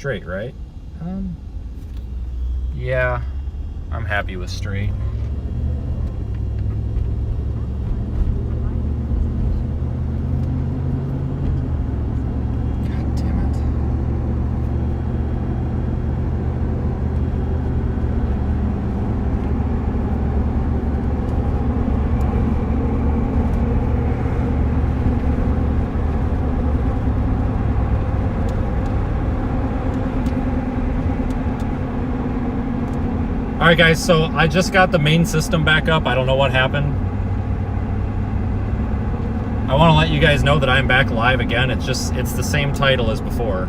straight, right? Yeah, I'm happy with straight. God damn it. All right, guys, so I just got the main system back up. I don't know what happened. I want to let you guys know that I'm back live again. It's the same title as before.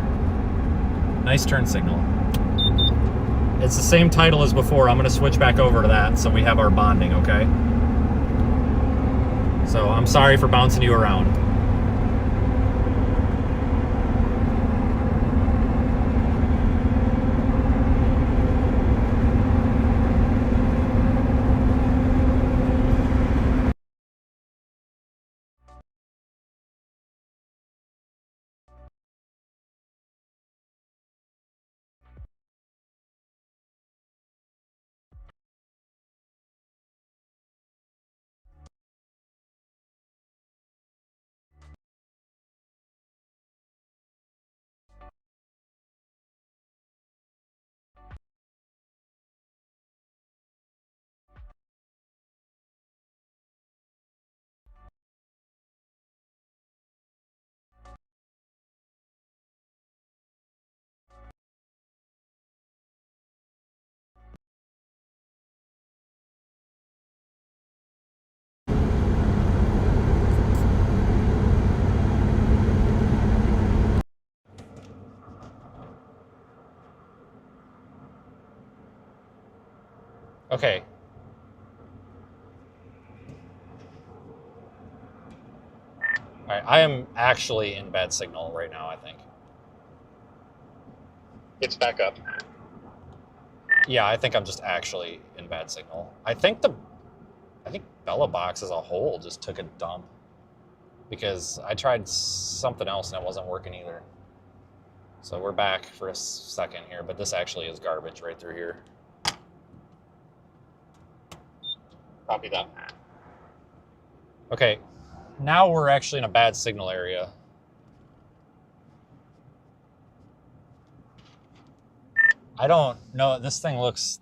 Nice turn signal. It's the same title as before. I'm going to switch back over to that so we have our bonding, okay? So I'm sorry for bouncing you around. Okay. All right, I am actually in bad signal right now, I think. It's back up. Yeah, I think I'm just actually in bad signal. I think Bella Box as a whole just took a dump because I tried something else and it wasn't working either. So we're back for a second here, but this actually is garbage right through here. Copy that. Okay, now we're actually in a bad signal area. I don't know, this thing looks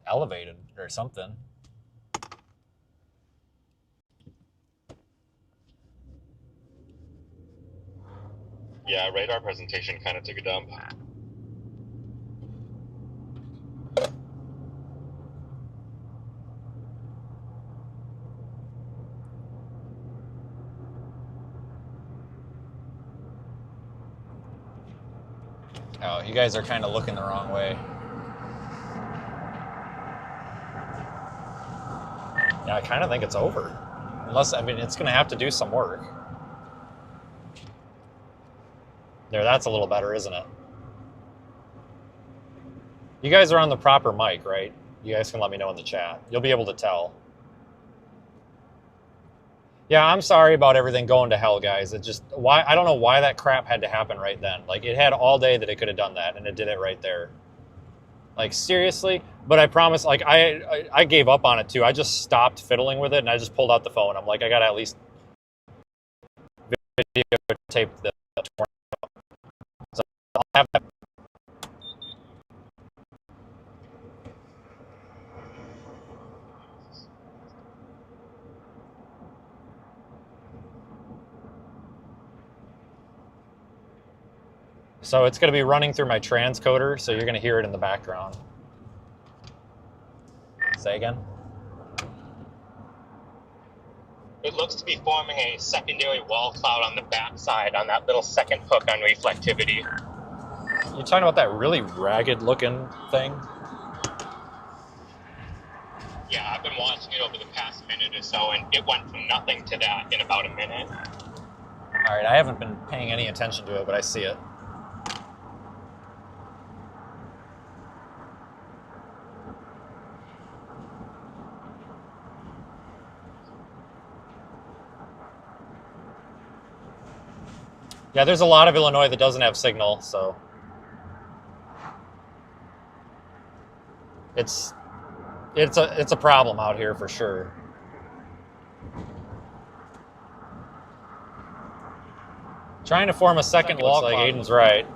elevated or something. Yeah, radar presentation kind of took a dump. Oh, you guys are kind of looking the wrong way. Yeah, I kind of think it's over. Unless, I mean, it's going to have to do some work. There, that's a little better, isn't it? You guys are on the proper mic, right? You guys can let me know in the chat. You'll be able to tell. Yeah, I'm sorry about everything going to hell, guys. It just, I don't know why that crap had to happen right then. Like, it had all day that it could have done that, and it did it right there. Like, seriously? But I promise, like, I gave up on it, too. I just stopped fiddling with it, and I just pulled out the phone. I'm like, I got to at least videotape the tornado. So I'll have that. So it's going to be running through my transcoder, so you're going to hear it in the background. Say again? It looks to be forming a secondary wall cloud on the backside on that little second hook on reflectivity. You talking about that really ragged looking thing? Yeah, I've been watching it over the past minute or so, and it went from nothing to that in about a minute. All right, I haven't been paying any attention to it, but I see it. Yeah, there's a lot of Illinois that doesn't have signal, so It's a problem out here for sure. Trying to form a second wall. Looks like Aiden's right.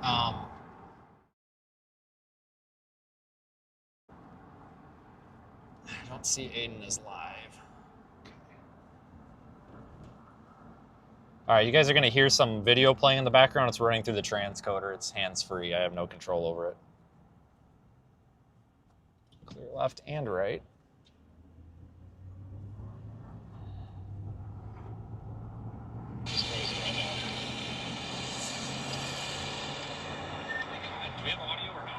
I don't see Aiden as live. Okay. All right, you guys are going to hear some video playing in the background. It's running through the transcoder. It's hands-free. I have no control over it. Clear left and right. Do we have audio or no?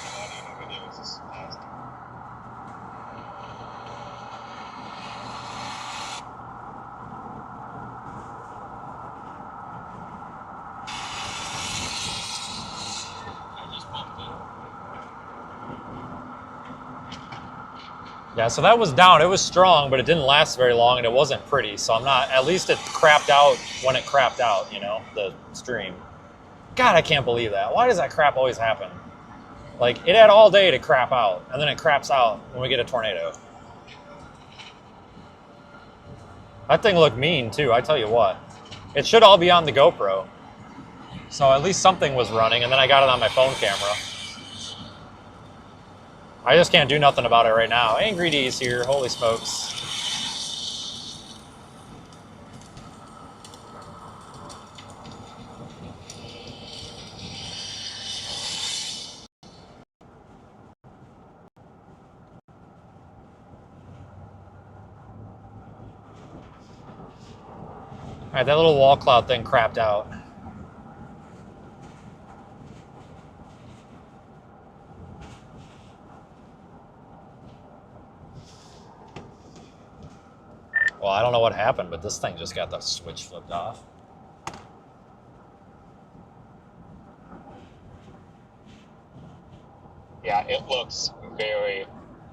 No audio, no video. It's just past. I just bumped it. Yeah, so that was down. It was strong, but it didn't last very long, and it wasn't pretty. So I'm not. At least it crapped out when it crapped out. You know, the stream. God, I can't believe that. Why does that crap always happen? Like, it had all day to crap out, and then it craps out when we get a tornado. That thing looked mean, too, I tell you what. It should all be on the GoPro. So at least something was running, and then I got it on my phone camera. I just can't do nothing about it right now. Angry D's here, holy smokes. All right, that little wall cloud thing crapped out. Well, I don't know what happened, but this thing just got the switch flipped off. Yeah, it looks very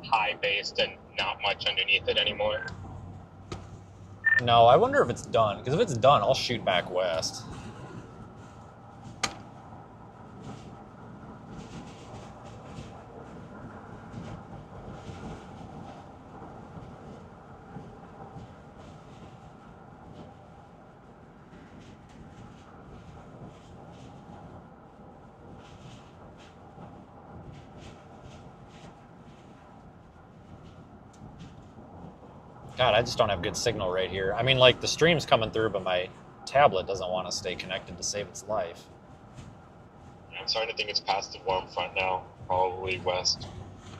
high-based and not much underneath it anymore. No, I wonder if it's done. Because if it's done, I'll shoot back west. God, I just don't have good signal right here. I mean, like, the stream's coming through, but my tablet doesn't want to stay connected to save its life. I'm starting to think it's past the warm front now. Probably west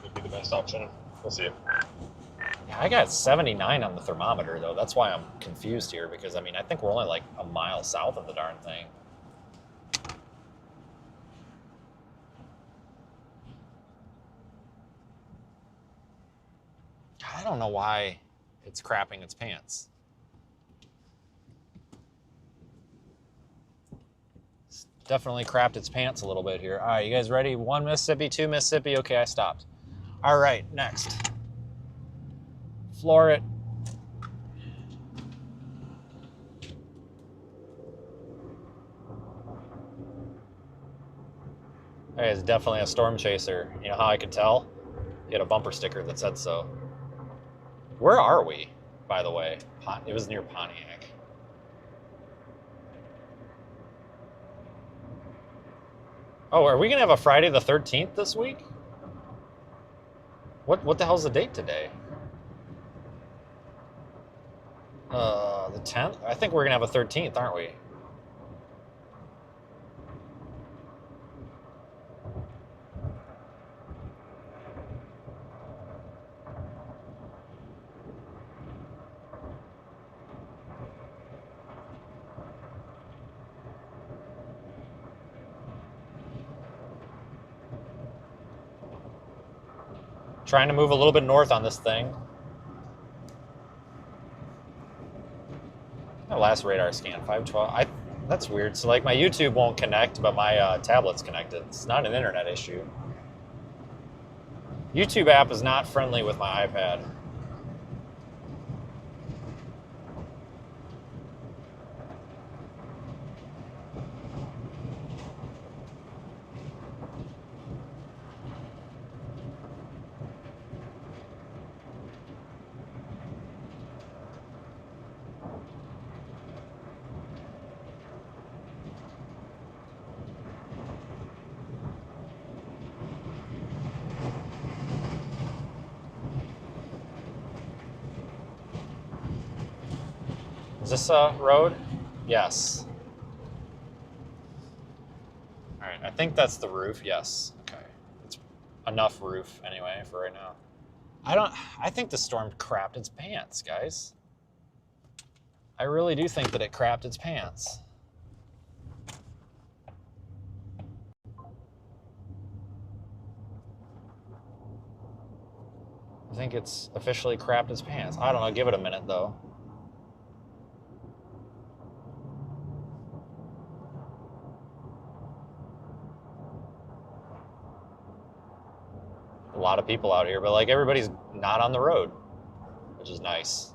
would be the best option. We'll see. Yeah, I got 79 on the thermometer, though. That's why I'm confused here, because, I mean, I think we're only like a mile south of the darn thing. God, I don't know why it's crapping its pants. It's definitely crapped its pants a little bit here. All right, you guys ready? 1 Mississippi, 2 Mississippi. Okay, I stopped. All right, next. Floor it. Hey, it's definitely a storm chaser. You know how I could tell? He had a bumper sticker that said so. Where are we, by the way? It was near Pontiac. Oh, are we going to have a Friday the 13th this week? What the hell's the date today? The 10th? I think we're going to have a 13th, aren't we? Trying to move a little bit north on this thing. My last radar scan, 512. That's weird. So like my YouTube won't connect, but my tablet's connected. It's not an internet issue. YouTube app is not friendly with my iPad. Is this a road? Yes. All right, I think that's the roof. Yes. Okay. It's enough roof anyway for right now. I think the storm crapped its pants, guys. I really do think that it crapped its pants. I think it's officially crapped its pants. I don't know, give it a minute though. A lot of people out here, but like everybody's not on the road, which is nice.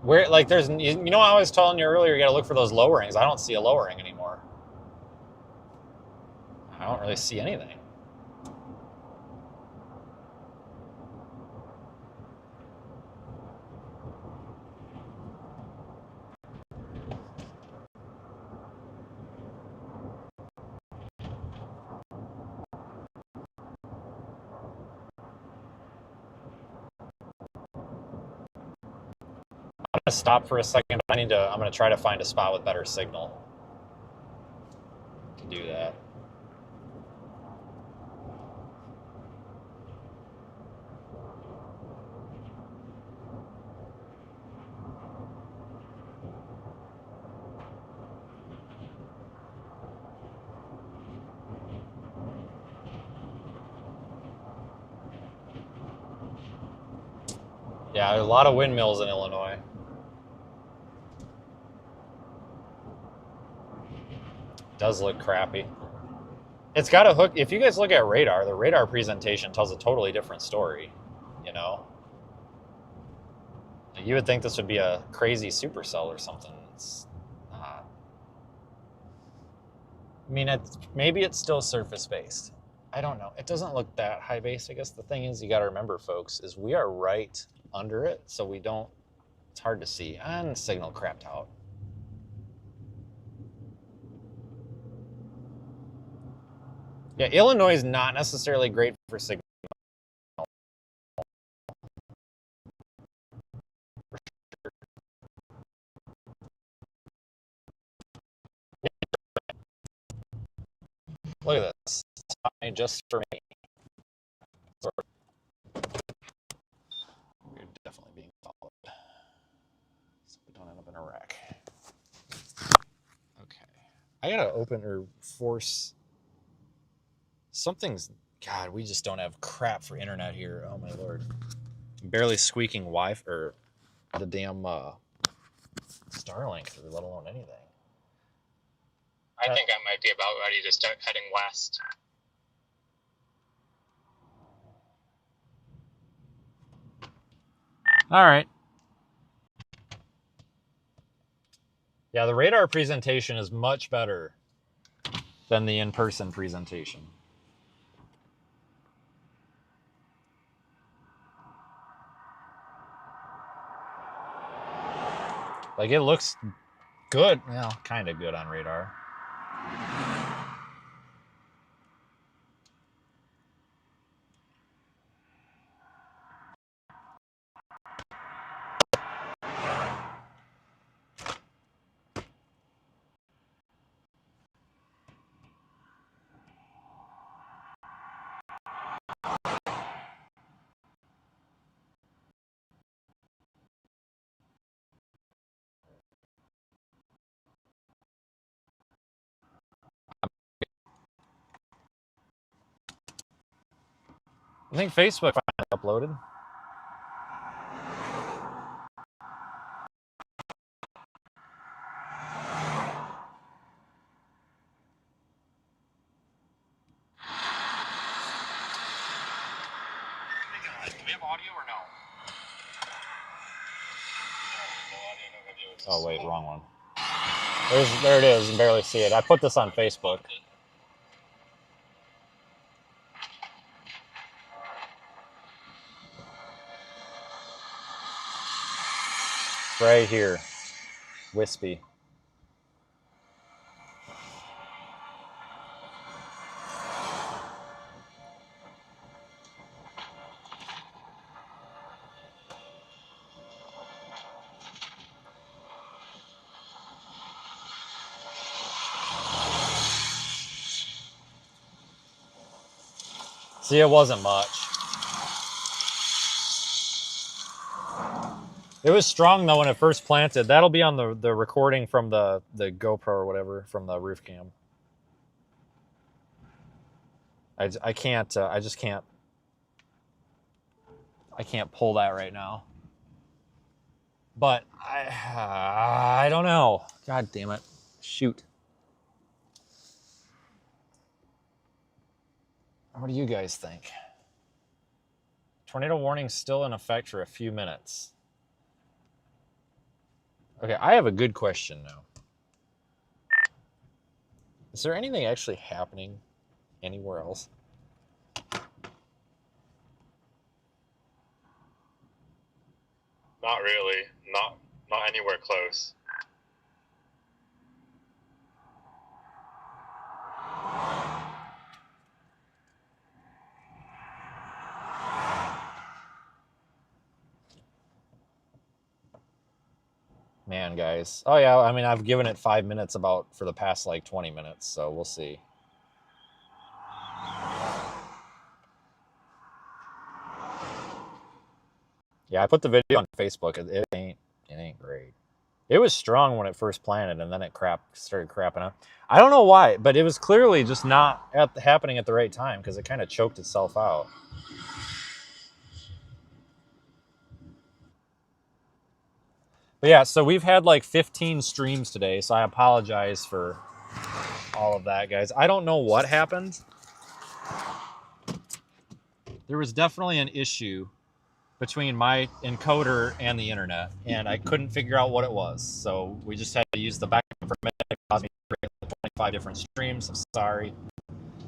Where, like, there's, you know, I was telling you earlier, you got to look for those lowerings. I don't see a lowering anymore. I don't really see anything. I'm gonna stop for a second. I'm gonna try to find a spot with better signal to do that. Yeah, there's a lot of windmills in Illinois. Does look crappy. It's got a hook. If you guys look at radar, the radar presentation tells a totally different story, you know? You would think this would be a crazy supercell or something. It's not. I mean, maybe it's still surface-based. I don't know. It doesn't look that high-based. I guess the thing is, you got to remember, folks, is we are right under it, so we don't, it's hard to see. And signal crapped out. Yeah, Illinois is not necessarily great for signal. Look at this. It's just for me. We're definitely being followed. So we don't end up in a wreck. Okay. I gotta open or force. Something's. God, we just don't have crap for internet here. Oh my lord. I'm barely squeaking Wi-Fi or the damn Starlink through, let alone anything. I think I might be about ready to start heading west. All right. Yeah, the radar presentation is much better than the in-person presentation. Like, it looks good. Well, kind of good on radar. I think Facebook finally uploaded. Do we have audio or no? Oh wait, wrong one. There it is. You can barely see it. I put this on Facebook. It's right here. Wispy. See, it wasn't much. It was strong though when it first planted. That'll be on the recording from the GoPro or whatever from the roof cam. I can't. I just can't. I can't pull that right now. But I don't know. God damn it! Shoot. What do you guys think? Tornado warning still in effect for a few minutes. Okay, I have a good question now. Is there anything actually happening anywhere else? Not really. Not anywhere close. Man, guys. Oh yeah, I mean I've given it 5 minutes about for the past like 20 minutes, so we'll see. Yeah, I put the video on Facebook. It ain't great. It was strong when it first planted, and then it started crapping out. I don't know why, but it was clearly just not happening at the right time because it kind of choked itself out. But yeah, so we've had like 15 streams today, so I apologize for all of that, guys. I don't know what happened. There was definitely an issue between my encoder and the internet, and I couldn't figure out what it was. So we just had to use the backup for a minute. It caused me to create 25 different streams. I'm sorry.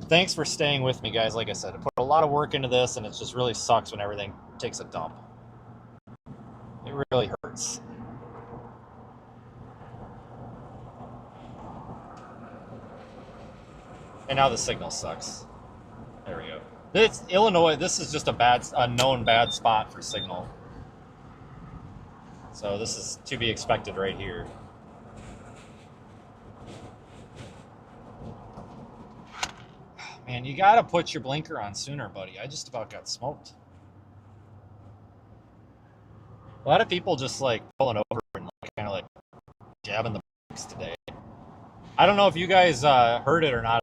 Thanks for staying with me, guys. Like I said, I put a lot of work into this, and it just really sucks when everything takes a dump. It really hurts. And now the signal sucks. There we go. This Illinois, this is just a known bad spot for signal. So this is to be expected right here. Man, you gotta put your blinker on sooner, buddy. I just about got smoked. A lot of people just like pulling over and kind of like jabbing the brakes today. I don't know if you guys heard it or not.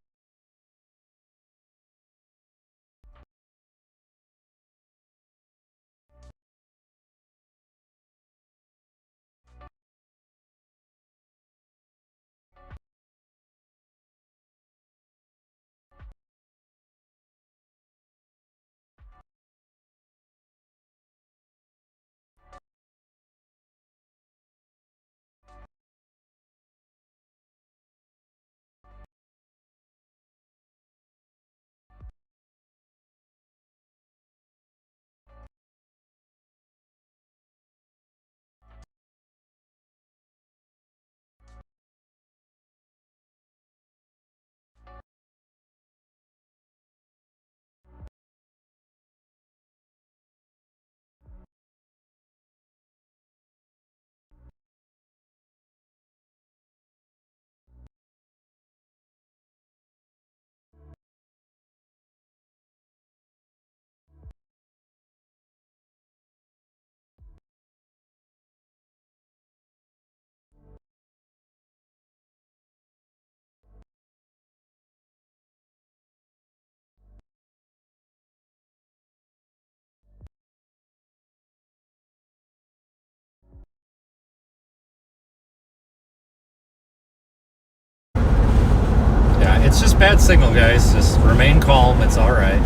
Yeah, it's just bad signal, guys. Just remain calm. It's all right.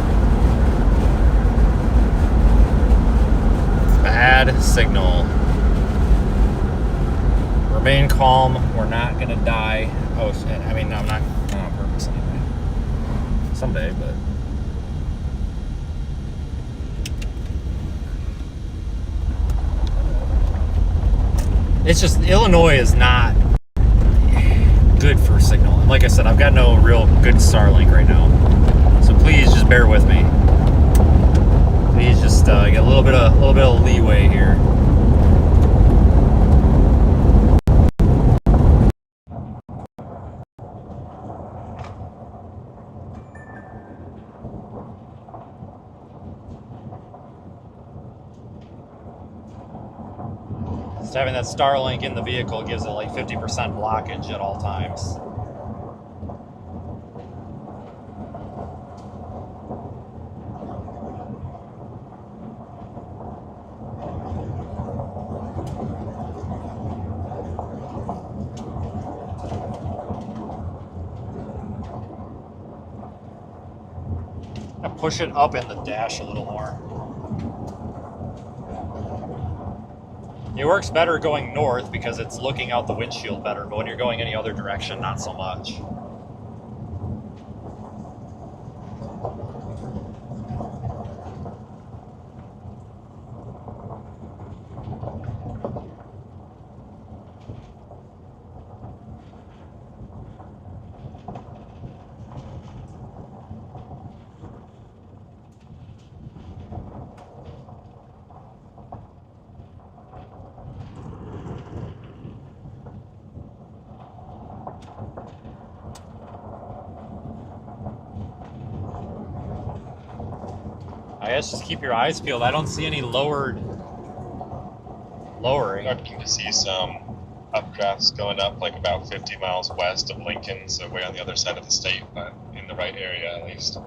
Bad signal. Remain calm. We're not gonna die. Oh shit! I mean, I'm not on purpose anyway. Someday, but. It's just Illinois is not good for signal. And like I said, I've got no real good Starlink right now, so please just bear with me. Please just get a little bit of leeway here. Just having that Starlink in the vehicle gives it like 50% blockage at all times. I push it up in the dash a little more. It works better going north because it's looking out the windshield better, but when you're going any other direction, not so much. I guess just keep your eyes peeled. I don't see any lowering. Starting to see some updrafts going up like about 50 miles west of Lincoln, so way on the other side of the state, but in the right area at least.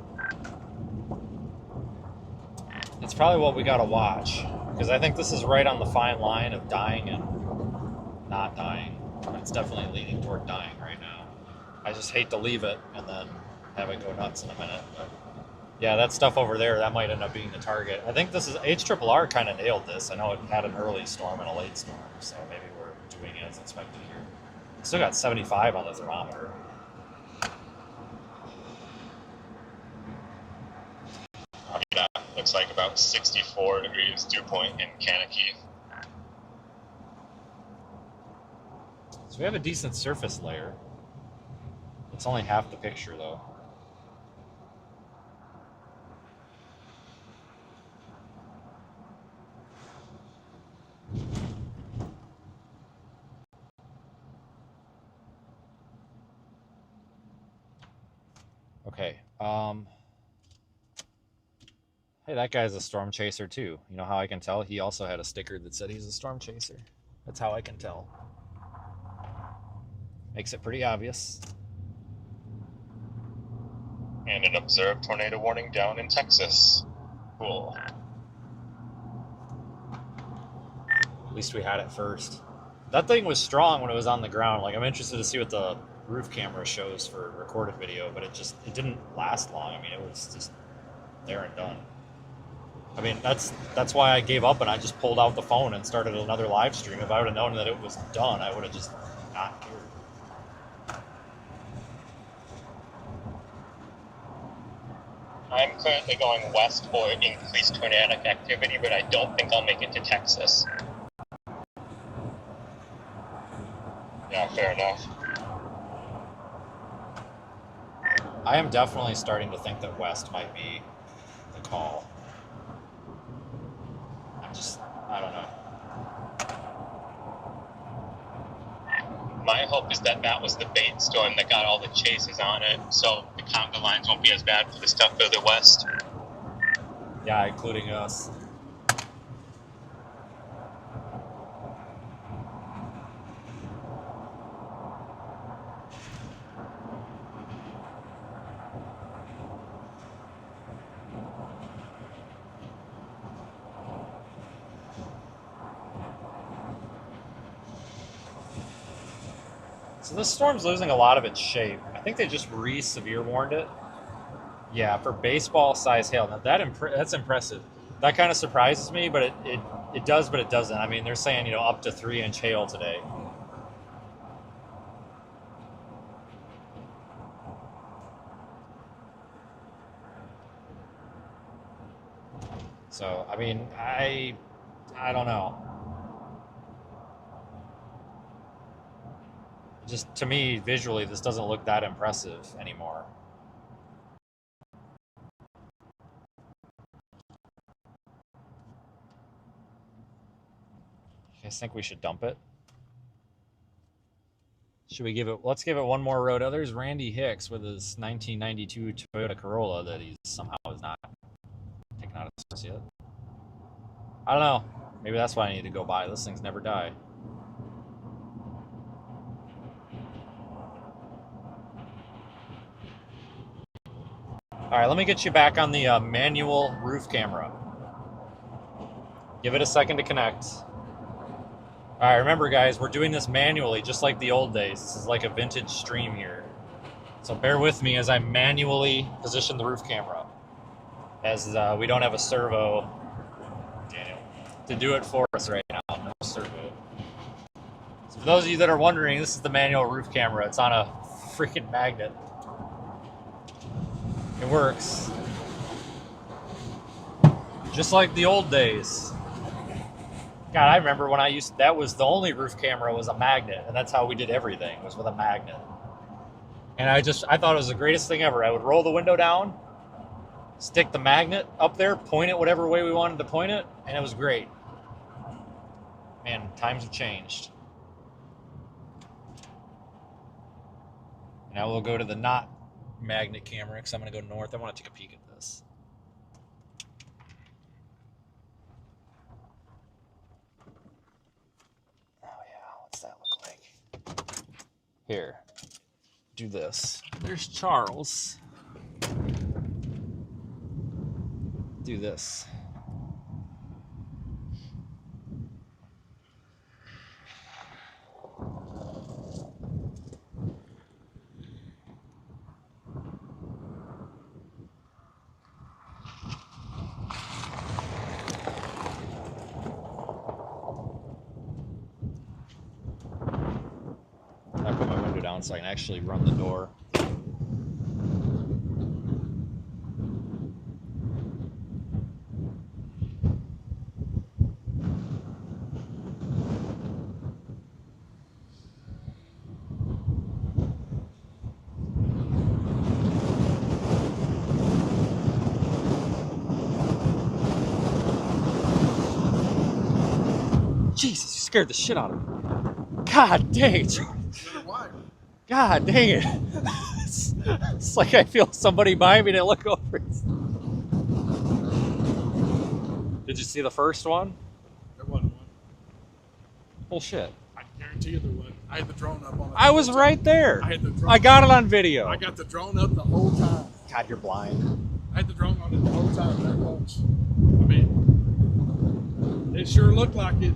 It's probably what we gotta watch, because I think this is right on the fine line of dying and not dying. It's definitely leaning toward dying right now. I just hate to leave it and then have it go nuts in a minute. But yeah, that stuff over there, that might end up being the target. I think this is HRRR kind of nailed this. I know it had an early storm and a late storm, so maybe we're doing as expected here. Still got 75 on the thermometer. Yeah, looks like about 64 degrees dew point in Kankakee. So we have a decent surface layer. It's only half the picture though. Okay. Hey, that guy's a storm chaser too. You know how I can tell? He also had a sticker that said he's a storm chaser. That's how I can tell. Makes it pretty obvious. And an observed tornado warning down in Texas. Cool. At least we had it first. That thing was strong when it was on the ground. Like, I'm interested to see what the roof camera shows for recorded video, but it didn't last long. I mean, it was just there and done. I mean, that's why I gave up and I just pulled out the phone and started another live stream. If I would have known that it was done, I would have just not cared. I'm currently going west for increased tornadic activity, but I don't think I'll make it to Texas. Yeah, fair enough. I am definitely starting to think that west might be the call. I don't know. My hope is that was the bait storm that got all the chases on it, so the conga lines won't be as bad for the stuff further west. Yeah, including us. So this storm's losing a lot of its shape. I think they just severe warned it. Yeah, for baseball size hail. Now that's impressive. That kind of surprises me, but it does, but it doesn't. I mean, they're saying, up to 3-inch hail today. So, I mean, I don't know. Just to me, visually, this doesn't look that impressive anymore. You guys think we should dump it? Should we give it? Let's give it one more road. Oh, there's Randy Hicks with his 1992 Toyota Corolla that he somehow is not taken out of service yet. I don't know. Maybe that's why I need to go buy. Those things never die. All right, let me get you back on the manual roof camera. Give it a second to connect. All right, remember guys, we're doing this manually, just like the old days. This is like a vintage stream here. So bear with me as I manually position the roof camera, as we don't have a servo, Daniel, to do it for us right now. No servo. So for those of you that are wondering, this is the manual roof camera. It's on a freaking magnet. It works. Just like the old days. God, I remember when that was the only roof camera was a magnet, and that's how we did everything, was with a magnet. And I thought it was the greatest thing ever. I would roll the window down, stick the magnet up there, point it whatever way we wanted to point it, and it was great. Man, times have changed. Now we'll go to the not magnet camera, because I'm going to go north. I want to take a peek at this. Oh yeah, what's that look like? Here, do this. There's Charles. Do this. I put my window down so I can actually run the door. Jesus, you scared the shit out of me. God dang it. God dang it. It's like I feel somebody behind me to look over. Did you see the first one? There wasn't one. Bullshit. I guarantee you there wasn't. I had the drone up on it. I was right there. I had the drone. I got it on video. I got the drone up the whole time. God, you're blind. I had the drone on it the whole time. There was. I mean, it sure looked like it.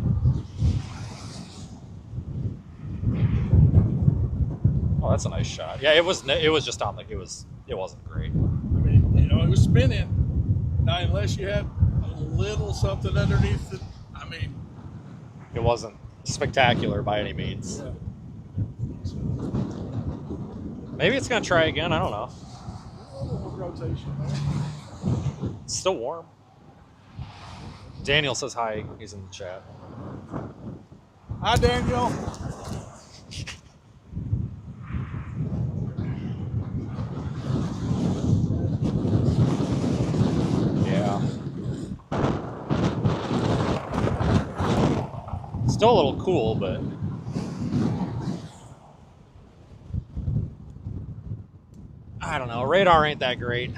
Oh, that's a nice shot. Yeah, it was just on like it wasn't great. I mean, you know, it was spinning. Now, unless you had a little something underneath it, I mean, It wasn't spectacular by any means. yeah. Maybe it's gonna try again. I don't know. A little rotation there. It's still warm. Daniel says hi. He's in the chat. Hi, Daniel. Yeah. Still a little cool, but I don't know. Radar ain't that great.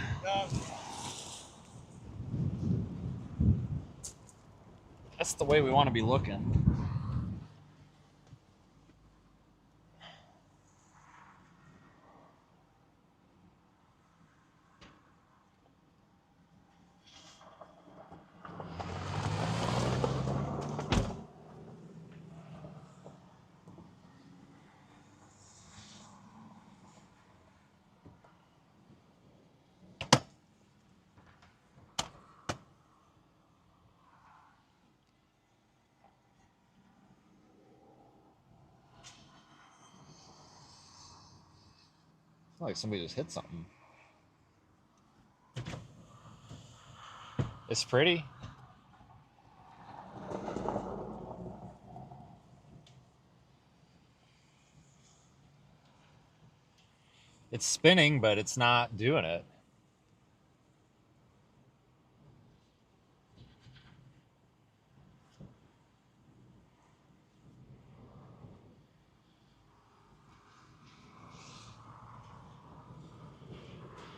That's the way we want to be looking. Like somebody just hit something. It's pretty. It's spinning, but it's not doing it.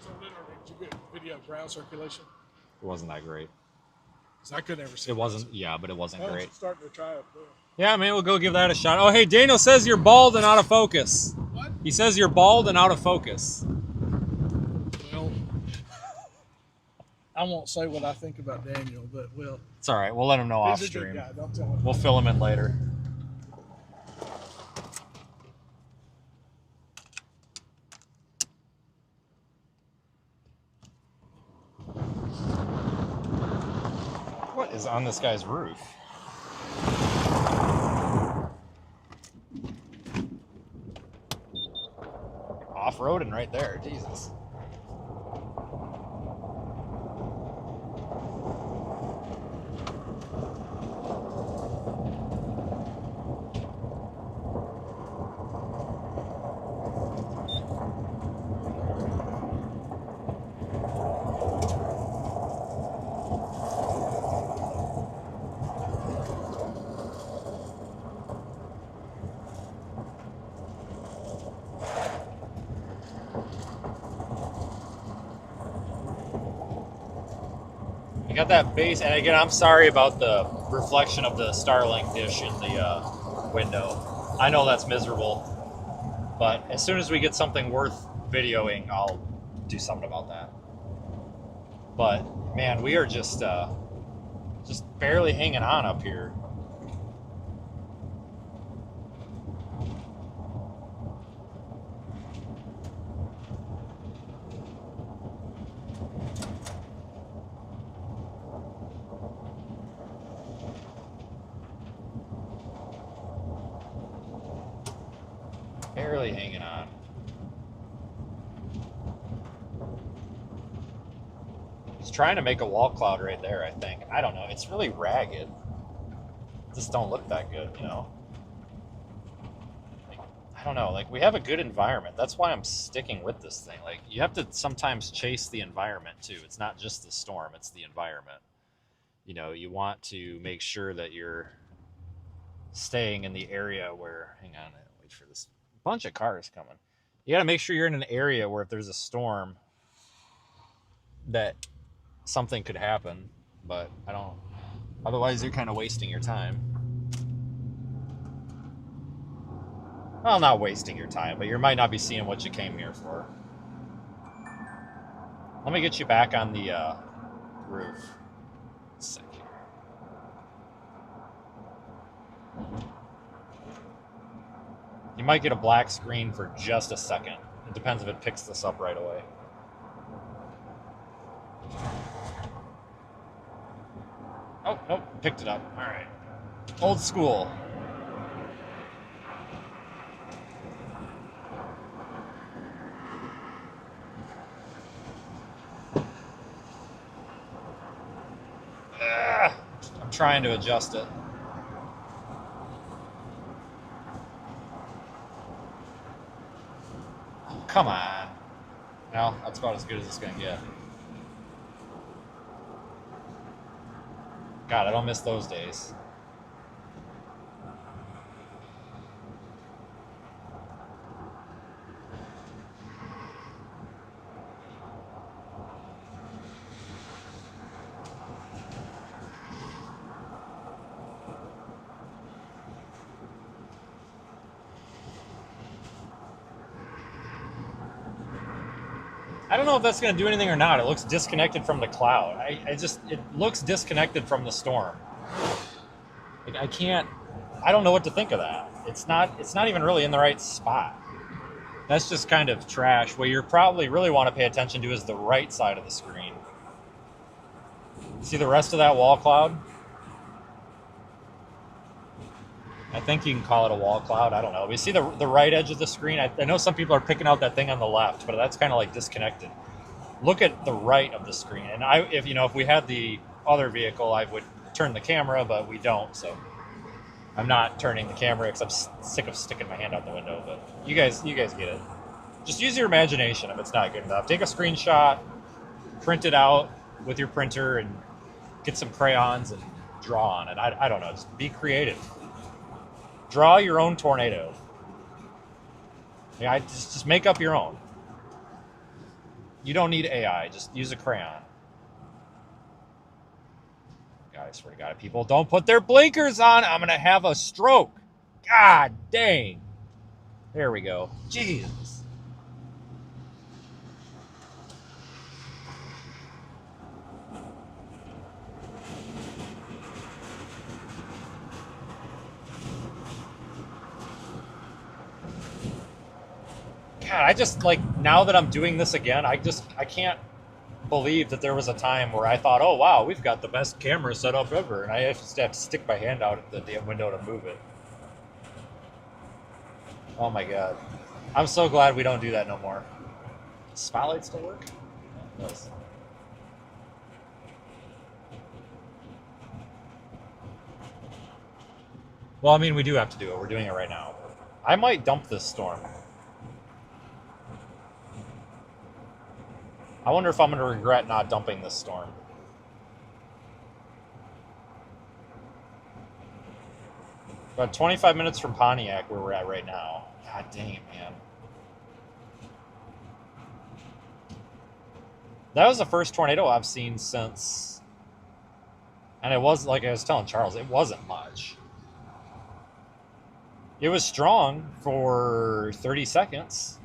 So literally, did you get video ground circulation? It wasn't that great. Because I could never see It wasn't, yeah, but it wasn't great. I'm starting to try up there. Yeah, man, we'll go give that a shot. Oh, hey, Daniel says you're bald and out of focus. What? He says you're bald and out of focus. Well, I won't say what I think about Daniel, but well, It's all right. We'll let him know off he's a good stream. guy. Don't tell him. We'll fill him in later. What is on this guy's roof? Off-roading right there. Jesus. You got that base, and again, I'm sorry about the reflection of the Starlink dish in the window. I know that's miserable, but as soon as we get something worth videoing, I'll do something about that. But man, we are just barely hanging on up here. Barely hanging on. He's trying to make a wall cloud right there, I think. I don't know. It's really ragged. Just don't look that good, you know? Like, I don't know. Like, we have a good environment. That's why I'm sticking with this thing. Like, you have to sometimes chase the environment, too. It's not just the storm. It's the environment. You know, you want to make sure that you're staying in the area where... Hang on. Wait for this. Bunch of cars coming. You got to make sure you're in an area where if there's a storm that something could happen, but I don't, otherwise you're kind of wasting your time. Well, not wasting your time, but you might not be seeing what you came here for. Let me get you back on the roof. A sec here. You might get a black screen for just a second. It depends if it picks this up right away. Oh, nope, picked it up. All right. Old school. I'm trying to adjust it. Come on. Well, that's about as good as it's going to get. God, I don't miss those days. I don't know if that's going to do anything or not. It looks disconnected from the cloud. It looks disconnected from the storm. Like, I don't know what to think of that. It's not even really in the right spot. That's just kind of trash. What you probably really want to pay attention to is the right side of the screen. See the rest of that wall cloud? I think you can call it a wall cloud. I don't know. But you see the right edge of the screen? I know some people are picking out that thing on the left, but that's kind of like disconnected. Look at the right of the screen. And if we had the other vehicle, I would turn the camera, but we don't. So I'm not turning the camera because I'm sick of sticking my hand out the window. But you guys get it. Just use your imagination if it's not good enough. Take a screenshot, print it out with your printer, and get some crayons and draw on it. I don't know. Just be creative. Draw your own tornado. Yeah, just make up your own. You don't need AI. Just use a crayon. God, I swear to God, people don't put their blinkers on. I'm gonna have a stroke. God dang. There we go. Jesus. God, I just like now that I'm doing this again, I can't believe that there was a time where I thought, oh wow, we've got the best camera setup ever, and I just have to stick my hand out at the damn window to move it. Oh my God. I'm so glad we don't do that no more. Does Spotlight still work? Yeah, it does. Well, I mean, we do have to do it. We're doing it right now. I might dump this storm. I wonder if I'm going to regret not dumping this storm. About 25 minutes from Pontiac, where we're at right now. God dang it, man. That was the first tornado I've seen since... And it was, like I was telling Charles, it wasn't much. It was strong for 30 seconds.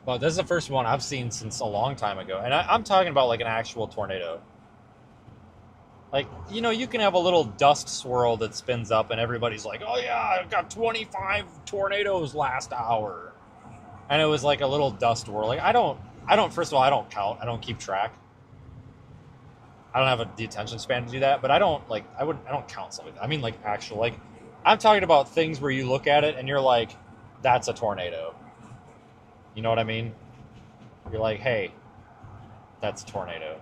But this is the first one I've seen since a long time ago. And I'm talking about like an actual tornado. Like, you know, you can have a little dust swirl that spins up and everybody's like, oh yeah, I got 25 tornadoes last hour. And it was like a little dust whirl. Like, first of all, I don't count. I don't keep track. I don't have the attention span to do that, but I don't count something. I mean, like actual, like, I'm talking about things where you look at it and you're like, that's a tornado. You know what I mean? You're like, hey, that's a tornado.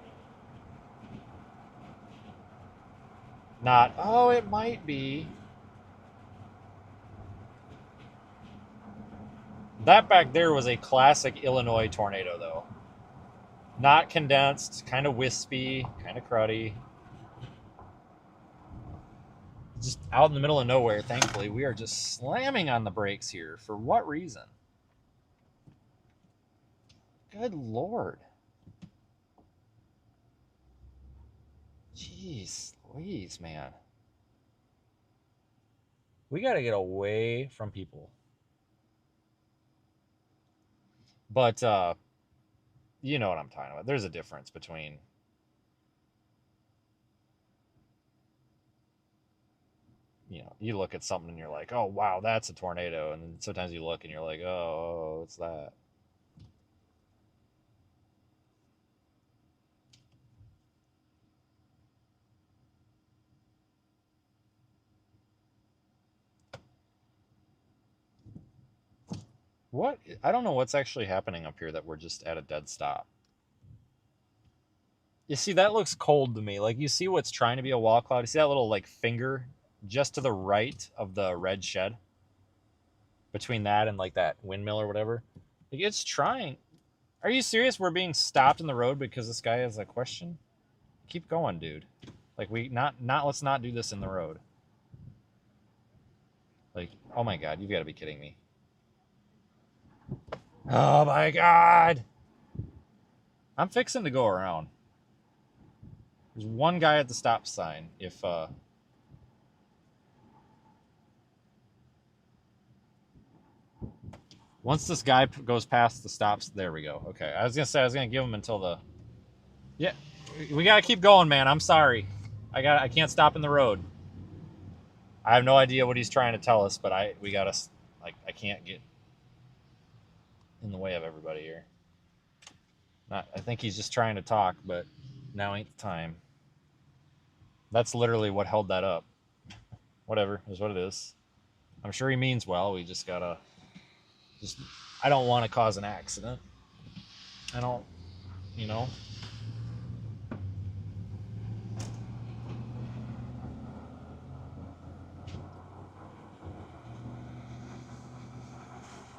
Not, oh, it might be. That back there was a classic Illinois tornado, though. Not condensed, kind of wispy, kind of cruddy. Just out in the middle of nowhere, thankfully. We are just slamming on the brakes here. For what reason? Good Lord. Jeez Louise, man. We got to get away from people. But, you know what I'm talking about. There's a difference between... You know, you look at something and you're like, oh, wow, that's a tornado. And then sometimes you look and you're like, oh, what's that? What? I don't know what's actually happening up here that we're just at a dead stop. You see, that looks cold to me. Like, you see what's trying to be a wall cloud? You see that little, like, finger just to the right of the red shed? Between that and, like, that windmill or whatever? Like, it's trying. Are you serious? We're being stopped in the road because this guy has a question? Keep going, dude. Like, let's not do this in the road. Like, oh my God, you've got to be kidding me. Oh my God. I'm fixing to go around. There's one guy at the stop sign. If, once this guy goes past the stops, there we go. Okay, I was going to say I was going to give him until the... Yeah, we got to keep going, man. I'm sorry. I can't stop in the road. I have no idea what he's trying to tell us, but we got to... Like, I can't get in the way of everybody here. I think he's just trying to talk, but now ain't the time. That's literally what held that up. Whatever, is what it is. I'm sure he means well. We just gotta... I don't want to cause an accident. I don't, you know.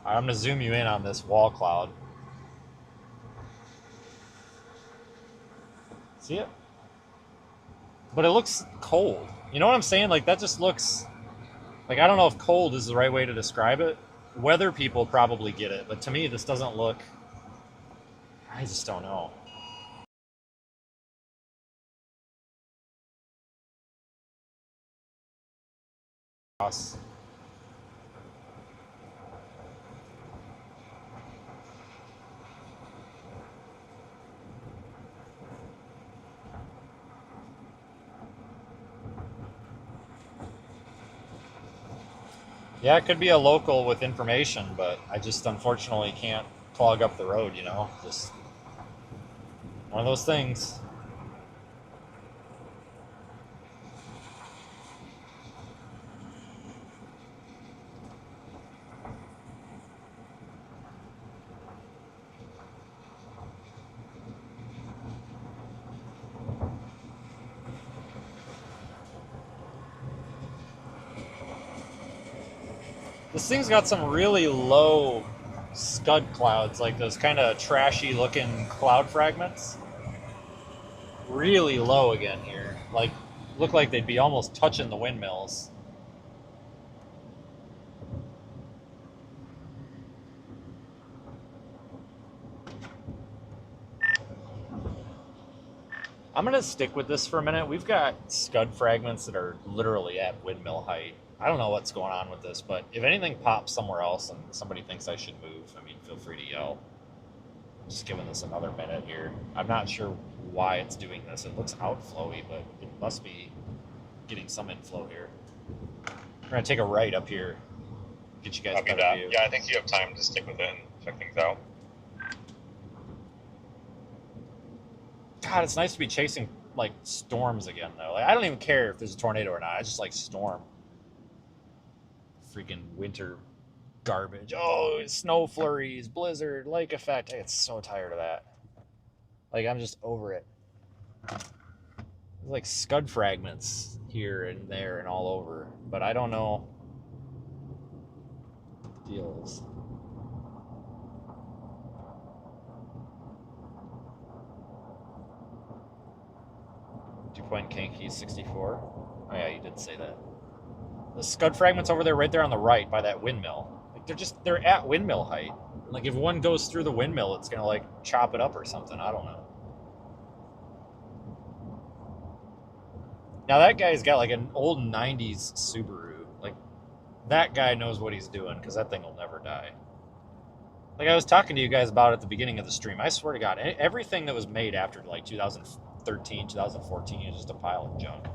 I'm going to zoom you in on this wall cloud. See it? But it looks cold. You know what I'm saying? Like, that just looks... Like, I don't know if cold is the right way to describe it. Weather people probably get it, but to me, this doesn't look... I just don't know. Yeah, it could be a local with information, but I just unfortunately can't clog up the road, you know? Just one of those things. This thing's got some really low scud clouds, like those kind of trashy looking cloud fragments. Really low again here. Like, look like they'd be almost touching the windmills. I'm gonna stick with this for a minute. We've got scud fragments that are literally at windmill height. I don't know what's going on with this, but if anything pops somewhere else and somebody thinks I should move, I mean, feel free to yell. I'm just giving this another minute here. I'm not sure why it's doing this. It looks outflowy, but it must be getting some inflow here. We're gonna take a right up here. Get you guys a better view. Yeah, I think you have time to stick with it and check things out. God, it's nice to be chasing like storms again though. Like, I don't even care if there's a tornado or not. I just like storm. Freaking winter garbage. Oh, snow flurries, blizzard, lake effect. I get so tired of that. Like, I'm just over it. There's like scud fragments here and there and all over, but I don't know what the deal is. Point Kanky 64. Oh yeah, you did say that. The scud fragments over there, right there on the right by that windmill. Like they're at windmill height. Like if one goes through the windmill, it's gonna like chop it up or something. I don't know. Now that guy's got like an old 90s Subaru. Like that guy knows what he's doing because that thing will never die. Like I was talking to you guys about at the beginning of the stream. I swear to God, everything that was made after like 2013, 2014 is just a pile of junk.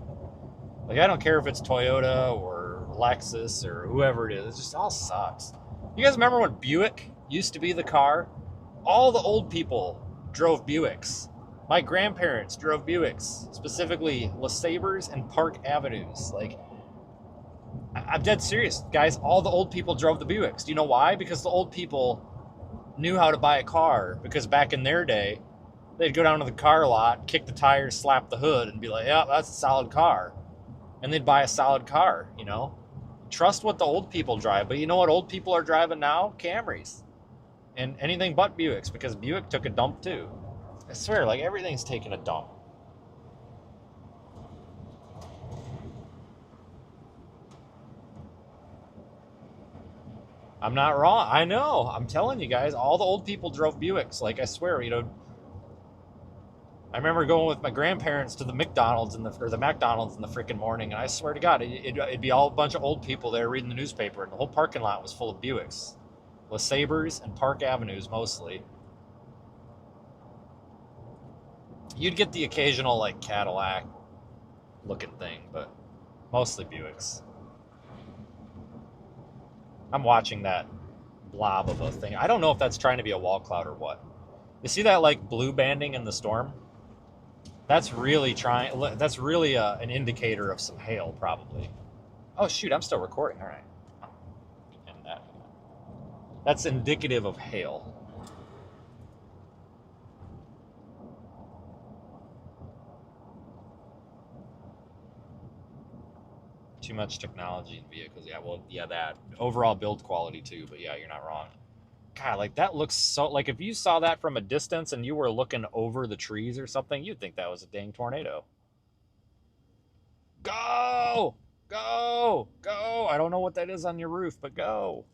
Like I don't care if it's Toyota or Lexus or whoever it is. It just all sucks. You guys remember when Buick used to be the car? All the old people drove Buicks. My grandparents drove Buicks, specifically LeSabres and Park Avenues. Like, I'm dead serious, guys. All the old people drove the Buicks. Do you know why? Because the old people knew how to buy a car. Because back in their day, they'd go down to the car lot, kick the tires, slap the hood, and be like, yeah, that's a solid car. And they'd buy a solid car, you know? Trust what the old people drive. But you know what old people are driving now? Camrys. And anything but Buicks, because Buick took a dump too. I swear, like, everything's taking a dump. I'm not wrong. I know. I'm telling you guys, all the old people drove Buicks. Like, I swear, you know, I remember going with my grandparents to the McDonald's or the McDonald's in the freaking morning, and I swear to God, it'd be all a bunch of old people there reading the newspaper, and the whole parking lot was full of Buicks. LeSabres and Park Avenues, mostly. You'd get the occasional, like, Cadillac-looking thing, but mostly Buicks. I'm watching that blob of a thing. I don't know if that's trying to be a wall cloud or what. You see that, like, blue banding in the storm? That's really an indicator of some hail, probably. Oh, shoot, I'm still recording. All right. And that's indicative of hail. Too much technology in vehicles. Yeah, well, yeah, that. Overall build quality too, but yeah, you're not wrong. God, like that looks so, like if you saw that from a distance and you were looking over the trees or something, you'd think that was a dang tornado. Go! Go! Go! I don't know what that is on your roof, but go.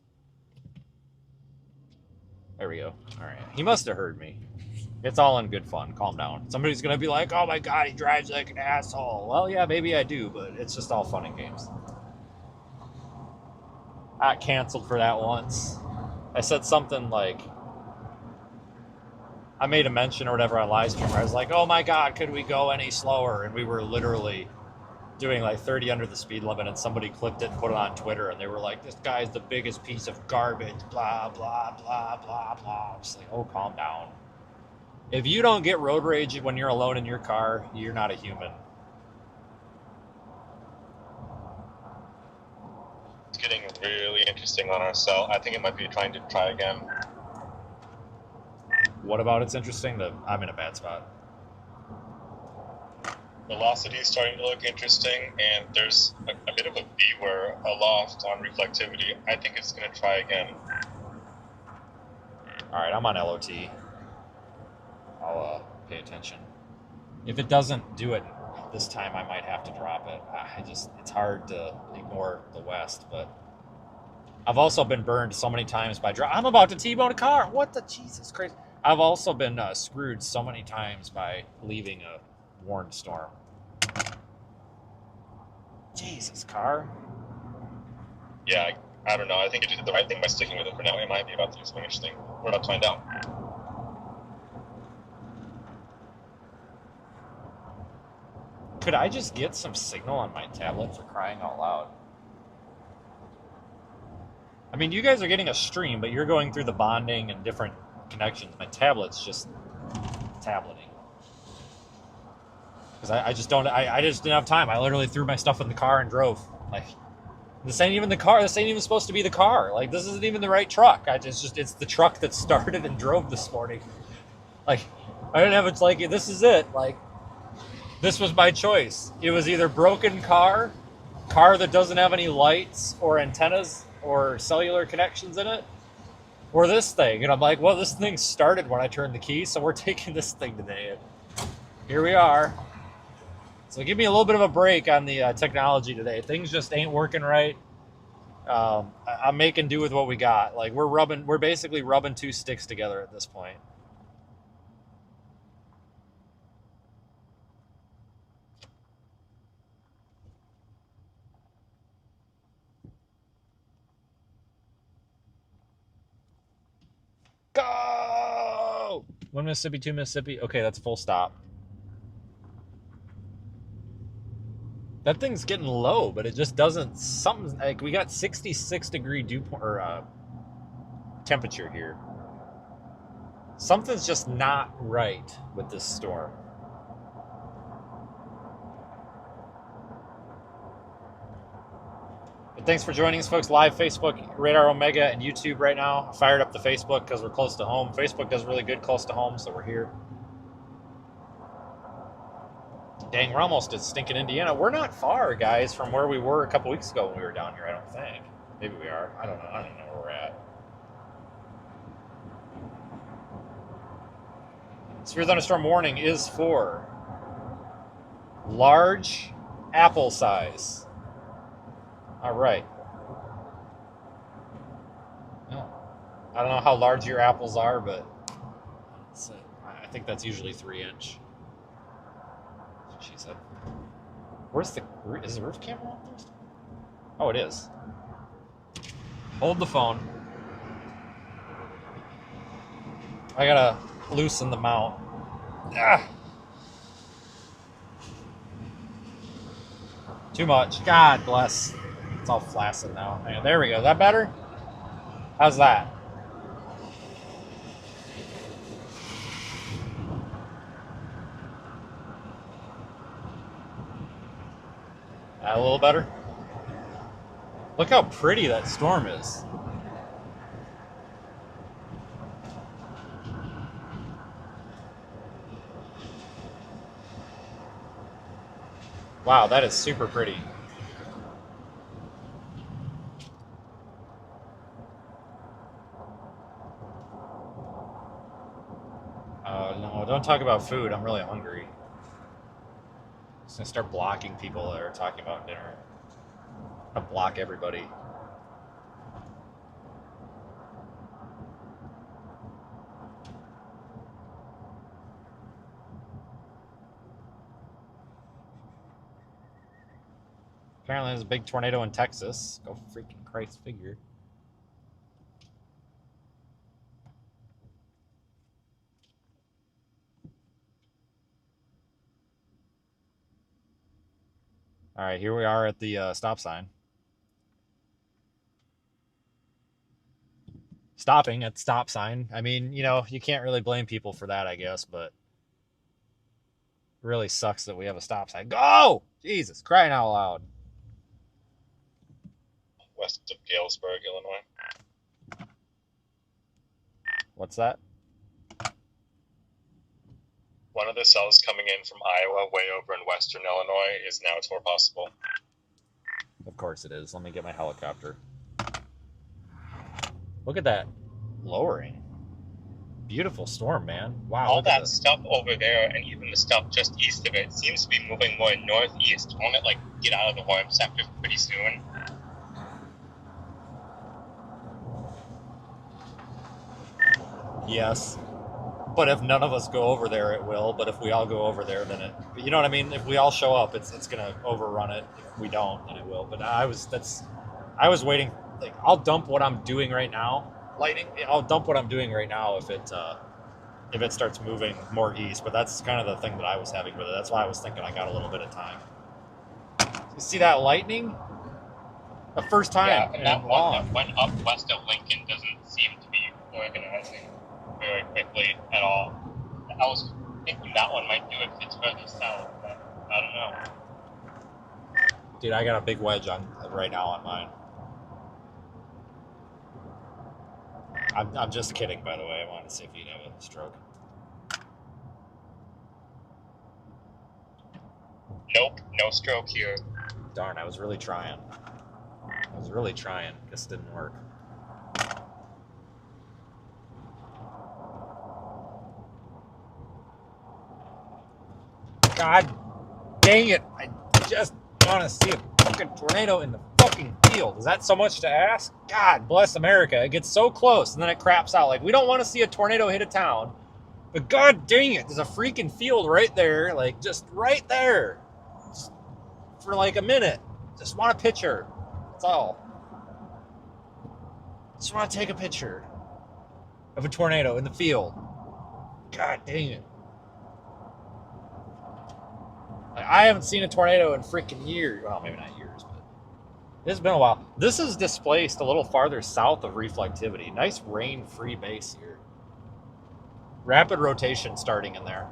There we go. All right. He must have heard me. It's all in good fun. Calm down. Somebody's going to be like, oh my God, he drives like an asshole. Well, yeah, maybe I do, but it's just all fun and games. I got canceled for that once. I said something like, I made a mention or whatever on live stream where I was like, oh my God, could we go any slower? And we were literally doing like 30 under the speed limit, and somebody clipped it and put it on Twitter, and they were like, this guy's the biggest piece of garbage, blah, blah, blah, blah, blah. I'm just like, oh, calm down. If you don't get road rage when you're alone in your car, you're not a human. It's getting really interesting on us, so I think it might be trying to try again. What about it's interesting? I'm in a bad spot. Velocity is starting to look interesting, and there's a bit of a B-ware aloft on reflectivity. I think it's going to try again. All right, I'm on LOT. I'll pay attention. If it doesn't do it this time, I might have to drop it. It's hard to ignore the West, but I've also been burned so many times by I'm about to T-bone a car. What the Jesus Christ? I've also been screwed so many times by leaving a warned storm. Jesus, car. Yeah, I don't know. I think you did the right thing by sticking with it for now. It might be about to do something interesting. We're about to find out. Could I just get some signal on my tablet, for crying out loud? I mean, you guys are getting a stream, but you're going through the bonding and different connections. My tablet's just tableting. Because I just didn't have time. I literally threw my stuff in the car and drove. Like, this ain't even the car. This ain't even supposed to be the car. Like, this isn't even the right truck. It's the truck that started and drove this morning. Like, I didn't have it. Like, this is it. Like, this was my choice. It was either broken car that doesn't have any lights or antennas or cellular connections in it, or this thing. And I'm like, well, this thing started when I turned the key, so we're taking this thing today. And here we are. So give me a little bit of a break on the technology today. Things just ain't working right. I'm making do with what we got. Like, we're basically rubbing two sticks together at this point. Go! 1 Mississippi, 2 Mississippi. Okay, that's full stop. That thing's getting low, but it just doesn't. Something like we got 66 degree dew point or temperature here. Something's just not right with this storm. But thanks for joining us, folks. Live Facebook, Radar Omega, and YouTube right now. I fired up the Facebook because we're close to home. Facebook does really good close to home, so we're here. Dang, we're almost at stinking Indiana. We're not far, guys, from where we were a couple weeks ago when we were down here, I don't think. Maybe we are. I don't know. I don't even know where we're at. Severe thunderstorm warning is for large apple size. All right. No. I don't know how large your apples are, but I think that's usually 3-inch. She said. Is the roof camera on there? Oh, it is. Hold the phone. I gotta loosen the mount. Ah. Too much. God bless. It's all flaccid now. Hang on, there we go. Is that better? How's that? A little better. Look how pretty that storm is. Wow, that is super pretty. No, don't talk about food. I'm really hungry. I'm just gonna start blocking people that are talking about dinner. I'm gonna block everybody. Apparently, there's a big tornado in Texas. Go freaking Christ figure. All right, here we are at the stop sign. Stopping at stop sign. I mean, you can't really blame people for that, I guess, but it really sucks that we have a stop sign. Go! Jesus, crying out loud. West of Galesburg, Illinois. What's that? One of the cells coming in from Iowa, way over in western Illinois, is now Tor possible. Of course it is. Let me get my helicopter. Look at that lowering. Beautiful storm, man. Wow. All that stuff over there, and even the stuff just east of it, seems to be moving more northeast. Won't it get out of the warm sector pretty soon? Yes. But if none of us go over there, it will. But if we all go over there, then it. You know what I mean? If we all show up, it's gonna overrun it. If we don't, then it will. But I was waiting. I'll dump what I'm doing right now. I'll dump what I'm doing right now if it starts moving more east. But that's kind of the thing that I was having with it. That's why I was thinking I got a little bit of time. You see that lightning? The first time. Yeah, and that one that went up west of Lincoln doesn't seem to be organizing very quickly at all. I was thinking that one might do it if it's further south, but I don't know. Dude, I got a big wedge on right now on mine. I'm just kidding, by the way. I wanted to see if you'd have a stroke. Nope, no stroke here. Darn, I was really trying. Guess it didn't work. God dang it. I just want to see a fucking tornado in the fucking field. Is that so much to ask? God bless America. It gets so close and then it craps out. We don't want to see a tornado hit a town. But god dang it, there's a freaking field right there. Just right there. Just for a minute. Just want a picture. That's all. Just want to take a picture of a tornado in the field. God dang it. I haven't seen a tornado in freaking years. Well, maybe not years, but it's been a while. This is displaced a little farther south of reflectivity. Nice rain-free base here. Rapid rotation starting in there.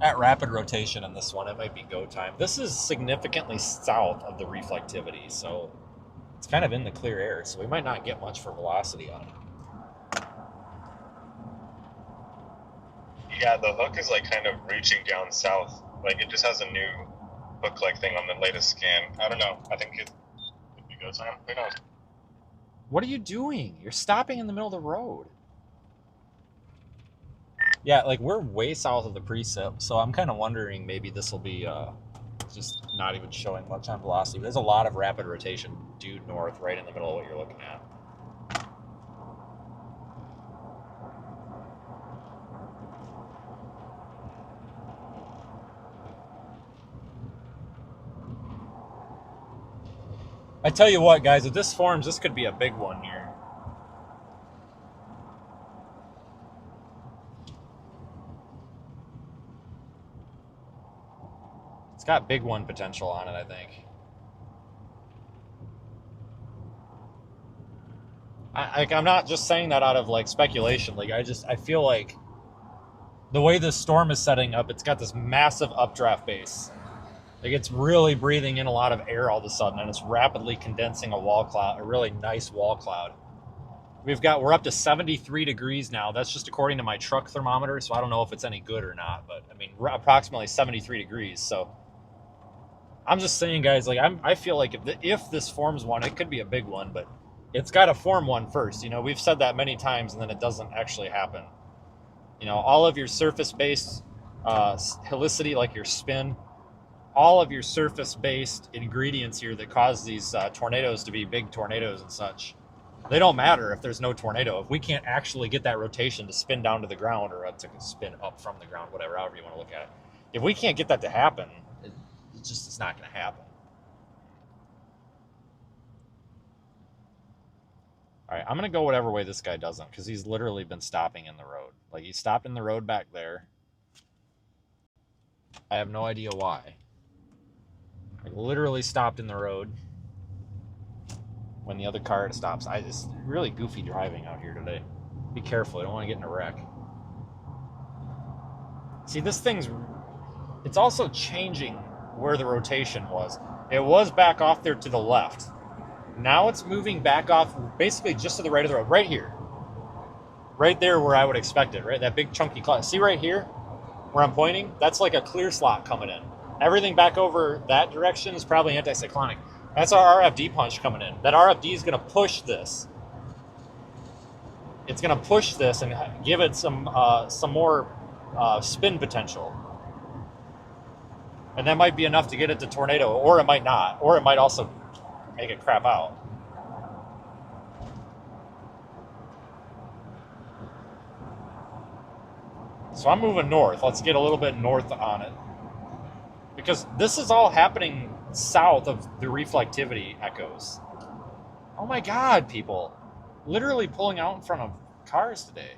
At rapid rotation in this one, it might be go time. This is significantly south of the reflectivity, so it's kind of in the clear air, so we might not get much for velocity on it. Yeah, the hook is kind of reaching down south. It just has a new hook-like thing on the latest scan. I don't know. I think it could be go time. Who knows? What are you doing? You're stopping in the middle of the road. Yeah, we're way south of the precip, so I'm kind of wondering maybe this will be just not even showing much on velocity. But there's a lot of rapid rotation due north right in the middle of what you're looking at. I tell you what, guys, if this forms, this could be a big one here. It's got big one potential on it, I think. I'm not just saying that out of speculation. I feel like the way this storm is setting up, it's got this massive updraft base. It's really breathing in a lot of air all of a sudden, and it's rapidly condensing a wall cloud, a really nice wall cloud. We're up to 73 degrees now. That's just according to my truck thermometer, so I don't know if it's any good or not, but we're approximately 73 degrees. So I'm just saying, guys, I feel like if this forms one, it could be a big one, but it's got to form one first. We've said that many times, and then it doesn't actually happen. You know, all of your surface-based helicity, like your spin, all of your surface-based ingredients here that cause these tornadoes to be big tornadoes and such, they don't matter if there's no tornado. If we can't actually get that rotation to spin down to the ground or to spin up from the ground, whatever, however you want to look at it, if we can't get that to happen, it's not going to happen. All right, I'm going to go whatever way this guy doesn't, because he's literally been stopping in the road. Like, he stopped in the road back there. I have no idea why. Like, literally stopped in the road when the other car stops. It's really goofy driving out here today. Be careful. I don't want to get in a wreck. See, this thing's... It's also changing where the rotation was. It was back off there to the left. Now it's moving back off basically just to the right of the road. Right here. Right there where I would expect it, right? That big chunky cloud. See right here where I'm pointing? That's like a clear slot coming in. Everything back over that direction is probably anticyclonic. That's our RFD punch coming in. That RFD is going to push this. It's going to push this and give it some more spin potential. And that might be enough to get it to tornado, or it might not. Or it might also make it crap out. So I'm moving north. Let's get a little bit north on it. Because this is all happening south of the reflectivity echoes. Oh my God, people. Literally pulling out in front of cars today.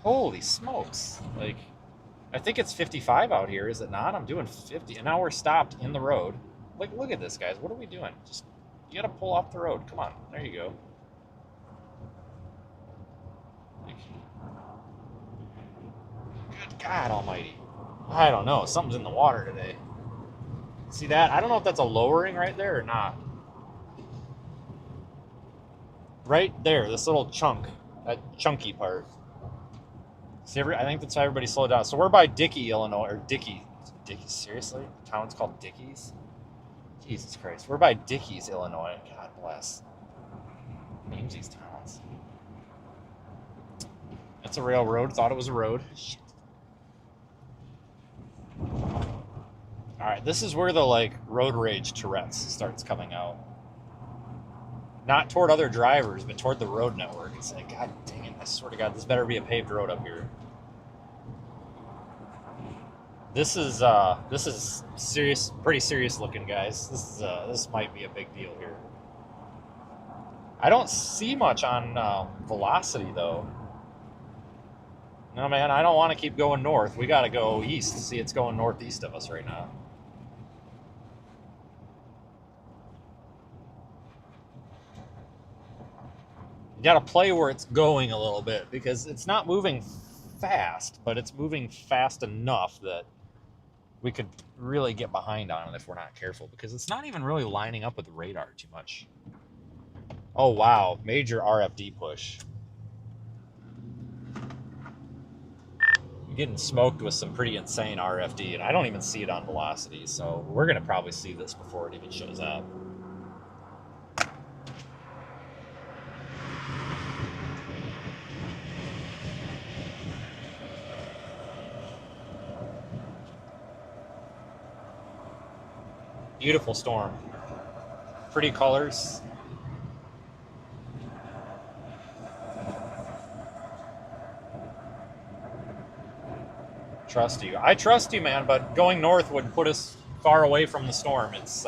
Holy smokes. Like, I think it's 55 out here, is it not? I'm doing 50. And now we're stopped in the road. Like, look at this, guys. What are we doing? Just, you gotta pull off the road. Come on. There you go. Like, good God almighty. I don't know. Something's in the water today. See that? I don't know if that's a lowering right there or not. Right there, this little chunk. That chunky part. See, I think that's how everybody slowed down. So we're by Dickey, Illinois. Or Dickey. Dickey, seriously? The town's called Dickey's? Jesus Christ. We're by Dickey's, Illinois. God bless. Names these towns. That's a railroad. Thought it was a road. Shit. Alright, this is where the, like, road rage Tourette's starts coming out. Not toward other drivers, but toward the road network. It's like, God dang it, I swear to God, this better be a paved road up here. This is serious, pretty serious looking, guys. This might be a big deal here. I don't see much on velocity, though. No, man, I don't want to keep going north. We got to go east. See, it's going northeast of us right now. You got to play where it's going a little bit, because it's not moving fast, but it's moving fast enough that we could really get behind on it if we're not careful, because it's not even really lining up with the radar too much. Oh, wow. Major RFD push. I'm getting smoked with some pretty insane RFD, and I don't even see it on velocity, so we're going to probably see this before it even shows up. Beautiful storm. Pretty colors. Trust you. I trust you, man, but going north would put us far away from the storm. It's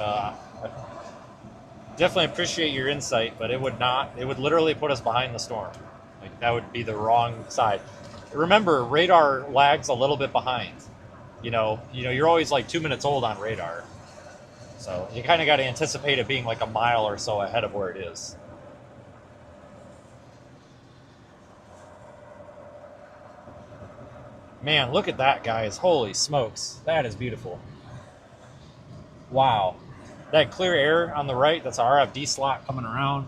definitely appreciate your insight, but it would not. It would literally put us behind the storm. Like, that would be the wrong side. Remember, radar lags a little bit behind. You know, you're always like 2 minutes old on radar. So you kind of got to anticipate it being like a mile or so ahead of where it is. Man, look at that, guys. Holy smokes. That is beautiful. Wow. That clear air on the right, that's our RFD slot coming around.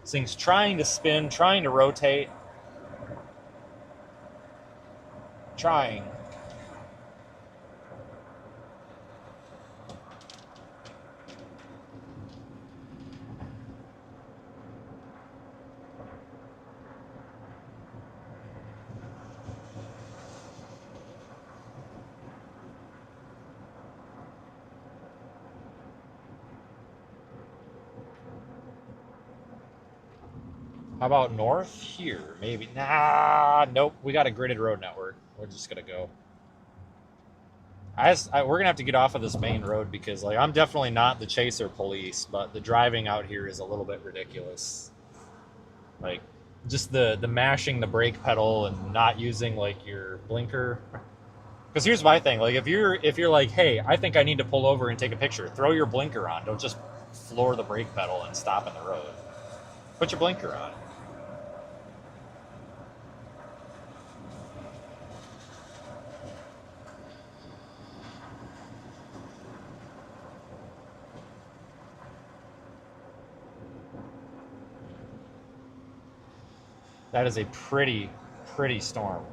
This thing's trying to spin, trying to rotate. Trying. How about north here? Maybe. Nah, nope. We got a gridded road network. We're just gonna go. We're gonna have to get off of this main road because, like, I'm definitely not the chaser police, but the driving out here is a little bit ridiculous. Like, just the mashing the brake pedal and not using like your blinker. Because here's my thing: like, if you're like, hey, I think I need to pull over and take a picture, throw your blinker on. Don't just floor the brake pedal and stop in the road. Put your blinker on. That is a pretty, pretty storm.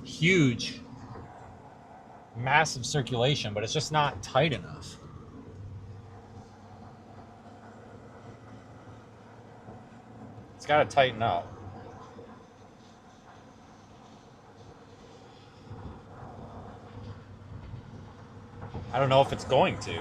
Huge, massive circulation, but it's just not tight enough. It's got to tighten up. I don't know if it's going to.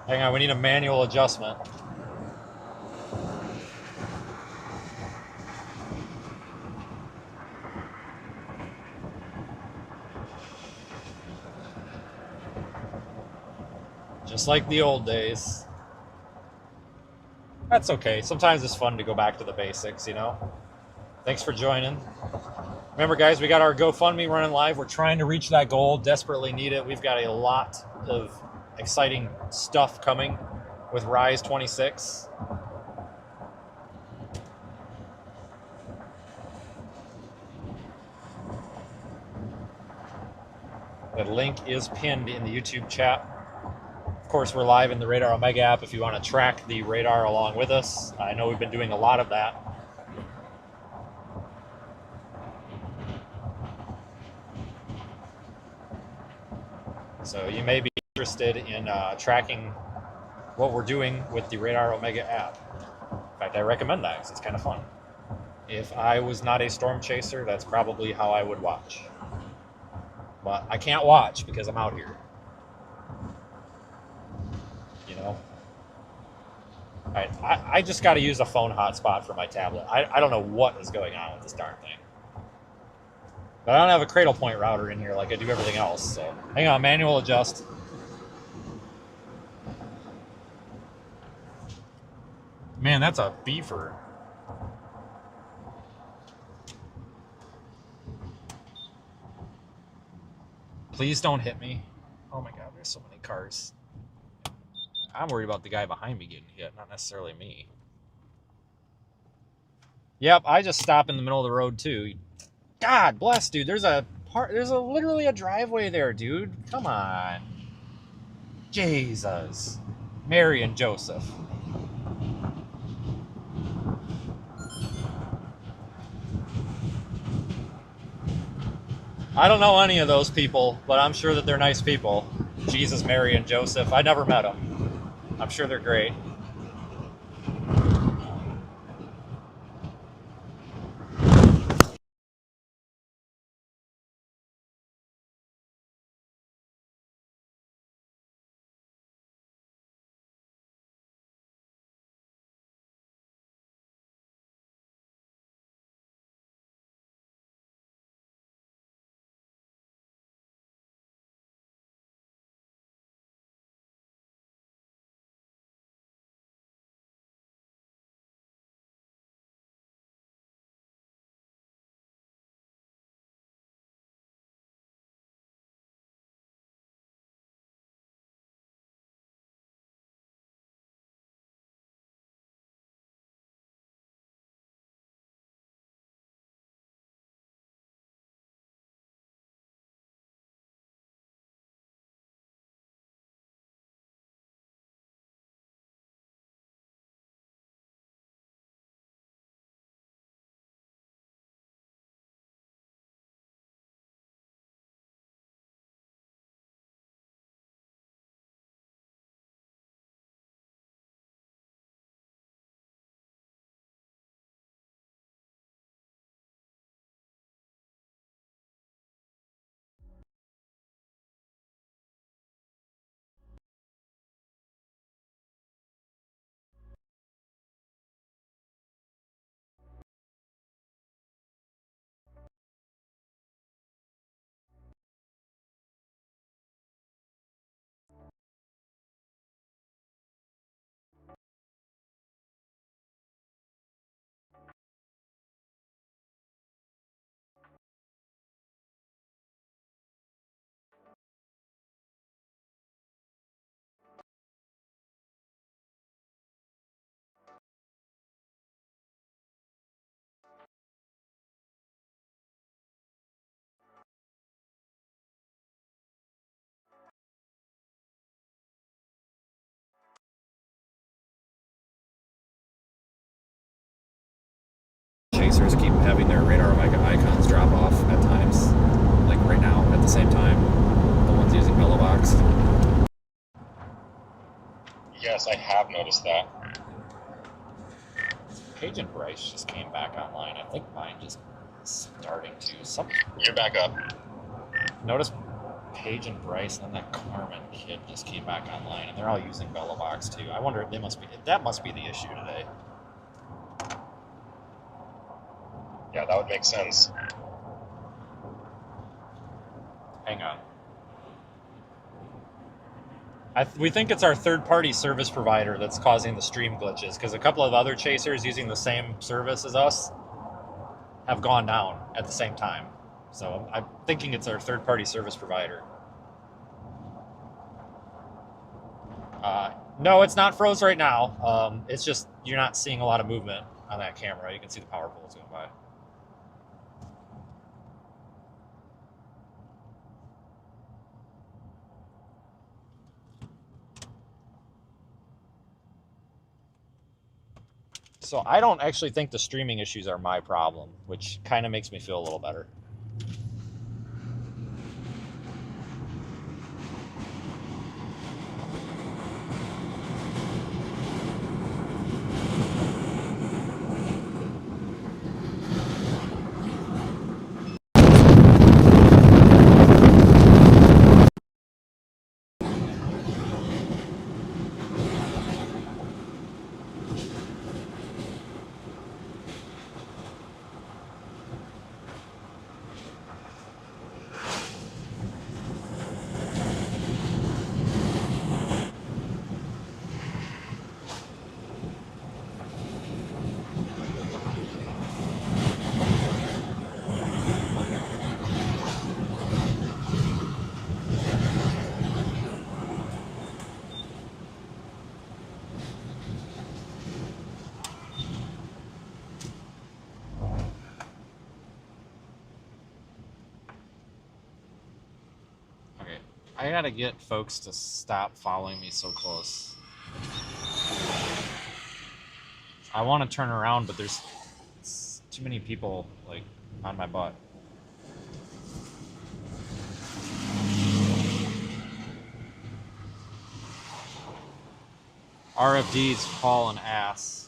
Hang on, we need a manual adjustment. Just like the old days. That's okay. Sometimes it's fun to go back to the basics, you know? Thanks for joining. Remember, guys, we got our GoFundMe running live. We're trying to reach that goal, desperately need it. We've got a lot of exciting stuff coming with Rise 26. The link is pinned in the YouTube chat. Of course, we're live in the Radar Omega app if you want to track the radar along with us. I know we've been doing a lot of that. So you may be interested in tracking what we're doing with the Radar Omega app. In fact, I recommend that because it's kind of fun. If I was not a storm chaser, that's probably how I would watch. But I can't watch because I'm out here. You know? I just got to use a phone hotspot for my tablet. I don't know what is going on with this darn thing. But I don't have a cradle point router in here like I do everything else. So hang on, manual adjust. Man, that's a beefer. Please don't hit me. Oh my god, there's so many cars. I'm worried about the guy behind me getting hit, not necessarily me. Yep, I just stop in the middle of the road too. God bless, dude. There's literally a driveway there, dude. Come on. Jesus. Mary and Joseph. I don't know any of those people, but I'm sure that they're nice people. Jesus, Mary, and Joseph. I never met them. I'm sure they're great. having their radar icons drop off at times, like right now at the same time. The ones using Velobox. Yes, I have noticed that. Page and Bryce just came back online. I think mine just starting to. You're back up. Notice Paige and Bryce and that Carmen kid just came back online, and they're all using Velobox too. I wonder if that must be the issue today. Yeah, that would make sense. Hang on. We think it's our third-party service provider that's causing the stream glitches, because a couple of other chasers using the same service as us have gone down at the same time. So I'm thinking it's our third-party service provider. No, it's not froze right now. It's just you're not seeing a lot of movement on that camera. You can see the power poles going by. So I don't actually think the streaming issues are my problem, which kind of makes me feel a little better. I gotta get folks to stop following me so close. I want to turn around, but there's too many people like on my butt. RFD's hauling ass.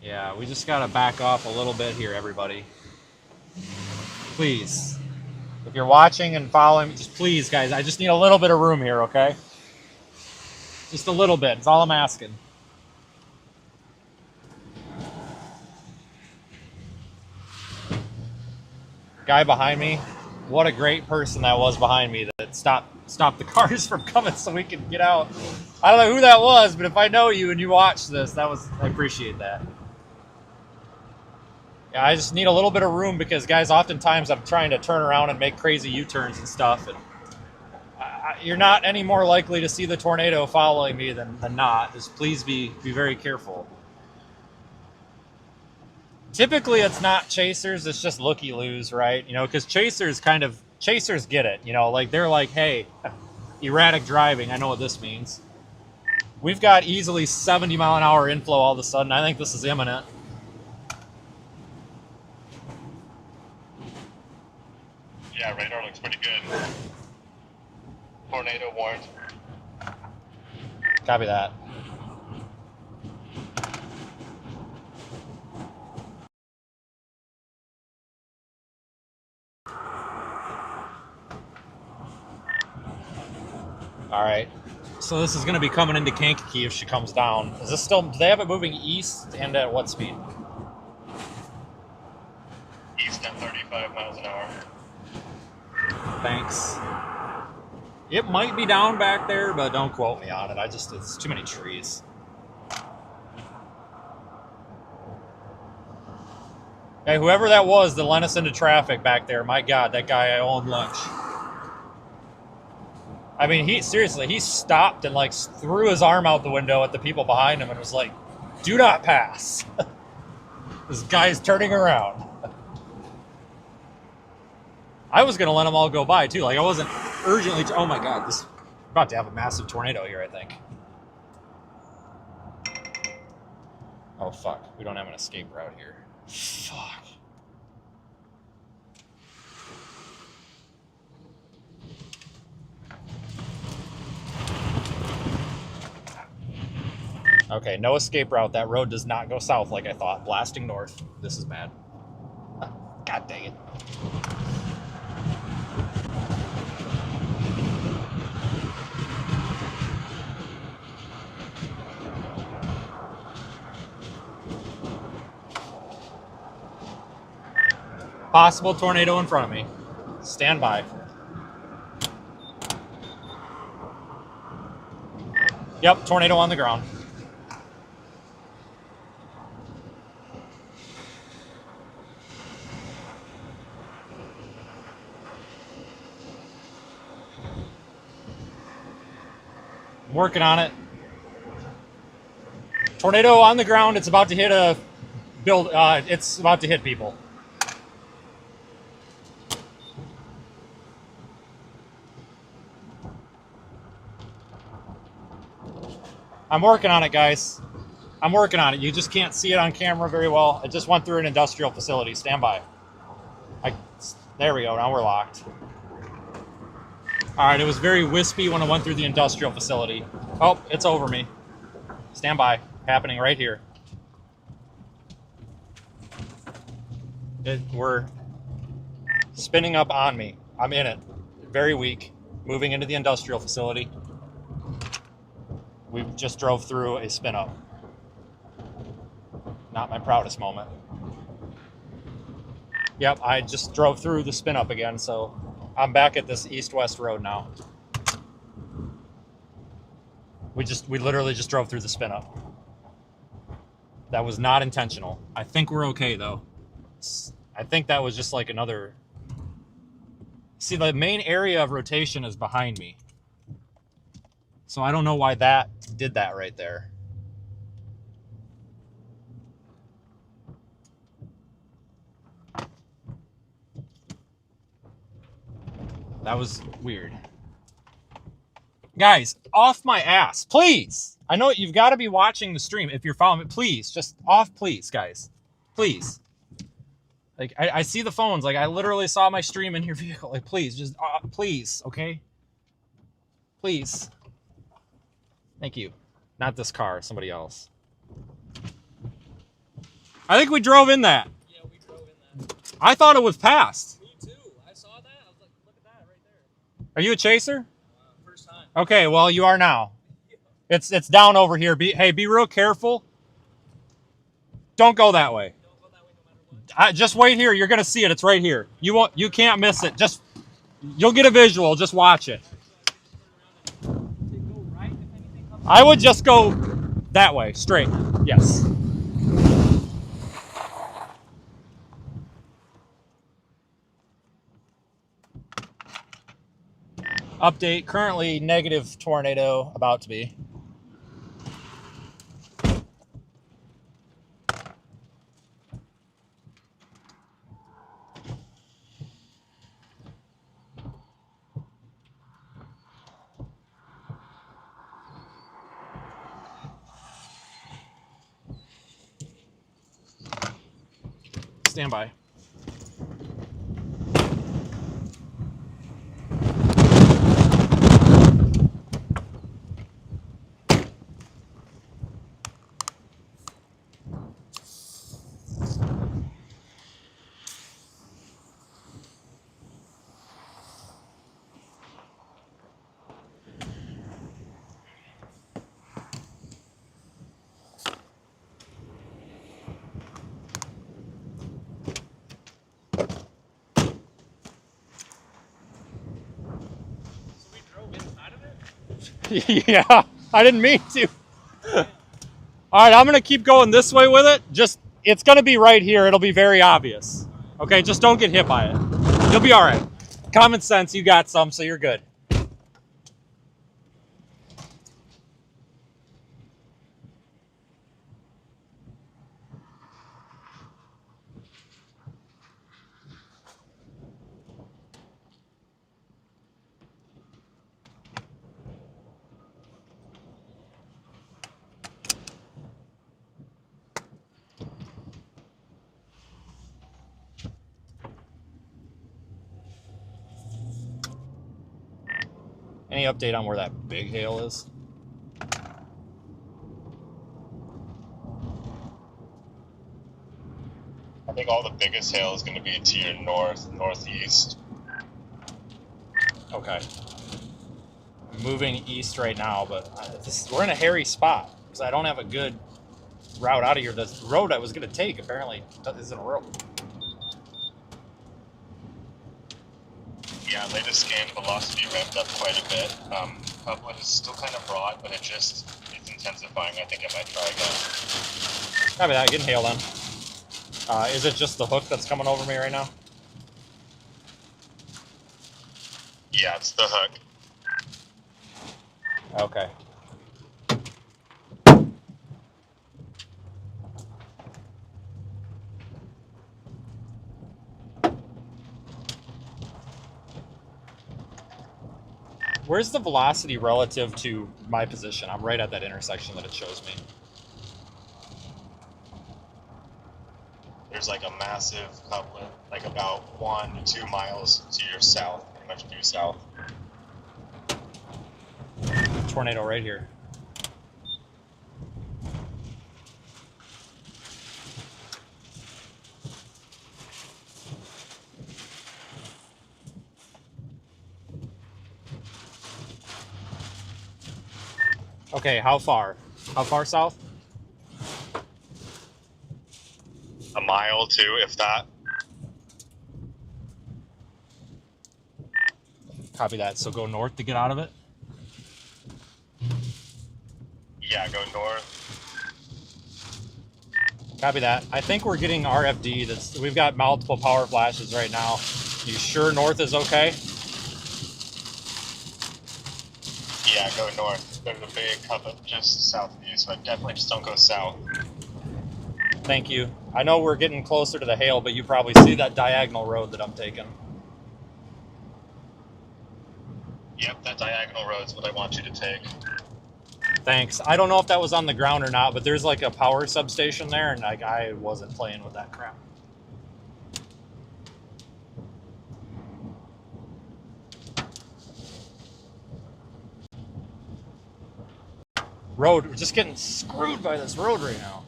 Yeah, we just gotta back off a little bit here, everybody. Please. If you're watching and following, just please, guys, I just need a little bit of room here, okay? Just a little bit. That's all I'm asking. Guy behind me, what a great person that was behind me that stopped the cars from coming so we could get out. I don't know who that was, but if I know you and you watch this, I appreciate that. Yeah, I just need a little bit of room because, guys, oftentimes I'm trying to turn around and make crazy U-turns and stuff, and you're not any more likely to see the tornado following me than not. Just please be very careful. Typically, it's not chasers; it's just looky-loos, right? You know, because chasers get it. You know, like they're like, "Hey, erratic driving. I know what this means." We've got easily 70-mile-an-hour inflow all of a sudden. I think this is imminent. Yeah, radar looks pretty good. Tornado warned. Copy that. All right. So this is going to be coming into Kankakee if she comes down. Is this still? Do they have it moving east and at what speed? East at 35 miles an hour. Thanks. It might be down back there, but don't quote me on it. It's too many trees. Hey, whoever that was that led us into traffic back there, my God, that guy I owe him lunch. I mean, he stopped and like threw his arm out the window at the people behind him and was like, "Do not pass." This guy's turning around. I was going to let them all go by, too. Like, I wasn't urgently... Oh, my God. We're about to have a massive tornado here, I think. Oh, fuck. We don't have an escape route here. Fuck. Okay, no escape route. That road does not go south like I thought. Blasting north. This is bad. God dang it. Possible tornado in front of me. Stand by. Yep, tornado on the ground. I'm working on it. Tornado on the ground. It's about to hit a build. It's about to hit people. I'm working on it, guys. I'm working on it. You just can't see it on camera very well. It just went through an industrial facility. Stand by. There we go. Now we're locked. All right. It was very wispy when I went through the industrial facility. Oh, it's over me. Stand by. Happening right here. We're spinning up on me. I'm in it. Very weak. Moving into the industrial facility. We just drove through a spin up. Not my proudest moment. Yep, I just drove through the spin up again, so I'm back at this east-west road now. We literally just drove through the spin up. That was not intentional. I think we're okay though. I think that was just like another. See, the main area of rotation is behind me. So I don't know why that did that right there. That was weird. Guys, off my ass, please. I know you've got to be watching the stream if you're following me. Please, just off, please, guys. Please. Like, I see the phones. Like, I literally saw my stream in your vehicle. Like, please, just, please, okay? Please. Thank you. Not this car, somebody else. I think we drove in that. Yeah, we drove in that. I thought it was past. Me too. I saw that. I was like, look at that right there. Are you a chaser? First time. Okay, well, you are now. It's down over here. Be real careful. Don't go that way. Don't go that way no matter what. Just wait here. You're gonna see it. It's right here. You can't miss it. You'll get a visual. Just watch it. Go right if anything comes. I would just go that way, straight. Yes. Update, currently negative tornado, about to be. Stand by. So we drove inside of it? Yeah, I didn't mean to. All right, I'm going to keep going this way with it. It's going to be right here. It'll be very obvious. Okay, just don't get hit by it. You'll be all right. Common sense, you got some, so you're good. Any update on where that big hail is? I think all the biggest hail is going to be to your northeast. Okay. I'm moving east right now, but we're in a hairy spot because I don't have a good route out of here. The road I was going to take apparently isn't a road. Yeah, latest scan velocity ramped up quite a bit. Upland is still kind of broad, but it's intensifying. I think I might try again. Copy that. Getting hail then. Is it just the hook that's coming over me right now? Yeah, it's the hook. Okay. Where's the velocity relative to my position? I'm right at that intersection that it shows me. There's like a massive couplet, like about 1 to 2 miles to your south, pretty much due south. Tornado right here. Okay, how far? How far south? A mile, 2, if that. Copy that. So go north to get out of it. Yeah, go north. Copy that. I think we're getting RFD. We've got multiple power flashes right now. You sure north is okay? Yeah, go north. There's a big couplet just south of you, so I definitely just don't go south. Thank you. I know we're getting closer to the hail, but you probably see that diagonal road that I'm taking. Yep, that diagonal road's what I want you to take. Thanks. I don't know if that was on the ground or not, but there's like a power substation there, and like I wasn't playing with that crap. Road, we're just getting screwed by this road right now.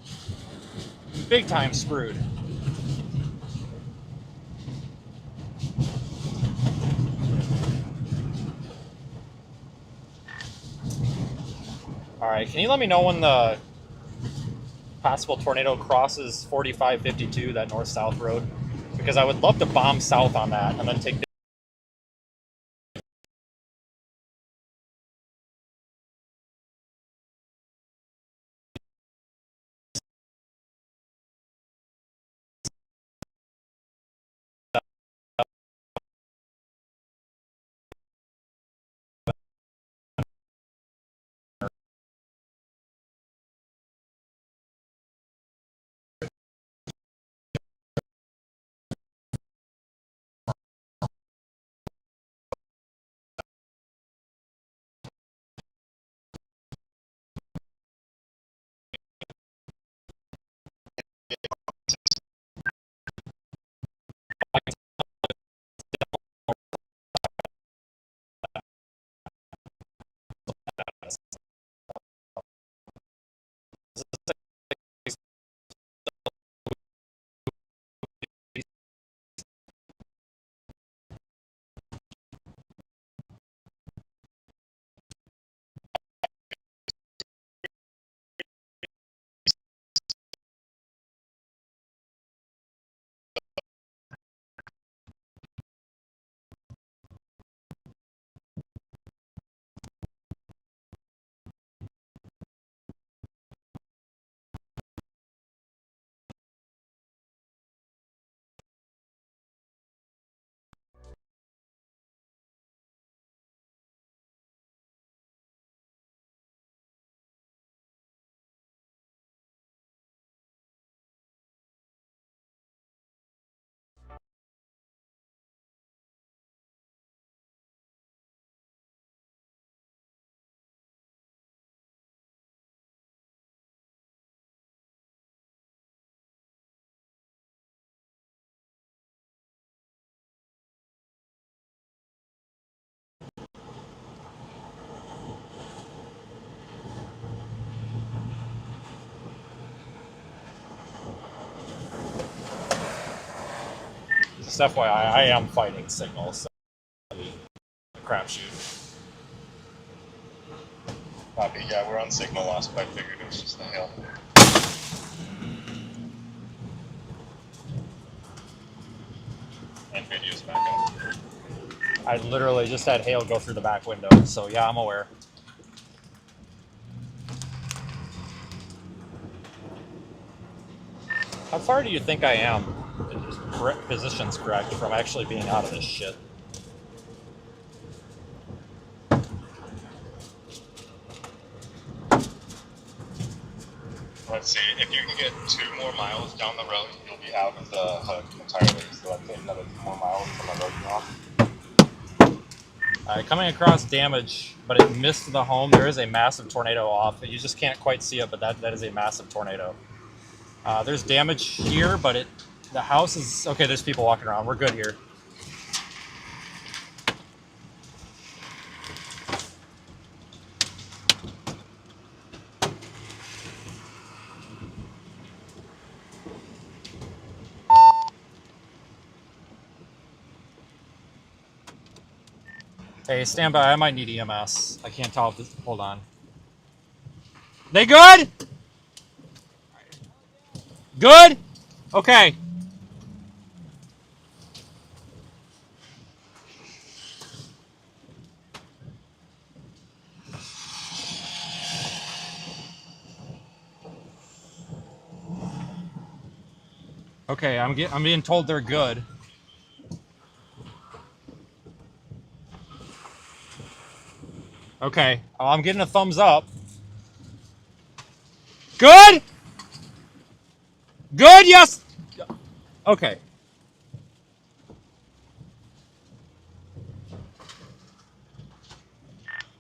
Big time screwed. All right, can you let me know when the possible tornado crosses 4552, that north-south road? Because I would love to bomb south on that and then take the Just FYI, I am fighting signals. So crapshoot. Copy. Yeah, we're on signal loss, but I figured it was just the hail. And video's back up. I literally just had hail go through the back window, so yeah, I'm aware. How far do you think I am, positions correct, from actually being out of this shit? Let's see, if you can get 2 more miles down the road, you'll be out of the hood entirely. So let's say another 2 more miles from the road you're off. Coming across damage, but it missed the home. There is a massive tornado off. You just can't quite see it, but that is a massive tornado. There's damage here, but the house is... Okay, there's people walking around. We're good here. Hey, stand by. I might need EMS. I can't tell if this... Hold on. They good? Good? Okay. Okay, I'm being told they're good. Okay, oh, I'm getting a thumbs up. Good? Good, yes. Okay.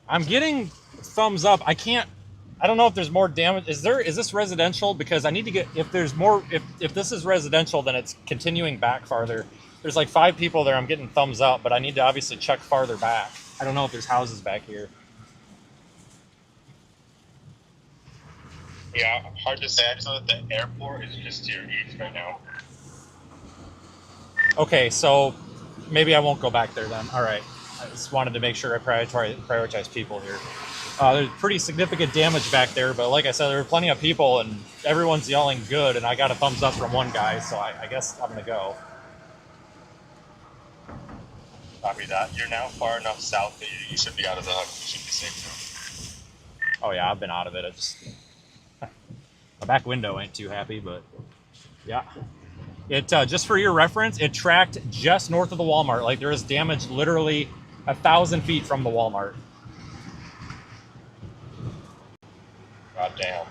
I'm getting thumbs up. I don't know if there's more damage. Is this residential? Because I need to get, if there's more, if this is residential, then it's continuing back farther. There's like 5 people there. I'm getting thumbs up, but I need to obviously check farther back. I don't know if there's houses back here. Yeah, hard to say. I just know that the airport is just to your east right now. Okay, so maybe I won't go back there then. All right. I just wanted to make sure I prioritize people here. There's pretty significant damage back there, but like I said, there were plenty of people, and everyone's yelling good, and I got a thumbs up from one guy, so I guess I'm going to go. Copy that. You're now far enough south that you should be out of the hook. You should be safe now. Oh, yeah, I've been out of it. My back window ain't too happy, but yeah. It just for your reference, it tracked just north of the Walmart. Like, there is damage literally 1,000 feet from the Walmart. God damn.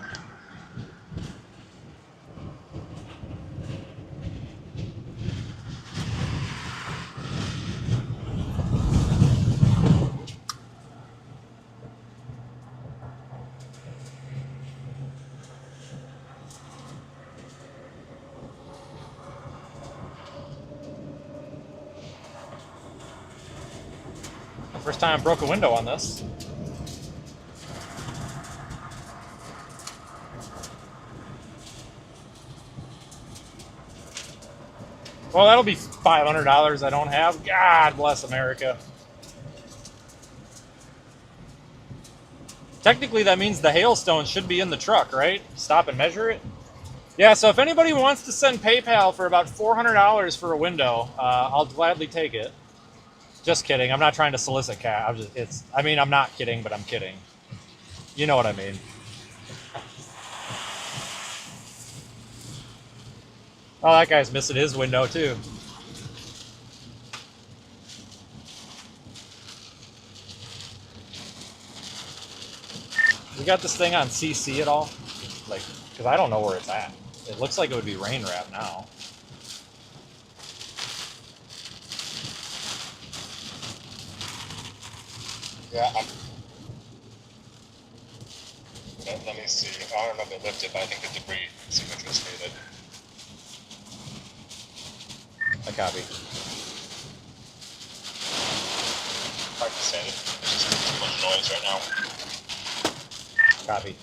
First time I broke a window on this. Well, that'll be $500 I don't have. God bless America. Technically, that means the hailstone should be in the truck, right? Stop and measure it. Yeah, so if anybody wants to send PayPal for about $400 for a window, I'll gladly take it. Just kidding. I'm not trying to solicit cash. I'm not kidding, but I'm kidding. You know what I mean. Oh, that guy's missing his window too. We got this thing on CC at all? Like, because I don't know where it's at. It looks like it would be rain wrap now. Yeah, let me see. I don't know if it lifted, but I think the debris signature's faded. I copy. Hard to say. There's just too much noise right now. Copy.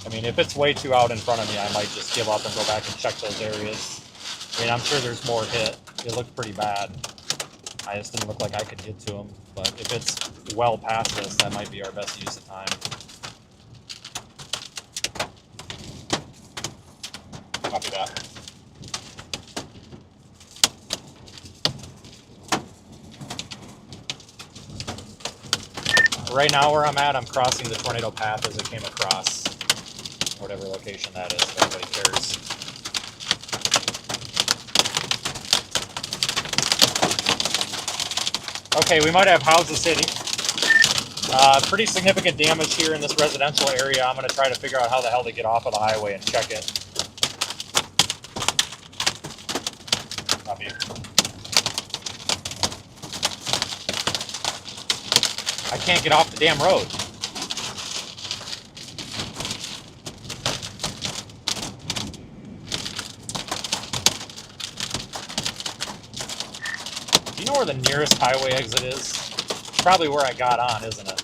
I mean, if it's way too out in front of me, I might just give up and go back and check those areas. I mean, I'm sure there's more hit. it looked pretty bad. I just didn't look like I could get to him. But if it's well past this, that might be our best use of time. Copy that. Right now where I'm at, I'm crossing the tornado path as it came across. Whatever location that is, if anybody cares. Okay, we might have houses hitting. Pretty significant damage here in this residential area. I'm going to try to figure out how the hell to get off of the highway and check it. Copy. I can't get off the damn road. Do you know where the nearest highway exit is? Probably where I got on, isn't it?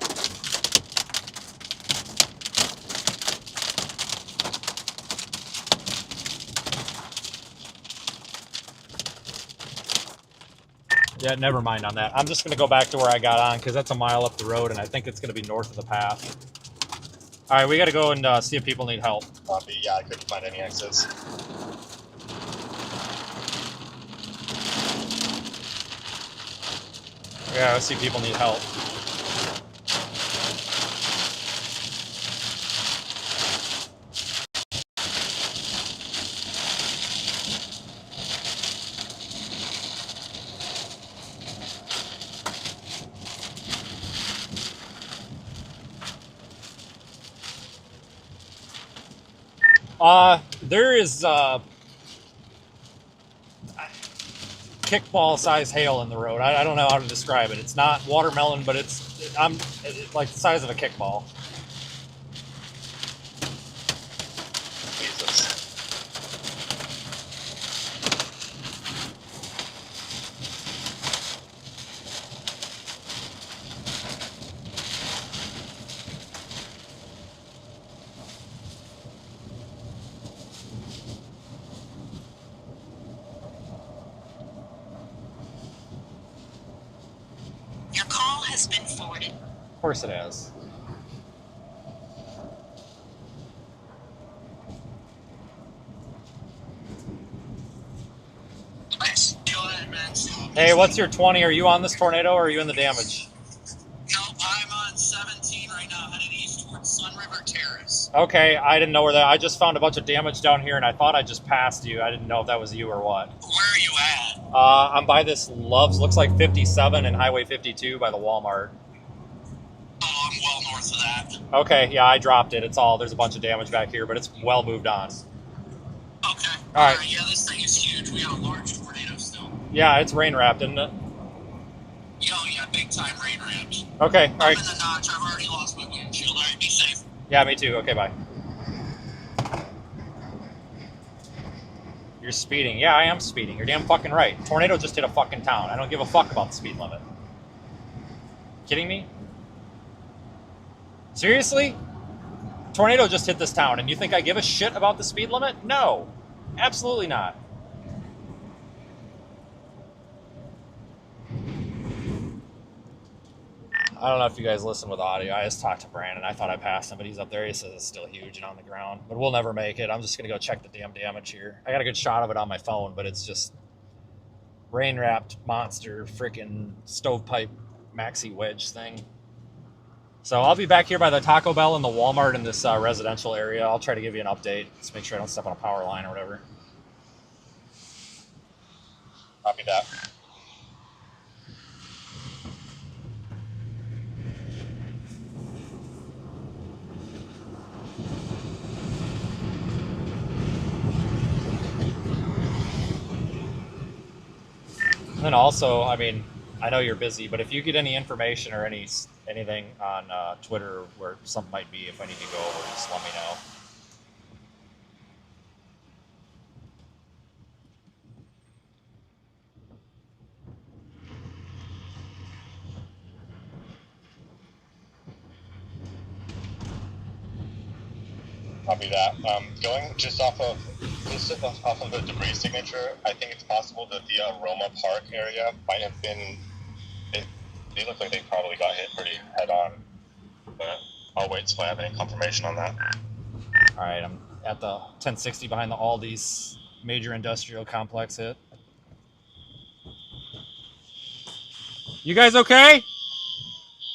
Yeah, never mind on that. I'm just going to go back to where I got on because that's a mile up the road and I think it's going to be north of the path. All right, we got to go and see if people need help. Copy. Yeah, I couldn't find any exits. Yeah, let's see if people need help. There is kickball size hail in the road. I don't know how to describe it. It's not watermelon, but it's like the size of a kickball. Jesus. Your call has been forwarded. Of course it has. Yes, go ahead, Max. Hey, what's your 20? Are you on this tornado or are you in the damage? Nope, I'm on 17 right now, headed east towards Sun River Terrace. Okay, I didn't know where that. I just found a bunch of damage down here and I thought I just passed you. I didn't know if that was you or what. Where are you at? I'm by this Love's, looks like 57 and Highway 52 by the Walmart. Oh, I'm well north of that. Okay, yeah, I dropped it. It's all, there's a bunch of damage back here, but it's well moved on. Okay. All right. Yeah, this thing is huge. We got a large tornado still. Yeah, it's rain wrapped, isn't it? Yo, yeah, big time rain ramps. Okay, all I'm right. in the notch. I've already lost my windshield. All right, be safe. Yeah, me too. Okay, bye. You're speeding. Yeah, I am speeding. You're damn fucking right. Tornado just hit a fucking town. I don't give a fuck about the speed limit. Kidding me? Seriously? Tornado just hit this town, and you think I give a shit about the speed limit? No. Absolutely not. I don't know if you guys listen with audio. I just talked to Brandon. I thought I passed him, but he's up there. He says it's still huge and on the ground. But we'll never make it. I'm just going to go check the damn damage here. I got a good shot of it on my phone, but it's just rain-wrapped monster freaking stovepipe maxi wedge thing. So I'll be back here by the Taco Bell and the Walmart in this residential area. I'll try to give you an update. Just make sure I don't step on a power line or whatever. Copy that. And then also, I mean, I know you're busy, but if you get any information or anything on Twitter where something might be, if I need to go over, just let me know. Copy that. Going just off of Based off of the debris signature, I think it's possible that the Roma Park area might have been. They look like they probably got hit pretty head on. But I'll wait till I have any confirmation on that. All right, I'm at the 1060 behind the Aldi's major industrial complex hit. You guys okay?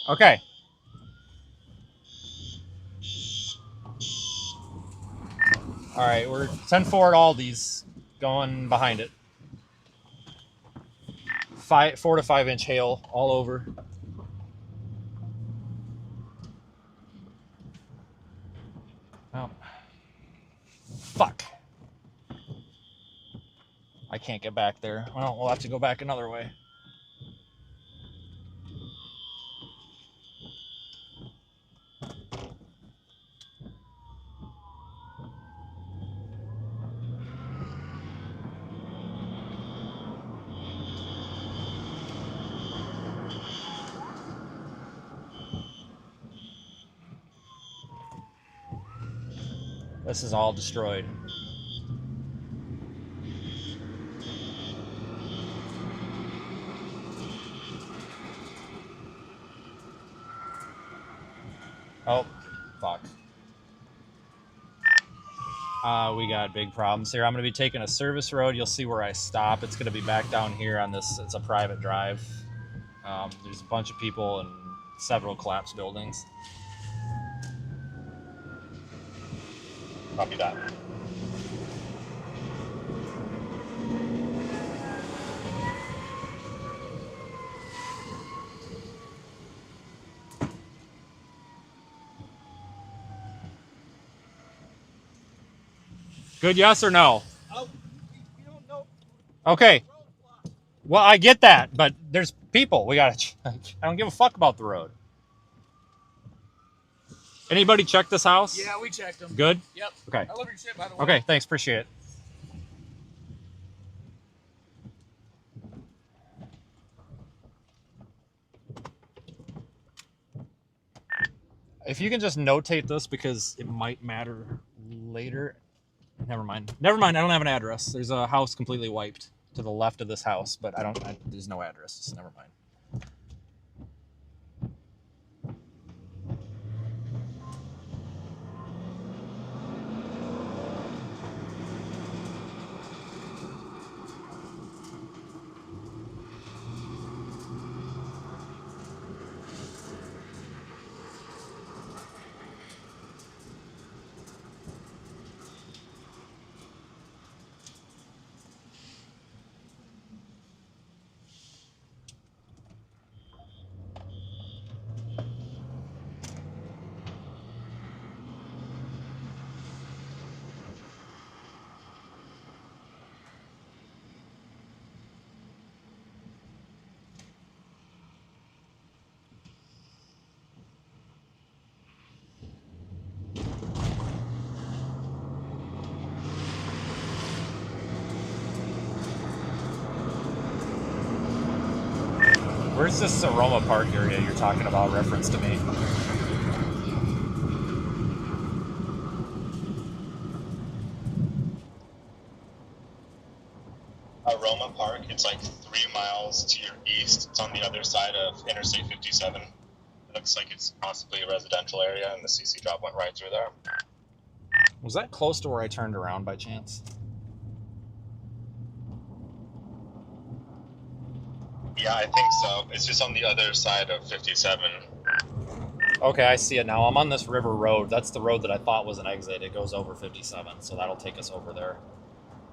Okay. All right, we're 10 forward Aldi's going behind it. 4 to 5 inch hail all over. Oh. Fuck. I can't get back there. Well, we'll have to go back another way. This is all destroyed. Oh, fuck. We got big problems here. I'm going to be taking a service road. You'll see where I stop. It's going to be back down here on this. It's a private drive. There's a bunch of people and several collapsed buildings. Copy that. Good, yes or no? Oh, you don't know. Okay. Roadblock. Well, I get that, but there's people. We got to. I don't give a fuck about the road. Anybody check this house? Yeah, we checked them. Good? Yep. Okay. I love your shit, by the way. Okay, thanks. Appreciate it. If you can just notate this because it might matter later. Never mind. Never mind. I don't have an address. There's a house completely wiped to the left of this house, but there's no address. So never mind. Where's this Aroma Park area you're talking about reference to me? Roma Park, it's like 3 miles to your east. It's on the other side of Interstate 57. It looks like it's possibly a residential area, and the CC drop went right through there. Was that close to where I turned around by chance? Yeah, I think so. It's just on the other side of 57. Okay, I see it now. I'm on this river road. That's the road that I thought was an exit. It goes over 57, so that'll take us over there.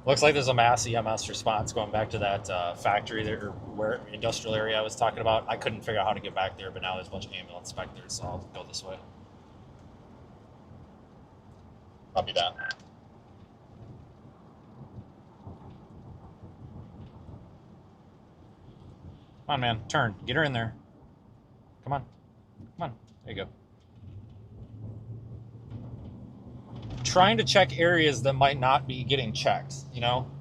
Looks like there's a mass EMS response going back to that factory there, or where industrial area I was talking about. I couldn't figure out how to get back there, but now there's a bunch of ambulance inspectors, so I'll go this way. Copy that. Come on, man. Turn. Get her in there. Come on. Come on. There you go. Trying to check areas that might not be getting checked, you know?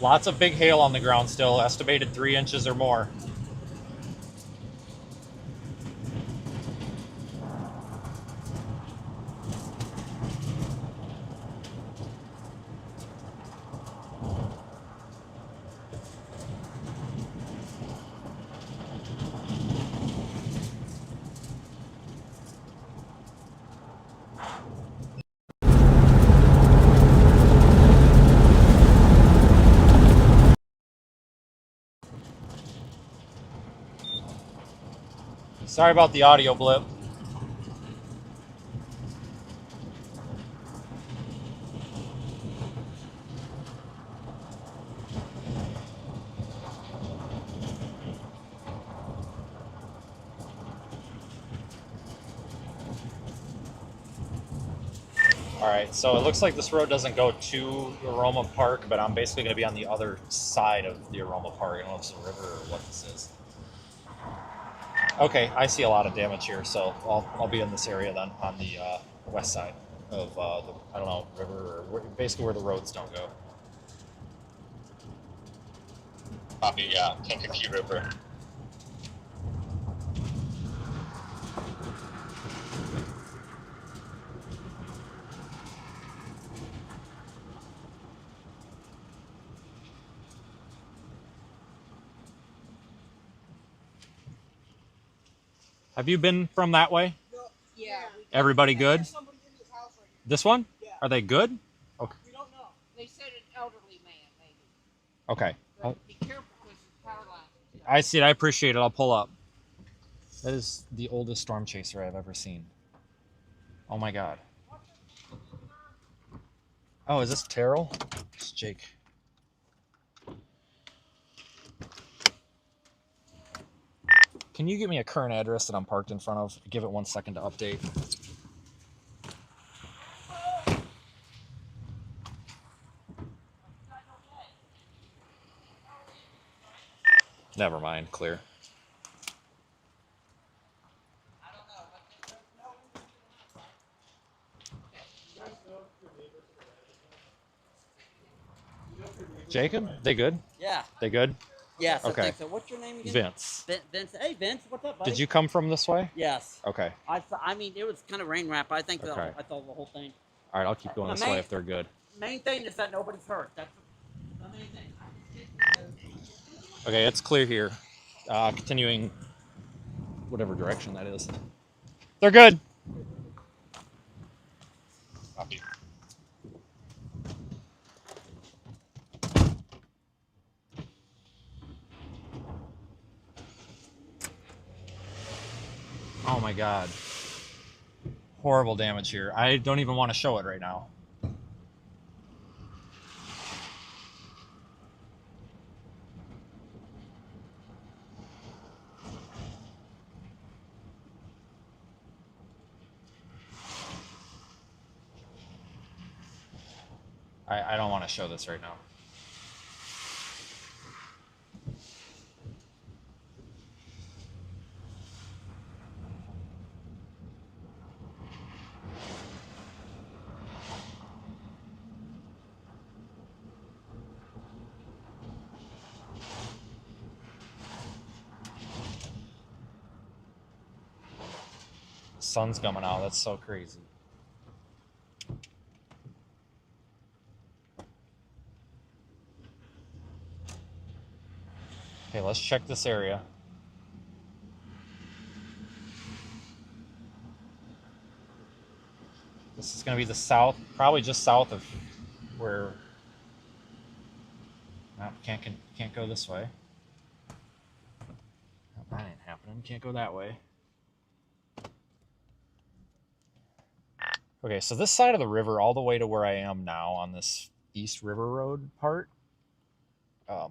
Lots of big hail on the ground still, estimated 3 inches or more. Sorry about the audio blip. Alright, so it looks like this road doesn't go to Aroma Park, but I'm basically going to be on the other side of the Aroma Park. I don't know if it's a river or what this is. Okay, I see a lot of damage here, so I'll be in this area then on the west side of the, I don't know, river, or basically where the roads don't go. Copy, yeah, Kankakee River. Have you been from that way? Yeah. Everybody good? There's somebody in this house right now. This one? Yeah. Are they good? Okay. We don't know. They said an elderly man, maybe. Okay. But be careful because the power line. I see it. I appreciate it. I'll pull up. That is the oldest storm chaser I've ever seen. Oh my god. Oh, is this Terrell? It's Jake. Can you give me a current address that I'm parked in front of? Give it 1 second to update. Never mind, clear. Jacob, they good? Yeah. They good? Yes, Okay. I think so. What's your name again? Vince. Vince. Hey, Vince. What's up, buddy? Did you come from this way? Yes. Okay. I mean, it was kind of rain wrap. I think Okay. I saw the whole thing. All right, I'll keep going this way if they're good. Main thing is that nobody's hurt. That's the main thing. Okay, it's clear here. Continuing whatever direction that is. They're good. Copy. Oh my god. Horrible damage here. I don't even want to show it right now. I don't want to show this right now. The sun's coming out. That's so crazy. Okay, let's check this area. This is going to be the south, probably just south of where. No, can't go this way. No, that ain't happening. Can't go that way. Okay, so this side of the river, all the way to where I am now on this East River Road part,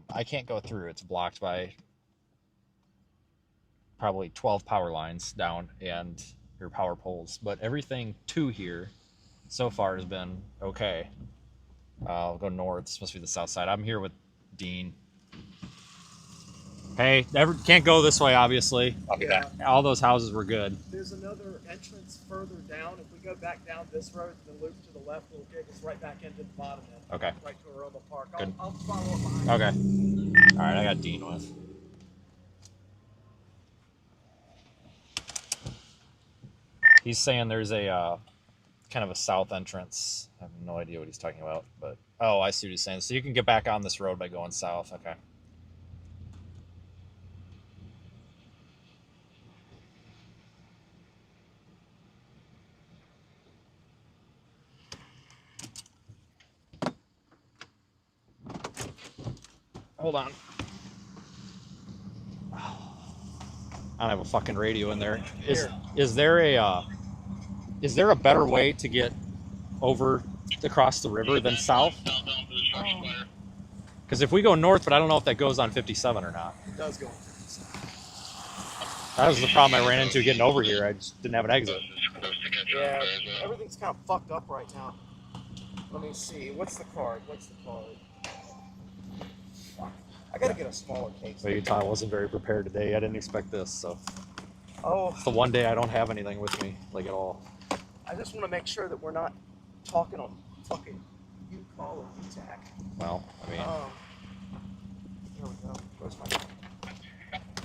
I can't go through. It's blocked by probably 12 power lines down and your power poles. But everything to here so far has been okay. I'll go north. It's supposed to be the south side. I'm here with Dean. Hey, can't go this way, obviously. I'll be Yeah. back. All those houses were good. There's another entrance further down. If we go back down this road and then loop to the left, it'll take us right back into the bottom end. Okay. Right to Aroma Park. Good. I'll follow up behind. Okay. All right, I got Dean with. He's saying there's a kind of a south entrance. I have no idea what he's talking about, but oh, I see what he's saying. So you can get back on this road by going south. Okay. Hold on. I don't have a fucking radio in there. Is there a better way to get over across the river than south? Because if we go north, but I don't know if that goes on 57 or not. It does go. That was the problem I ran into getting over here. I just didn't have an exit. Yeah, everything's kind of fucked up right now. Let me see. What's the card? Fuck. I gotta get a smaller case. But Utah wasn't very prepared today. I didn't expect this, so Oh, it's the one day I don't have anything with me, like at all. I just want to make sure that we're not talking on fucking U-Call or UTAC. Well, I mean, Here we go. Where's my card?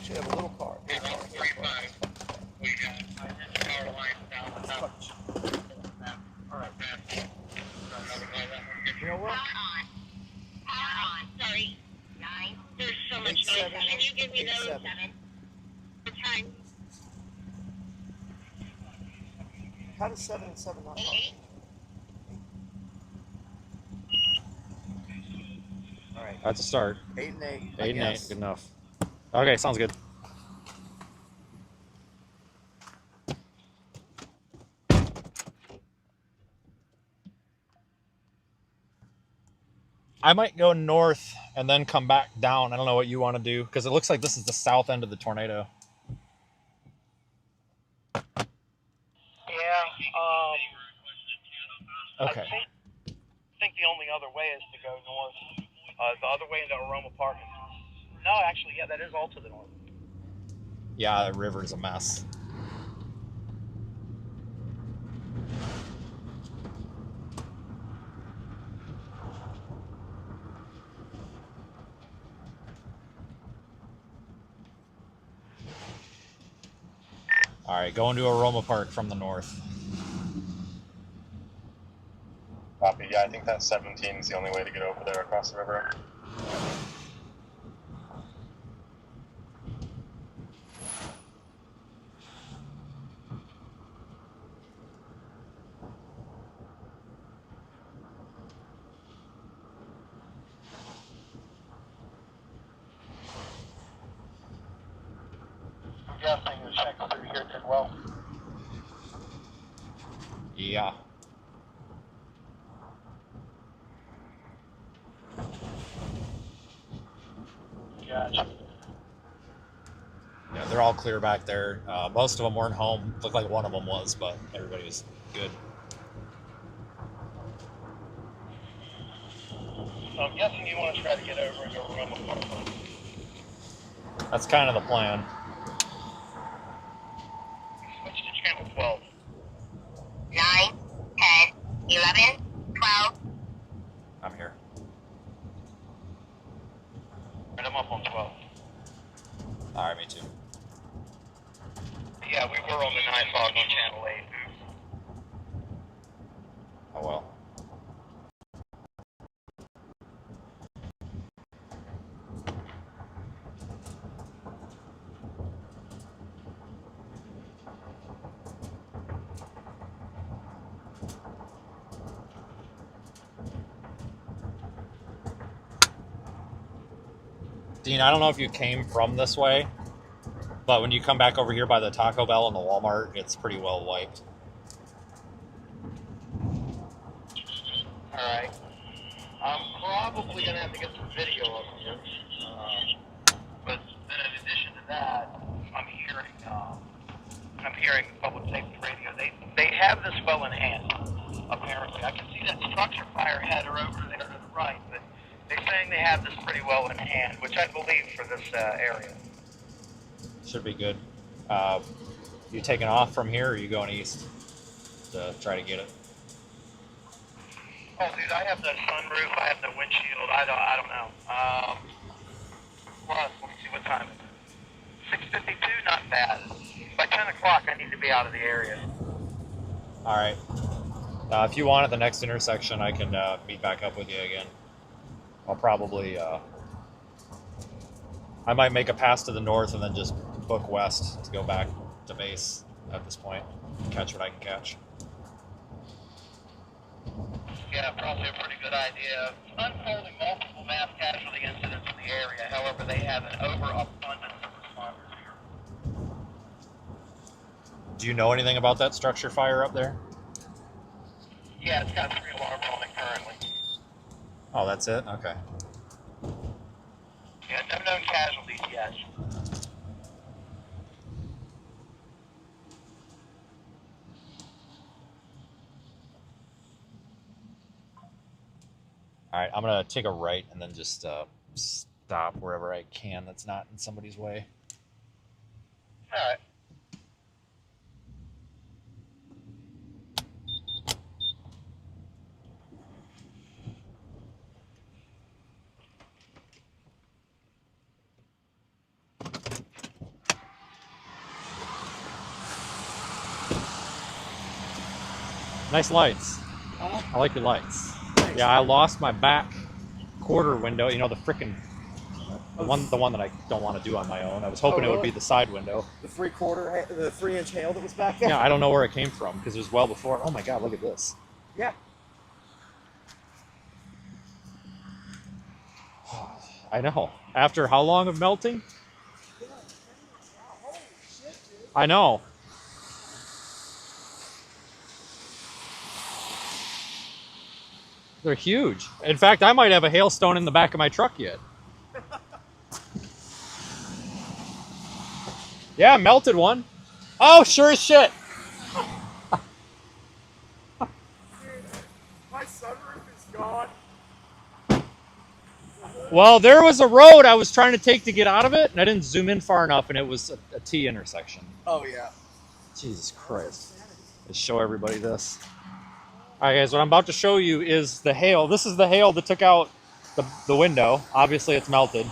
Should have a little card. Alright. You know what? Sorry. 9. There's so much noise. 87, Can you give me those 87. 7? The time? How does 7 and 7 not talk? 8. Alright. that's a start. 8 and 8. 8 and 8, good enough. Okay, sounds good. I might go north and then come back down. I don't know what you want to do because it looks like this is the south end of the tornado. Yeah. Okay. I think the only other way is to go north. The other way into Aroma Park. No, actually, yeah, that is all to the north. Yeah, the river's a mess. All right, going to Aroma Park from the north. Copy. Yeah, I think that 17 is the only way to get over there across the river. I'm guessing the check through here did well. Yeah. Gotcha. Yeah, they're all clear back there. Most of them weren't home. Looked like one of them was, but everybody was good. So I'm guessing you want to try to get over into Aroma Park. That's kind of the plan. Switch to channel 12. 9, 10, 11, 12. I'm here. And I'm up on 12. All right, me too. Yeah, we were on the night fog on channel 8. Oh well. Dean, I don't know if you came from this way, but when you come back over here by the Taco Bell and the Walmart, it's pretty well wiped. Alright. I'm probably going to have to get some video of you. But then in addition to that, I'm hearing public safety radio. They have this well in hand, apparently. I can see that structure fire header over there to the right, but they're saying they have this pretty well in hand, which I believe for this area. Should be good. You taking off from here, or are you going east to try to get it? Oh, dude, I have the sunroof. I have the windshield. I don't know. Well, let me see what time it is. 6:52, not bad. By 10 o'clock, I need to be out of the area. All right. If you want at the next intersection, I can meet back up with you again. I'll probably, I might make a pass to the north and then just book west to go back to base at this point. Catch what I can catch. Yeah, probably a pretty good idea. Unfolding multiple mass casualty incidents in the area. However, they have an overabundance of responders here. Do you know anything about that structure fire up there? Yeah, it's got 3 alarms on it currently. Oh, that's it? Okay. Yeah, no known casualties yet. All right, I'm going to take a right and then just stop wherever I can that's not in somebody's way. All right. Nice lights. I like your lights. Yeah, I lost my back quarter window. You know, the frickin' the one that I don't want to do on my own. I was hoping it would be the side window. The 3-inch hail that was back there? Yeah, I don't know where it came from because it was well before. Oh my God, look at this. Yeah. I know. After how long of melting? I know. They're huge. In fact, I might have a hailstone in the back of my truck yet. Yeah, melted one. Oh, sure as shit. My sunroof is gone. Well, there was a road I was trying to take to get out of it, and I didn't zoom in far enough, and it was a T intersection. Oh, yeah. Jesus Christ. Let's show everybody this. All right, guys, what I'm about to show you is the hail. This is the hail that took out the window. Obviously, it's melted.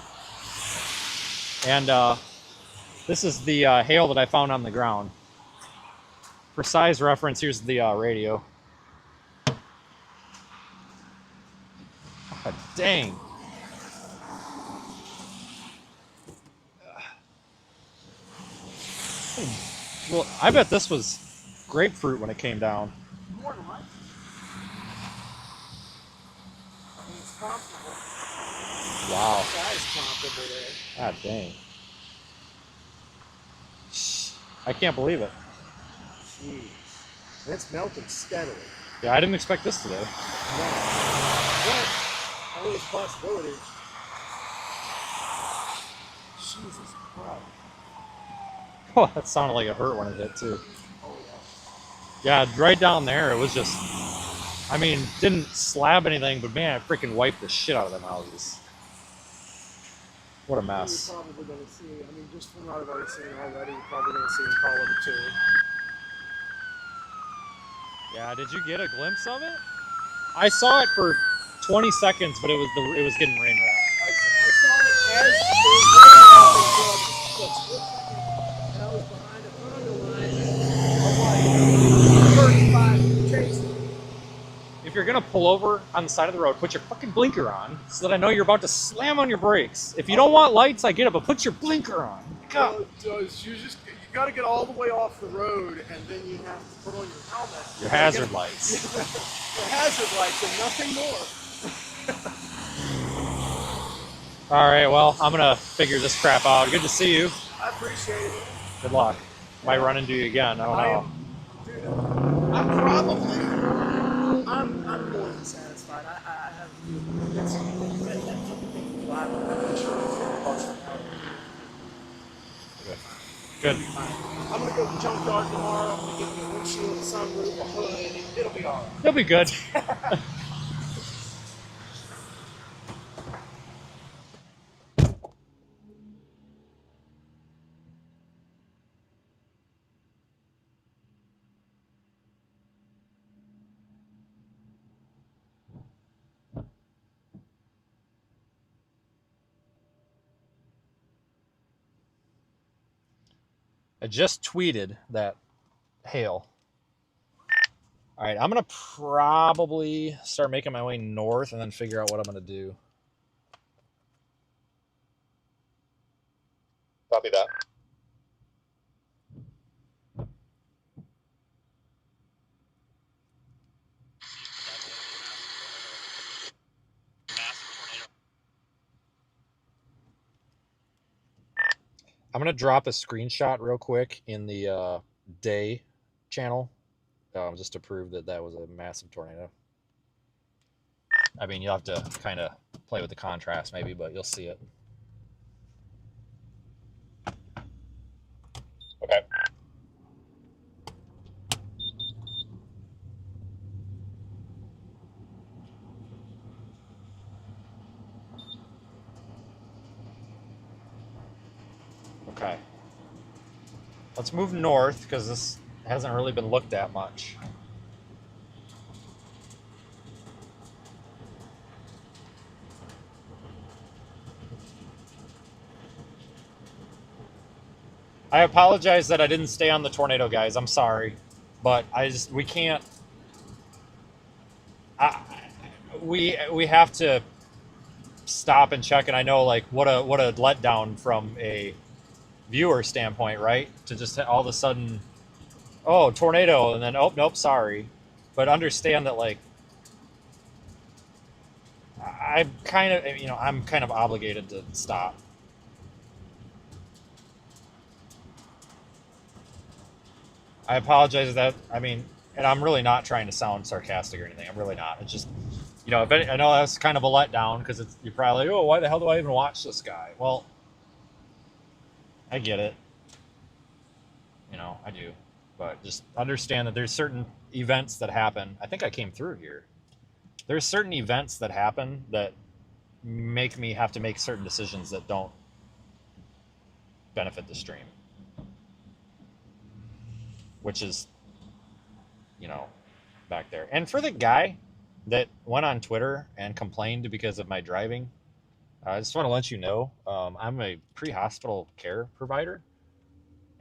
And this is the hail that I found on the ground. For size reference, here's the radio. God dang. Well, I bet this was grapefruit when it came down. More than likely. I mean, it's comparable. Wow. That is comparable there. God dang. I can't believe it. Jeez. And it's melting steadily. Yeah, I didn't expect this today. No. But, only a possibility. Jesus Christ. Oh, that sounded like it hurt when it hit too. Oh, yeah. Yeah, right down there, it was just, I mean, didn't slab anything, but man, it freaking wiped the shit out of them houses. What a mess. You're probably going to see, I mean, just from what I've already seen already, you're probably going to see him call it a 2. Yeah, did you get a glimpse of it? I saw it for 20 seconds, but it was getting rain wrapped. I saw it as it was raining out for a split second, and I was behind a condo line of like 35 chasing. If you're gonna pull over on the side of the road, put your fucking blinker on so that I know you're about to slam on your brakes. If you don't want lights, I get it, but put your blinker on. God. You got to get all the way off the road, and then you have to put on your helmet. Your hazard lights. Your hazard lights and nothing more. All right, well, I'm gonna figure this crap out. Good to see you. I appreciate it. Good luck. Might run into you again. I don't know. Dude, I'm more than satisfied. I have it's Good. I'm gonna go to the junkyard tomorrow. I'm gonna get me a windshield, a sunroof, a hood. It'll be all right. You'll be good. I just tweeted that hail. All right, I'm going to probably start making my way north and then figure out what I'm going to do. Copy that. I'm going to drop a screenshot real quick in the day channel just to prove that that was a massive tornado. I mean, you'll have to kind of play with the contrast maybe, but you'll see it. Okay. Okay. Let's move north because this hasn't really been looked at much. I apologize that I didn't stay on the tornado, guys. I'm sorry, but we can't. We have to stop and check, and I know like what a letdown from a viewer standpoint, right? To just all of a sudden, oh, tornado, and then oh nope, sorry, but understand that like I'm kind of obligated to stop. I apologize that, I mean, and I'm really not trying to sound sarcastic or anything. I'm really not. It's just, I know that's kind of a letdown because you're probably like, oh, why the hell do I even watch this guy? Well, I get it. I do. But just understand that there's certain events that happen. I think I came through here. There's certain events that happen that make me have to make certain decisions that don't benefit the stream. Which is, back there. And for the guy that went on Twitter and complained because of my driving, I just want to let you know, I'm a pre-hospital care provider.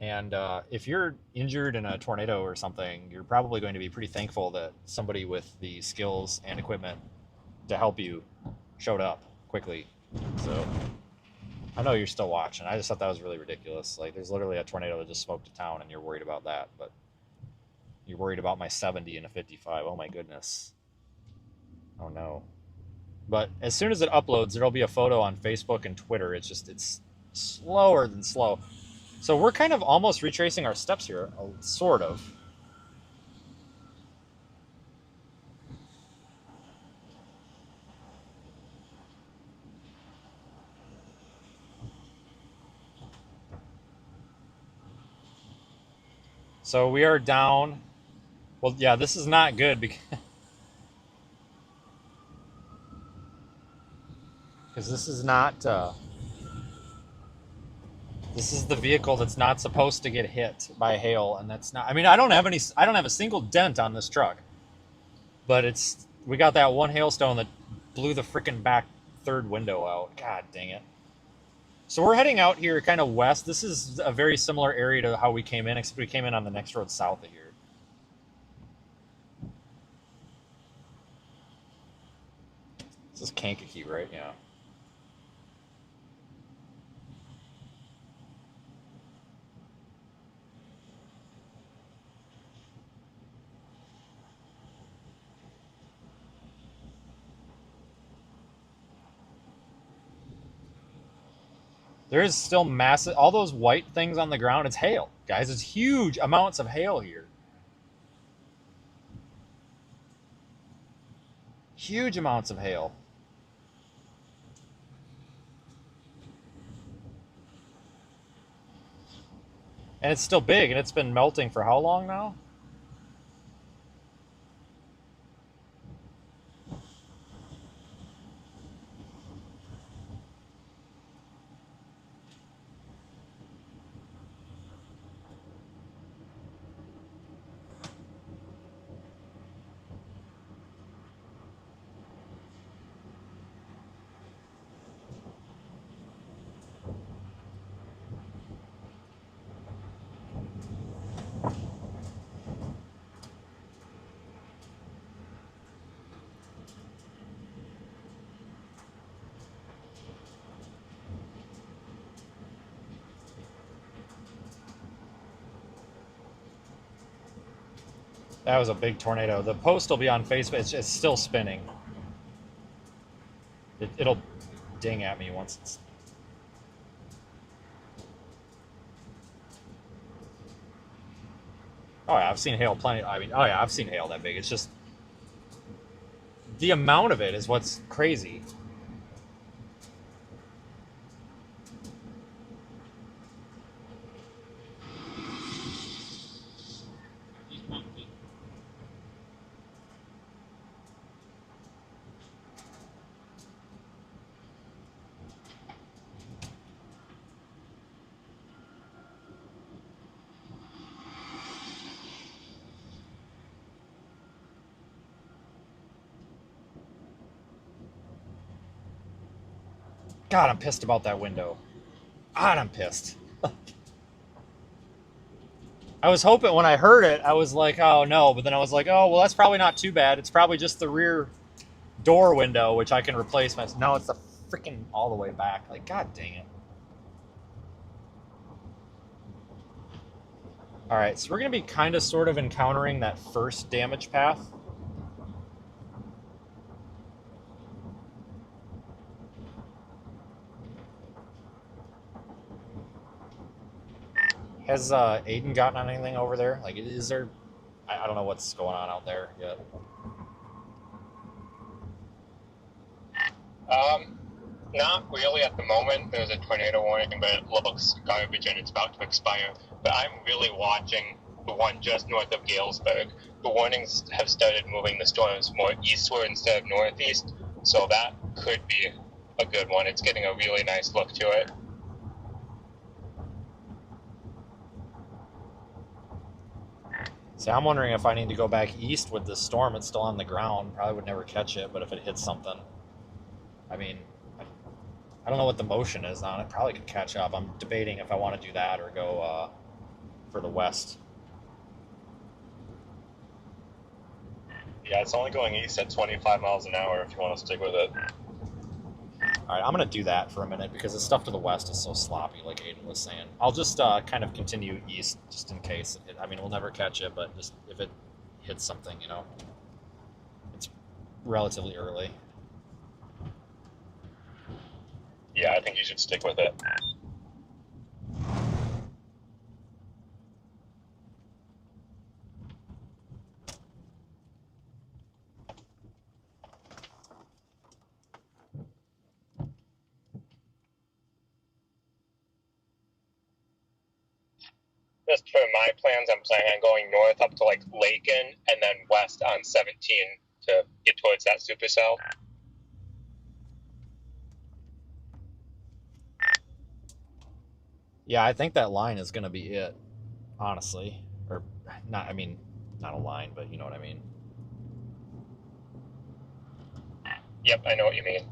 And if you're injured in a tornado or something, you're probably going to be pretty thankful that somebody with the skills and equipment to help you showed up quickly. So I know you're still watching. I just thought that was really ridiculous. Like, there's literally a tornado that just smoked a town, and you're worried about that. But you're worried about my 70 and a 55. Oh, my goodness. Oh, no. But as soon as it uploads, there'll be a photo on Facebook and Twitter. It's slower than slow. So we're kind of almost retracing our steps here, sort of. So we are down. Well, yeah, this is not good because this is not. This is the vehicle that's not supposed to get hit by hail, and that's not. I mean, I don't have a single dent on this truck, but we got that one hailstone that blew the freaking back third window out. God dang it. So we're heading out here kind of west. This is a very similar area to how we came in, except we came in on the next road south of here. This is Kankakee, right? Yeah. There is still massive, all those white things on the ground, it's hail, guys. It's huge amounts of hail here. Huge amounts of hail. And it's still big, and it's been melting for how long now? That was a big tornado. The post will be on Facebook. It's still spinning. It'll ding at me once it's... Oh yeah, I've seen hail plenty. I mean, oh yeah, I've seen hail that big. It's just the amount of it is what's crazy. God, I'm pissed about that window. God, I'm pissed. I was hoping when I heard it, I was like, oh no, but then I was like, oh, well, that's probably not too bad. It's probably just the rear door window, which I can replace. No, it's the freaking all the way back. Like, God dang it. All right, so we're going to be kind of sort of encountering that first damage path. Has Aiden gotten on anything over there? Like, is there... I don't know what's going on out there yet. Not really at the moment. There's a tornado warning, but it looks garbage and it's about to expire. But I'm really watching the one just north of Galesburg. The warnings have started moving the storms more eastward instead of northeast, so that could be a good one. It's getting a really nice look to it. See, I'm wondering if I need to go back east with this storm. It's still on the ground. Probably would never catch it, but if it hits something, I mean, I don't know what the motion is on it. Probably could catch up. I'm debating if I want to do that or go for the west. Yeah, it's only going east at 25 miles an hour if you want to stick with it. All right, I'm going to do that for a minute because the stuff to the west is so sloppy, like Aiden was saying. I'll just kind of continue east just in case. I mean, we'll never catch it, but just if it hits something, you know. It's relatively early. Yeah, I think you should stick with it. Just for my plans, I'm planning on going north up to like Lakin and then west on 17 to get towards that supercell. Yeah, I think that line is going to be it, honestly. Or not, I mean, not a line, but you know what I mean. Yep, I know what you mean.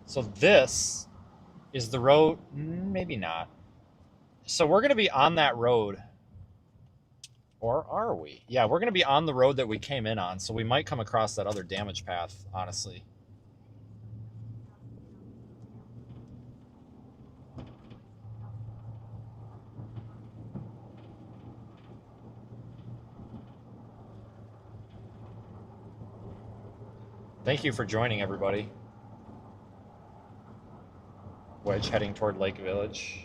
So this is the road, maybe not. So we're going to be on that road. Or are we? Yeah, we're going to be on the road that we came in on, so we might come across that other damage path, honestly. Thank you for joining, everybody. Wedge heading toward Lake Village.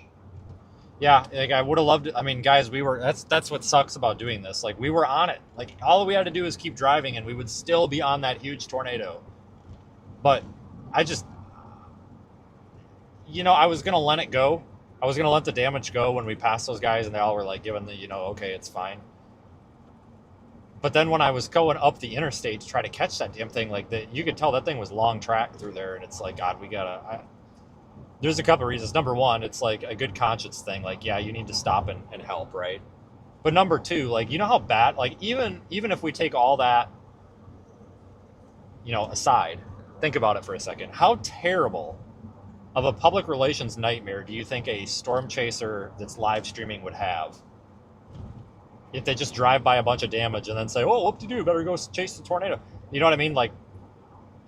Yeah, like I would have loved it. I mean, guys, we were, that's what sucks about doing this. Like, we were on it. Like, all we had to do is keep driving and we would still be on that huge tornado. But I just, you know, I was going to let it go. I was going to let the damage go when we passed those guys and they all were like giving the, you know, okay, it's fine. But then when I was going up the interstate to try to catch that damn thing, like, you could tell that thing was long track through there. And it's like, God, we gotta, there's a couple of reasons. Number one, it's like a good conscience thing. Like, yeah, you need to stop and help, right? But number two, like, you know how bad, like, even if we take all that, you know, aside, think about it for a second. How terrible of a public relations nightmare do you think a storm chaser that's live streaming would have? If they just drive by a bunch of damage and then say, "Oh, what to do? Better go chase the tornado." You know what I mean? Like,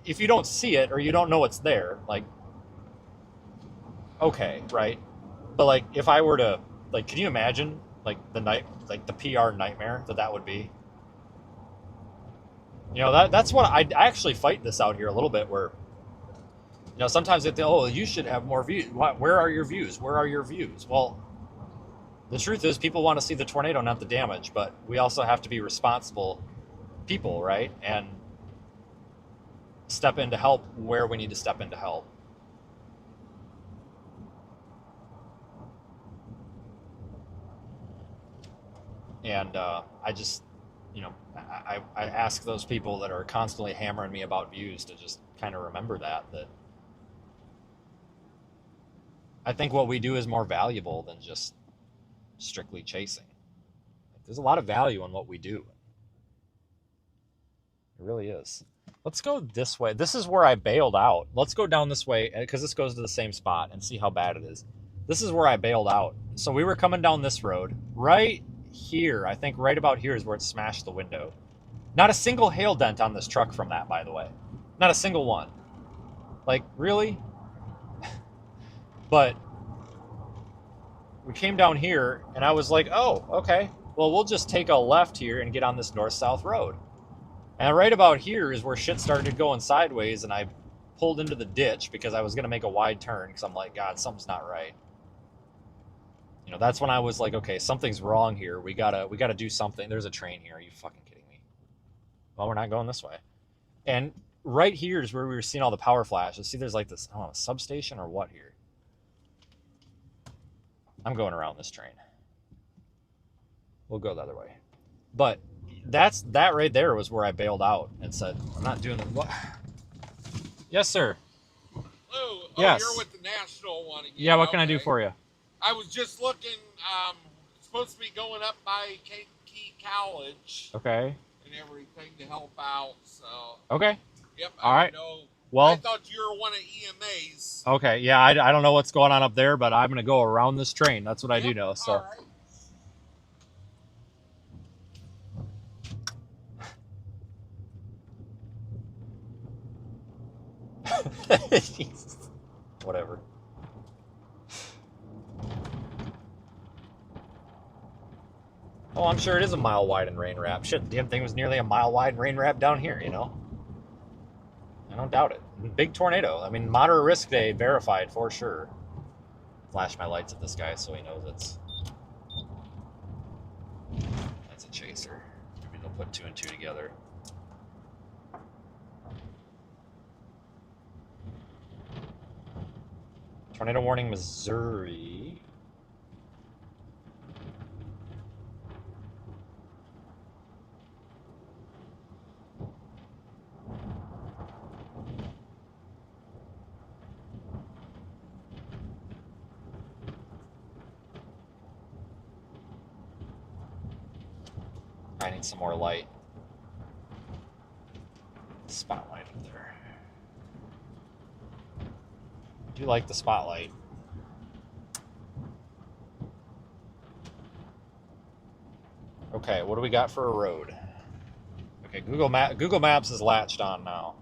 if you don't see it or you don't know it's there, like, okay, right? But like, if I were to, like, can you imagine like the PR nightmare that would be? You know, that's what I actually fight this out here a little bit. Where, you know, sometimes they think, "Oh, you should have more views." Where are your views? Where are your views? Well, the truth is, people want to see the tornado, not the damage. But we also have to be responsible people, right? And step in to help where we need to step in to help. And I just, you know, I ask those people that are constantly hammering me about views to just kind of remember that I think what we do is more valuable than just strictly chasing. Like, there's a lot of value in what we do. It really is. Let's go this way. This is where I bailed out. Let's go down this way because this goes to the same spot and see how bad it is. This is where I bailed out. So we were coming down this road. Right here, I think right about here is where it smashed the window. Not a single hail dent on this truck from that, by the way. Not a single one. Like, really? But we came down here and I was like, oh, okay. Well, we'll just take a left here and get on this north-south road. And right about here is where shit started going sideways, and I pulled into the ditch because I was going to make a wide turn because I'm like, God, something's not right. You know, that's when I was like, okay, something's wrong here. We gotta do something. There's a train here. Are you fucking kidding me? Well, we're not going this way. And right here is where we were seeing all the power flashes. See, there's like this, I don't know, substation or what here. I'm going around this train. We'll go the other way. But that right there was where I bailed out and said, I'm not doing it. What? Yes, sir. Oh, yes. You're with the national one again. Yeah, what can I do for you? I was just looking, supposed to be going up by Kankakee College. Okay. And everything to help out, so. Okay. Yep. All right. Know. Well, I thought you were one of EMA's. Okay, yeah, I don't know what's going on up there, but I'm going to go around this train. That's what I do know, so. All right. Whatever. Oh, I'm sure it is a mile wide in rain wrap. Shit, the damn thing was nearly a mile wide in rain wrap down here, you know? I don't doubt it. Big tornado. I mean, moderate risk day verified for sure. Flash my lights at this guy so he knows that's a chaser. Maybe they'll put 2 and 2 together. Tornado warning, Missouri. I need some more light. Spotlight up there. I do like the spotlight. Okay, what do we got for a road? Okay, Google Maps is latched on now.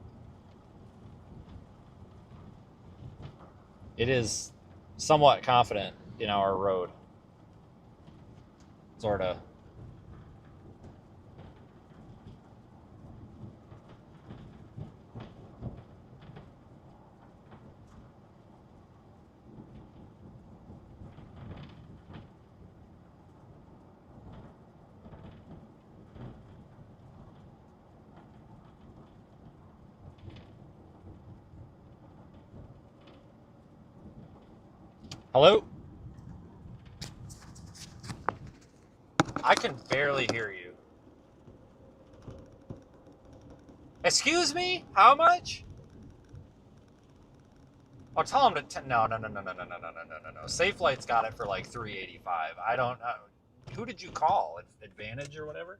It is somewhat confident in our road. Sorta. Hello? I can barely hear you. Excuse me? How much? Oh, tell him to... No. Safe Light's got it for like $385. I don't... who did you call? Advantage or whatever?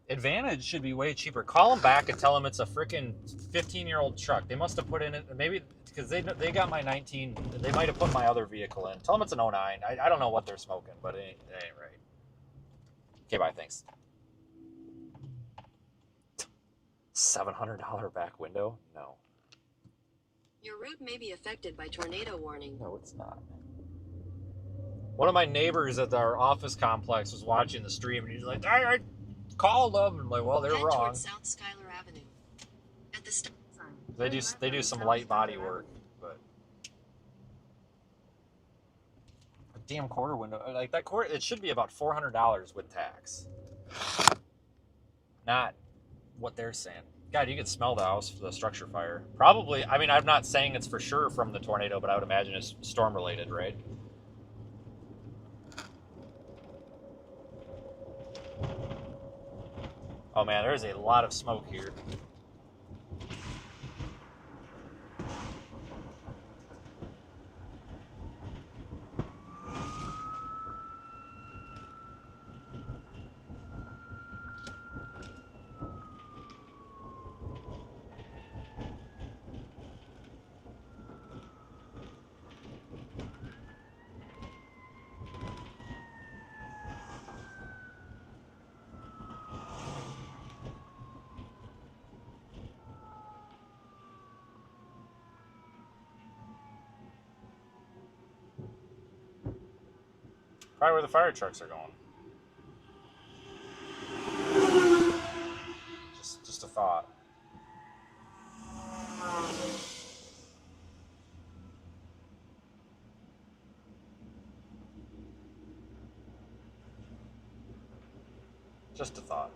Advantage should be way cheaper. Call them back and tell them it's a freaking 15-year-old truck. They must have put in it, maybe because they got my 19. They might have put my other vehicle in. Tell them it's an 09. I don't know what they're smoking, but it ain't right. Okay, bye. Thanks. $700 back window? No. Your route may be affected by tornado warning. No, it's not. One of my neighbors at our office complex was watching the stream, and he's like, I called them. And I'm like, well, they're Head wrong. towards South Schuyler Avenue. At the stop sign. They do some light body work, but a damn quarter window, like that quarter, it should be about $400 with tax. Not what they're saying. God, you could smell the house for the structure fire. Probably. I mean, I'm not saying it's for sure from the tornado, but I would imagine it's storm related, right? Oh man, there's a lot of smoke here. Probably where the fire trucks are going. Just a thought. Just a thought.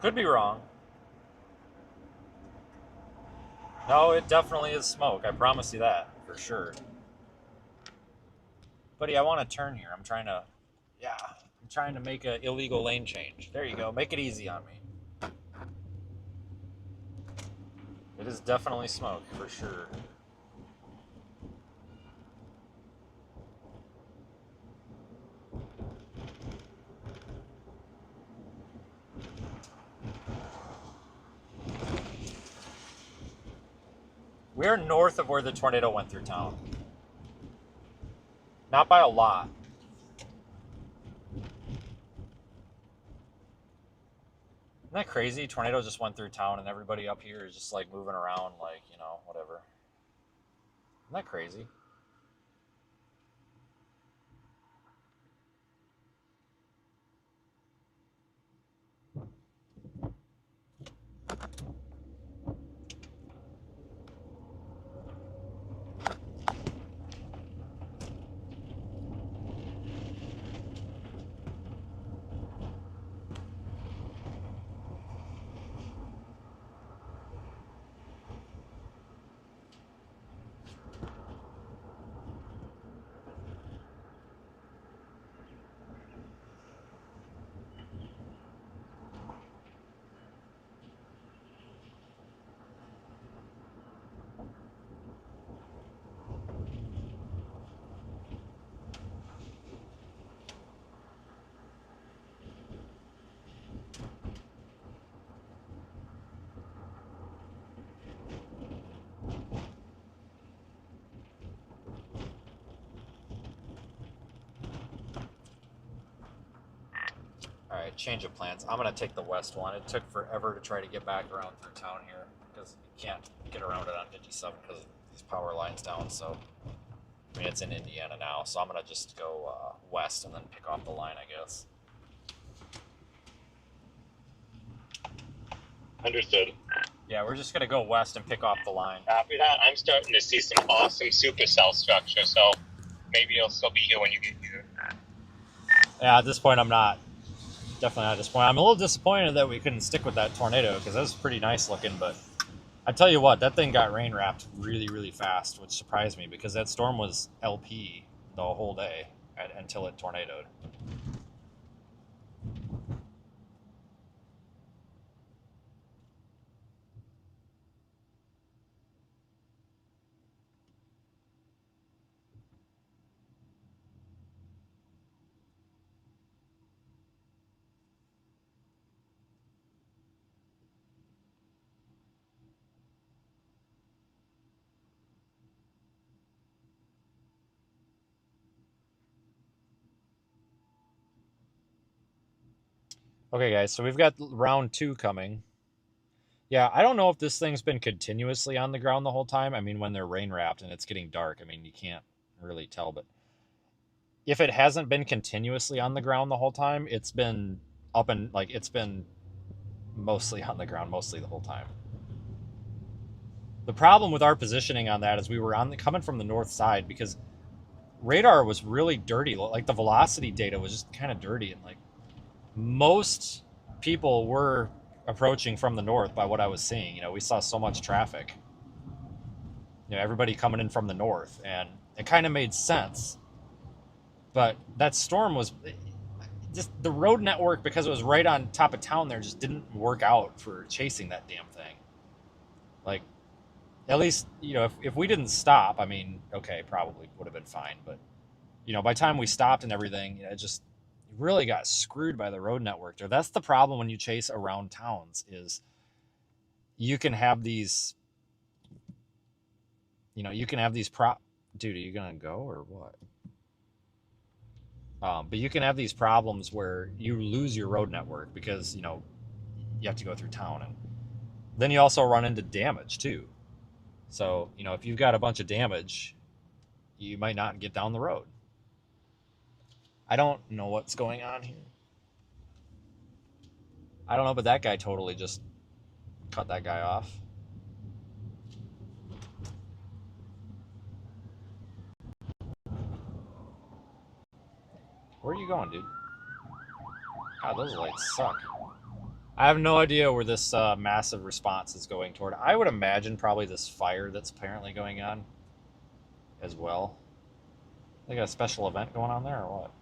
Could be wrong. No, it definitely is smoke. I promise you that, for sure. Buddy, I want to turn here. I'm trying to make an illegal lane change. There you go. Make it easy on me. It is definitely smoke, for sure. We're north of where the tornado went through town. Not by a lot. Isn't that crazy? Tornado just went through town and everybody up here is just like moving around like, you know, whatever. Isn't that crazy? All right, change of plans. I'm gonna take the west one. It took forever to try to get back around through town here because you can't get around it on 57 because of these power lines down. So, I mean, it's in Indiana now, so I'm gonna just go west and then pick off the line, I guess. Understood. Yeah, we're just gonna go west and pick off the line. After that, I'm starting to see some awesome supercell structure, so maybe it'll still be here when you get here. Yeah, at this point, I'm not. Definitely not at this point. I'm a little disappointed that we couldn't stick with that tornado because that was pretty nice looking, but I tell you what, that thing got rain wrapped really, really fast, which surprised me because that storm was LP the whole day until it tornadoed. Okay, guys, so we've got round 2 coming. Yeah, I don't know if this thing's been continuously on the ground the whole time. I mean, when they're rain wrapped and it's getting dark, I mean, you can't really tell. But if it hasn't been continuously on the ground the whole time, it's been up and like it's been mostly on the ground mostly the whole time. The problem with our positioning on that is we were coming from the north side because radar was really dirty. Like the velocity data was just kind of dirty, and like most people were approaching from the north by what I was seeing. You know, we saw so much traffic. You know, everybody coming in from the north, and it kind of made sense. But that storm was just the road network, because it was right on top of town there, just didn't work out for chasing that damn thing. Like, at least, you know, if we didn't stop, I mean, okay, probably would have been fine. But, you know, by the time we stopped and everything, it just really got screwed by the road network there. That's the problem when you chase around towns, is you can have these, you know, you can have these dude, are you gonna go or what? But you can have these problems where you lose your road network because, you know, you have to go through town, and then you also run into damage too. So, you know, if you've got a bunch of damage, you might not get down the road. I don't know what's going on here. I don't know, but that guy totally just cut that guy off. Where are you going, dude? God, those lights suck. I have no idea where this massive response is going toward. I would imagine probably this fire that's apparently going on as well. They got a special event going on there or what?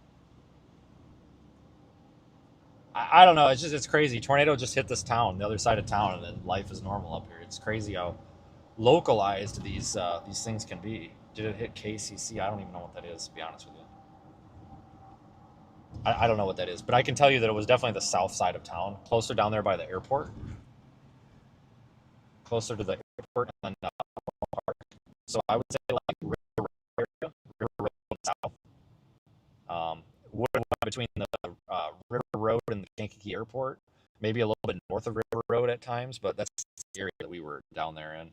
I don't know. It's crazy. Tornado just hit this town, the other side of town, and then life is normal up here. It's crazy how localized these things can be. Did it hit KCC? I don't even know what that is, to be honest with you. I don't know what that is, but I can tell you that it was definitely the south side of town, closer down there by the airport, closer to the airport and then park. So I would say like River Road south. Between the River Road and the Kankakee Airport, maybe a little bit north of River Road at times, but that's the area that we were down there in.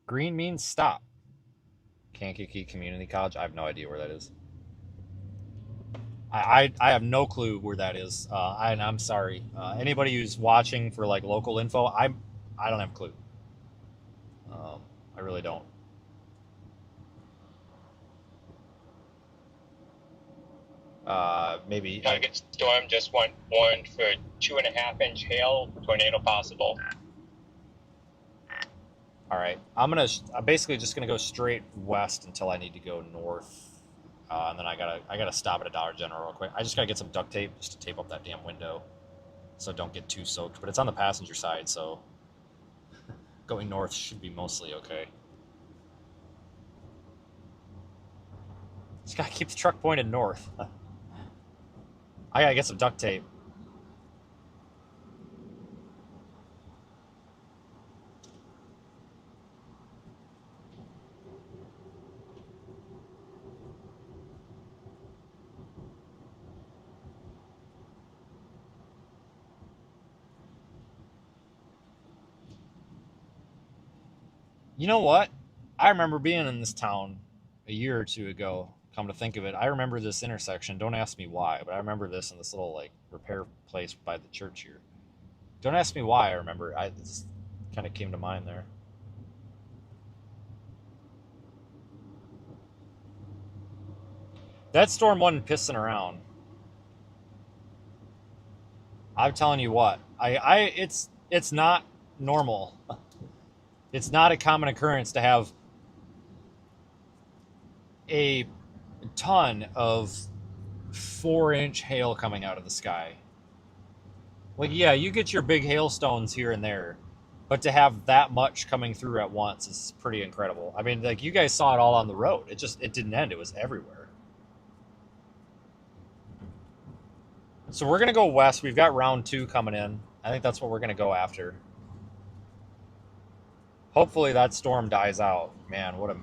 Green means stop. Kankakee Community College. I have no idea where that is. I have no clue where that is. And I'm sorry. Anybody who's watching for like local info, I don't have a clue. I really don't. Maybe. Target storm just warned for 2.5-inch hail, tornado possible. All right, I'm basically just gonna go straight west until I need to go north, and then I gotta stop at a Dollar General real quick. I just gotta get some duct tape just to tape up that damn window, so it don't get too soaked. But it's on the passenger side, so going north should be mostly okay. Just gotta keep the truck pointed north. I gotta get some duct tape. You know what? I remember being in this town a year or two ago. Come to think of it, I remember this intersection. Don't ask me why, but I remember this in this little like repair place by the church here. Don't ask me why I remember. It just kind of came to mind there. That storm wasn't pissing around. I'm telling you what, it's not normal. It's not a common occurrence to have a ton of 4-inch hail coming out of the sky. Like, yeah, you get your big hailstones here and there, But to have that much coming through at once is pretty incredible. I mean, like, you guys saw it all on the road. It didn't end. It was everywhere. So we're going to go west. We've got round 2 coming in. I think that's what we're going to go after. Hopefully that storm dies out. Man, what a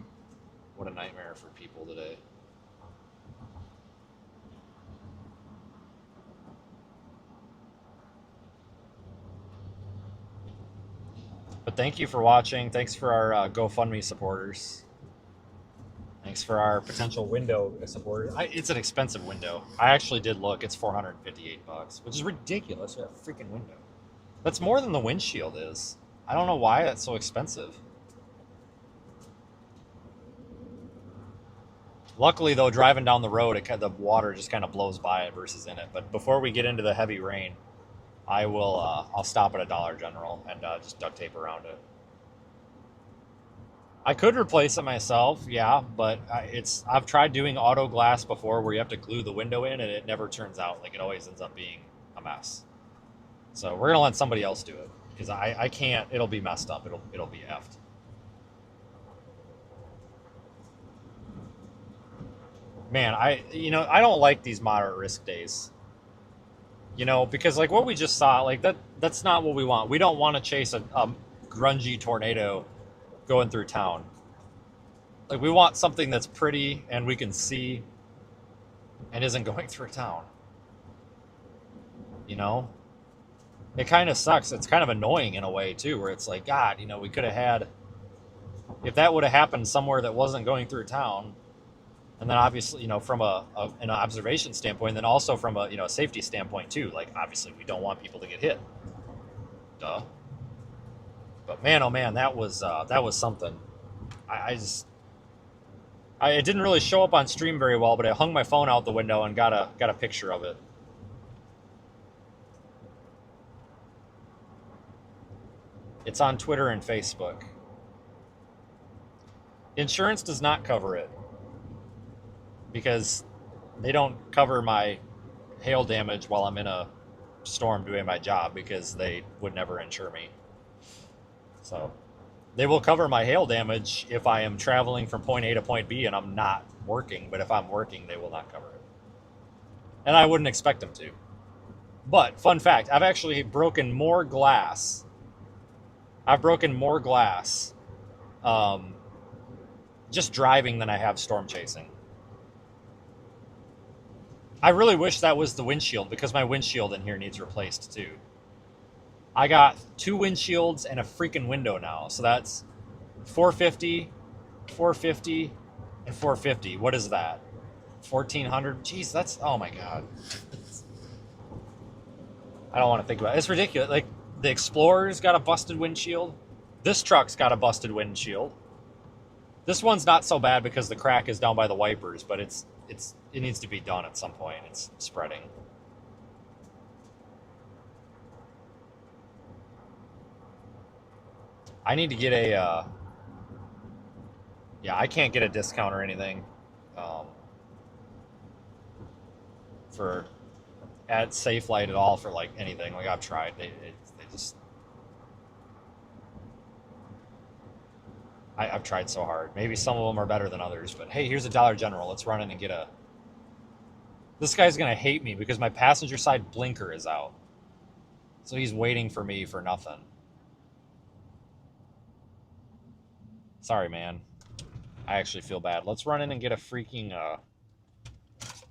nightmare for people today. But thank you for watching. Thanks for our GoFundMe supporters. Thanks for our potential window supporters. It's an expensive window. I actually did look. It's $458, which is ridiculous for a freaking window. That's more than the windshield is. I don't know why that's so expensive. Luckily, though, driving down the road, the water just kind of blows by it versus in it. But before we get into the heavy rain, I'll stop at a Dollar General and just duct tape around it. I could replace it myself, yeah, but I've tried doing auto glass before where you have to glue the window in, and it never turns out. Like, it always ends up being a mess. So we're gonna let somebody else do it because I can't. It'll be messed up. It'll be effed. Man, I don't like these moderate risk days. Because like what we just saw, like that's not what we want. We don't want to chase a grungy tornado going through town. Like, we want something that's pretty and we can see and isn't going through town. It kind of sucks. It's kind of annoying in a way too, where it's like, God, we could have had, if that would have happened somewhere that wasn't going through town. And then obviously, from an observation standpoint, and then also from a safety standpoint too. Like, obviously we don't want people to get hit. Duh. But man, oh man, that was something. It didn't really show up on stream very well, but I hung my phone out the window and got a picture of it. It's on Twitter and Facebook. Insurance does not cover it, because they don't cover my hail damage while I'm in a storm doing my job, because they would never insure me. So they will cover my hail damage if I am traveling from point A to point B and I'm not working, but if I'm working, they will not cover it. And I wouldn't expect them to. But fun fact, I've actually broken more glass. Just driving than I have storm chasing. I really wish that was the windshield, because my windshield in here needs replaced too. I got 2 windshields and a freaking window now. So that's 450, 450, and 450. What is that? 1,400? Jeez, that's, oh my God. I don't want to think about it. It's ridiculous. Like, the Explorer's got a busted windshield. This truck's got a busted windshield. This one's not so bad because the crack is down by the wipers, but it needs to be done at some point. It's spreading. I need to get a, I can't get a discount or anything for at Safelite at all for like anything. Like, I've tried. They just, I've tried so hard. Maybe some of them are better than others, but hey, here's a Dollar General. Let's run in and get a... This guy's going to hate me because my passenger side blinker is out. So he's waiting for me for nothing. Sorry, man. I actually feel bad. Let's run in and get a freaking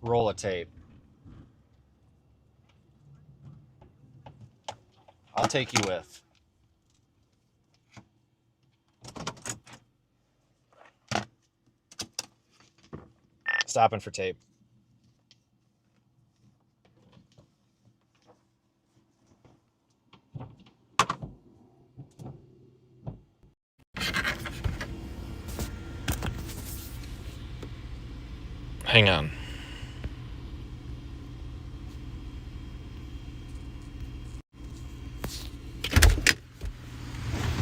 roll of tape. I'll take you with. Stopping for tape. Hang on.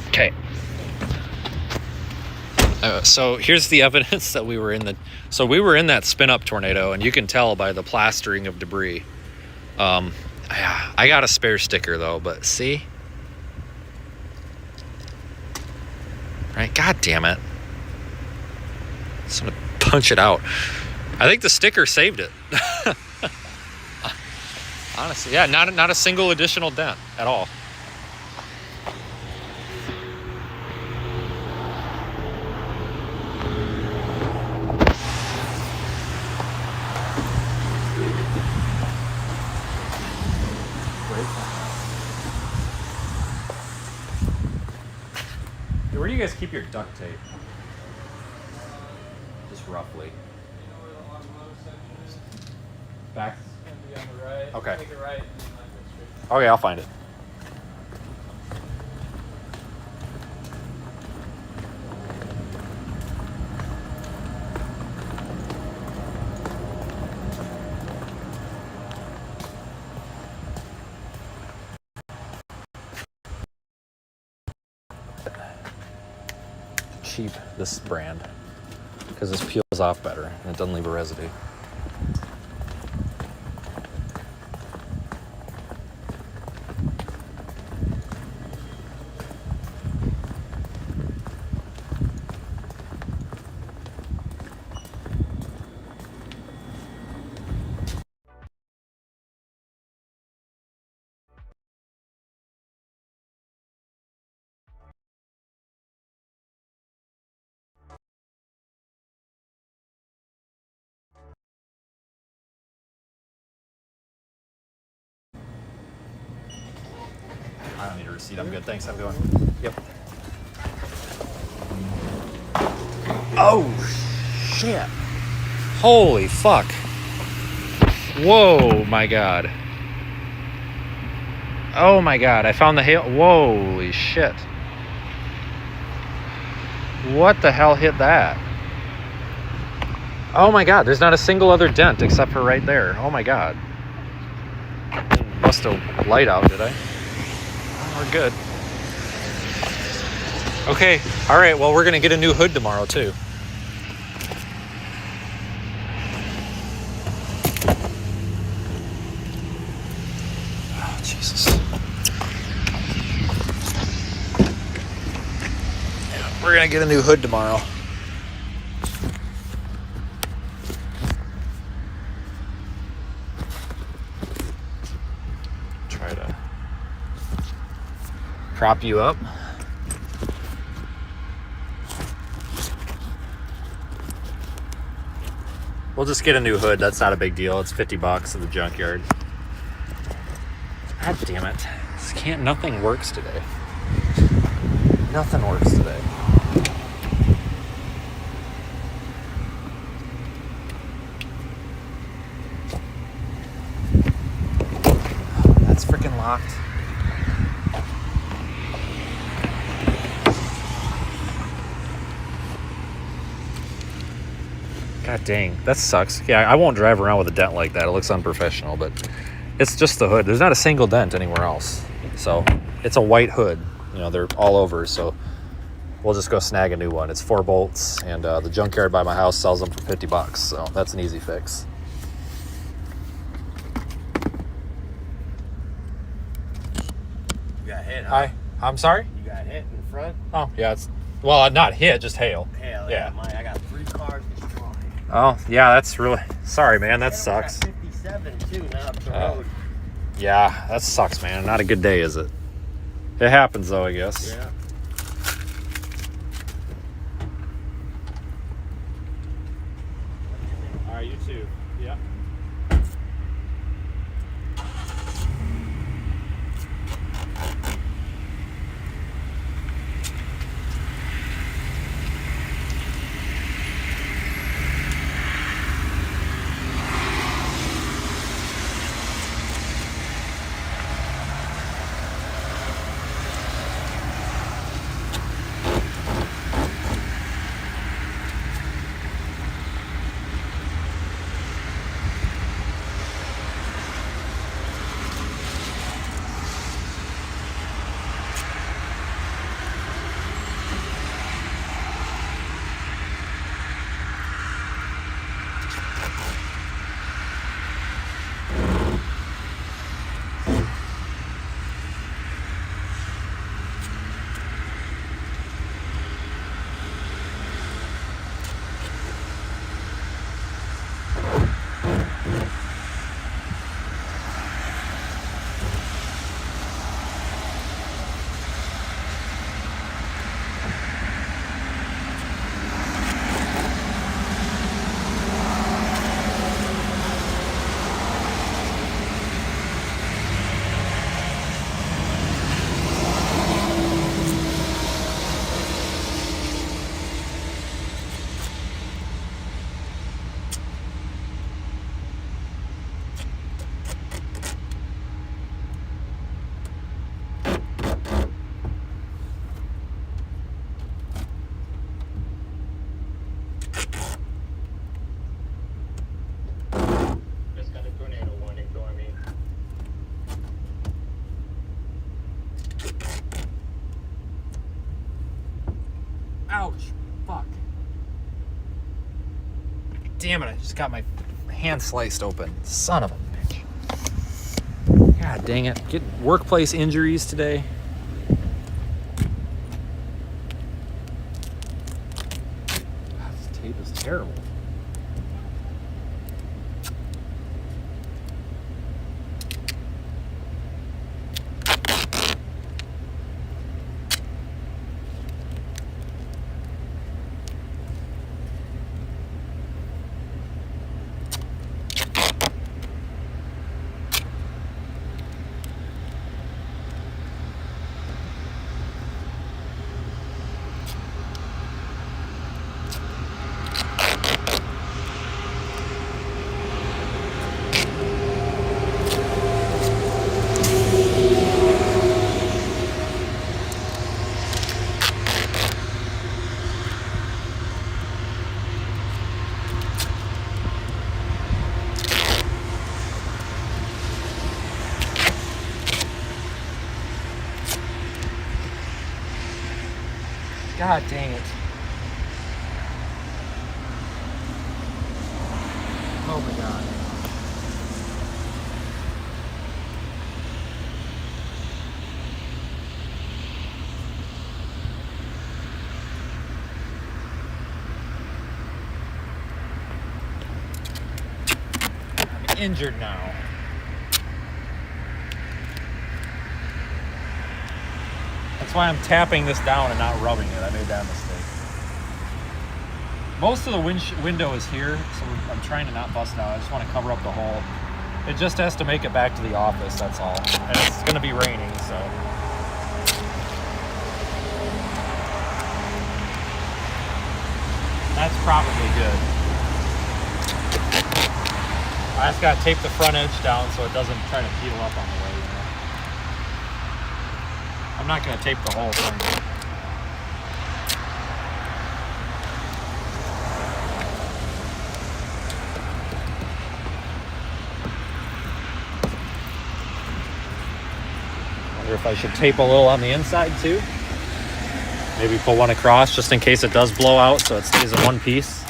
Okay. So here's the evidence that we were in that spin-up tornado, and you can tell by the plastering of debris. I got a spare sticker though, but see? Right? God damn it. Just gonna punch it out. I think the sticker saved it. Honestly, yeah, not a single additional dent at all. Where do you guys keep your duct tape? Just roughly. Back. On the right. Okay. Take it right. Okay, I'll find it. Cheap, this brand, because this peels off better and it doesn't leave a residue. I don't need a receipt. I'm good. Thanks. I'm going. Yep. Oh, shit. Holy fuck. Whoa, my God. Oh, my God. I found the hail. Holy shit. What the hell hit that? Oh, my God. There's not a single other dent except for right there. Oh, my God. Bust a light out, did I? We're good. Okay. All right. Well, we're going to get a new hood tomorrow, too. Oh, Jesus. Yeah, we're going to get a new hood tomorrow. Try to prop you up. We'll just get a new hood. That's not a big deal. It's $50 at the junkyard. God damn it. Nothing works today. Nothing works today. That's freaking locked. God dang, that sucks. Yeah, I won't drive around with a dent like that. It looks unprofessional, but it's just the hood. There's not a single dent anywhere else. So it's a white hood. You know, they're all over. So we'll just go snag a new one. It's 4 bolts, and the junkyard by my house sells them for $50. So that's an easy fix. You got hit, huh? Hi, I'm sorry? You got hit in front? Oh, yeah, it's, well, not hit, just hail. Hell Yeah. I got 3 cars destroyed. Oh, yeah, that's really, sorry, man, that sucks. Got 57 too now up the road. Yeah, that sucks, man. Not a good day, is it? It happens, though, I guess. Yeah. All right, you too. Yeah. Ouch. Fuck. Damn it, I just got my hand sliced open. Son of a bitch. God dang it. Getting workplace injuries today. God, this tape is terrible. God dang it. Oh my God. I'm injured now. That's why I'm tapping this down and not rubbing it. I made that mistake. Most of the window is here, so I'm trying to not bust it out. I just want to cover up the hole. It just has to make it back to the office, that's all. And it's going to be raining, so. That's probably good. I just got to tape the front edge down so it doesn't try to peel up on the way. I'm not going to tape the whole thing. Wonder if I should tape a little on the inside too. Maybe pull one across just in case it does blow out so it stays in one piece.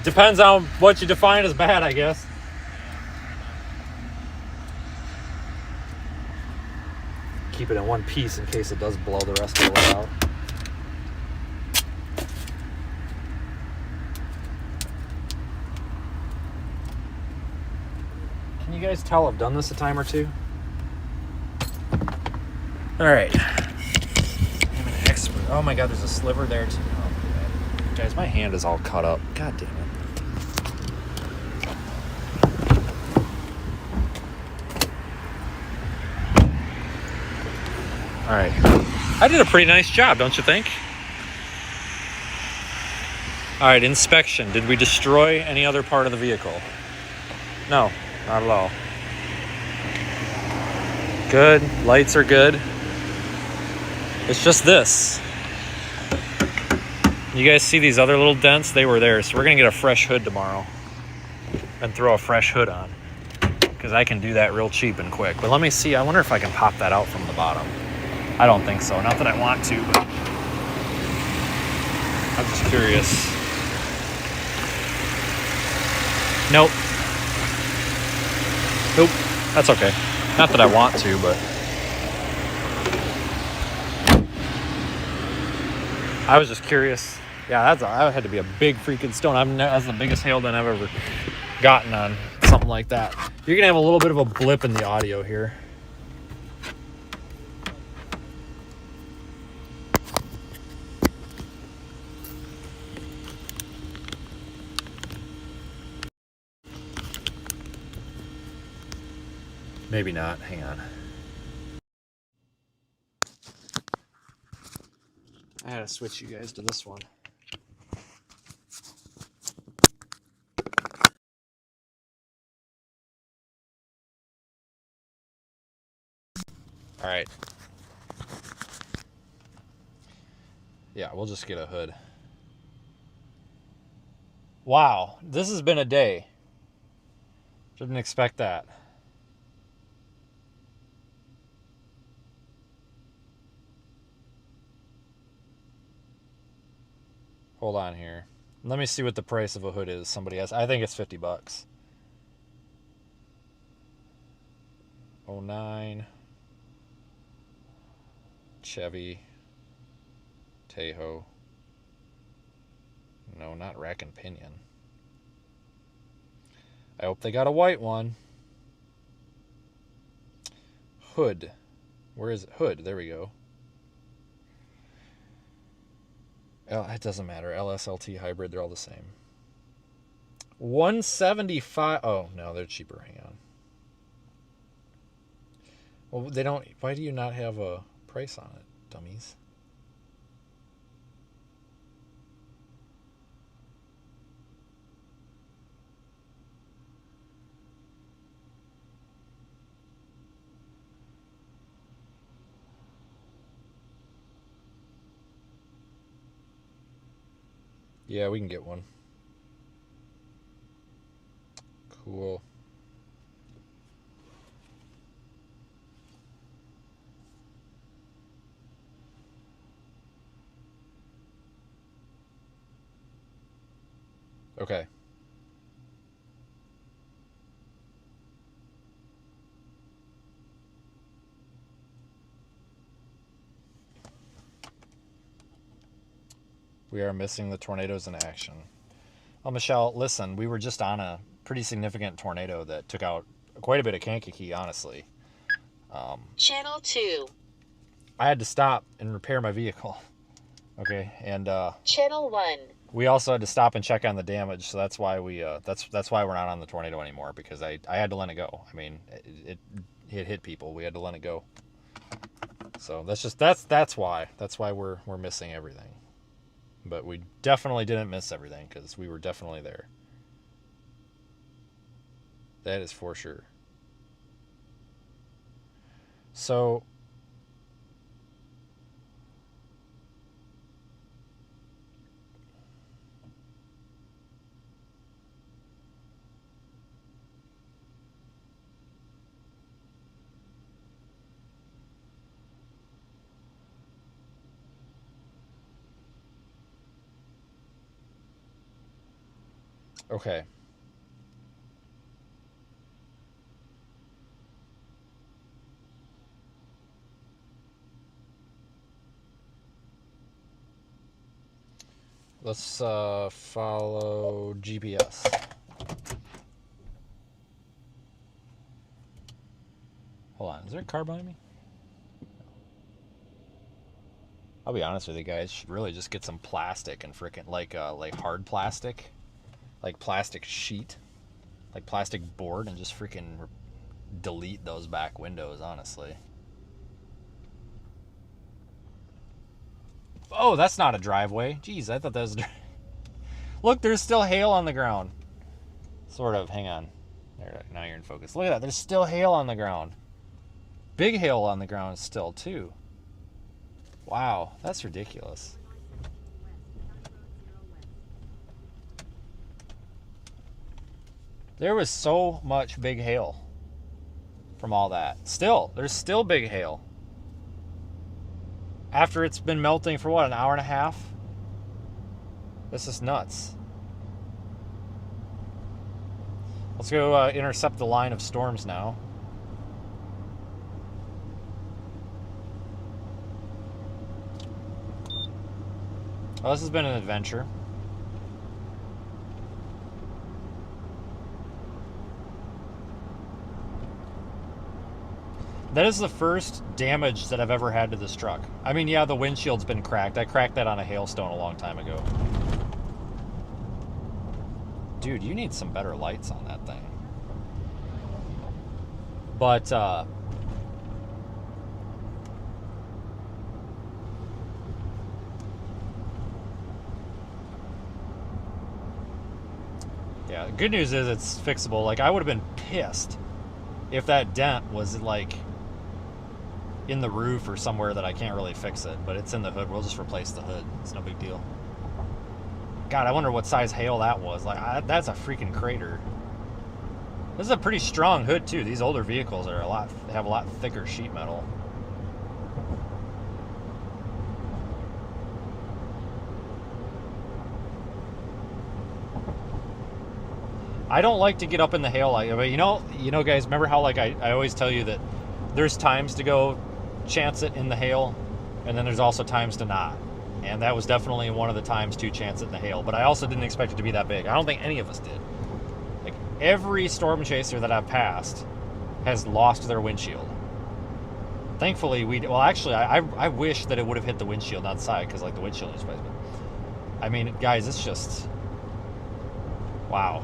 Depends on what you define as bad, I guess. Keep it in one piece in case it does blow the rest of the way out. Can you guys tell I've done this a time or two? All right. I'm an expert. Oh my God, there's a sliver there too. Oh, guys, my hand is all cut up. God damn it. All right, I did a pretty nice job, don't you think? All right, inspection. Did we destroy any other part of the vehicle? No, not at all. Good, lights are good. It's just this. You guys see these other little dents? They were there, so we're gonna get a fresh hood tomorrow and throw a fresh hood on because I can do that real cheap and quick. But let me see, I wonder if I can pop that out from the bottom. I don't think so. Not that I want to, but I'm just curious. Nope. Nope. That's okay. Not that I want to, but I was just curious. Yeah, that had to be a big freaking stone. That's the biggest hail that I've ever gotten on something like that. You're gonna have a little bit of a blip in the audio here. Maybe not. Hang on. I had to switch you guys to this one. All right. Yeah, we'll just get a hood. Wow, this has been a day. Didn't expect that. Hold on here. Let me see what the price of a hood is. Somebody has. I think it's $50. 09 Chevy Tahoe. No, not Rack and Pinion. I hope they got a white one. Hood. Where is it? Hood. There we go. It doesn't matter. LSLT hybrid. They're all the same. 175. Oh, no, they're cheaper. Hang on. Well, they don't. Why do you not have a price on it, dummies? Yeah, we can get one. Cool. Okay. We are missing the tornadoes in action. Oh, Michelle, listen, we were just on a pretty significant tornado that took out quite a bit of Kankakee, honestly. Channel 2. I had to stop and repair my vehicle. Okay, and Channel 1. we also had to stop and check on the damage, so that's why we that's why we're not on the tornado anymore, because I had to let it go. I mean, it hit people. We had to let it go. So that's why we're missing everything. But we definitely didn't miss everything, because we were definitely there. That is for sure. So okay. Let's follow GPS. Hold on, is there a car behind me? I'll be honest with you guys, should really just get some plastic and frickin' like hard plastic, like plastic sheet, like plastic board, and just freaking delete those back windows, honestly. Oh, that's not a driveway. Jeez, I thought that was... Look, there's still hail on the ground. Sort of. Hang on. There, now you're in focus. Look at that. There's still hail on the ground. Big hail on the ground still, too. Wow, that's ridiculous. There was so much big hail from all that. Still, there's still big hail. After it's been melting for what, an hour and a half? This is nuts. Let's go intercept the line of storms now. Well, this has been an adventure. That is the first damage that I've ever had to this truck. I mean, yeah, the windshield's been cracked. I cracked that on a hailstone a long time ago. Dude, you need some better lights on that thing. But, yeah, the good news is it's fixable. Like, I would have been pissed if that dent was, like, in the roof or somewhere that I can't really fix it, but it's in the hood. We'll just replace the hood. It's no big deal. God, I wonder what size hail that was. Like, that's a freaking crater. This is a pretty strong hood too. These older vehicles are have a lot thicker sheet metal. I don't like to get up in the hail. But you know, guys, remember how like I always tell you that there's times to go chance it in the hail, and then there's also times to not. And that was definitely one of the times to chance it in the hail. But I also didn't expect it to be that big. I don't think any of us did. Like every storm chaser that I've passed has lost their windshield. Thankfully, I wish that it would have hit the windshield outside because like the windshield is replacement. I mean, guys, it's just wow.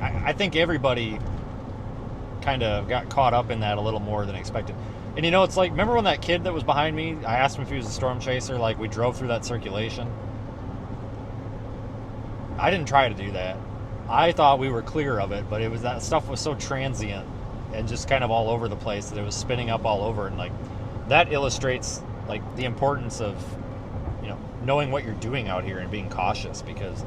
I think everybody kind of got caught up in that a little more than expected. And you know, it's like, remember when that kid that was behind me, I asked him if he was a storm chaser, like we drove through that circulation? I didn't try to do that. I thought we were clear of it, but it was that stuff was so transient and just kind of all over the place that it was spinning up all over. And like that illustrates like the importance of, you know, knowing what you're doing out here and being cautious, because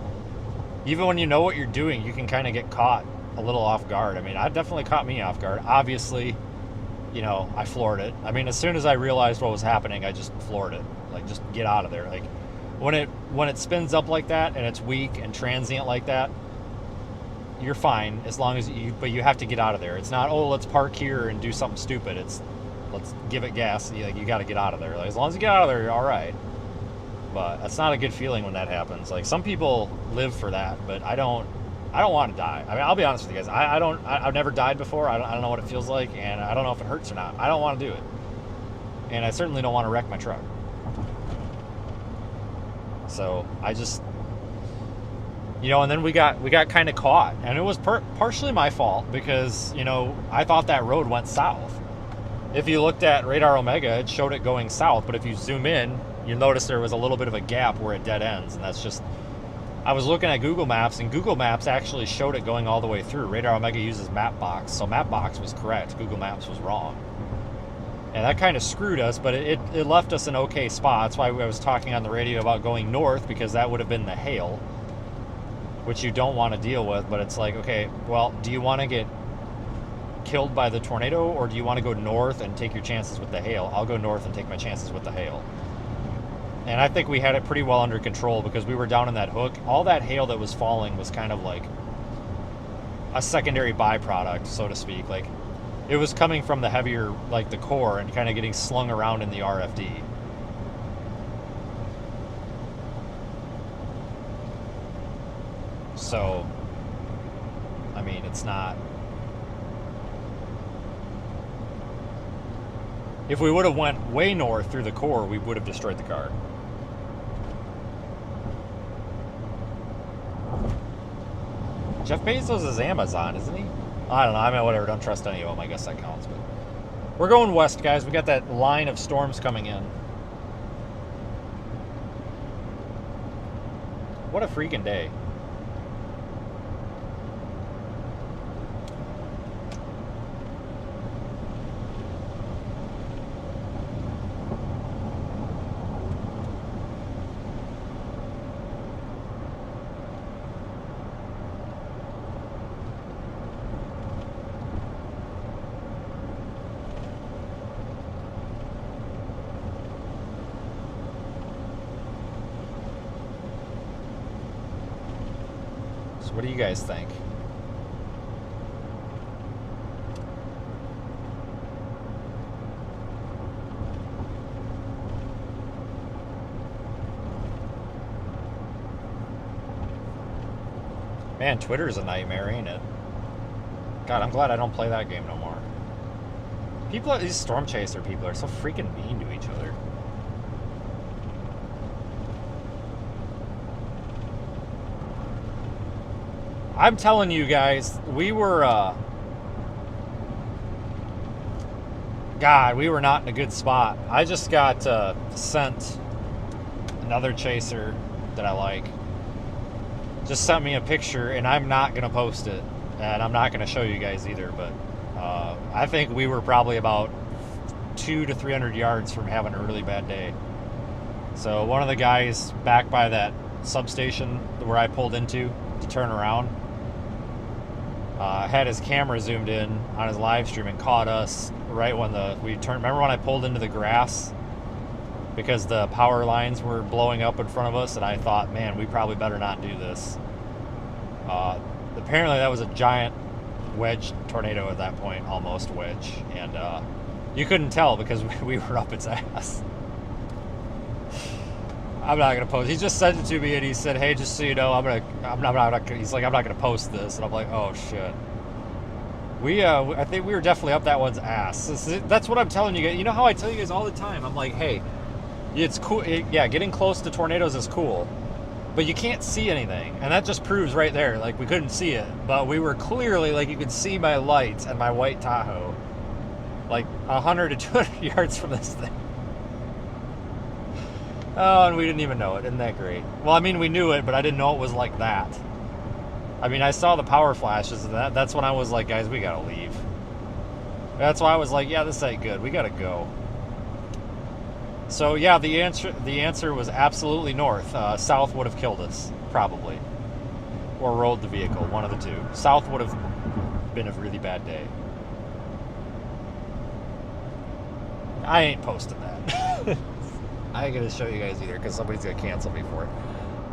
even when you know what you're doing, you can kind of get caught a little off guard. I mean, it definitely caught me off guard. Obviously, you know, I floored it. I mean, as soon as I realized what was happening, I just floored it. Like, just get out of there. Like, when it spins up like that and it's weak and transient like that, you're fine as long as but you have to get out of there. It's not, oh, let's park here and do something stupid. It's, let's give it gas. You got to get out of there. Like, as long as you get out of there, you're all right. But that's not a good feeling when that happens. Like, some people live for that, but I don't want to die. I mean, I'll be honest with you guys. I've never died before. I don't know what it feels like, and I don't know if it hurts or not. I don't want to do it. And I certainly don't want to wreck my truck. So I just, you know, and then we got kind of caught, and it was partially my fault because, you know, I thought that road went south. If you looked at Radar Omega, it showed it going south, but if you zoom in, you'll notice there was a little bit of a gap where it dead ends, and that's just, I was looking at Google Maps, and Google Maps actually showed it going all the way through. Radar Omega uses Mapbox, so Mapbox was correct. Google Maps was wrong. And that kind of screwed us, but it left us an okay spot. That's why I was talking on the radio about going north, because that would have been the hail, which you don't want to deal with. But it's like, okay, well, do you want to get killed by the tornado, or do you want to go north and take your chances with the hail? I'll go north and take my chances with the hail. And I think we had it pretty well under control because we were down in that hook. All that hail that was falling was kind of like a secondary byproduct, so to speak. Like, it was coming from the heavier, like the core, and kind of getting slung around in the RFD. So, I mean, it's not... If we would have went way north through the core, we would have destroyed the car. Jeff Bezos is Amazon, isn't he? I don't know. I mean, whatever. Don't trust any of them. I guess that counts. But we're going west, guys. We got that line of storms coming in. What a freaking day. What do you guys think? Man, Twitter's a nightmare, ain't it? God, I'm glad I don't play that game no more. These Storm Chaser people are so freaking mean to each other. I'm telling you guys, we were, God, we were not in a good spot. I just got sent another chaser that I like. Just sent me a picture, and I'm not going to post it. And I'm not going to show you guys either, but I think we were probably about 200 to 300 yards from having a really bad day. So one of the guys back by that substation where I pulled into to turn around, had his camera zoomed in on his live stream and caught us right when we turned. Remember when I pulled into the grass because the power lines were blowing up in front of us, and I thought, man, we probably better not do this. Apparently that was a giant wedge tornado at that point, almost wedge, and you couldn't tell because we were up its ass. I'm not gonna post. He just sent it to me, and he said, "Hey, just so you know, he's like, I'm not gonna post this," and I'm like, "Oh shit." I think we were definitely up that one's ass. That's what I'm telling you guys. You know how I tell you guys all the time? I'm like, hey, it's cool. Yeah, getting close to tornadoes is cool, but you can't see anything, and that just proves right there. Like, we couldn't see it, but we were clearly, like, you could see my lights and my white Tahoe, like 100 to 200 yards from this thing. Oh, and we didn't even know it. Isn't that great? Well, I mean, we knew it, but I didn't know it was like that. I mean, I saw the power flashes, and that's when I was like, guys, we gotta leave. That's why I was like, yeah, this ain't good. We gotta go. So yeah, the answer was absolutely north. South would have killed us, probably, or rolled the vehicle. One of the two. South would have been a really bad day. I ain't posting that. I ain't gonna show you guys either because somebody's gonna cancel me for it.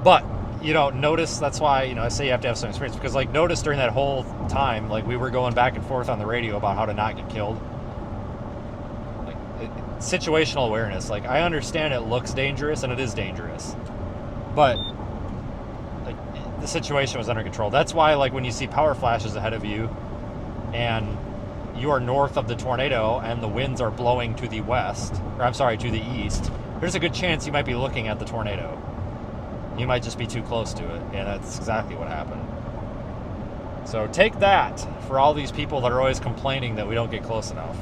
But you know, notice, that's why, you know, I say you have to have some experience, because like, notice during that whole time, like, we were going back and forth on the radio about how to not get killed. Like, situational awareness. Like, I understand it looks dangerous, and it is dangerous, but like, the situation was under control. That's why, like, when you see power flashes ahead of you and you are north of the tornado and the winds are blowing to the west, or I'm sorry, to the east, there's a good chance you might be looking at the tornado. You might just be too close to it, and that's exactly what happened. So take that for all these people that are always complaining that we don't get close enough.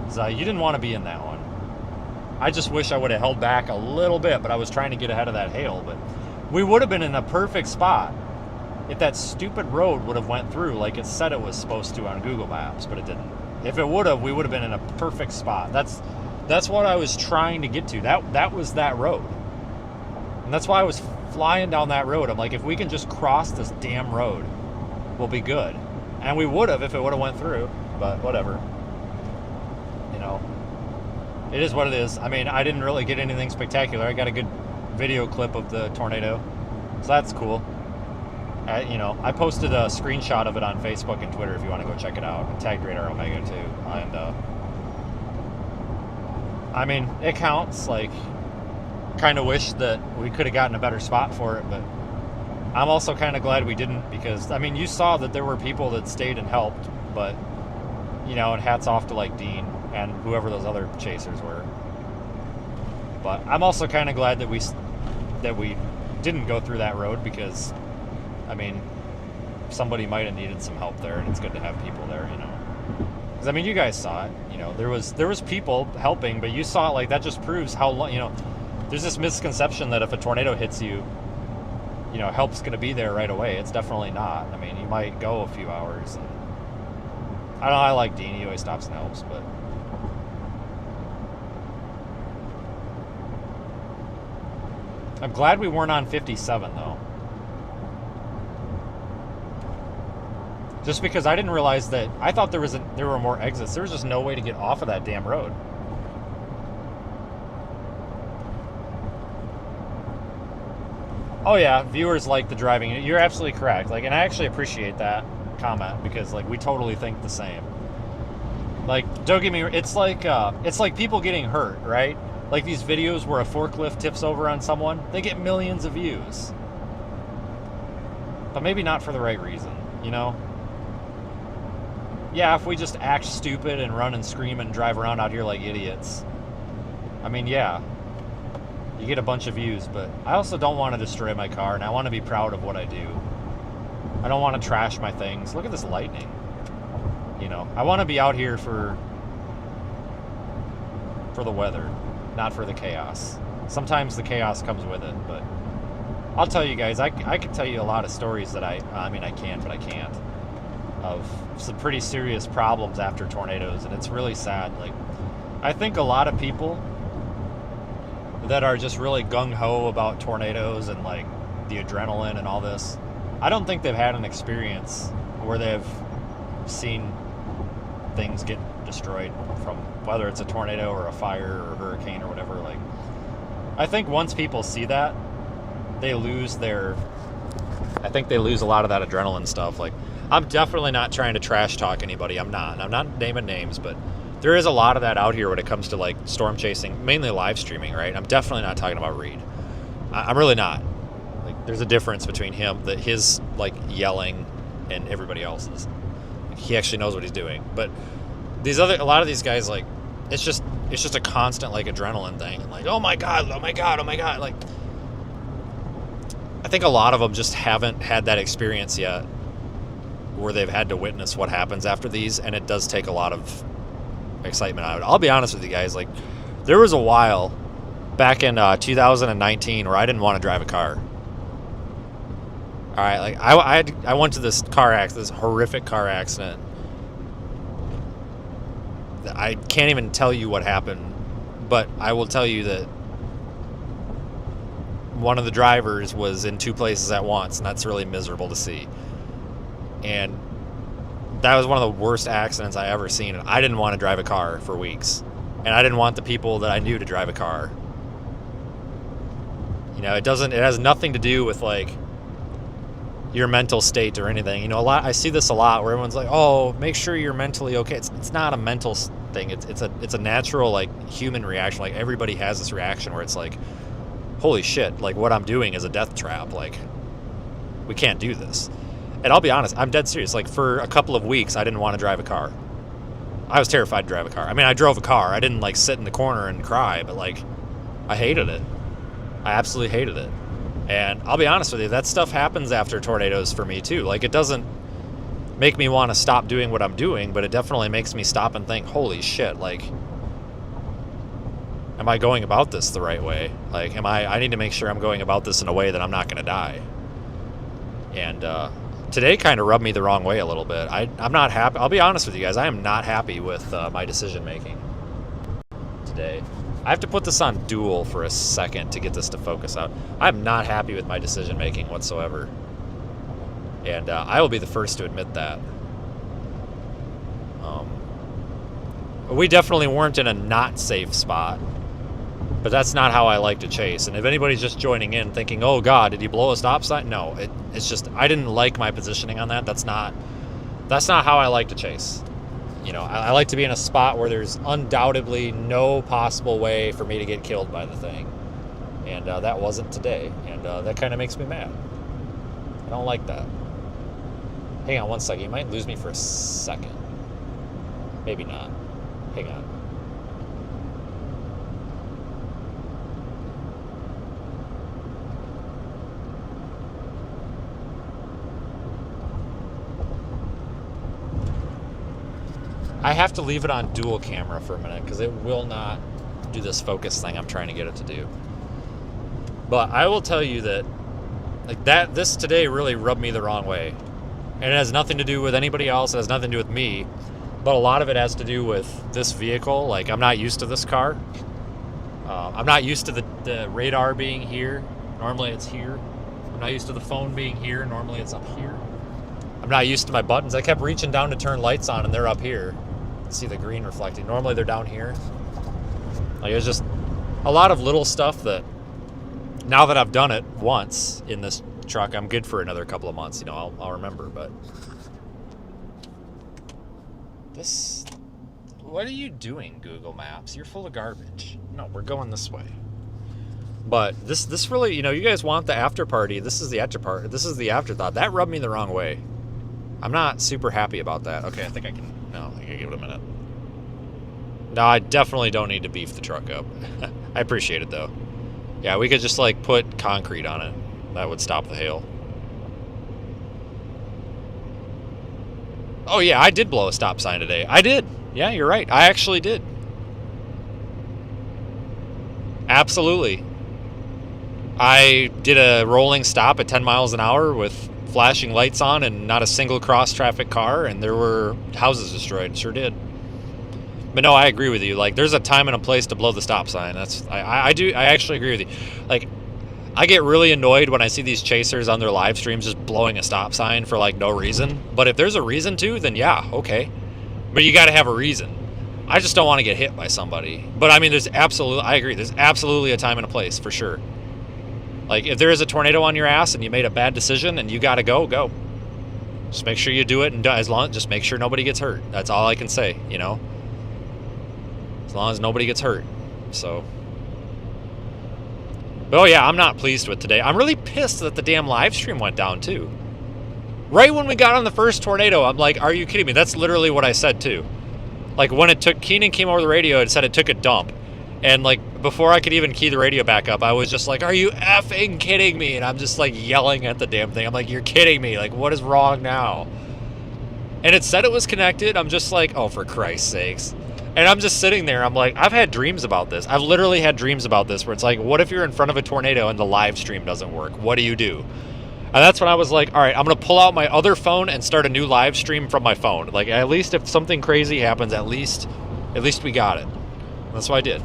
So you didn't want to be in that one. I just wish I would have held back a little bit, but I was trying to get ahead of that hail. But we would have been in a perfect spot if that stupid road would have went through like it said it was supposed to on Google Maps, but it didn't. If it would have, we would have been in a perfect spot. That's what I was trying to get to. That was that road. And that's why I was flying down that road. I'm like, if we can just cross this damn road, we'll be good. And we would have if it would have went through, but whatever. You know, it is what it is. I mean, I didn't really get anything spectacular. I got a good video clip of the tornado, so that's cool. You know, I posted a screenshot of it on Facebook and Twitter if you want to go check it out. I tagged Radar Omega too. And, I mean, it counts. Like, kind of wish that we could have gotten a better spot for it, but I'm also kind of glad we didn't, because I mean, you saw that there were people that stayed and helped, but you know, and hats off to like Dean and whoever those other chasers were. But I'm also kind of glad that we didn't go through that road, because I mean, somebody might have needed some help there, and it's good to have people there, you know. Because I mean, you guys saw it, you know, there was people helping, but you saw it. Like, that just proves how long, you know, there's this misconception that if a tornado hits you, you know, help's going to be there right away. It's definitely not. I mean, you might go a few hours. And I don't know, I like Dean. He always stops and helps, but I'm glad we weren't on 57, though. Just because I didn't realize that, I thought there were more exits. There was just no way to get off of that damn road. Oh yeah, viewers like the driving. You're absolutely correct. Like, and I actually appreciate that comment, because like, we totally think the same. Like, don't get me, it's like people getting hurt, right? Like these videos where a forklift tips over on someone, they get millions of views. But maybe not for the right reason, you know? Yeah, if we just act stupid and run and scream and drive around out here like idiots, I mean, yeah, you get a bunch of views, but I also don't want to destroy my car, and I want to be proud of what I do. I don't want to trash my things. Look at this lightning. You know, I want to be out here for the weather, not for the chaos. Sometimes the chaos comes with it, but I'll tell you guys, I can tell you a lot of stories that I can't, of some pretty serious problems after tornadoes, and it's really sad. Like, I think a lot of people that are just really gung-ho about tornadoes and like the adrenaline and all this, I don't think they've had an experience where they've seen things get destroyed from whether it's a tornado or a fire or a hurricane or whatever. Like, I think once people see that, they lose their, I think they lose a lot of that adrenaline stuff. Like, I'm definitely not trying to trash talk anybody. I'm not naming names, but there is a lot of that out here when it comes to like storm chasing, mainly live streaming, right? I'm definitely not talking about Reed. I'm really not. Like, there's a difference between his like yelling and everybody else's. Like, he actually knows what he's doing. But a lot of these guys, like, it's just a constant like adrenaline thing. Like, oh my god, oh my god, oh my god. Like, I think a lot of them just haven't had that experience yet, where they've had to witness what happens after these, and it does take a lot of excitement out of it. I'll be honest with you guys, like, there was a while back in 2019 where I didn't want to drive a car. All right, like I went to this horrific car accident. I can't even tell you what happened, but I will tell you that one of the drivers was in two places at once, and that's really miserable to see. And that was one of the worst accidents I ever seen. And I didn't want to drive a car for weeks. And I didn't want the people that I knew to drive a car. You know, it has nothing to do with like your mental state or anything. You know, I see this a lot where everyone's like, oh, make sure you're mentally okay. It's not a mental thing. It's a natural like human reaction. Like, everybody has this reaction where it's like, holy shit, like what I'm doing is a death trap. Like, we can't do this. And I'll be honest, I'm dead serious. Like, for a couple of weeks, I didn't want to drive a car. I was terrified to drive a car. I mean, I drove a car. I didn't, like, sit in the corner and cry, but, like, I hated it. I absolutely hated it. And I'll be honest with you, that stuff happens after tornadoes for me, too. Like, it doesn't make me want to stop doing what I'm doing, but it definitely makes me stop and think, holy shit, like, am I going about this the right way? Like, I need to make sure I'm going about this in a way that I'm not going to die. And, today kind of rubbed me the wrong way a little bit. I'm not happy. I'll be honest with you guys. I am not happy with my decision making today. I have to put this on dual for a second to get this to focus out. I'm not happy with my decision making whatsoever. And I will be the first to admit that. We definitely weren't in a not safe spot. But that's not how I like to chase. And if anybody's just joining in thinking, oh God, did he blow a stop sign? No, it's just, I didn't like my positioning on that. That's not how I like to chase. You know, I like to be in a spot where there's undoubtedly no possible way for me to get killed by the thing. And that wasn't today. And that kind of makes me mad. I don't like that. Hang on one second. You might lose me for a second. Maybe not. Hang on. I have to leave it on dual camera for a minute because it will not do this focus thing I'm trying to get it to do. But I will tell you that, like, this today really rubbed me the wrong way. And it has nothing to do with anybody else. It has nothing to do with me. But a lot of it has to do with this vehicle. Like, I'm not used to this car. I'm not used to the radar being here. Normally it's here. I'm not used to the phone being here. Normally it's up here. I'm not used to my buttons. I kept reaching down to turn lights on and they're up here. See the green reflecting. Normally they're down here. Like, it's just a lot of little stuff that, now that I've done it once in this truck, I'm good for another couple of months. You know, I'll remember. But this, what are you doing, Google Maps? You're full of garbage. No, we're going this way. But this really, you know, you guys want the after party. This is the after party. This is the afterthought. That rubbed me the wrong way. I'm not super happy about that. Okay, I think I can. No, I can give it a minute. No, I definitely don't need to beef the truck up. I appreciate it though. Yeah, we could just like put concrete on it. That would stop the hail. Oh yeah, I did blow a stop sign today. I did. Yeah, you're right. I actually did. Absolutely. I did a rolling stop at 10 miles an hour with flashing lights on and not a single cross traffic car, and there were houses destroyed. Sure did. But no, I agree with you. Like, there's a time and a place to blow the stop sign. I actually agree with you. Like, I get really annoyed when I see these chasers on their live streams just blowing a stop sign for like no reason. But if there's a reason to, then yeah, okay. But you got to have a reason. I just don't want to get hit by somebody. But I mean, I agree, there's absolutely a time and a place for sure. Like if there is a tornado on your ass and you made a bad decision and you got to go. Just make sure you do it, and just make sure nobody gets hurt. That's all I can say, you know. As long as nobody gets hurt. So. But oh yeah, I'm not pleased with today. I'm really pissed that the damn live stream went down too. Right when we got on the first tornado, I'm like, are you kidding me? That's literally what I said too. Like when Keenan came over the radio and said it took a dump. And like before I could even key the radio back up, I was just like, are you effing kidding me? And I'm just like yelling at the damn thing. I'm like, you're kidding me. Like, what is wrong now? And it said it was connected. I'm just like, oh, for Christ's sakes. And I'm just sitting there. I'm like, I've had dreams about this. I've literally had dreams about this where it's like, what if you're in front of a tornado and the live stream doesn't work? What do you do? And that's when I was like, all right, I'm going to pull out my other phone and start a new live stream from my phone. Like, at least if something crazy happens, at least we got it. That's what I did.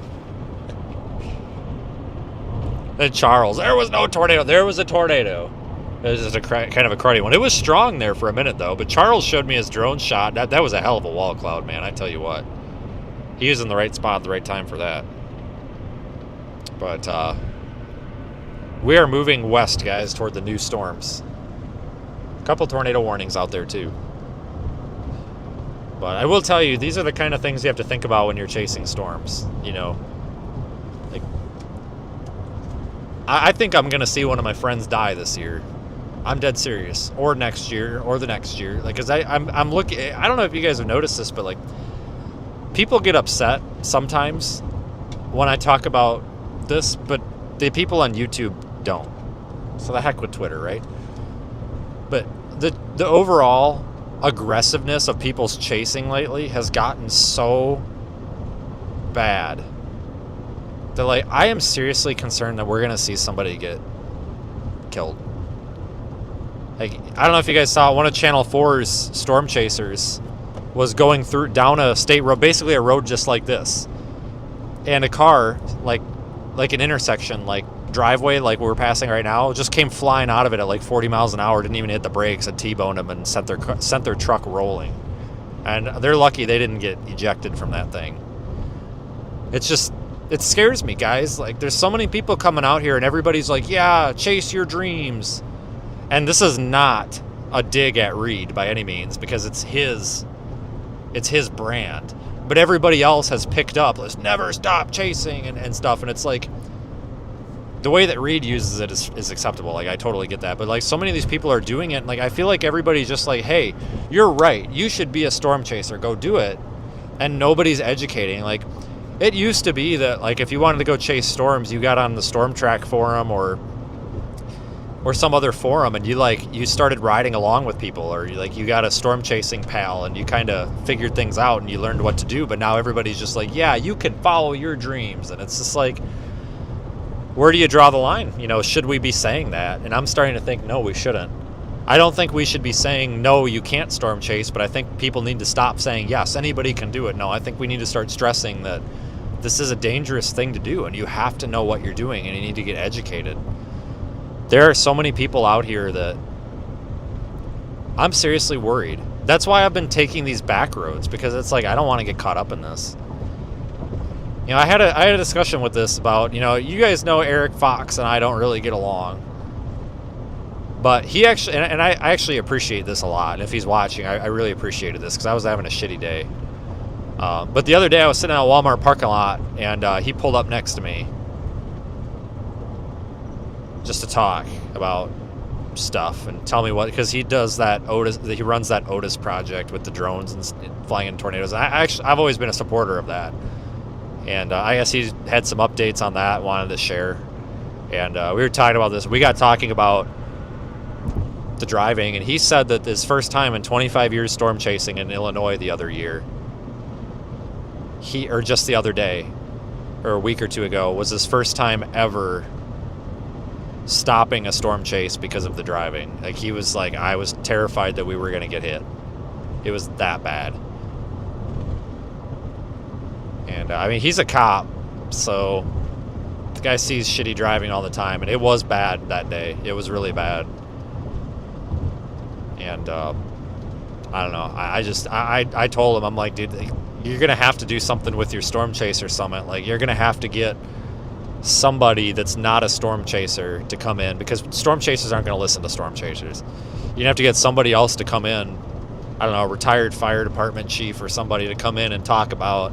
Then Charles, there was no tornado. There was a tornado. It was just a kind of a cruddy one. It was strong there for a minute, though. But Charles showed me his drone shot. That was a hell of a wall cloud, man. I tell you what. He was in the right spot at the right time for that. But we are moving west, guys, toward the new storms. A couple tornado warnings out there, too. But I will tell you, these are the kind of things you have to think about when you're chasing storms, you know. Like, I think I'm going to see one of my friends die this year. I'm dead serious. Or next year, or the next year. Like, because I'm looking, I don't know if you guys have noticed this, but like, people get upset sometimes when I talk about this, but the people on YouTube don't. So the heck with Twitter, right? But the overall aggressiveness of people's chasing lately has gotten so bad that, like, I am seriously concerned that we're gonna see somebody get killed. Like, I don't know if you guys saw, one of Channel 4's storm chasers was going through down a state road, basically a road just like this, and a car, like an intersection, like driveway, like we're passing right now, just came flying out of it at like 40 miles an hour, didn't even hit the brakes, and T-boned them and sent their truck rolling. And they're lucky they didn't get ejected from that thing. It's just, it scares me, guys. Like, there's so many people coming out here and everybody's like, yeah, chase your dreams. And this is not a dig at Reed by any means, because it's his brand. But everybody else has picked up, let's never stop chasing and stuff. And it's like, the way that Reed uses it is acceptable. Like, I totally get that. But like, so many of these people are doing it. And like, I feel like everybody's just like, hey, you're right. You should be a storm chaser. Go do it. And nobody's educating. Like, it used to be that, like, if you wanted to go chase storms, you got on the Storm Track forum or some other forum, and you started riding along with people, or you got a storm chasing pal, and you kind of figured things out and you learned what to do. But now everybody's just like, yeah, you can follow your dreams. And it's just like, where do you draw the line? You know, should we be saying that? And I'm starting to think, no, we shouldn't. I don't think we should be saying, no, you can't storm chase, but I think people need to stop saying, yes, anybody can do it. No, I think we need to start stressing that this is a dangerous thing to do, and you have to know what you're doing, and you need to get educated. There are so many people out here that I'm seriously worried. That's why I've been taking these back roads, because it's like, I don't want to get caught up in this. You know, I had a discussion with this about, you know, you guys know Eric Fox and I don't really get along. But he actually, and I actually appreciate this a lot. And if he's watching, I really appreciated this, because I was having a shitty day. But the other day I was sitting in a Walmart parking lot, and he pulled up next to me just to talk about stuff and tell me what, because he does that he runs that Otis project with the drones and flying in tornadoes. I've always been a supporter of that. And I guess he had some updates on that, wanted to share. And we were talking about this. We got talking about the driving, and he said that his first time in 25 years storm chasing in Illinois the other year, or just the other day, or a week or two ago, was his first time ever stopping a storm chase because of the driving. Like, he was like, I was terrified that we were going to get hit. It was that bad. And I mean, he's a cop, so the guy sees shitty driving all the time, and it was bad that day. It was really bad. And I don't know. I told him, I'm like, dude, you're gonna have to do something with your Storm Chaser Summit. Like, you're gonna have to get somebody that's not a Storm Chaser to come in, because Storm Chasers aren't gonna listen to Storm Chasers. You're gonna have to get somebody else to come in. I don't know, a retired fire department chief or somebody to come in and talk about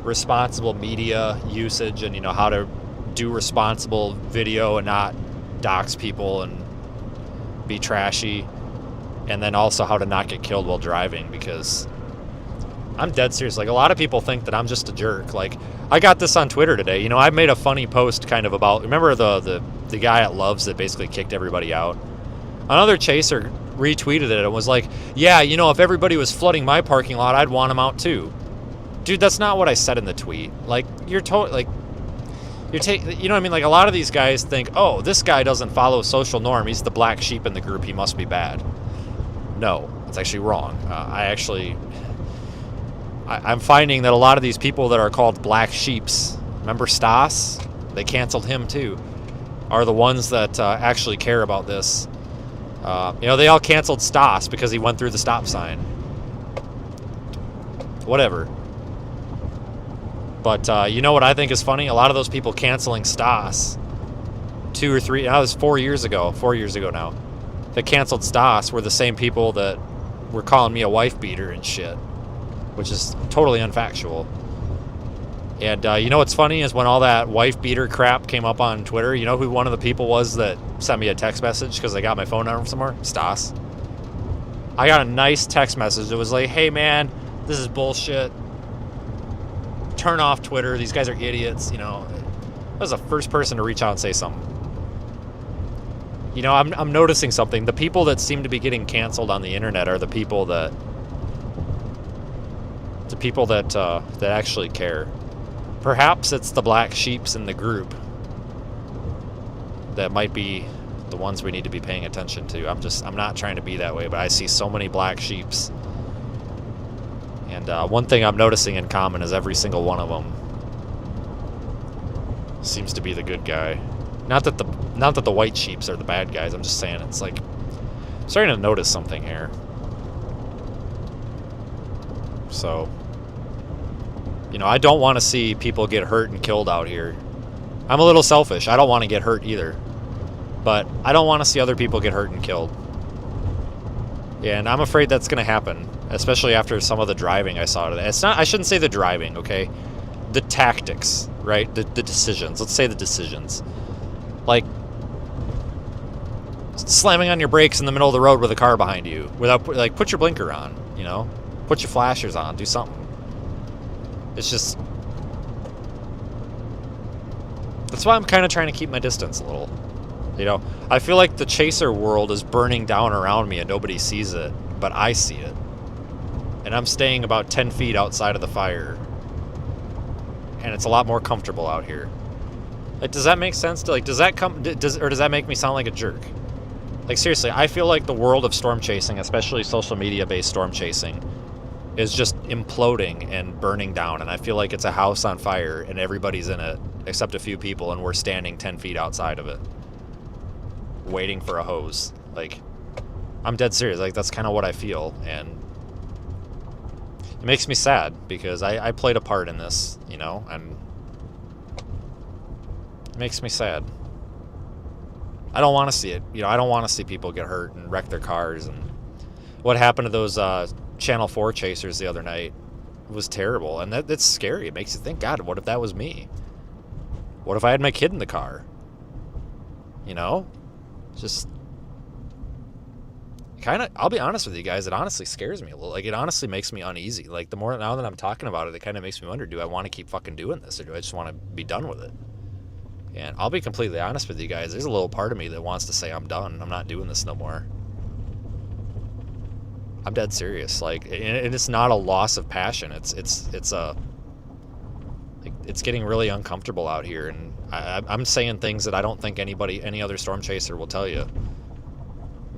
responsible media usage and, you know, how to do responsible video and not dox people and be trashy, and then also how to not get killed while driving, because I'm dead serious. Like, a lot of people think that I'm just a jerk. Like, I got this on Twitter today. You know, I made a funny post kind of about, remember the guy at Loves that basically kicked everybody out? Another chaser retweeted it and was like, yeah, you know, if everybody was flooding my parking lot, I'd want them out too. Dude, that's not what I said in the tweet. Like, you know what I mean? Like, a lot of these guys think, oh, this guy doesn't follow social norm. He's the black sheep in the group. He must be bad. No, it's actually wrong. I'm finding that a lot of these people that are called black sheeps, remember Stas? They canceled him too, are the ones that actually care about this. You know, they all canceled Stas because he went through the stop sign. Whatever. But you know what I think is funny? A lot of those people canceling Stas 2 or 3, that was 4 years ago now, that canceled Stas were the same people that were calling me a wife beater and shit, which is totally unfactual. And you know what's funny is when all that wife beater crap came up on Twitter, you know who one of the people was that sent me a text message because they got my phone number from somewhere? Stas. I got a nice text message that was like, hey man, this is bullshit. Turn off Twitter. These guys are idiots. You know, I was the first person to reach out and say something. You know, I'm noticing something. The people that seem to be getting canceled on the internet are the people that that actually care. Perhaps it's the black sheeps in the group that might be the ones we need to be paying attention to. I'm not trying to be that way, but I see so many black sheeps. And one thing I'm noticing in common is every single one of them seems to be the good guy. Not that the white sheeps are the bad guys. I'm just saying, it's like, I'm starting to notice something here. So, you know, I don't want to see people get hurt and killed out here. I'm a little selfish. I don't want to get hurt either. But I don't want to see other people get hurt and killed. And I'm afraid that's going to happen, especially after some of the driving I saw today. I shouldn't say the driving, okay? The tactics, right? The decisions. Let's say the decisions. Like, slamming on your brakes in the middle of the road with a car behind you without, like, put your blinker on, you know? Put your flashers on. Do something. It's just... That's why I'm kind of trying to keep my distance a little. You know, I feel like the chaser world is burning down around me and nobody sees it, but I see it. And I'm staying about 10 feet outside of the fire. And it's a lot more comfortable out here. Like, does that make sense? Does that make me sound like a jerk? Like, seriously, I feel like the world of storm chasing, especially social media-based storm chasing, is just imploding and burning down. And I feel like it's a house on fire and everybody's in it, except a few people, and we're standing 10 feet outside of it, waiting for a hose. Like, I'm dead serious. Like, that's kind of what I feel. And it makes me sad because I played a part in this, you know, and it makes me sad. I don't want to see it. You know, I don't want to see people get hurt and wreck their cars. And what happened to those Channel 4 chasers the other night was terrible. And that's scary. It makes you think, God, what if that was me? What if I had my kid in the car? You know? Just kind of, I'll be honest with you guys, it honestly scares me a little. Like, it honestly makes me uneasy. Like, the more, now that I'm talking about it, it kind of makes me wonder, do I want to keep fucking doing this, or do I just want to be done with it? And I'll be completely honest with you guys, there's a little part of me that wants to say I'm done. I'm not doing this no more. I'm dead serious. Like, and it's not a loss of passion. It's getting really uncomfortable out here, and I'm saying things that I don't think any other storm chaser will tell you.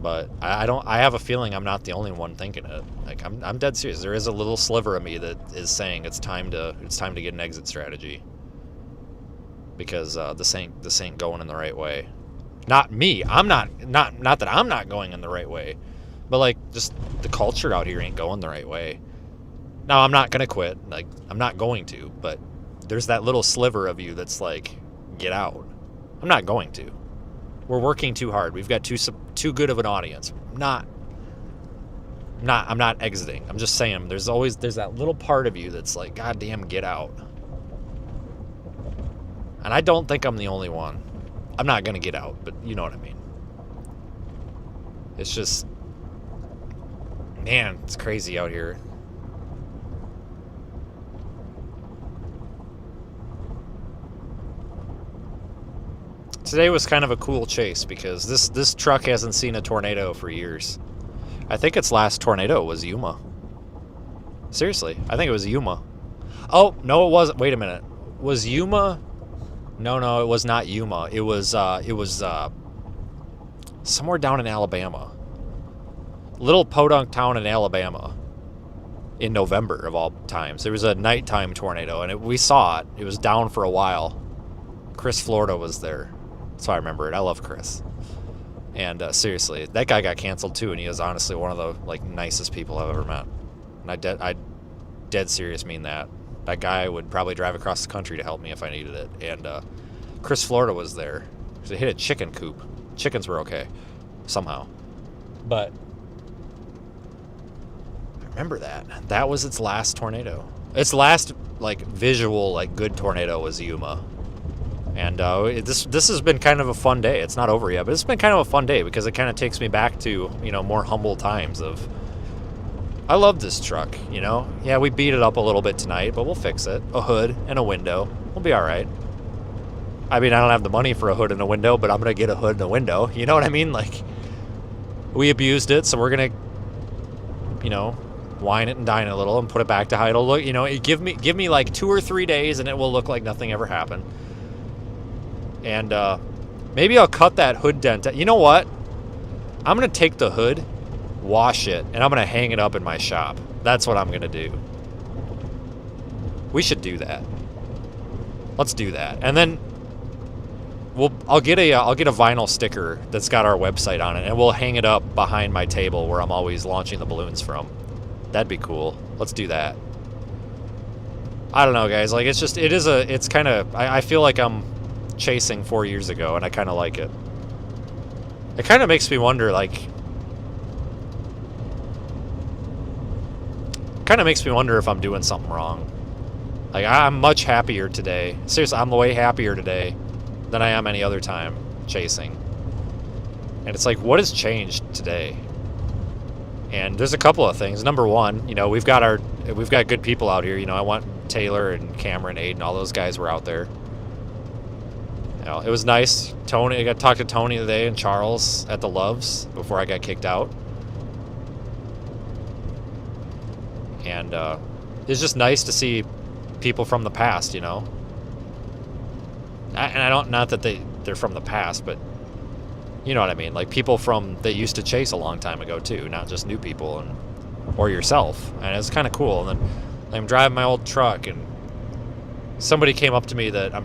But I have a feeling I'm not the only one thinking it. Like, I'm dead serious. There is a little sliver of me that is saying it's time to get an exit strategy. Because this ain't going in the right way. Not me. Not that I'm not going in the right way. But, like, just the culture out here ain't going the right way. Now, I'm not going to quit. Like, I'm not going to, but there's that little sliver of you that's like, get out. I'm not going to. We're working too hard. We've got too good of an audience. I'm not exiting. I'm just saying there's that little part of you that's like, God damn, get out. And I don't think I'm the only one. I'm not going to get out, but you know what I mean. It's just, man, it's crazy out here. Today was kind of a cool chase because this truck hasn't seen a tornado for years. I think its last tornado was Yuma. Seriously, I think it was Yuma. Oh, no, it wasn't. Wait a minute. Was Yuma? No, it was not Yuma. It was somewhere down in Alabama. Little podunk town in Alabama in November of all times. There was a nighttime tornado, and we saw it. It was down for a while. Chris Florida was there. That's how I remember it. I love Chris. And seriously, that guy got canceled too, and he is honestly one of the like nicest people I've ever met. And I dead serious mean that. That guy would probably drive across the country to help me if I needed it. And Chris Florida was there. They hit a chicken coop. Chickens were okay, somehow. But I remember that. That was its last tornado. Its last like visual like good tornado was Yuma. And this has been kind of a fun day. It's not over yet, but it's been kind of a fun day because it kind of takes me back to, you know, more humble times of, I love this truck, you know? Yeah, we beat it up a little bit tonight, but we'll fix it. A hood and a window. We'll be all right. I mean, I don't have the money for a hood and a window, but I'm going to get a hood and a window. You know what I mean? Like, we abused it, so we're going to, you know, wine it and dine it a little and put it back to how it'll look. You know, give me like 2 or 3 days and it will look like nothing ever happened. And maybe I'll cut that hood dent. You know what? I'm going to take the hood, wash it, and I'm going to hang it up in my shop. That's what I'm going to do. We should do that. Let's do that. And then I'll get a vinyl sticker that's got our website on it, and we'll hang it up behind my table where I'm always launching the balloons from. That'd be cool. Let's do that. I don't know, guys. Like, it's kind of, I feel like I'm chasing 4 years ago, and I kind of like it. It kind of makes me wonder, like, if I'm doing something wrong. Like, I'm much happier today. Seriously, I'm way happier today than I am any other time chasing. And it's like, what has changed today? And there's a couple of things. Number one, you know, we've got good people out here. You know, I want Taylor and Cameron, Aiden, all those guys were out there. You know, it was nice. Tony, I got to talk to Tony today and Charles at the Loves before I got kicked out. And it's just nice to see people from the past, you know. And I don't, not that they're from the past, but you know what I mean. Like people that used to chase a long time ago too, not just new people or yourself. And it's kind of cool. And then I'm driving my old truck, and somebody came up to me that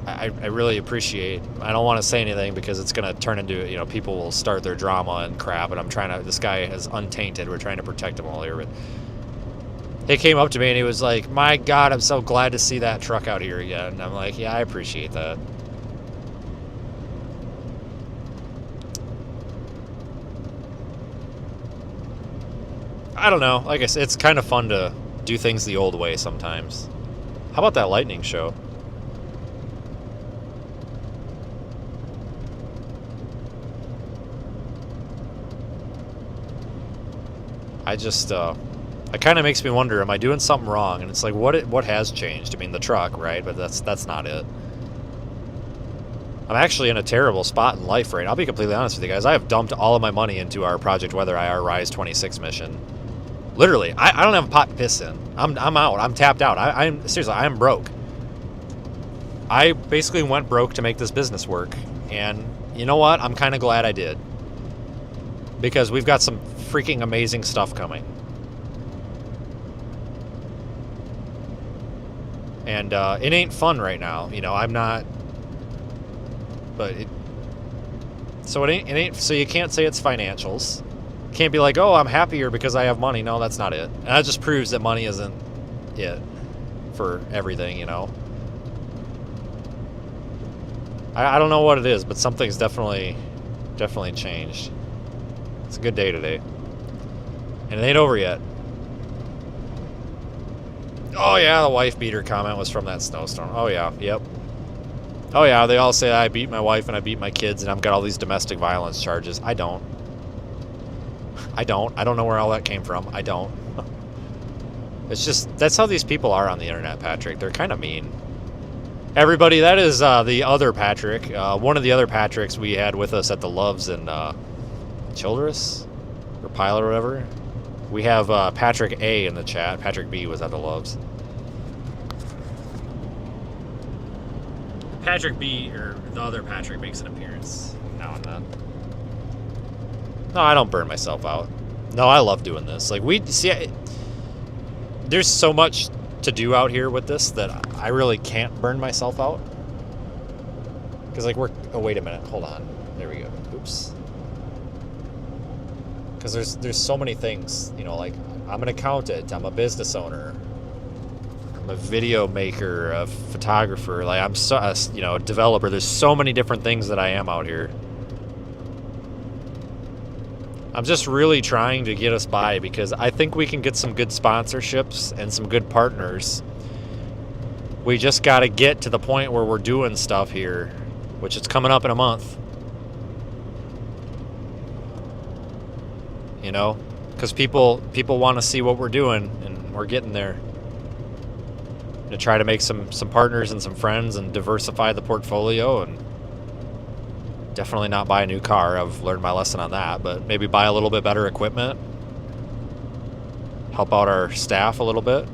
I really appreciate. I don't want to say anything because it's going to turn into, you know, people will start their drama and crap, and this guy is untainted. We're trying to protect him all here, but he came up to me and he was like, my God, I'm so glad to see that truck out here again. And I'm like, yeah, I appreciate that. I don't know. Like I said, it's kind of fun to do things the old way sometimes. How about that lightning show? It kind of makes me wonder, am I doing something wrong? And it's like, what has changed? I mean, the truck, right? But that's not it. I'm actually in a terrible spot in life right now. I'll be completely honest with you guys. I have dumped all of my money into our Project Weather IR Rise 26 mission. Literally, I don't have a pot to piss in. I'm out. I'm tapped out. Seriously, I'm broke. I basically went broke to make this business work. And you know what? I'm kind of glad I did. Because we've got some freaking amazing stuff coming. And it ain't fun right now. You know, I'm not... But so it ain't. So you can't say it's financials. Can't be like, oh, I'm happier because I have money. No, that's not it. And that just proves that money isn't it for everything, you know. I don't know what it is, but something's definitely changed. It's a good day today. And it ain't over yet. Oh yeah, the wife beater comment was from that snowstorm. Oh yeah, yep. Oh yeah, they all say I beat my wife and I beat my kids and I've got all these domestic violence charges. I don't. I don't know where all that came from. I don't. It's just, that's how these people are on the internet, Patrick. They're kind of mean. Everybody, that is the other Patrick. One of the other Patricks we had with us at the Loves in Childress or Pilot or whatever. We have Patrick A in the chat. Patrick B was at the Loves. Patrick B, or the other Patrick, makes an appearance now and then. No, I don't burn myself out. No, I love doing this. Like, there's so much to do out here with this that I really can't burn myself out. Because, like, oh, wait a minute. Hold on. There we go. Oops. Because there's so many things, you know, like, I'm an accountant. I'm a business owner. I'm a video maker, a photographer. Like, I'm you know, a developer. There's so many different things that I am out here. I'm just really trying to get us by because I think we can get some good sponsorships and some good partners. We just got to get to the point where we're doing stuff here, which is coming up in a month. You know, because people want to see what we're doing, and we're getting there. To try to make some partners and some friends and diversify the portfolio, and definitely not buy a new car. I've learned my lesson on that, but maybe buy a little bit better equipment. Help out our staff a little bit.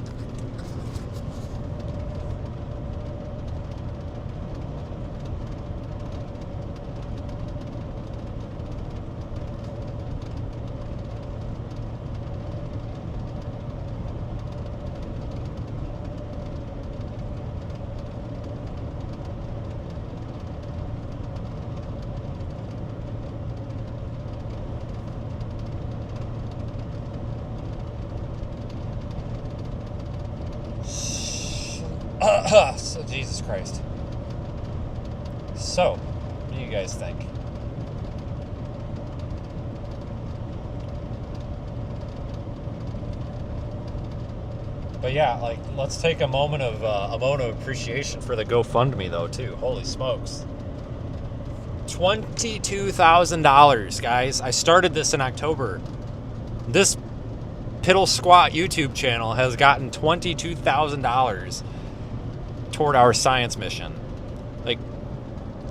So, Jesus Christ. So, what do you guys think? But yeah, like, let's take a moment of appreciation for the GoFundMe though too. Holy smokes. $22,000, guys. I started this in October. This Piddle Squat YouTube channel has gotten $22,000 toward our science mission. Like,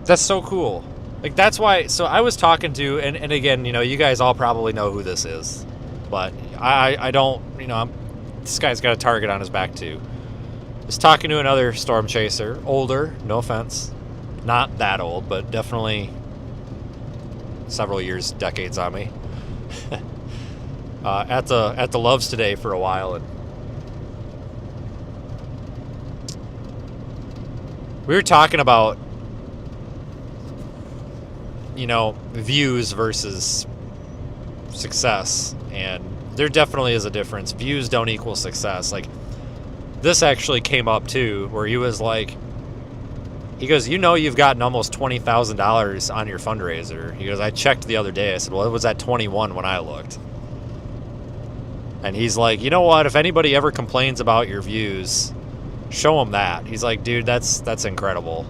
that's so cool. Like, that's why, so I was talking to, and again, you know, you guys all probably know who this is, but I don't, you know, this guy's got a target on his back too. I was talking to another storm chaser, older, no offense, not that old, but definitely several years, decades on me. At the Loves today for a while, and we were talking about, you know, views versus success, and there definitely is a difference. Views don't equal success. Like, this actually came up too, where he was like, he goes, you know, you've gotten almost $20,000 on your fundraiser. He goes, I checked the other day. I said, well, it was at 21 when I looked. And he's like, you know what? If anybody ever complains about your views, show them that. He's like, dude, that's incredible.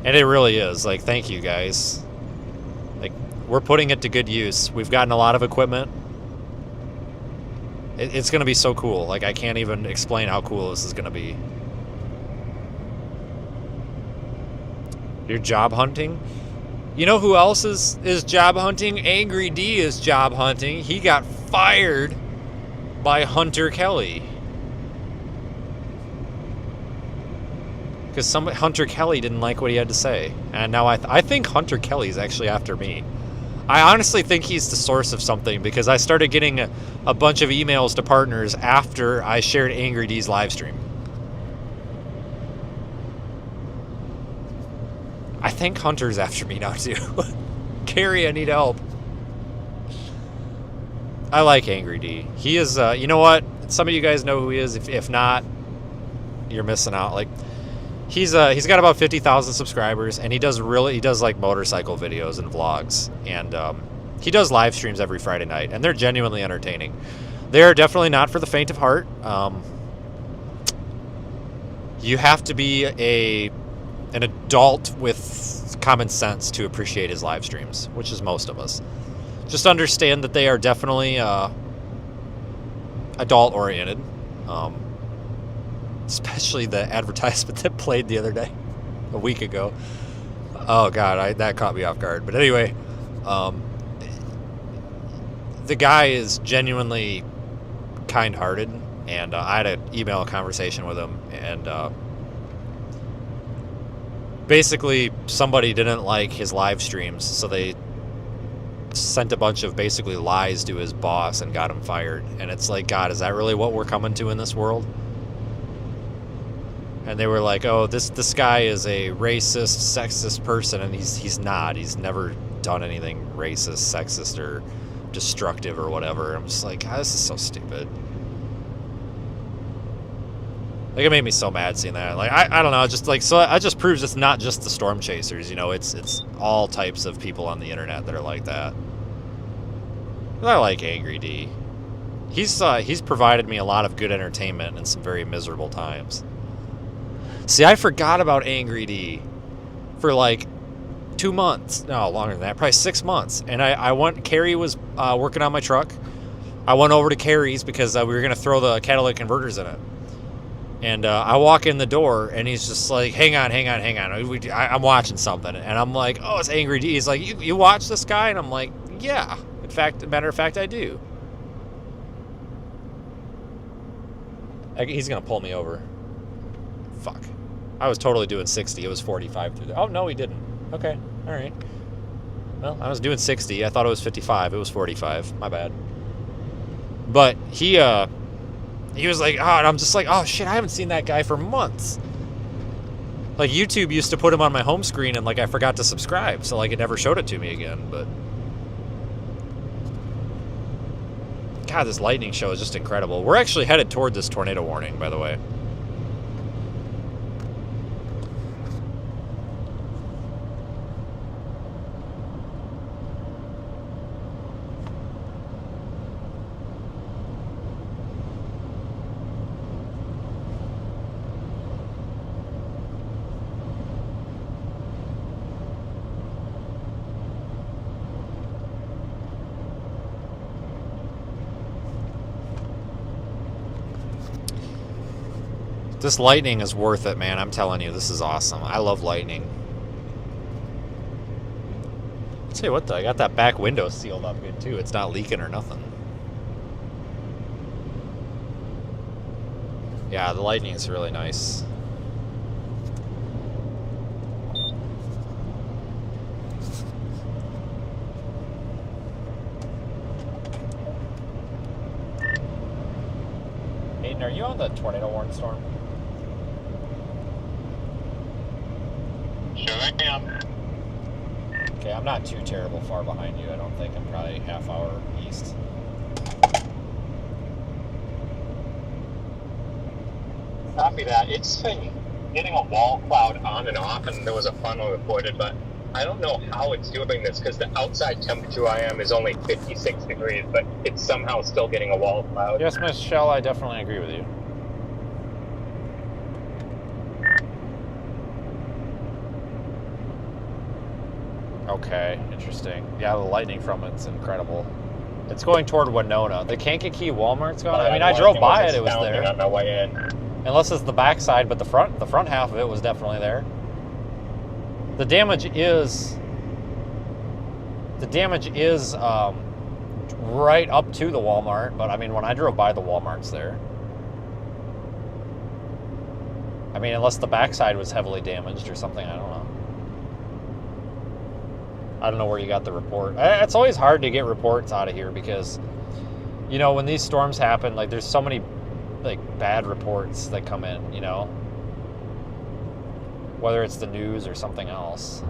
And it really is. Like, thank you guys. Like, we're putting it to good use. We've gotten a lot of equipment. It's going to be so cool. Like, I can't even explain how cool this is going to be. You're job hunting? You know who else is job hunting? Angry D is job hunting. He got fired by Hunter Kelly. Because Hunter Kelly didn't like what he had to say. And now I think Hunter Kelly's actually after me. I honestly think he's the source of something, because I started getting a bunch of emails to partners after I shared Angry D's live stream. I think Hunter's after me now too. Carrie, I need help. I like Angry D. He is, you know what? Some of you guys know who he is. If not, you're missing out. Like, he's got about 50,000 subscribers, and he does like motorcycle videos and vlogs, and he does live streams every Friday night, and they're genuinely entertaining. They're definitely not for the faint of heart. You have to be an adult with common sense to appreciate his live streams, which is most of us. Just understand that they are definitely adult oriented, especially the advertisement that played the other day, a week ago. Oh God, that caught me off guard. But anyway, the guy is genuinely kind-hearted, and I had an email conversation with him, and basically somebody didn't like his live streams, so they sent a bunch of basically lies to his boss and got him fired. And it's like, God, is that really what we're coming to in this world? And they were like, oh, this guy is a racist, sexist person, and he's not. He's never done anything racist, sexist, or destructive or whatever. I'm just like, God, this is so stupid. Like, it made me so mad seeing that. Like, I don't know, just like, so it just proves it's not just the storm chasers, you know, it's all types of people on the internet that are like that. And I like Angry D. He's provided me a lot of good entertainment in some very miserable times. See, I forgot about Angry D for like 2 months. No, longer than that, probably 6 months. And I went, Carrie was working on my truck. I went over to Carrie's because we were going to throw the catalytic converters in it. And I walk in the door, and he's just like, hang on. I'm watching something. And I'm like, oh, it's Angry D. He's like, you watch this guy? And I'm like, yeah. Matter of fact, I do. He's going to pull me over. Fuck. I was totally doing 60. It was 45 through there. Oh, no, he didn't. Okay. All right. Well, I was doing 60. I thought it was 55. It was 45. My bad. But he was like, oh, and I'm just like, oh shit, I haven't seen that guy for months. Like, YouTube used to put him on my home screen, and like I forgot to subscribe, so like it never showed it to me again. But God, this lightning show is just incredible. We're actually headed toward this tornado warning, by the way. This lightning is worth it, man. I'm telling you, this is awesome. I love lightning. I'll tell you what, though, I got that back window sealed up good, too. It's not leaking or nothing. Yeah, the lightning is really nice. Aiden, are you on the tornado warning storm? Sure I am. Okay, I'm not too terrible far behind you. I don't think. I'm probably half hour east. Copy that. It's been getting a wall cloud on and off, and there was a funnel reported, but I don't know how it's doing this because the outside temperature I am is only 56 degrees, but it's somehow still getting a wall cloud. Yes, Miss Shell, I definitely agree with you. Okay, interesting. Yeah, the lightning from it's incredible. It's going toward Winona. The Kankakee Walmart's gone. I mean, I drove by it. It was there. On my way in. Unless it's the backside, but the front half of it was definitely there. The damage is right up to the Walmart, but I mean, when I drove by, the Walmart's there. I mean, unless the backside was heavily damaged or something, I don't know. I don't know where you got the report. It's always hard to get reports out of here because, you know, when these storms happen, like, there's so many, like, bad reports that come in, you know? Whether it's the news or something else.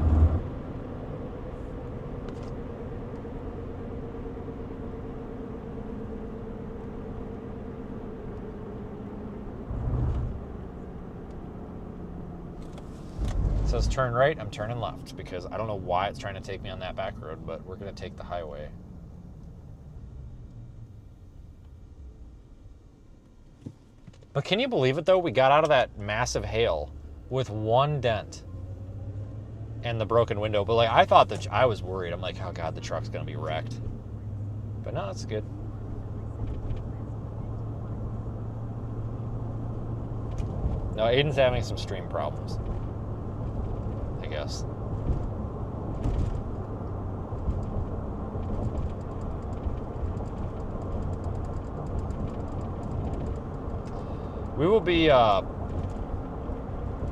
says turn right, I'm turning left because I don't know why it's trying to take me on that back road, but we're going to take the highway. But can you believe it though? We got out of that massive hail with one dent and the broken window. But like, I thought that I was worried. I'm like, oh God, the truck's going to be wrecked. But no, it's good. No, Aiden's having some stream problems, I guess. We will be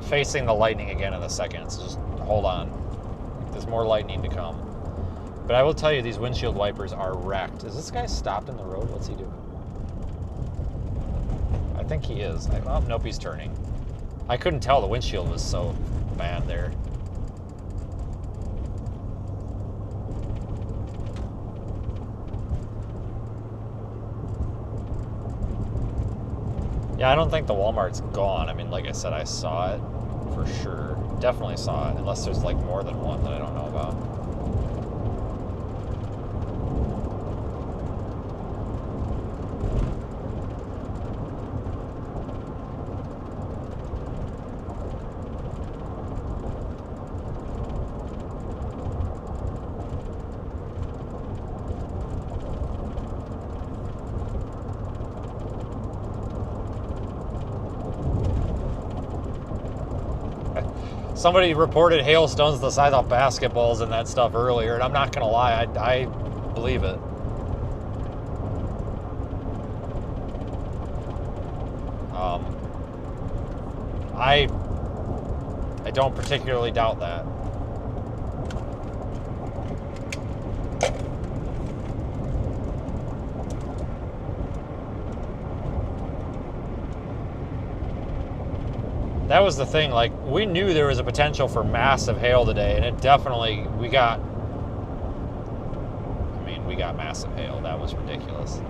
facing the lightning again in a second, so just hold on. There's more lightning to come. But I will tell you, these windshield wipers are wrecked. Is this guy stopped in the road? What's he doing? I think he is. Oh, nope, he's turning. I couldn't tell, the windshield was so bad there. Yeah, I don't think the Walmart's gone. I mean, like I said, I saw it for sure. Definitely saw it, unless there's like more than one that I don't know about. Somebody reported hailstones the size of basketballs and that stuff earlier, and I'm not gonna lie, I believe it. I don't particularly doubt that. That was the thing, like, we knew there was a potential for massive hail today, and it definitely, we got massive hail. That was ridiculous.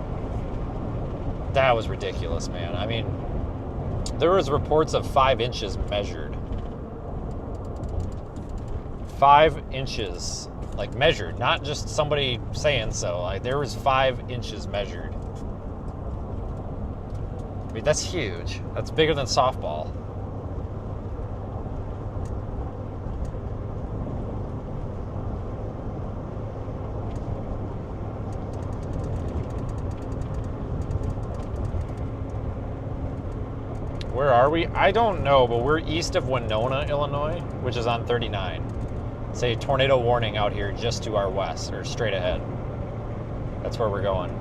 That was ridiculous, man. I mean, there was reports of 5 inches measured. 5 inches, like, measured, not just somebody saying so. Like, there was 5 inches measured. I mean, that's huge. That's bigger than softball. Where are we? I don't know, but we're east of Winona, Illinois, which is on 39. It's a tornado warning out here just to our west, or straight ahead. That's where we're going.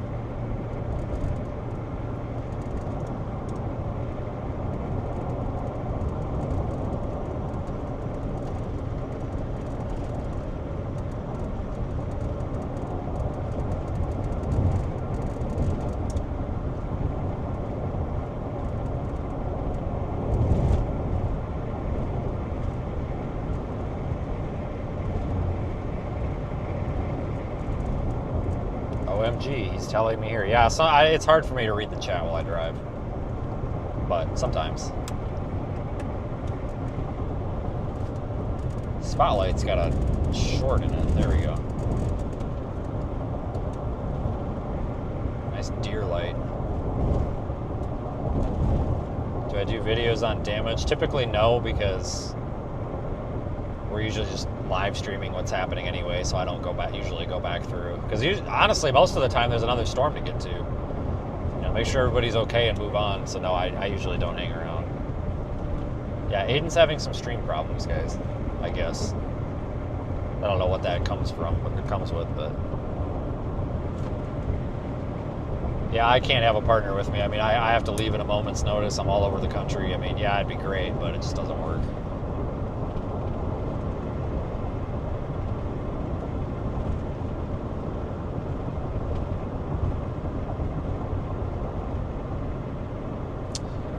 OMG, he's telling me here. Yeah, so it's hard for me to read the chat while I drive. But sometimes. Spotlight's got a short in it. There we go. Nice deer light. Do I do videos on damage? Typically no, because we're usually just live streaming what's happening anyway, so I don't usually go back through. Because honestly, most of the time there's another storm to get to. You know, make sure everybody's okay and move on. So no, I usually don't hang around. Yeah, Aiden's having some stream problems, guys. I guess. I don't know what that comes from, what it comes with, but yeah, I can't have a partner with me. I mean, I have to leave at a moment's notice. I'm all over the country. I mean, yeah, it'd be great, but it just doesn't work.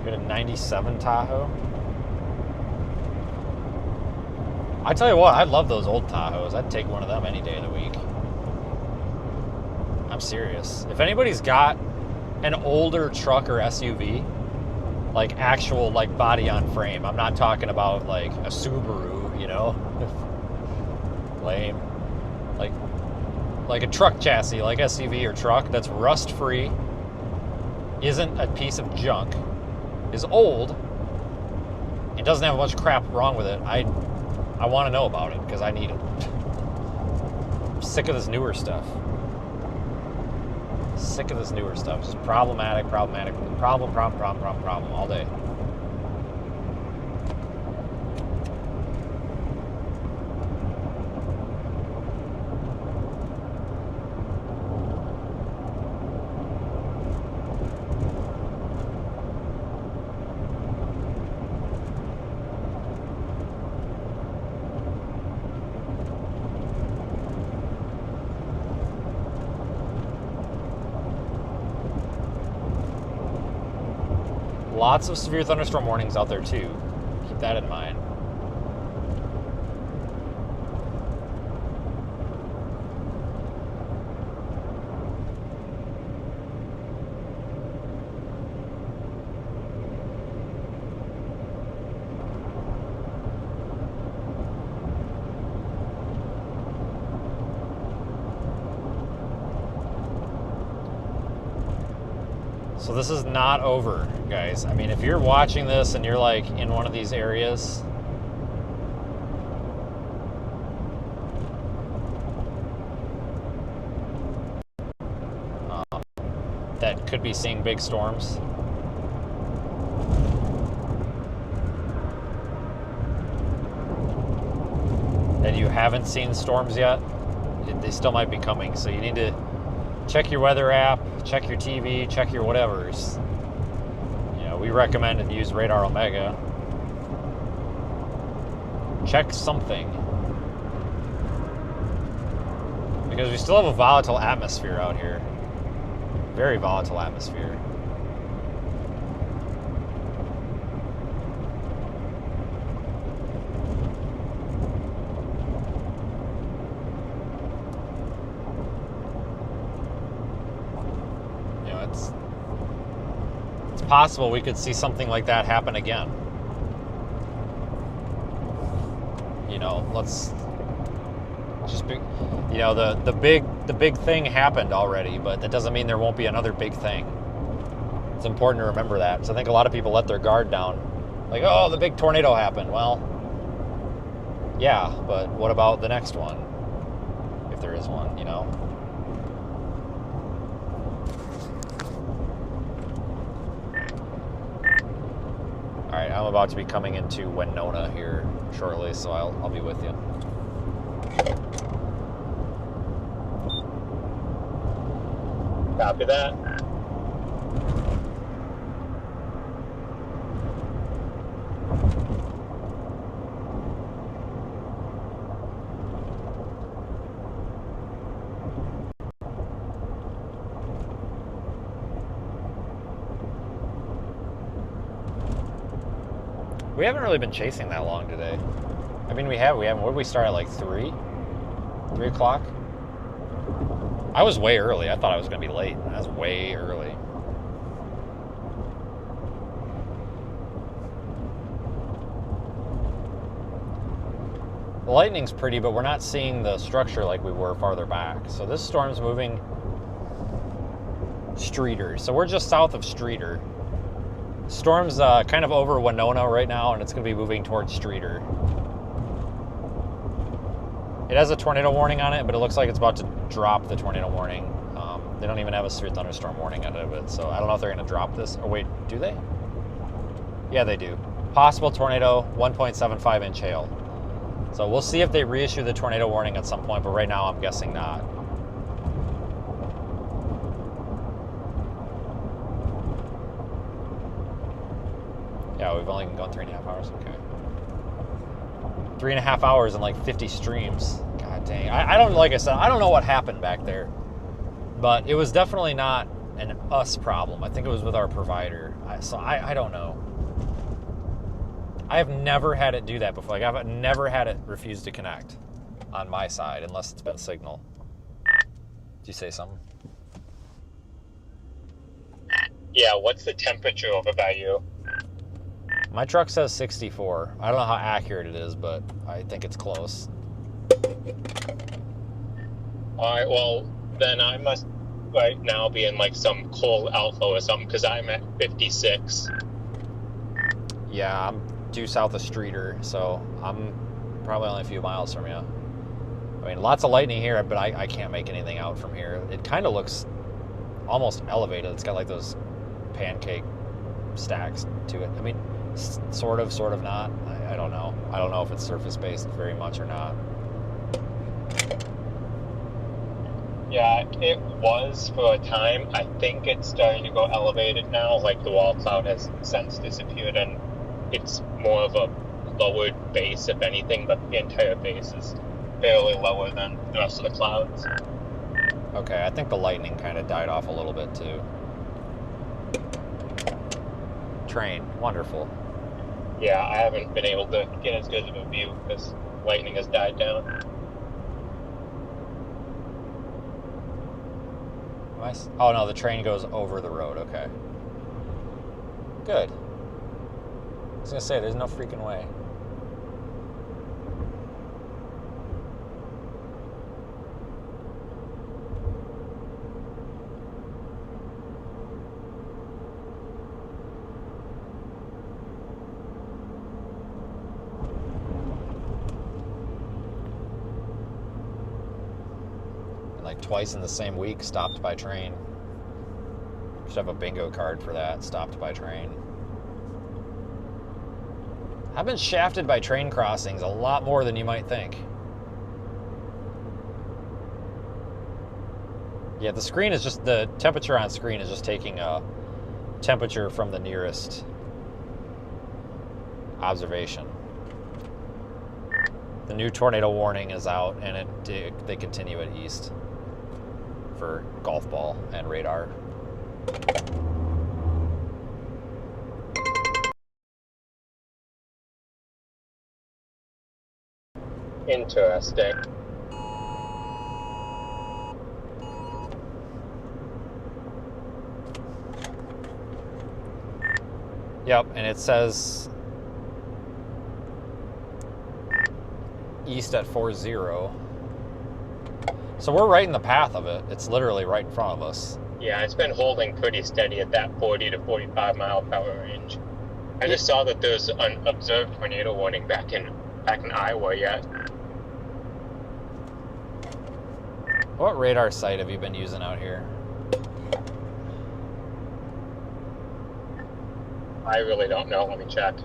Got a 97 Tahoe. I tell you what, I love those old Tahoes. I'd take one of them any day of the week. I'm serious. If anybody's got an older truck or SUV, like actual like body on frame, I'm not talking about like a Subaru, you know? Lame. Like a truck chassis, like SUV or truck, that's rust-free, isn't a piece of junk, is old, and doesn't have a bunch of crap wrong with it. I want to know about it because I need it. I'm sick of this newer stuff. Sick of this newer stuff. Just problematic, problem all day. Lots of severe thunderstorm warnings out there too. Keep that in mind. So this is not over, guys. I mean, if you're watching this and you're like in one of these areas, that could be seeing big storms, and you haven't seen storms yet, they still might be coming. So you need to check your weather app, check your TV, check your whatevers. You know, we recommend to use Radar Omega. Check something. Because we still have a volatile atmosphere out here. Very volatile atmosphere. It's possible we could see something like that happen again. You know, let's just be, you know, the big thing happened already, but that doesn't mean there won't be another big thing. It's important to remember that. So I think a lot of people let their guard down. Like, oh, the big tornado happened. Well, yeah, but what about the next one? If there is one, you know? All right, I'm about to be coming into Winona here shortly, so I'll be with you. Copy that. We haven't really been chasing that long today. I mean, we haven't. What did we start at, like 3? 3 o'clock? I was way early. I thought I was going to be late. I was way early. The lightning's pretty, but we're not seeing the structure like we were farther back. So this storm's moving Streeter. So we're just south of Streeter. Storm's kind of over Winona right now, and it's going to be moving towards Streeter. It has a tornado warning on it, but it looks like it's about to drop the tornado warning. They don't even have a severe thunderstorm warning out of it, so I don't know if they're going to drop this. Or wait, do they? Yeah, they do. Possible tornado, 1.75 inch hail. So we'll see if they reissue the tornado warning at some point, but right now I'm guessing not. Yeah, we've only been going 3.5 hours. Okay. 3.5 hours and like 50 streams. God dang. I don't, like I said, I don't know what happened back there. But it was definitely not an us problem. I think it was with our provider. So I don't know. I have never had it do that before. Like, I've never had it refuse to connect on my side unless it's been signal. Did you say something? Yeah, what's the temperature over by you? My truck says 64. I don't know how accurate it is, but I think it's close. Alright, well, then I must right now be in like some coal alpha or something, because I'm at 56. Yeah, I'm due south of Streeter, so I'm probably only a few miles from you. I mean, lots of lightning here, but I can't make anything out from here. It kind of looks almost elevated. It's got like those pancake stacks to it. I mean, sort of not. I don't know. I don't know if it's surface-based very much or not. Yeah, it was for a time. I think it's starting to go elevated now. Like the wall cloud has since disappeared, and it's more of a lowered base, if anything, but the entire base is barely lower than the rest of the clouds. Okay, I think the lightning kind of died off a little bit too. Train, wonderful. Yeah, I haven't been able to get as good of a view because lightning has died down. Oh no, the train goes over the road, okay. Good. I was gonna say, there's no freaking way. Like twice in the same week, stopped by train. Should have a bingo card for that, stopped by train. I've been shafted by train crossings a lot more than you might think. Yeah, the screen is just, the temperature on screen is just taking a temperature from the nearest observation. The new tornado warning is out, and they continue it east for golf ball and radar. Interesting. Yep, and it says east at 40. So we're right in the path of it. It's literally right in front of us. Yeah, it's been holding pretty steady at that 40 to 45 mile per hour range. I just saw that there's an observed tornado warning back in Iowa yet. What radar site have you been using out here? I really don't know. Let me check.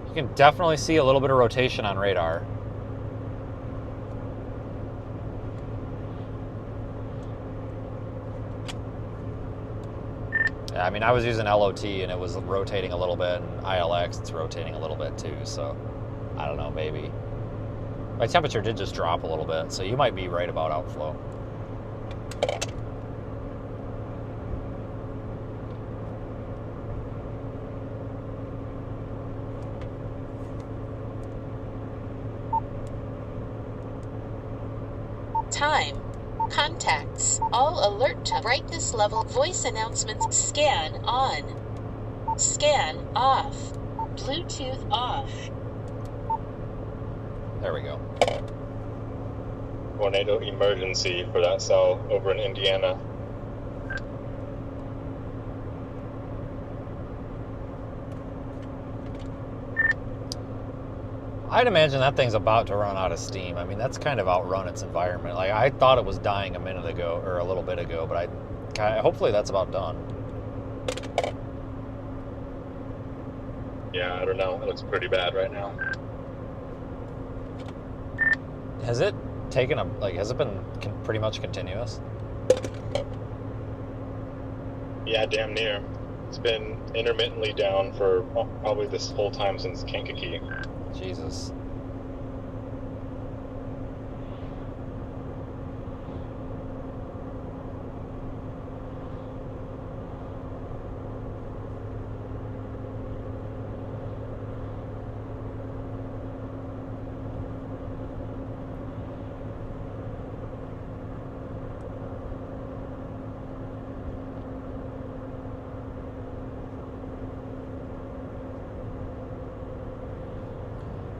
You can definitely see a little bit of rotation on radar. Yeah, I mean, I was using LOT and it was rotating a little bit, and ILX, it's rotating a little bit too, so I don't know, maybe. My temperature did just drop a little bit, so you might be right about outflow. Time. Contacts. All alert to brightness level. Voice announcements. Scan on. Scan off. Bluetooth off. There we go. Tornado emergency for that cell over in Indiana. I'd imagine that thing's about to run out of steam. I mean, that's kind of outrun its environment. Like, I thought it was dying a minute ago, or a little bit ago, but hopefully that's about done. Yeah, I don't know. It looks pretty bad right now. Has it taken has it been pretty much continuous? Yeah, damn near. It's been intermittently down for probably this whole time since Kankakee. Jesus.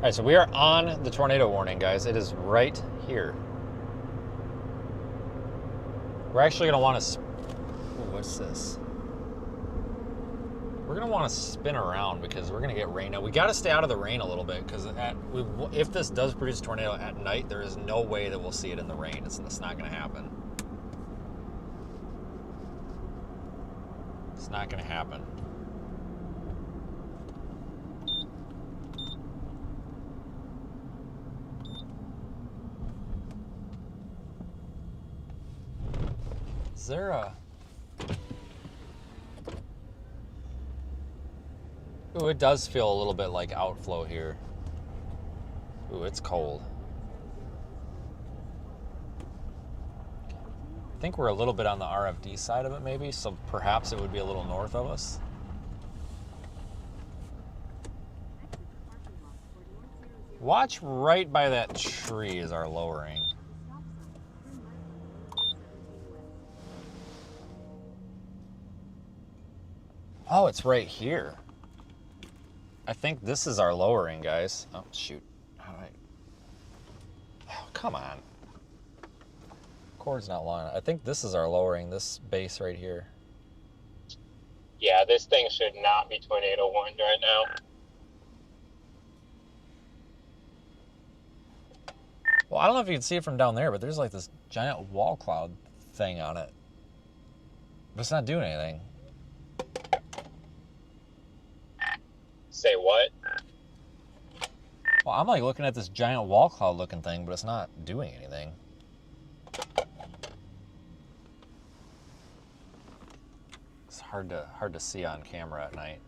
right, so we are on the tornado warning, guys. It is right here. We're actually going to want to... What's this? We're going to want to spin around because we're going to get rain. Now, we got to stay out of the rain a little bit because if this does produce a tornado at night, there is no way that we'll see it in the rain. It's not going to happen. It's not going to happen. Is there a... Ooh, it does feel a little bit like outflow here. Ooh, it's cold. I think we're a little bit on the RFD side of it maybe, so perhaps it would be a little north of us. Watch right by that tree is our lowering. Oh, it's right here. I think this is our lowering, guys. Oh, shoot. All right. Oh, come on. Cord's not long enough. I think this is our lowering, this base right here. Yeah, this thing should not be tornado warned right now. Well, I don't know if you can see it from down there, but there's like this giant wall cloud thing on it. But it's not doing anything. Say what? Well, I'm like looking at this giant wall cloud looking thing, but it's not doing anything. It's hard to see on camera at night.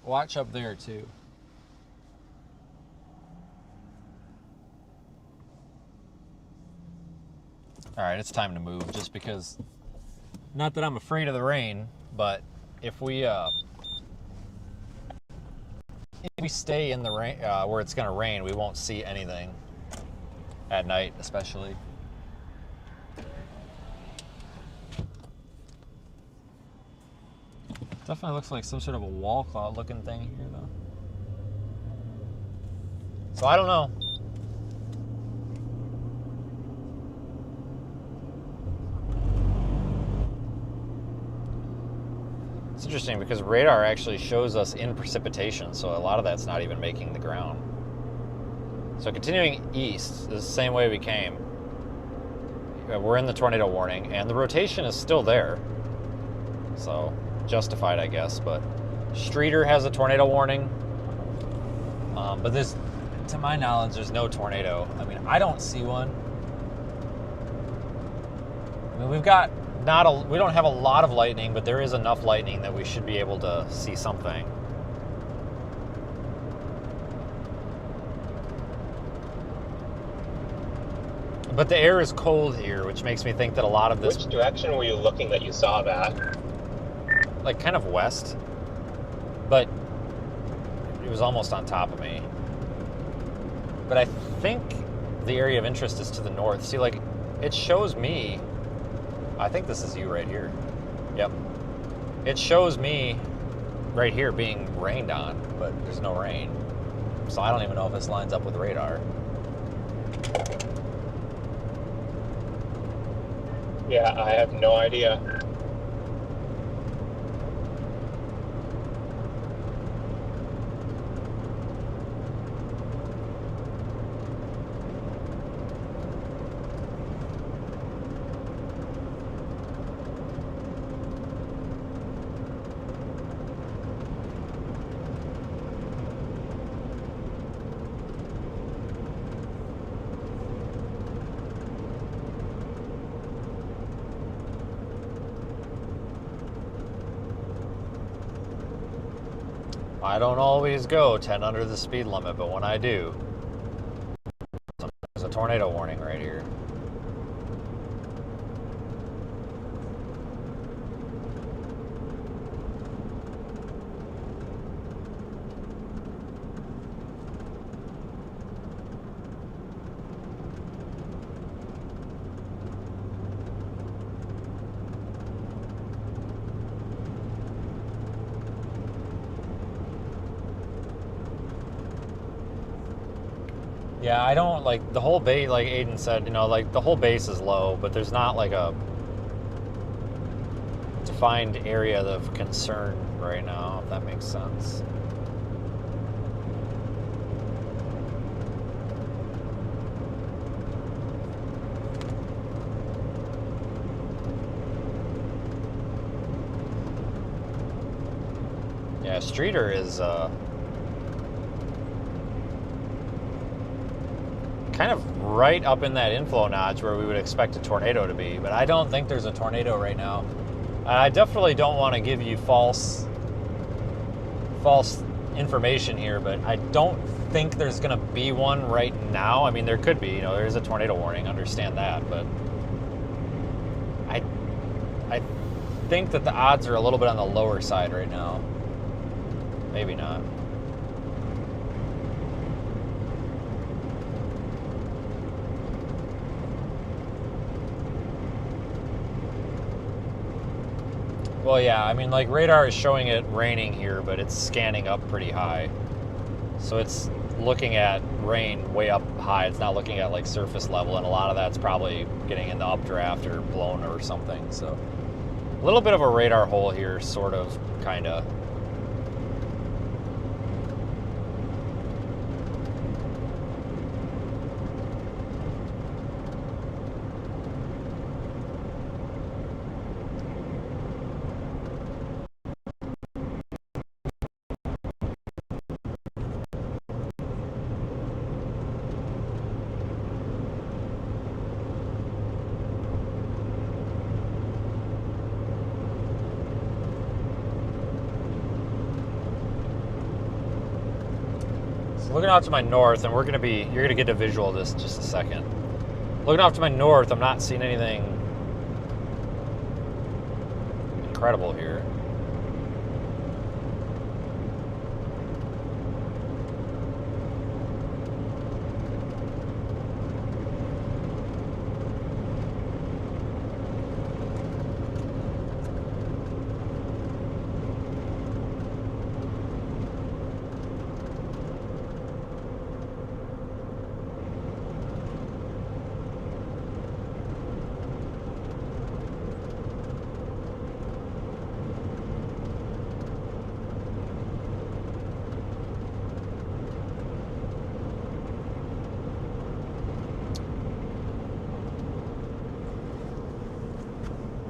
Watch up there too. All right, it's time to move just because, not that I'm afraid of the rain, but if we stay in the rain where it's going to rain, we won't see anything at night, especially. Definitely looks like some sort of a wall cloud looking thing here, though. So I don't know. It's interesting because radar actually shows us in precipitation, so a lot of that's not even making the ground. So continuing east is the same way we came. We're in the tornado warning, and the rotation is still there. So, justified, I guess, but Streeter has a tornado warning. But this, to my knowledge, there's no tornado. I mean, I don't see one. I mean, we don't have a lot of lightning, but there is enough lightning that we should be able to see something. But the air is cold here, which makes me think that a lot of this... Which direction were you looking that you saw that? Like kind of west, but it was almost on top of me. But I think the area of interest is to the north. See, like, it shows me... I think this is you right here. Yep. It shows me right here being rained on, but there's no rain. So I don't even know if this lines up with radar. Yeah, I have no idea. I don't always go 10 under the speed limit, but when I do, there's a tornado warning right here. Yeah, I don't like the whole base. Like Aiden said, you know, like the whole base is low, but there's not like a defined area of concern right now, if that makes sense. Yeah, Streeter is kind of right up in that inflow notch where we would expect a tornado to be, but I don't think there's a tornado right now. I definitely don't want to give you false information here, but I don't think there's going to be one right now. I mean, there could be, you know, there is a tornado warning, understand that, but I think that the odds are a little bit on the lower side right now. Maybe not. Well, yeah, I mean, like, radar is showing it raining here, but it's scanning up pretty high. So it's looking at rain way up high. It's not looking at, like, surface level, and a lot of that's probably getting in the updraft or blown or something. So a little bit of a radar hole here, sort of, kind of. Looking out to my north, and you're gonna get a visual of this in just a second. Looking off to my north, I'm not seeing anything incredible here.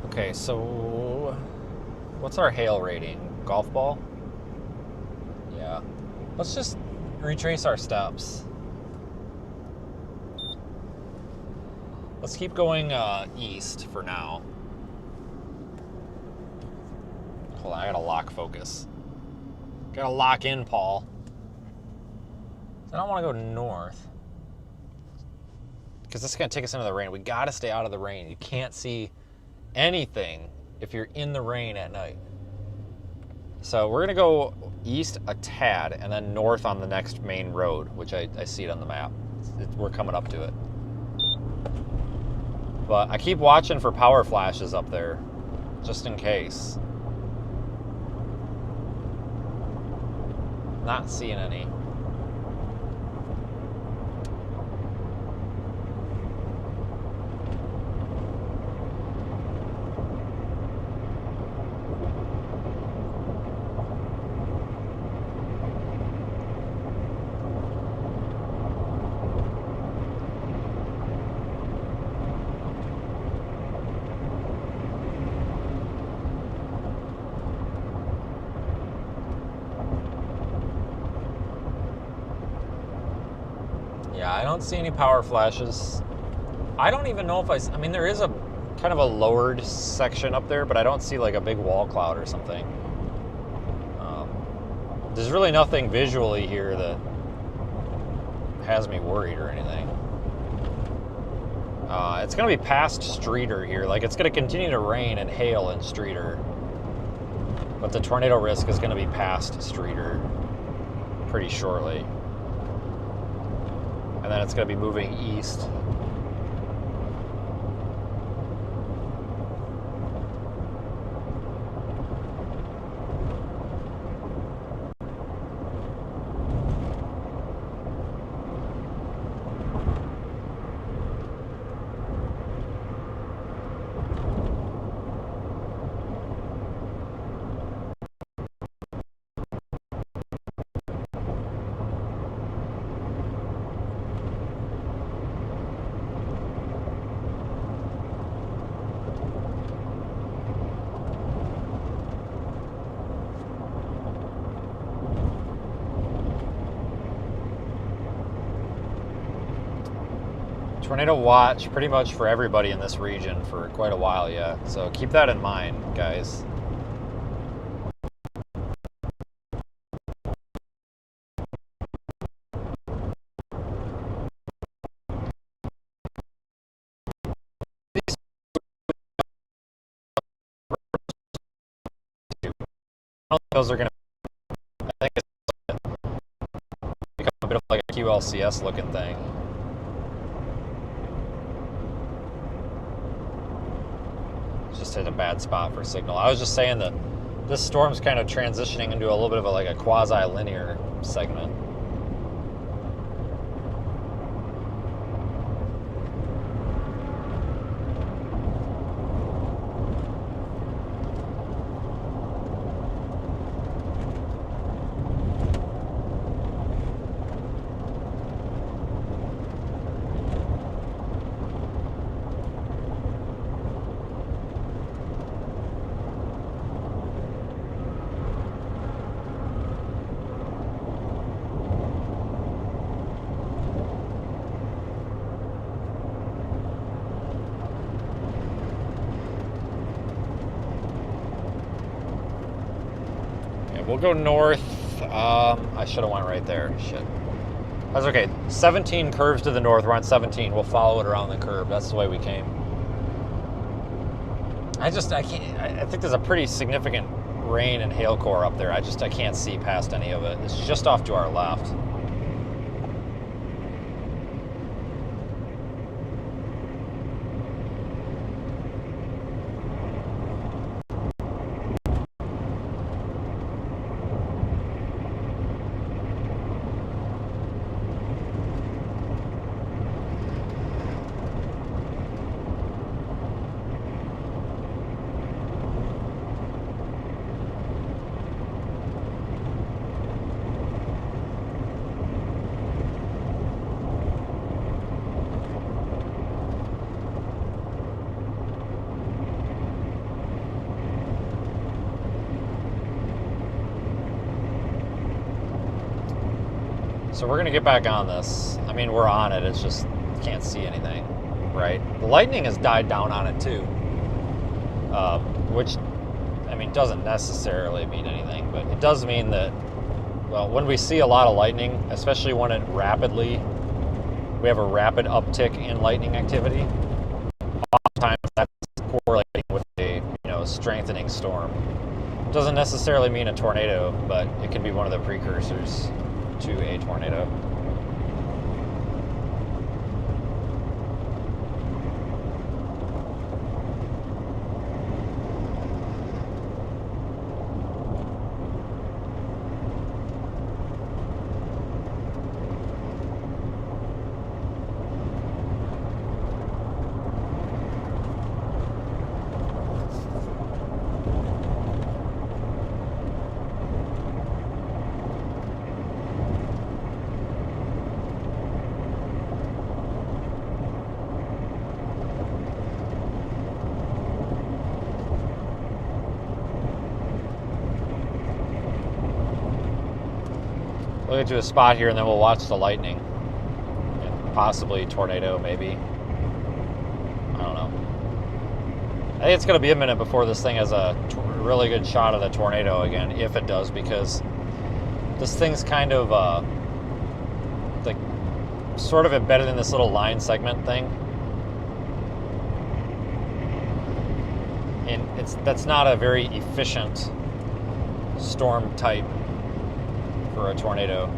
Okay, so what's our hail rating? Golf ball? Yeah. Let's just retrace our steps. Let's keep going east for now. Hold on, I gotta lock focus. Gotta lock in, Paul. I don't want to go north, because this is gonna take us into the rain. We gotta stay out of the rain. You can't see anything if you're in the rain at night. So we're gonna go east a tad and then north on the next main road, which I see it on the map. We're coming up to it. But I keep watching for power flashes up there, just in case. Not seeing any. Yeah, I don't see any power flashes. I don't even know if I mean, there is a kind of a lowered section up there, but I don't see like a big wall cloud or something. There's really nothing visually here that has me worried or anything. It's going to be past Streeter here. Like, it's going to continue to rain and hail in Streeter, but the tornado risk is going to be past Streeter pretty shortly. And then it's going to be moving east. Tornado watch pretty much for everybody in this region for quite a while, yeah. So keep that in mind, guys. Those are going to, I think it's become a bit of like a QLCS looking thing. Just hit a bad spot for signal. I was just saying that this storm's kind of transitioning into a little bit of a quasi-linear segment. We'll go north. I should have went right there. Shit. That's okay. 17 curves to the north. We're on 17. We'll follow it around the curve. That's the way we came. I can't. I think there's a pretty significant rain and hail core up there. I can't see past any of it. It's just off to our left. So we're gonna get back on this. I mean, we're on it, it's just can't see anything, right? The lightning has died down on it too, which, I mean, doesn't necessarily mean anything, but it does mean that, well, when we see a lot of lightning, especially when we have a rapid uptick in lightning activity, oftentimes that's correlating with a, strengthening storm. It doesn't necessarily mean a tornado, but it can be one of the precursors to a tornado. We'll get to a spot here and then we'll watch the lightning. And possibly tornado, maybe. I don't know. I think it's going to be a minute before this thing has a really good shot of the tornado again, if it does, because this thing's kind of sort of embedded in this little line segment thing. And that's not a very efficient storm type for a tornado.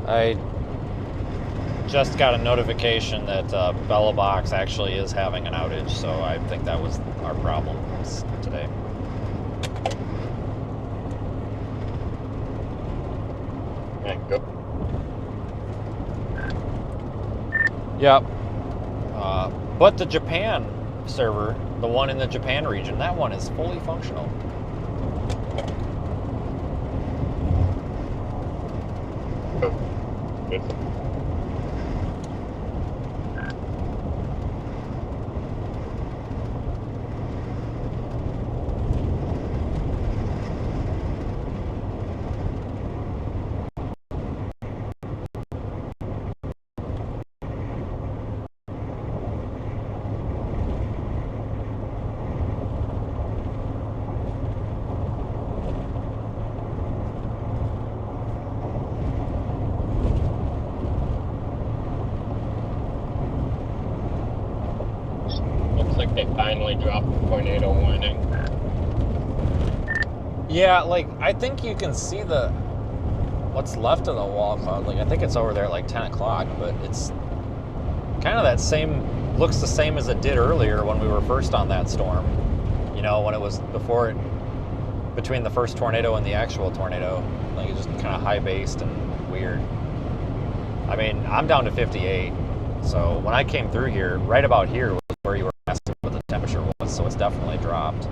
I just got a notification that BellaBox actually is having an outage, so I think that was our problem today. And go. Yep. But the Japan server, the one in the Japan region, that one is fully functional. Good. Looks like they finally dropped the tornado warning. Yeah, like, I think you can see what's left of the wall cloud. Like, I think it's over there at like 10 o'clock, but it's kind of that same, looks the same as it did earlier when we were first on that storm. You know, when it was between the first tornado and the actual tornado. Like, it's just kind of high-based and weird. I mean, I'm down to 58, so when I came through here, right about here was where you were asking what the temperature was, so it's definitely dropped.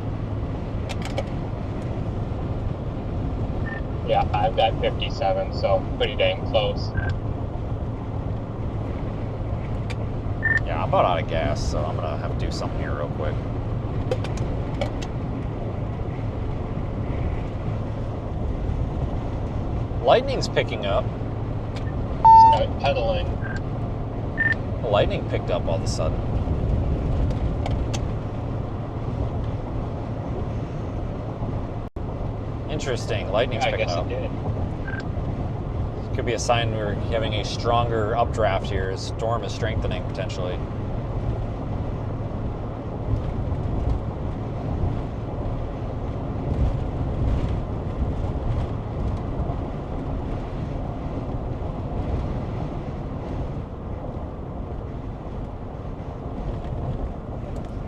Yeah, I've got 57, so pretty dang close. Yeah, I'm about out of gas, so I'm gonna have to do something here real quick. Lightning's picking up. Start pedaling. The lightning picked up all of a sudden. Interesting, lightning's I picking guess up. it did. Could be a sign we're having a stronger updraft here. As storm is strengthening potentially.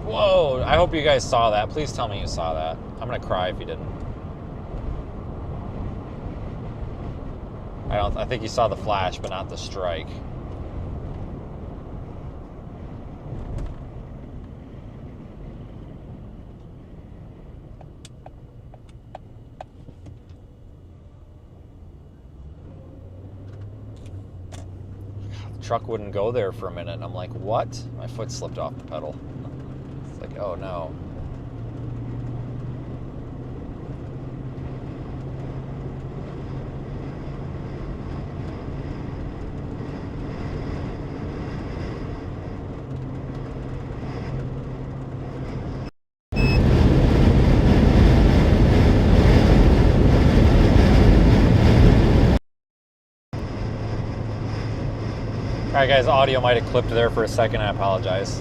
Whoa, I hope you guys saw that. Please tell me you saw that. I'm gonna cry if you didn't. I think you saw the flash, but not the strike. The truck wouldn't go there for a minute, and I'm like, what? My foot slipped off the pedal. It's like, oh no. Alright guys, audio might have clipped there for a second, I apologize.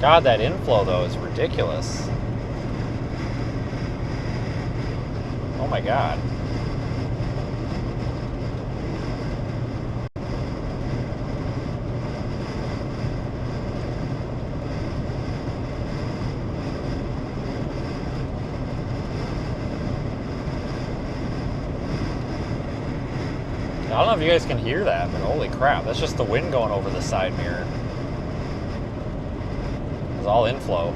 God, that inflow though is ridiculous. Oh my God. I don't know if you guys can hear that, but holy crap, that's just the wind going over the side mirror. It's all inflow.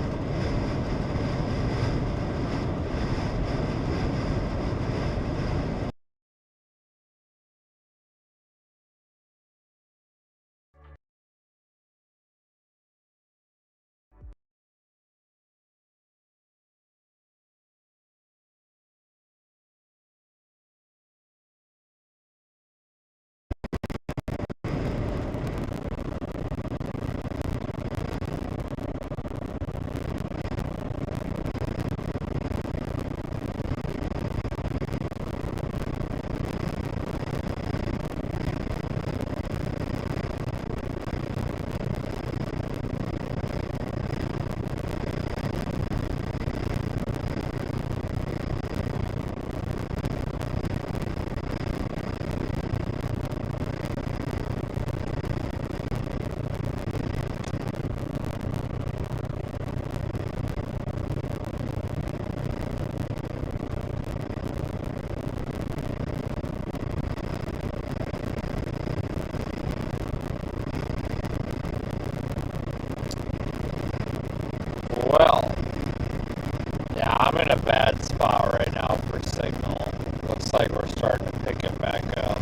Well, yeah, I'm in a bad spot right now for signal. Looks like we're starting to pick it back up.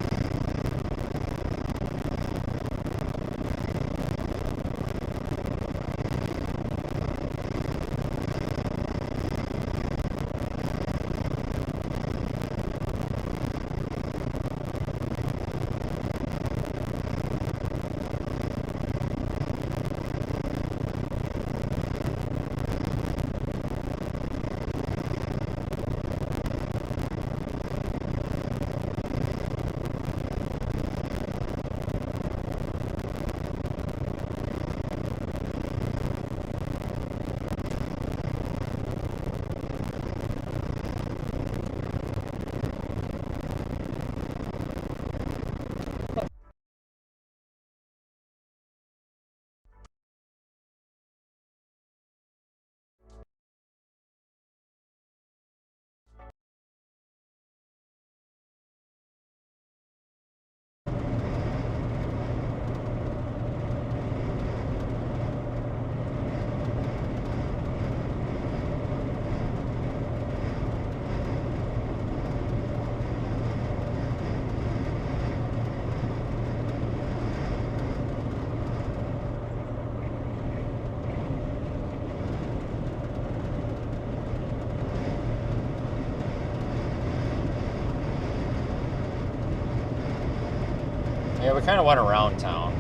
Yeah, we kind of went around town.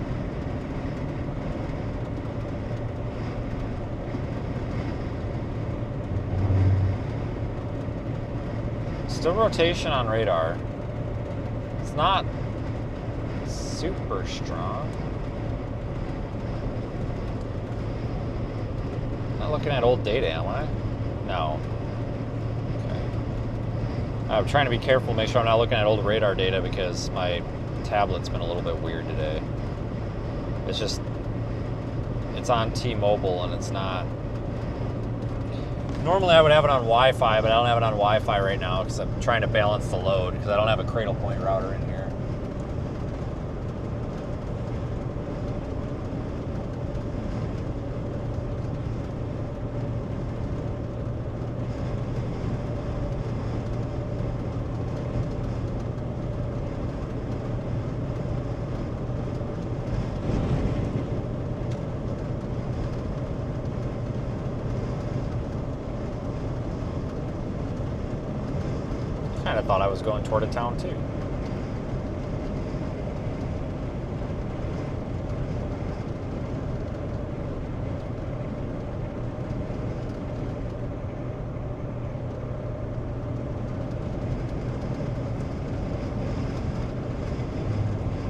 Still rotation on radar. It's not super strong. Not looking at old data, am I? No. Okay. I'm trying to be careful, make sure I'm not looking at old radar data because my tablet's been a little bit weird today. It's just, it's on T-Mobile and it's not. Normally I would have it on Wi-Fi, but I don't have it on Wi-Fi right now because I'm trying to balance the load because I don't have a Cradle Point router in here. I thought I was going toward a town too.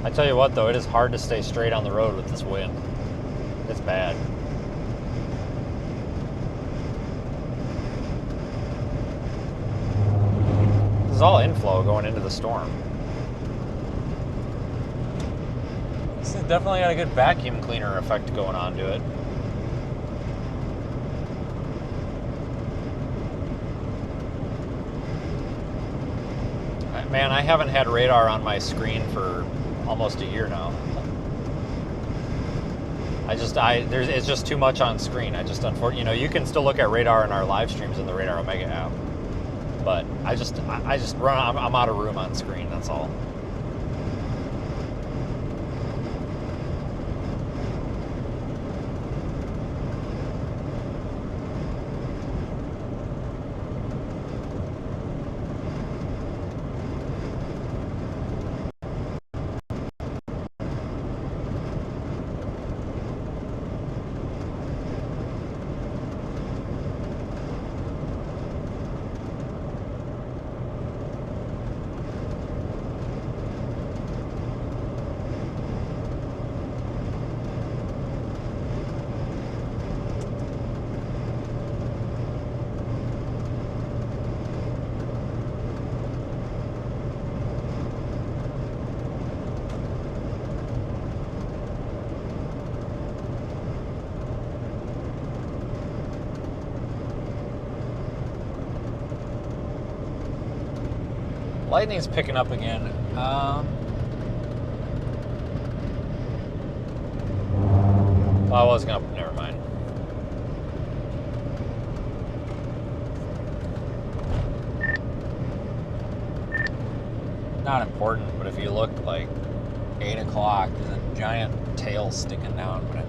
I tell you what though, it is hard to stay straight on the road with this wind. It's bad. This is all inflow going into the storm. This has definitely got a good vacuum cleaner effect going on to it. Man, I haven't had radar on my screen for almost a year now. It's just too much on screen. Unfortunately, you know, you can still look at radar in our live streams in the Radar Omega app. But I just run, I'm out of room on screen, that's all. Lightning's picking up again. I was gonna, never mind. not important, but if you look like 8 o'clock, there's a giant tail sticking down, but I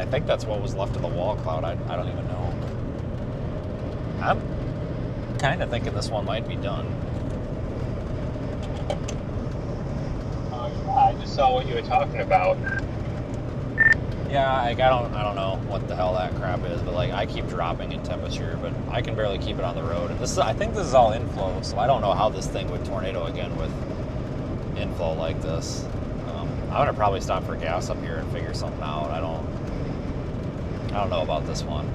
think that's what was left of the wall cloud. I don't even know. I'm kind of thinking this one might be done. I just saw what you were talking about. Yeah, like I don't know what the hell that crap is, but like I keep dropping in temperature, but I can barely keep it on the road. And I think this is all inflow, so I don't know how this thing would tornado again with inflow like this. I'm gonna probably stop for gas up here and figure something out. I don't know about this one.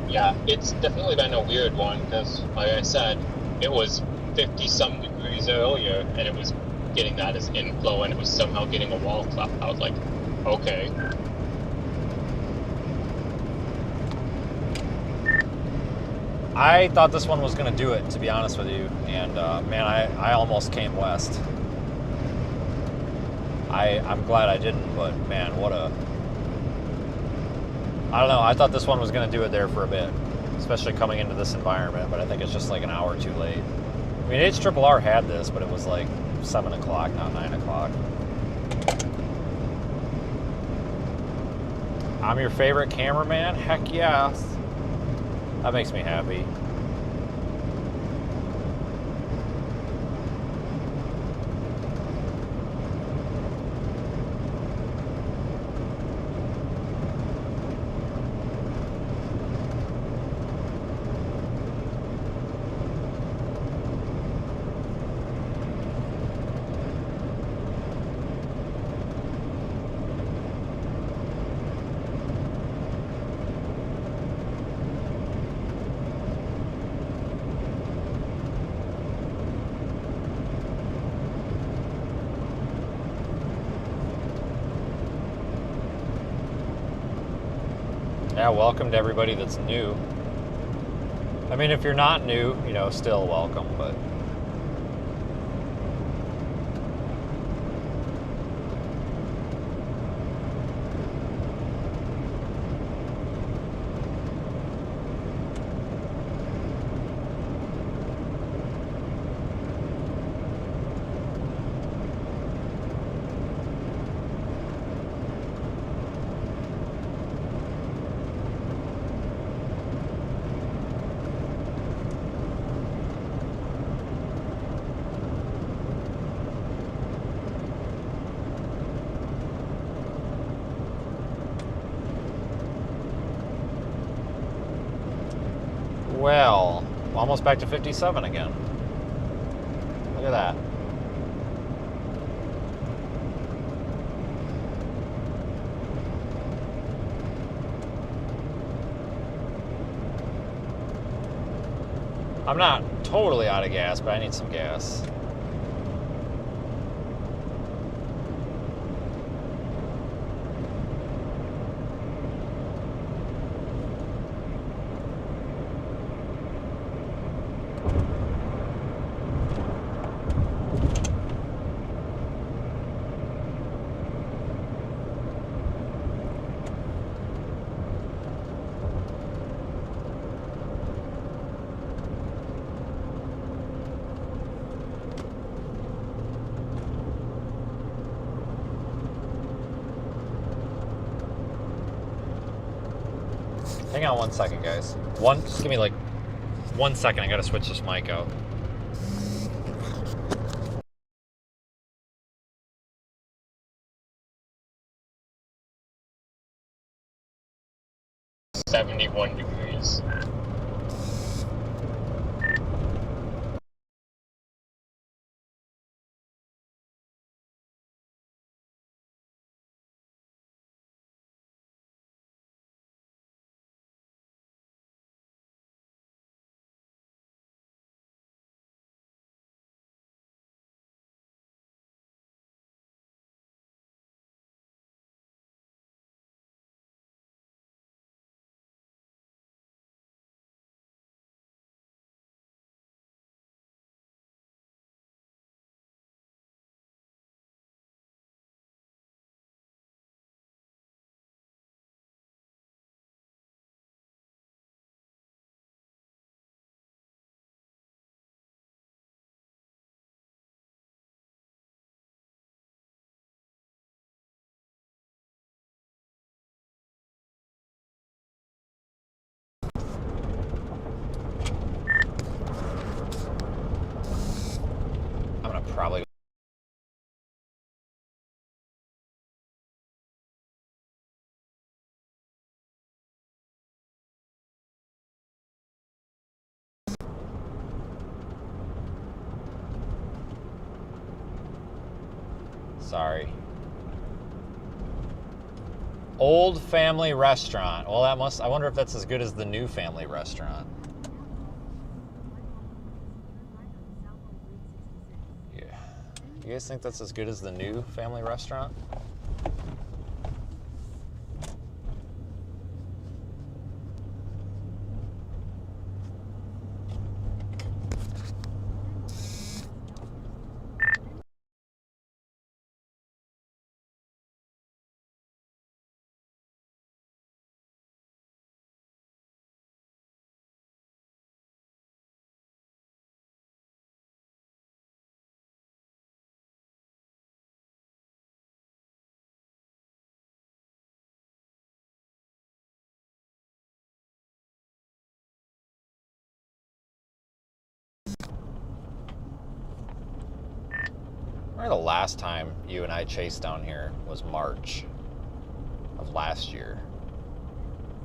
Yeah, it's definitely been a weird one because, like I said, it was 50-some degrees earlier, and it was getting that as inflow, and it was somehow getting a wall cloud. I was like, okay. I thought this one was going to do it, to be honest with you. And, man, I almost came west. I'm glad I didn't, but, man, what a... I don't know. I thought this one was going to do it there for a bit, especially coming into this environment, but I think it's just like an hour too late. I mean, HRRR had this, but it was like 7 o'clock, not 9 o'clock. I'm your favorite cameraman? Heck yeah. That makes me happy. Yeah, welcome to everybody that's new. I mean, if you're not new, you know, still welcome, but... Well, almost back to 57 again. Look at that. I'm not totally out of gas, but I need some gas. Hang on 1 second, guys. Just give me like 1 second. I gotta switch this mic out. $71 degrees. Sorry. Old family restaurant. Well, that must... I wonder if that's as good as the new family restaurant. Yeah. You guys think that's as good as the new family restaurant? The last time you and I chased down here was March of last year.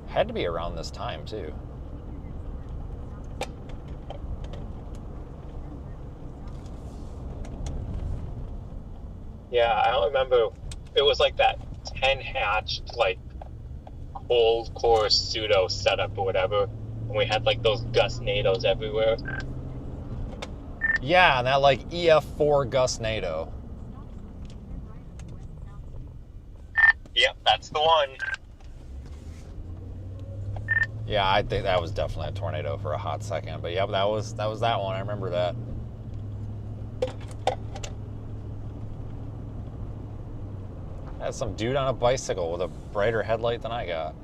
Had to be around this time too. Yeah, I don't remember. It was like that 10 hatched, like, cold core pseudo setup or whatever. And we had like those Gusnados everywhere. Yeah, and that like EF4 Gusnado. Yep, that's the one. Yeah, I think that was definitely a tornado for a hot second. But yep, that was that one. I remember that. That's some dude on a bicycle with a brighter headlight than I got.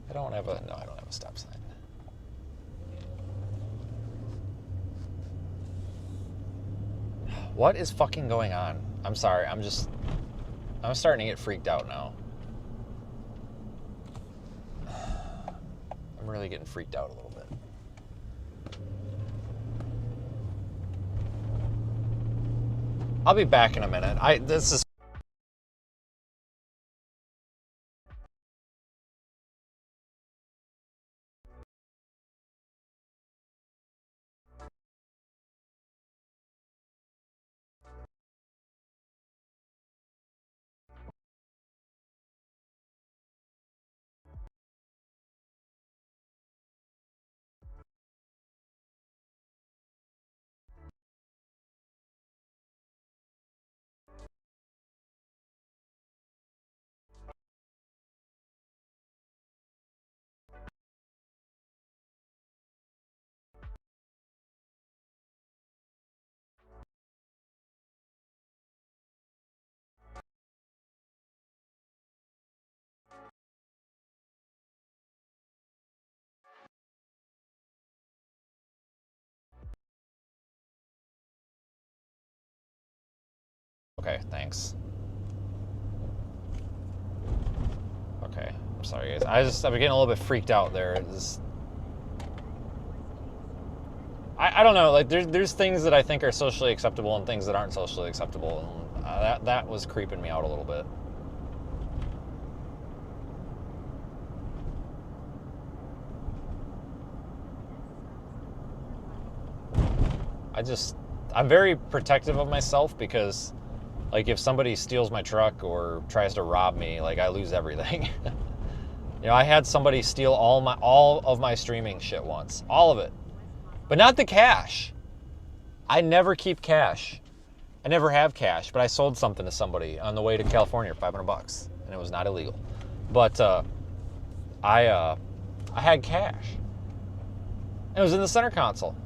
I don't have a... No, I don't have a stop sign. What is fucking going on? I'm sorry, I'm starting to get freaked out now. I'm really getting freaked out a little bit. I'll be back in a minute. This is... Okay, thanks. Okay, I'm sorry guys. I've been getting a little bit freaked out there. I don't know, like there's things that I think are socially acceptable and things that aren't socially acceptable, and that was creeping me out a little bit. I'm very protective of myself because, like, if somebody steals my truck or tries to rob me, like, I lose everything. You know, I had somebody steal all of my streaming shit once. All of it. But not the cash. I never keep cash. I never have cash, but I sold something to somebody on the way to California for $500, and it was not illegal. But I had cash. And it was in the center console.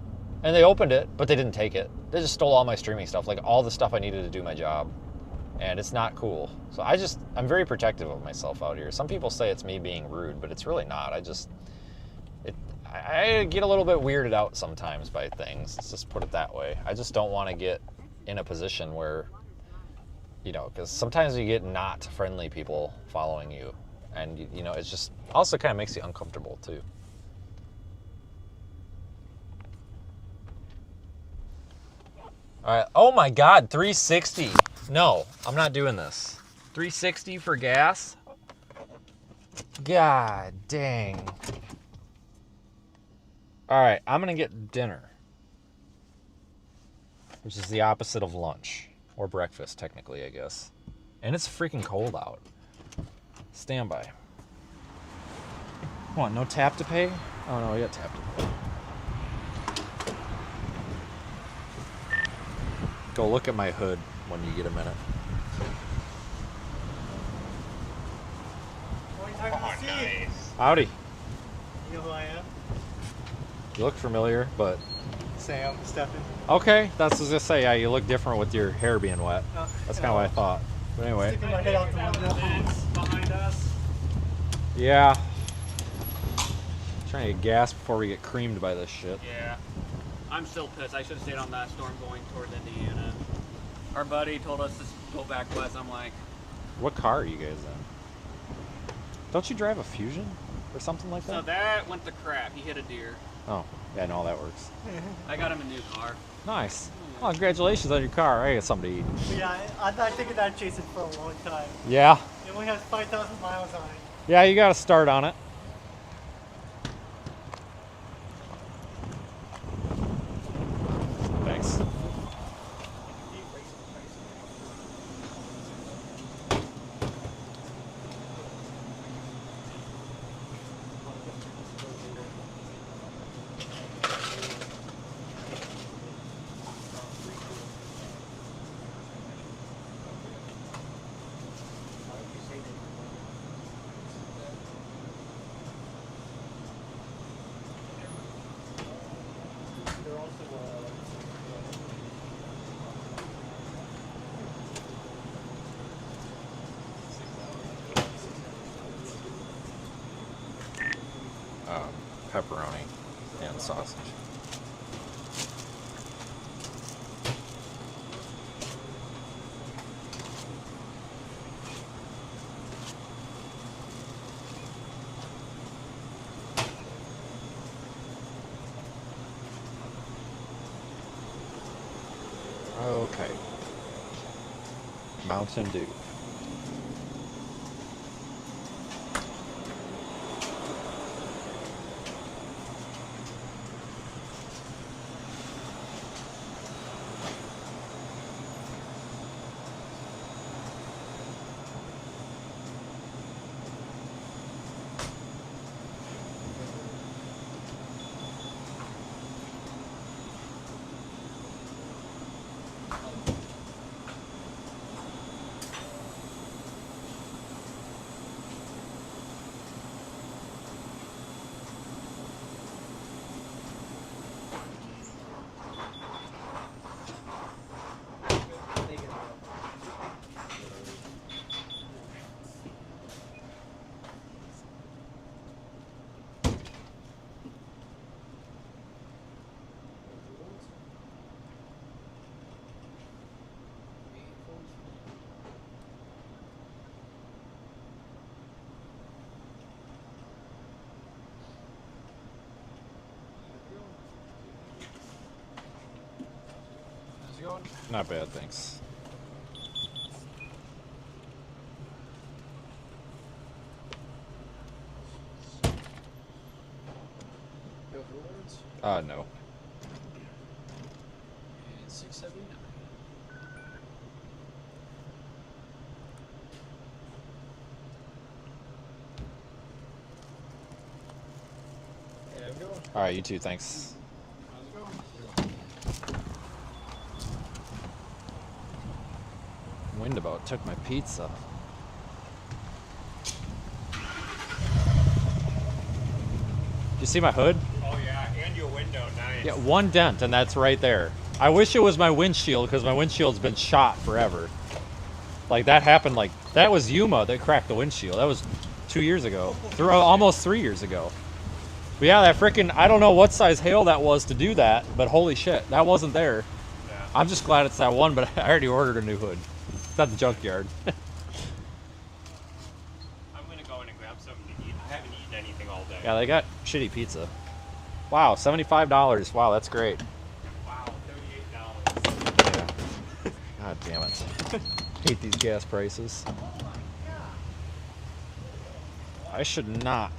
And they opened it, but they didn't take it. They just stole all my streaming stuff, like all the stuff I needed to do my job. And it's not cool. So I'm very protective of myself out here. Some people say it's me being rude, but it's really not. I get a little bit weirded out sometimes by things. Let's just put it that way. I just don't want to get in a position where, you know, because sometimes you get not friendly people following you. And, you know, it's just also kind of makes you uncomfortable too. All right. Oh my God, 360. No, I'm not doing this. 360 for gas? God dang. All right, I'm gonna get dinner. which is the opposite of lunch or breakfast, technically, I guess. And it's freaking cold out. Stand by. Come on, no tap to pay? Oh no, we got tap to pay. Go look at my hood when you get a minute. Oh, nice. Howdy. You know who I am? You look familiar, but... Sam, Stefan. Okay, that's what I was gonna say. Yeah, you look different with your hair being wet. Oh, That's kind of what I thought. But anyway. Sticking my head out the window. Behind us. Yeah. Trying to get gas before we get creamed by this shit. Yeah. I'm still pissed. I should have stayed on that storm going towards Indiana. Our buddy told us to go back west. I'm like... What car are you guys in? Don't you drive a Fusion or something like that? So that went to crap. He hit a deer. Oh, yeah, I know how that works. I got him a new car. Nice. Oh, congratulations on your car. I got something to eat. Yeah, I'm not thinking I'd chase it for a long time. Yeah. It only has 5,000 miles on it. Yeah, you got to start on it. Thanks. Pepperoni and sausage. Okay. Mountain Dew. Not bad, thanks. No. 679. All right, you too, thanks. Wind about took my pizza. You see my hood? Oh yeah, and your window, nice. Yeah, one dent, and that's right there. I wish it was my windshield, because my windshield's been shot forever. Like, that happened, like, that was Yuma that cracked the windshield. That was 2 years ago. Almost 3 years ago. But yeah, that freaking, I don't know what size hail that was to do that, but holy shit, that wasn't there. Yeah. I'm just glad it's that one, but I already ordered a new hood. It's at the junkyard. I'm gonna go in and grab something to eat. I haven't eaten anything all day. Yeah, they got shitty pizza. Wow, $75. Wow, that's great. Wow, $38. Yeah. God damn it. Hate these gas prices. I should not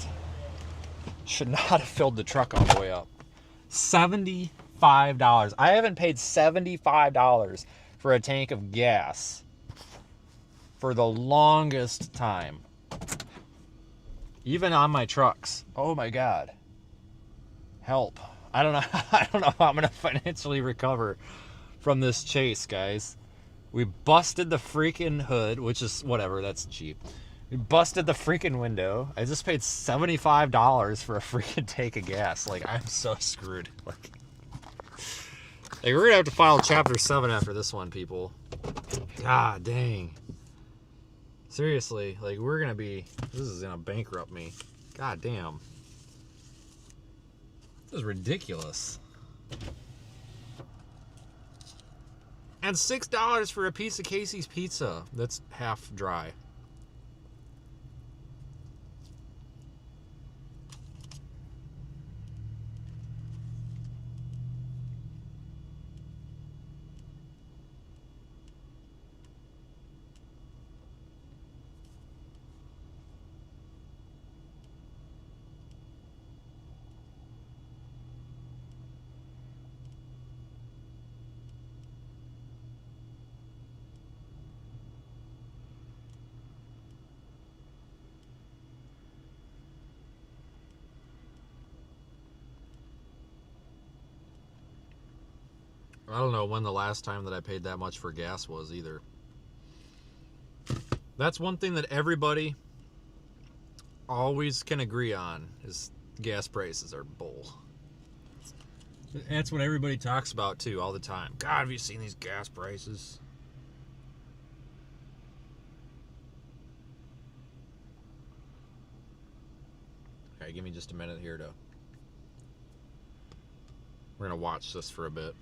have filled the truck on the way up. $75. $75. I haven't paid $75 for a tank of gas for the longest time. Even on my trucks. Oh my God. Help. I don't know how I'm going to financially recover from this chase, guys. We busted the freaking hood, which is whatever, that's cheap. We busted the freaking window. I just paid $75 for a freaking tank of gas. Like, I'm so screwed. Like we're going to have to file Chapter 7 after this one, people. God dang. Seriously, like, we're going to be... This is going to bankrupt me. God damn. This is ridiculous. And $6 for a piece of Casey's pizza that's half dry. I don't know when the last time that I paid that much for gas was either. That's one thing that everybody always can agree on is gas prices are bull. That's what everybody talks about too all the time. God, have you seen these gas prices? Okay, give me just a minute here to... We're going to watch this for a bit.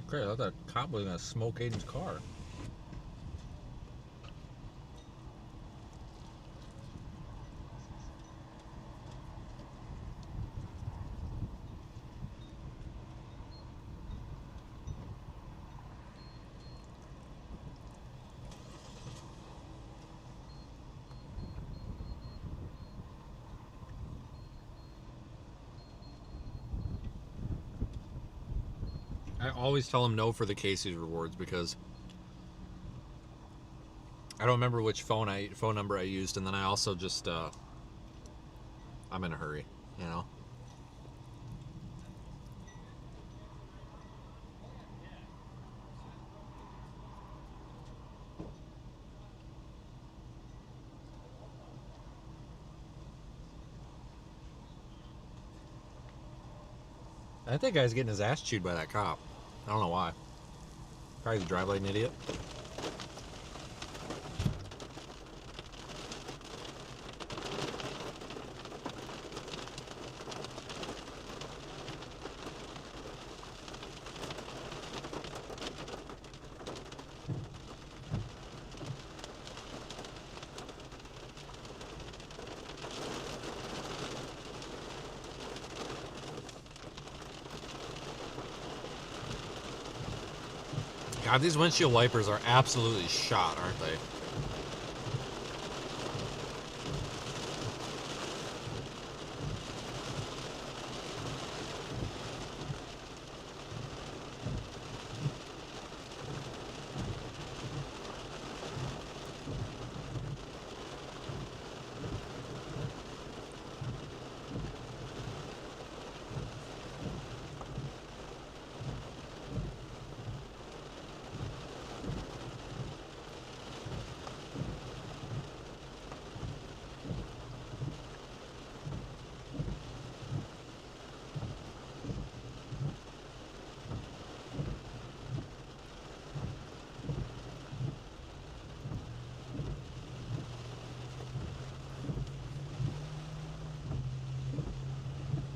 Okay, I thought that cop was gonna smoke Aiden's car. I always tell them no for the Casey's rewards because I don't remember which phone number I used, and then I also just I'm in a hurry, you know. I think that guy's getting his ass chewed by that cop. I don't know why. Probably to drive like an idiot. God, these windshield wipers are absolutely shot, aren't they?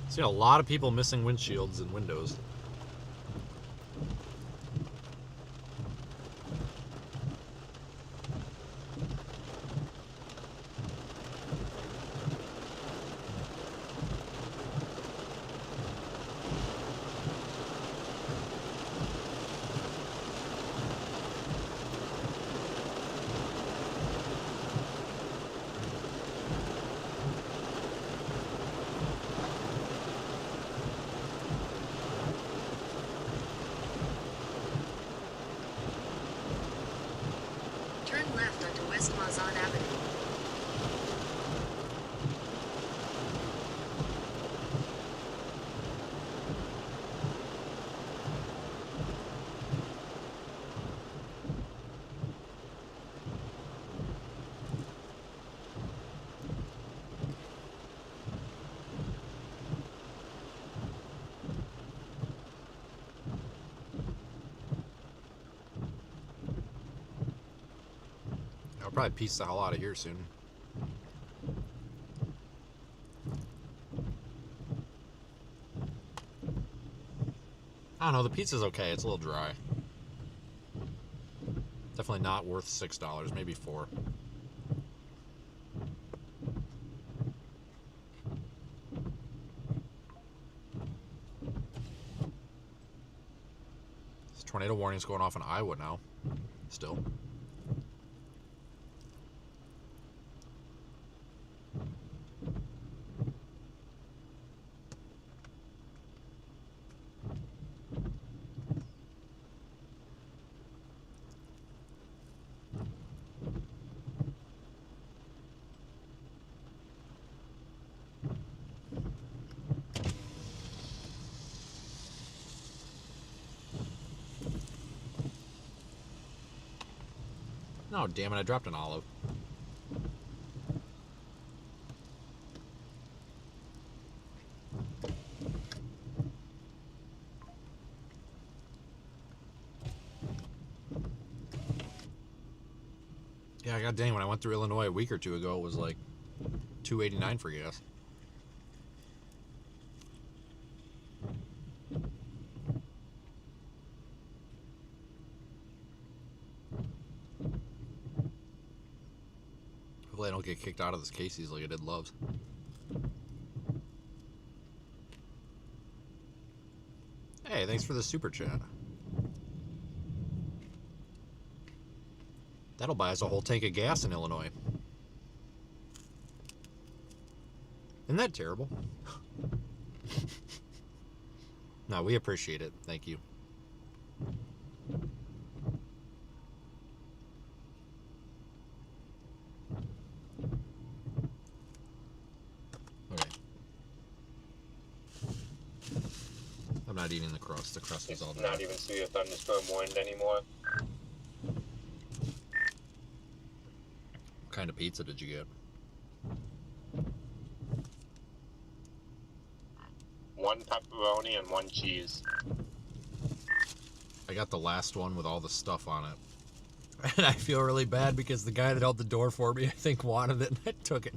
See a lot of people missing windshields and windows. Turn left onto West Mazan Avenue. I'll probably piece the hell out of here soon. I don't know, the pizza's okay. It's a little dry. Definitely not worth $6, maybe $4. This tornado warning's going off in Iowa now. Still. Oh, damn it, I dropped an olive. Yeah, god dang, when I went through Illinois a week or two ago, it was like $2.89 for gas. Hopefully I don't get kicked out of this Casey's like I did Love's. Hey, thanks for the super chat. That'll buy us a whole tank of gas in Illinois. Isn't that terrible? No, we appreciate it. Thank you. Okay. I'm not eating the crust. The crust is all done. Not even see a thunderstorm wind anymore. What kind of pizza did you get? One pepperoni and one cheese. I got the last one with all the stuff on it. And I feel really bad because the guy that held the door for me, I think, wanted it and I took it.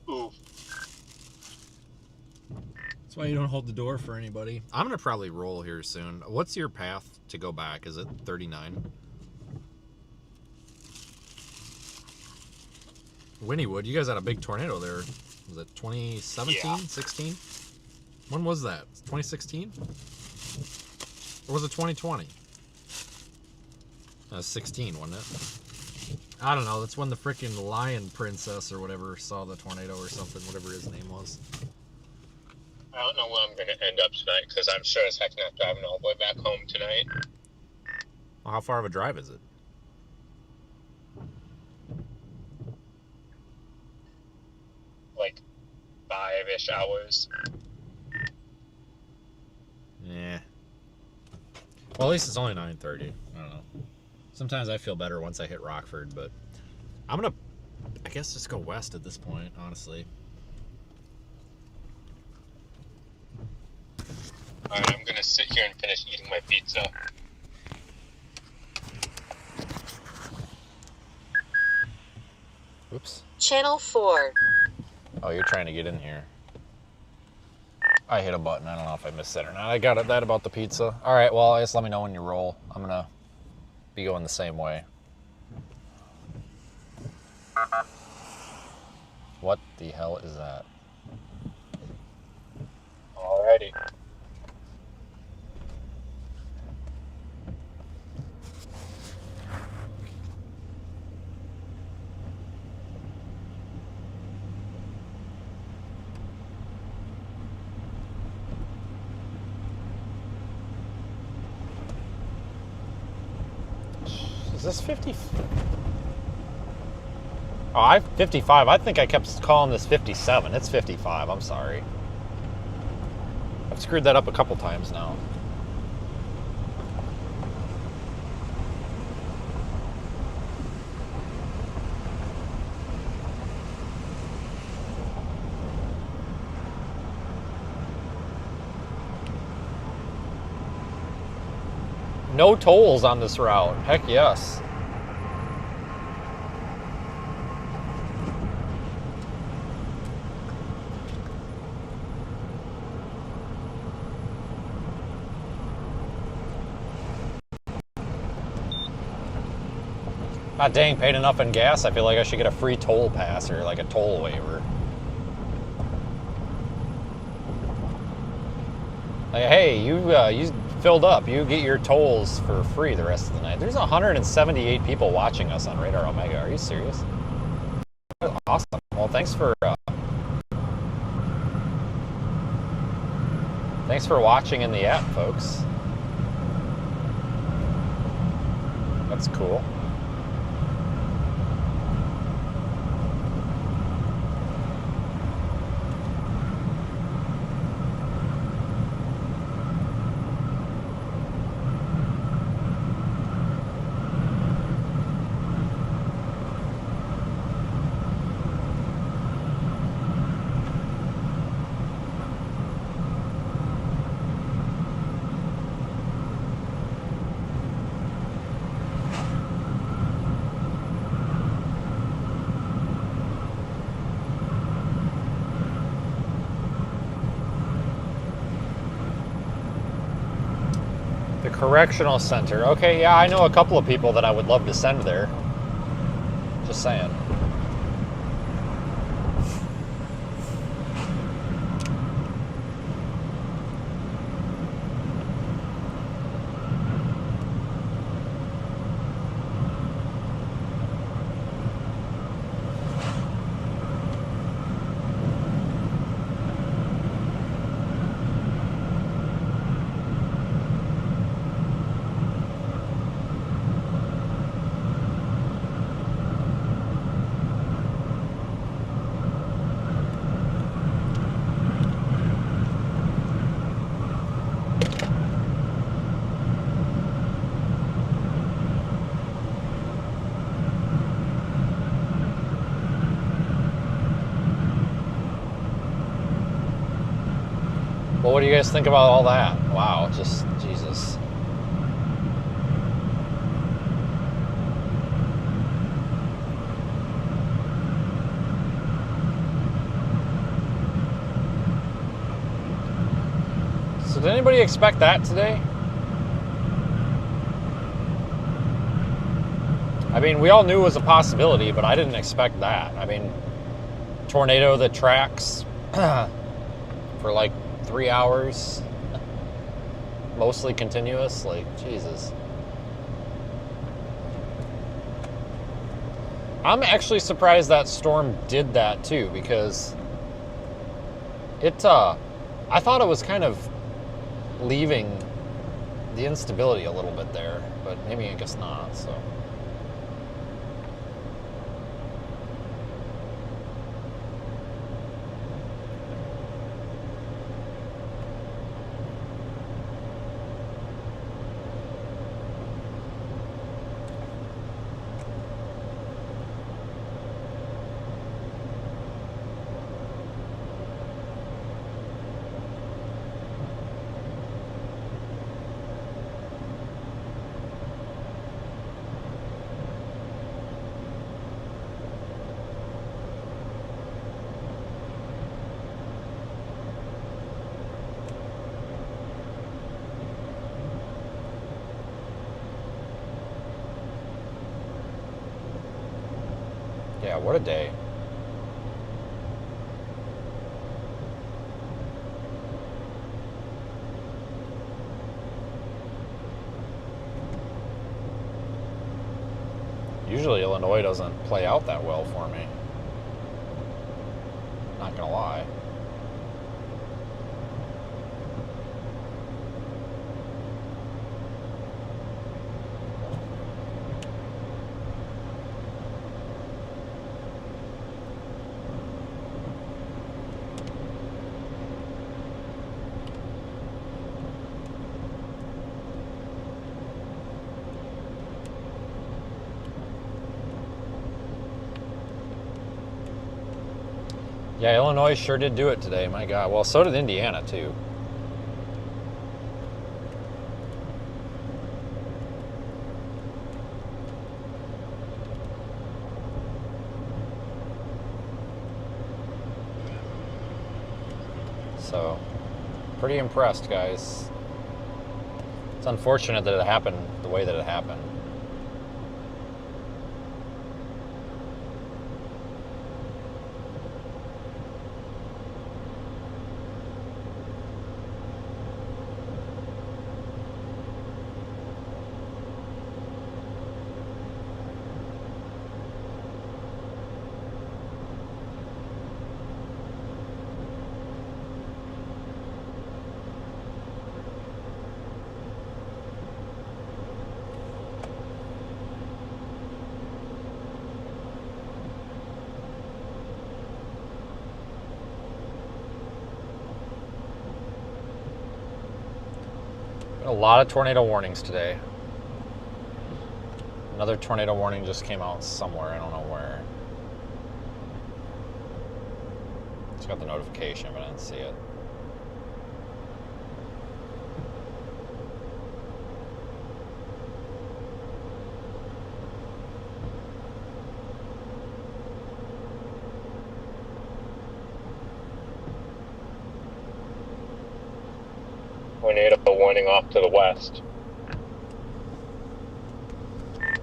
Oof. That's why you don't hold the door for anybody. I'm going to probably roll here soon. What's your path to go back? Is it 39? Wynnewood, you guys had a big tornado there. Was it 2017? Yeah. 16? When was that? 2016? Or was it 2020? That was 16, wasn't it? I don't know. That's when the freaking Lion Princess or whatever saw the tornado or something, whatever his name was. I don't know where I'm going to end up tonight because I'm sure as heck not driving all the way back home tonight. Well, how far of a drive is it? Like 5-ish hours. Yeah. Well, at least it's only 9:30. I don't know. Sometimes I feel better once I hit Rockford, but I'm gonna, I guess, just go west at this point, honestly. Alright, I'm going to sit here and finish eating my pizza. Oops. Channel 4. Oh, you're trying to get in here. I hit a button. I don't know if I missed that or not. I got that about the pizza. All right, well, I guess let me know when you roll. I'm going to be going the same way. What the hell is that? Alrighty. Is this 50? Oh, 55. I think I kept calling this 57. It's 55. I'm sorry. I've screwed that up a couple times now. No tolls on this route. Heck yes. Ah, dang, paid enough in gas. I feel like I should get a free toll pass or like a toll waiver. Like, hey, you filled up. You get your tolls for free the rest of the night. There's 178 people watching us on Radar Omega. Are you serious? Awesome. Well, thanks for watching in the app, folks. That's cool. Correctional center. Okay, yeah, I know a couple of people that I would love to send there. Just saying. Well, what do you guys think about all that? Wow, just Jesus. So did anybody expect that today? I mean, we all knew it was a possibility, but I didn't expect that. I mean, tornado that tracks for like 3 hours, mostly continuous, like, Jesus. I'm actually surprised that storm did that too, because it, I thought it was kind of leaving the instability a little bit there, but maybe I guess not, so. Yeah, what a day. Usually Illinois doesn't play out that well for me. Not gonna lie. Yeah, Illinois sure did do it today. My God. Well, so did Indiana, too. So, pretty impressed, guys. It's unfortunate that it happened the way that it happened. A lot of tornado warnings today. Another tornado warning just came out somewhere. I don't know where. Just got the notification, but I didn't see it. Tornado warning off to the west.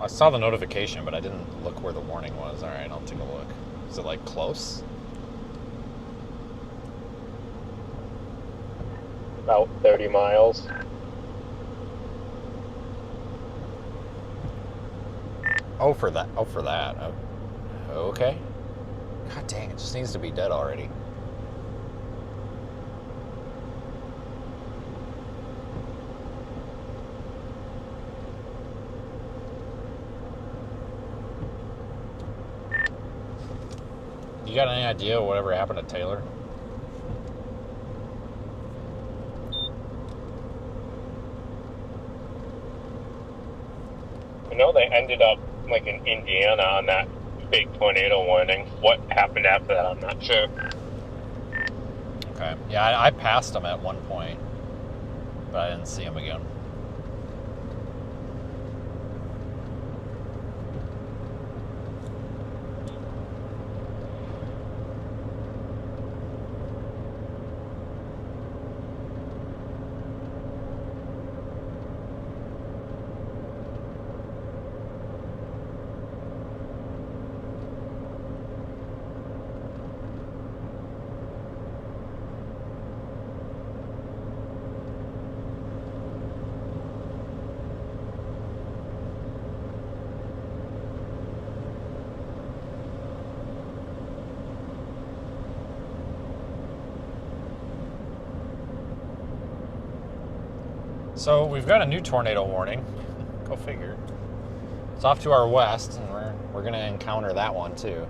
I saw the notification, but I didn't look where the warning was. All right, I'll take a look. Is it like close? About 30 miles. Oh, for that. Oh, for that. Okay. God dang, it just needs to be dead already. You got any idea whatever happened to Taylor? I know they ended up like in Indiana on that big tornado warning. What happened after that, I'm not sure. Okay. Yeah, I passed him at one point, but I didn't see him again. So we've got a new tornado warning. Go figure. It's off to our west, and we're gonna encounter that one too.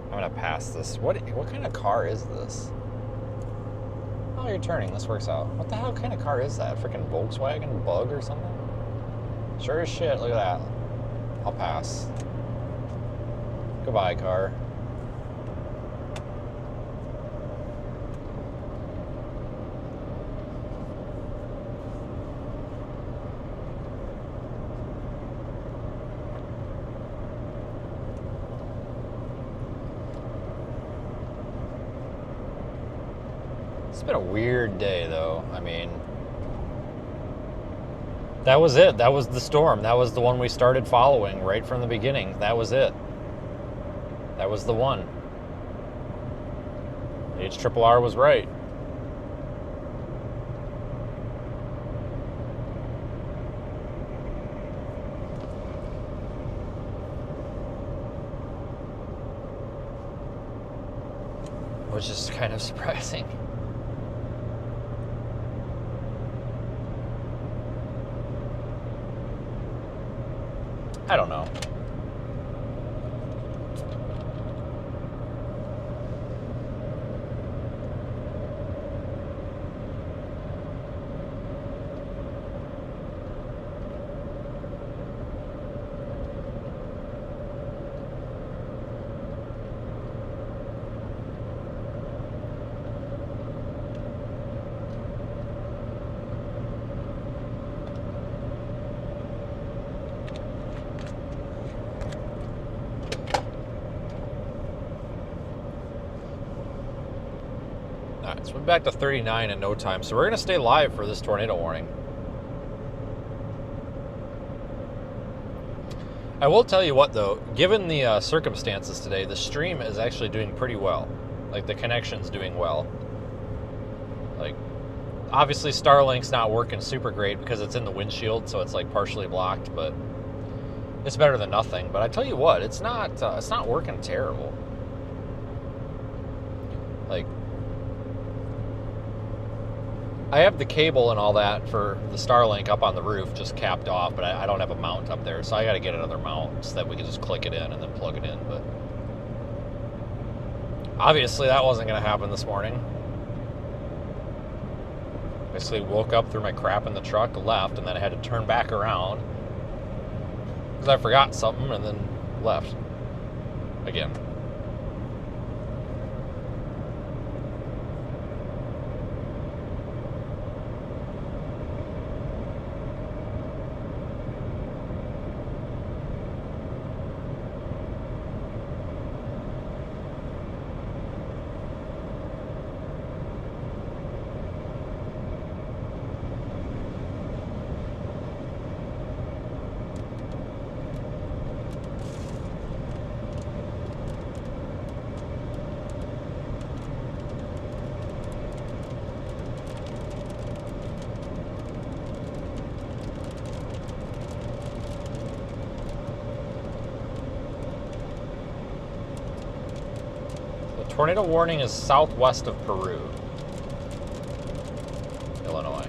I'm gonna pass this. What kind of car is this? Oh, you're turning. This works out. What the hell kind of car is that? Freaking Volkswagen Bug or something? Sure as shit. Look at that. I'll pass. Goodbye, car. It's been a weird day, though. I mean, That was it. That was the storm. That was the one we started following right from the beginning. That was it. That was the one. HRRR was right. Which is kind of surprising. I don't know. So we're back to 39 in no time. So we're going to stay live for this tornado warning. I will tell you what, though. Given the circumstances today, the stream is actually doing pretty well. Like, the connection's doing well. Like, obviously Starlink's not working super great because it's in the windshield, so it's, like, partially blocked, but it's better than nothing. But I tell you what, it's not working terrible. Like, I have the cable and all that for the Starlink up on the roof just capped off, but I don't have a mount up there, so I got to get another mount so that we can just click it in and then plug it in. But obviously that wasn't going to happen this morning. Basically woke up, threw my crap in the truck, left, and then I had to turn back around because I forgot something and then left again. Tornado warning is southwest of Peru, Illinois.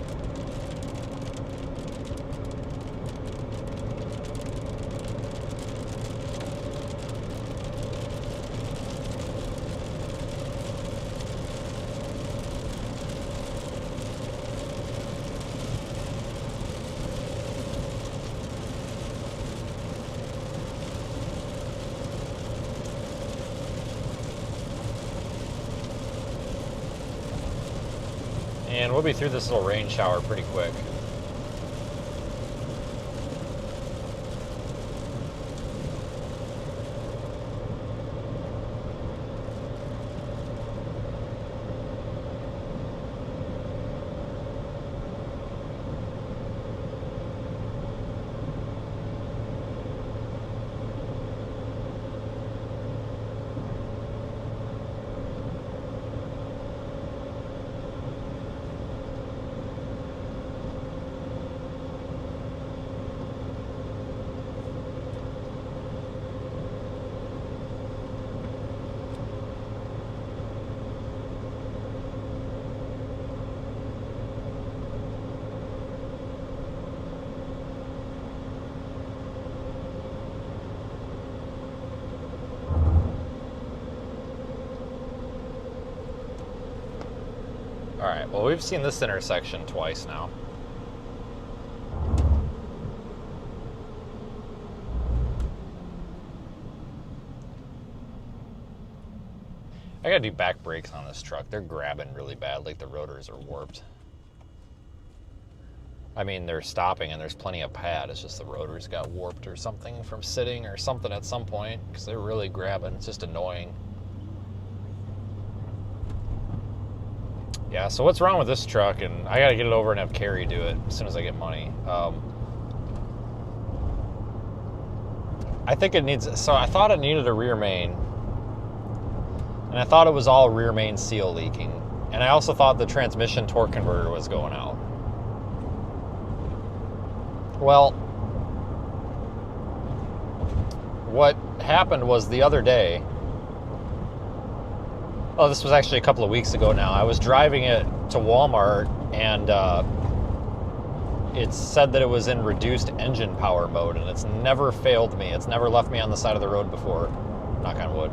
And we'll be through this little rain shower pretty quick. Alright, well, we've seen this intersection twice now. I gotta do back brakes on this truck. They're grabbing really bad, like the rotors are warped. I mean, they're stopping and there's plenty of pad. It's just the rotors got warped or something from sitting or something at some point, because they're really grabbing. It's just annoying. Yeah, so what's wrong with this truck? And I gotta get it over and have Carrie do it as soon as I get money. I think it needs, so I thought it needed a rear main. And I thought it was all rear main seal leaking. And I also thought the transmission torque converter was going out. Well, what happened was the other day, oh, this was actually a couple of weeks ago now, I was driving it to Walmart and it said that it was in reduced engine power mode, and it's never failed me. It's never left me on the side of the road before, knock on wood.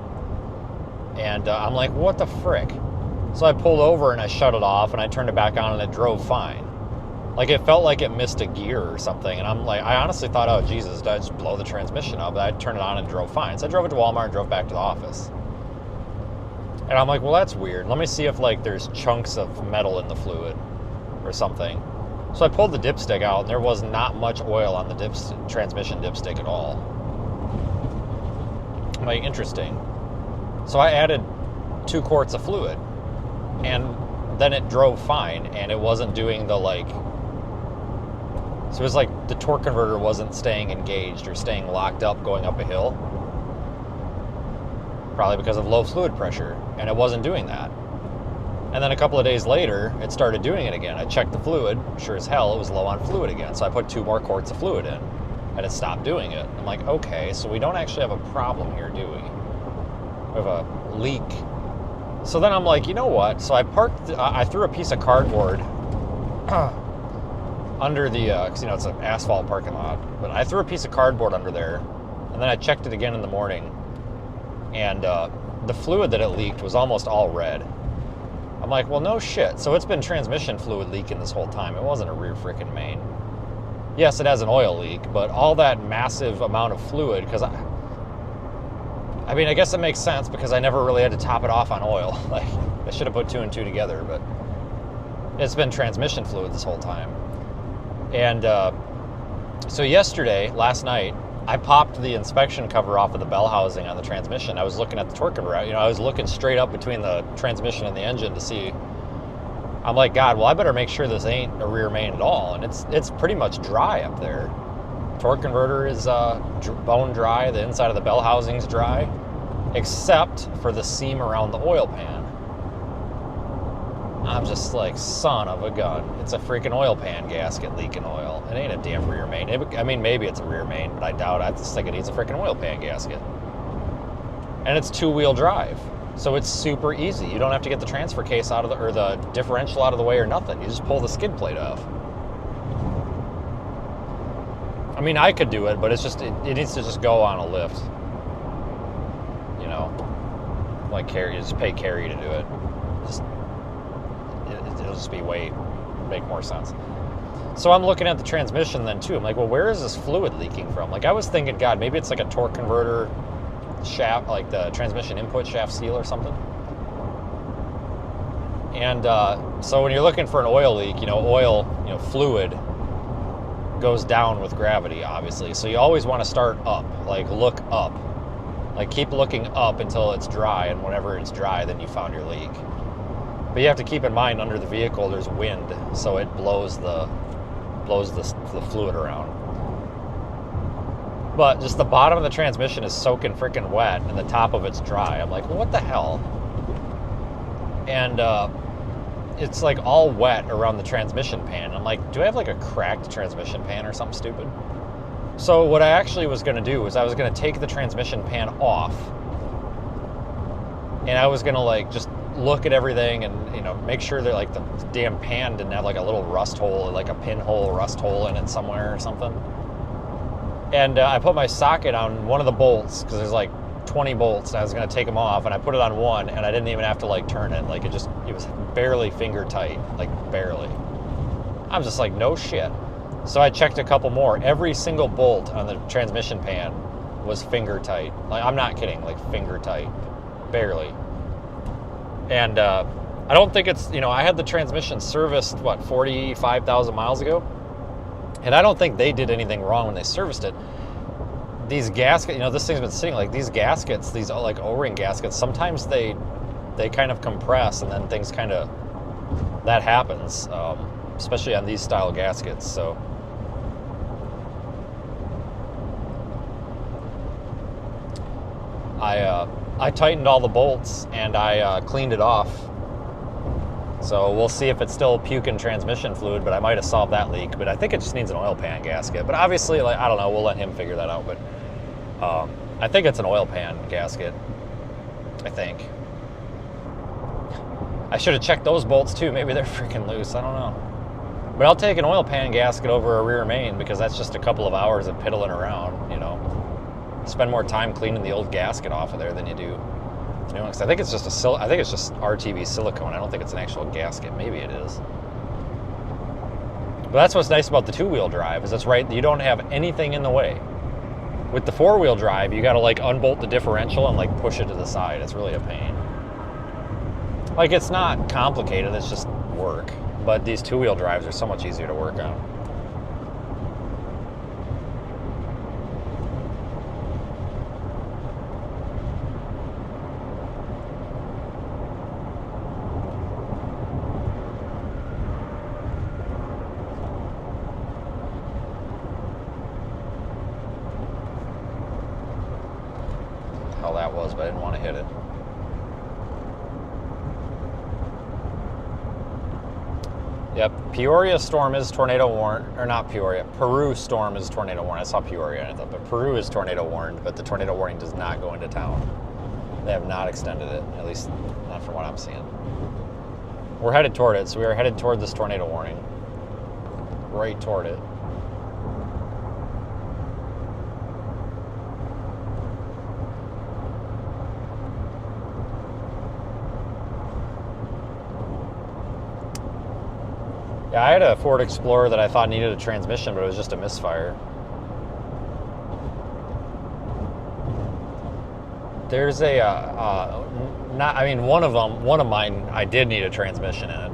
And I'm like, what the frick? So I pulled over and I shut it off and I turned it back on and it drove fine. Like, it felt like it missed a gear or something. And I'm like, I honestly thought, oh, Jesus, did I just blow the transmission up? But I turned it on and drove fine. So I drove it to Walmart and drove back to the office. And I'm like, well, that's weird. Let me see if, like, there's chunks of metal in the fluid or something. So I pulled the dipstick out and there was not much oil on the transmission dipstick at all. I'm like, interesting. So I added 2 quarts of fluid. And then it drove fine, and it wasn't doing the, like, so it was like the torque converter wasn't staying engaged or staying locked up going up a hill. Probably because of low fluid pressure, and it wasn't doing that. And then a couple of days later, it started doing it again. I checked the fluid, sure as hell, it was low on fluid again. So I put 2 more quarts of fluid in, and it stopped doing it. I'm like, okay, so we don't actually have a problem here, do we? We have a leak. So then I'm like, you know what? So I threw a piece of cardboard under the, because, you know, it's an asphalt parking lot. But I threw a piece of cardboard under there, and then I checked it again in the morning. And the fluid that it leaked was almost all red. I'm like, well, no shit. So it's been transmission fluid leaking this whole time. It wasn't a rear frickin' main. Yes, it has an oil leak, but all that massive amount of fluid, because I mean, I guess it makes sense because I never really had to top it off on oil. Like, I should have put 2 and 2 together, but it's been transmission fluid this whole time. And so last night, I popped the inspection cover off of the bell housing on the transmission. I was looking at the torque converter. You know, I was looking straight up between the transmission and the engine to see. I'm like, God, well, I better make sure this ain't a rear main at all. And it's pretty much dry up there. Torque converter is bone dry. The inside of the bell housing's dry, except for the seam around the oil pan. I'm just like, son of a gun. It's a freaking oil pan gasket leaking oil. It ain't a damn rear main. I mean, maybe it's a rear main, but I doubt it. I just think it needs a freaking oil pan gasket. And it's 2-wheel drive, so it's super easy. You don't have to get the transfer case out of or the differential out of the way or nothing. You just pull the skid plate off. I mean, I could do it, but it's just, it needs to just go on a lift. You know, like Carrie, just pay Carrie to do it. It'll just be weight, make more sense. So I'm looking at the transmission then too. I'm like, well, where is this fluid leaking from? Like, I was thinking, God, maybe it's like a torque converter shaft, like the transmission input shaft seal or something. And so when you're looking for an oil leak, fluid goes down with gravity, obviously. So you always want to start up, like look up. Like keep looking up until it's dry, and whenever it's dry, then you found your leak. But you have to keep in mind, under the vehicle there's wind, so it blows the fluid around. But just the bottom of the transmission is soaking freaking wet, and the top of it's dry. I'm like, well, what the hell? And it's like all wet around the transmission pan. I'm like, do I have like a cracked transmission pan or something stupid? So what I actually was going to do was I was going to take the transmission pan off, and I was going to like just look at everything and, you know, make sure that like the damn pan didn't have like a little rust hole, like a pinhole rust hole in it somewhere or something. And I put my socket on one of the bolts, because there's like 20 bolts, and I was going to take them off, and I put it on one, and I didn't even have to like turn it. Like it was barely finger tight, like barely. I was just like, no shit. So I checked a couple more. Every single bolt on the transmission pan was finger tight. Like, I'm not kidding, like finger tight, barely. And I don't think it's, I had the transmission serviced, 45,000 miles ago? And I don't think they did anything wrong when they serviced it. These gaskets, this thing's been sitting, like these gaskets, these like O-ring gaskets, sometimes they kind of compress, and then things kind of, that happens, especially on these style gaskets. So I tightened all the bolts and I cleaned it off. So we'll see if it's still puking transmission fluid, but I might have solved that leak. But I think it just needs an oil pan gasket. But obviously, like, I don't know, we'll let him figure that out. But I think it's an oil pan gasket, I think. I should have checked those bolts too. Maybe they're freaking loose, I don't know. But I'll take an oil pan gasket over a rear main because that's just a couple of hours of piddling around, you know. Spend more time cleaning the old gasket off of there than you do the new one. 'Cause I think it's just I think it's just RTV silicone. I don't think it's an actual gasket. Maybe it is. But that's what's nice about the two-wheel drive, is that's right, you don't have anything in the way. With the four-wheel drive, you gotta like unbolt the differential and like push it to the side. It's really a pain. Like, it's not complicated, it's just work. But these two-wheel drives are so much easier to work on. How that was, but I didn't want to hit it. Yep, Peoria storm is tornado warned, or not Peoria, Peru storm is tornado warned. I saw Peoria and I thought, but Peru is tornado warned, but the tornado warning does not go into town. They have not extended it, at least not from what I'm seeing. We're headed toward it, so we are headed toward this tornado warning. Right toward it. Yeah, I had a Ford Explorer that I thought needed a transmission, but it was just a misfire. There's a, one of mine, I did need a transmission in it.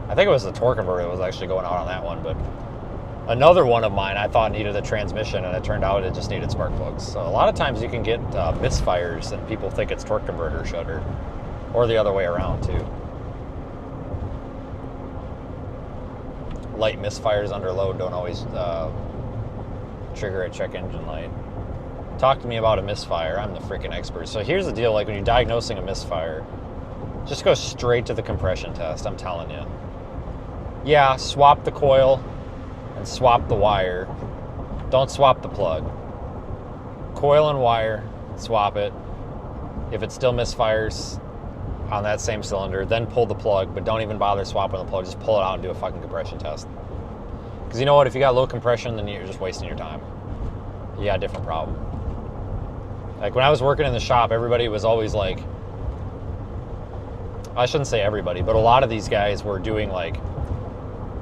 I think it was the torque converter that was actually going out on that one, but another one of mine I thought needed a transmission, and it turned out it just needed spark plugs. So a lot of times you can get misfires and people think it's torque converter shutter, or the other way around too. Light misfires under load don't always trigger a check engine light. Talk to me about a misfire. I'm the freaking expert. So here's the deal, like when you're diagnosing a misfire, just go straight to the compression test, I'm telling you. Yeah, swap the coil and swap the wire. Don't swap the plug. Coil and wire, swap it. If it still misfires on that same cylinder, then pull the plug, but don't even bother swapping the plug. Just pull it out and do a fucking compression test. Because you know what? If you got low compression, then you're just wasting your time. You got a different problem. Like when I was working in the shop, everybody was always like, I shouldn't say everybody, but a lot of these guys were doing like,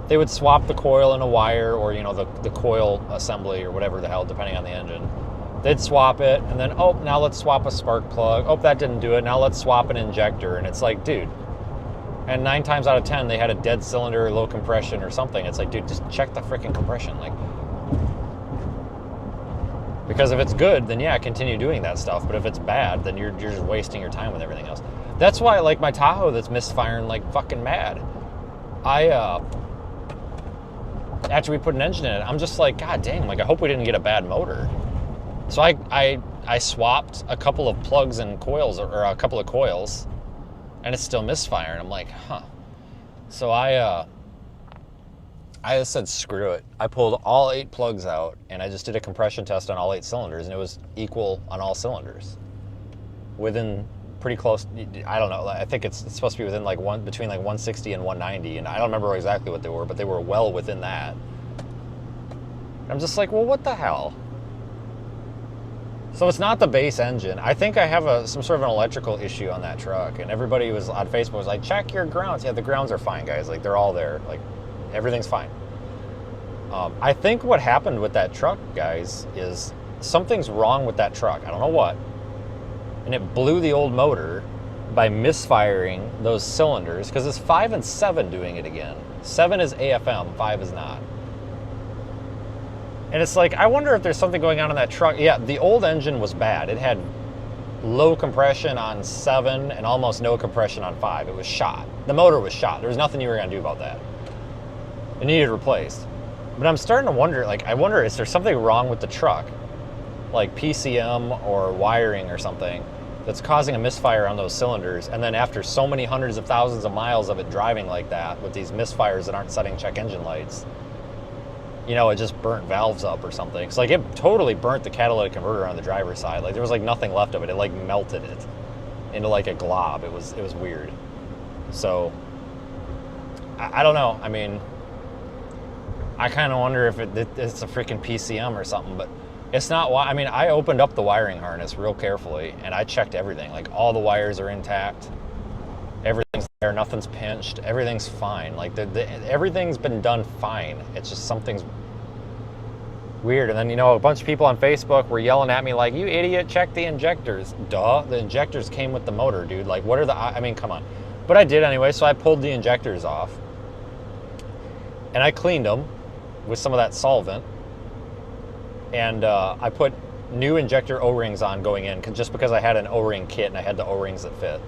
they would swap the coil and a wire, or you know, the coil assembly or whatever the hell, depending on the engine. They'd swap it, and then, oh, now let's swap a spark plug. Oh, that didn't do it. Now let's swap an injector. And it's like, dude. And 9 times out of 10, they had a dead cylinder, low compression or something. It's like, dude, just check the freaking compression. Like, because if it's good, then yeah, continue doing that stuff. But if it's bad, then you're just wasting your time with everything else. That's why, like, my Tahoe that's misfiring like fucking mad. After we put an engine in it, I'm just like, God dang, like, I hope we didn't get a bad motor. So I swapped a couple of plugs and coils, or a couple of coils, and it's still misfiring. I'm like, huh. So I just said, screw it. I pulled all 8 plugs out, and I just did a compression test on all 8 cylinders, and it was equal on all cylinders. Within pretty close, I don't know, I think it's supposed to be within like between like 160 and 190, and I don't remember exactly what they were, but they were well within that. And I'm just like, well, what the hell? So it's not the base engine. I think I have some sort of an electrical issue on that truck, and everybody was on Facebook was like, check your grounds. Yeah, the grounds are fine, guys. Like, they're all there. Like, everything's fine. I think what happened with that truck, guys, is something's wrong with that truck. I don't know what. And it blew the old motor by misfiring those cylinders, because it's 5 and 7 doing it again. 7 is AFM, 5 is not. And it's like, I wonder if there's something going on in that truck. Yeah, the old engine was bad. It had low compression on 7 and almost no compression on 5. It was shot. The motor was shot. There was nothing you were going to do about that. It needed replaced. But I'm starting to wonder, like, I wonder, is there something wrong with the truck? like PCM or wiring or something that's causing a misfire on those cylinders, and then after so many hundreds of thousands of miles of it driving like that with these misfires that aren't setting check engine lights, you know, it just burnt valves up or something. So like it totally burnt the catalytic converter on the driver's side. Like there was like nothing left of it. It like melted it into like a glob. It was weird. So I don't know. I mean, I kind of wonder if it's a freaking PCM or something, but it's not. I mean, I opened up the wiring harness real carefully and I checked everything. Like all the wires are intact. Everything's there. Nothing's pinched. Everything's fine. Like everything's been done fine. It's just something's weird. And then, you know, a bunch of people on Facebook were yelling at me like, you idiot, check the injectors. Duh, the injectors came with the motor, dude. Like, what are the, I mean, come on. But I did anyway, so I pulled the injectors off. And I cleaned them with some of that solvent. And I put new injector O-rings on going in, just because I had an O-ring kit and I had the O-rings that fit.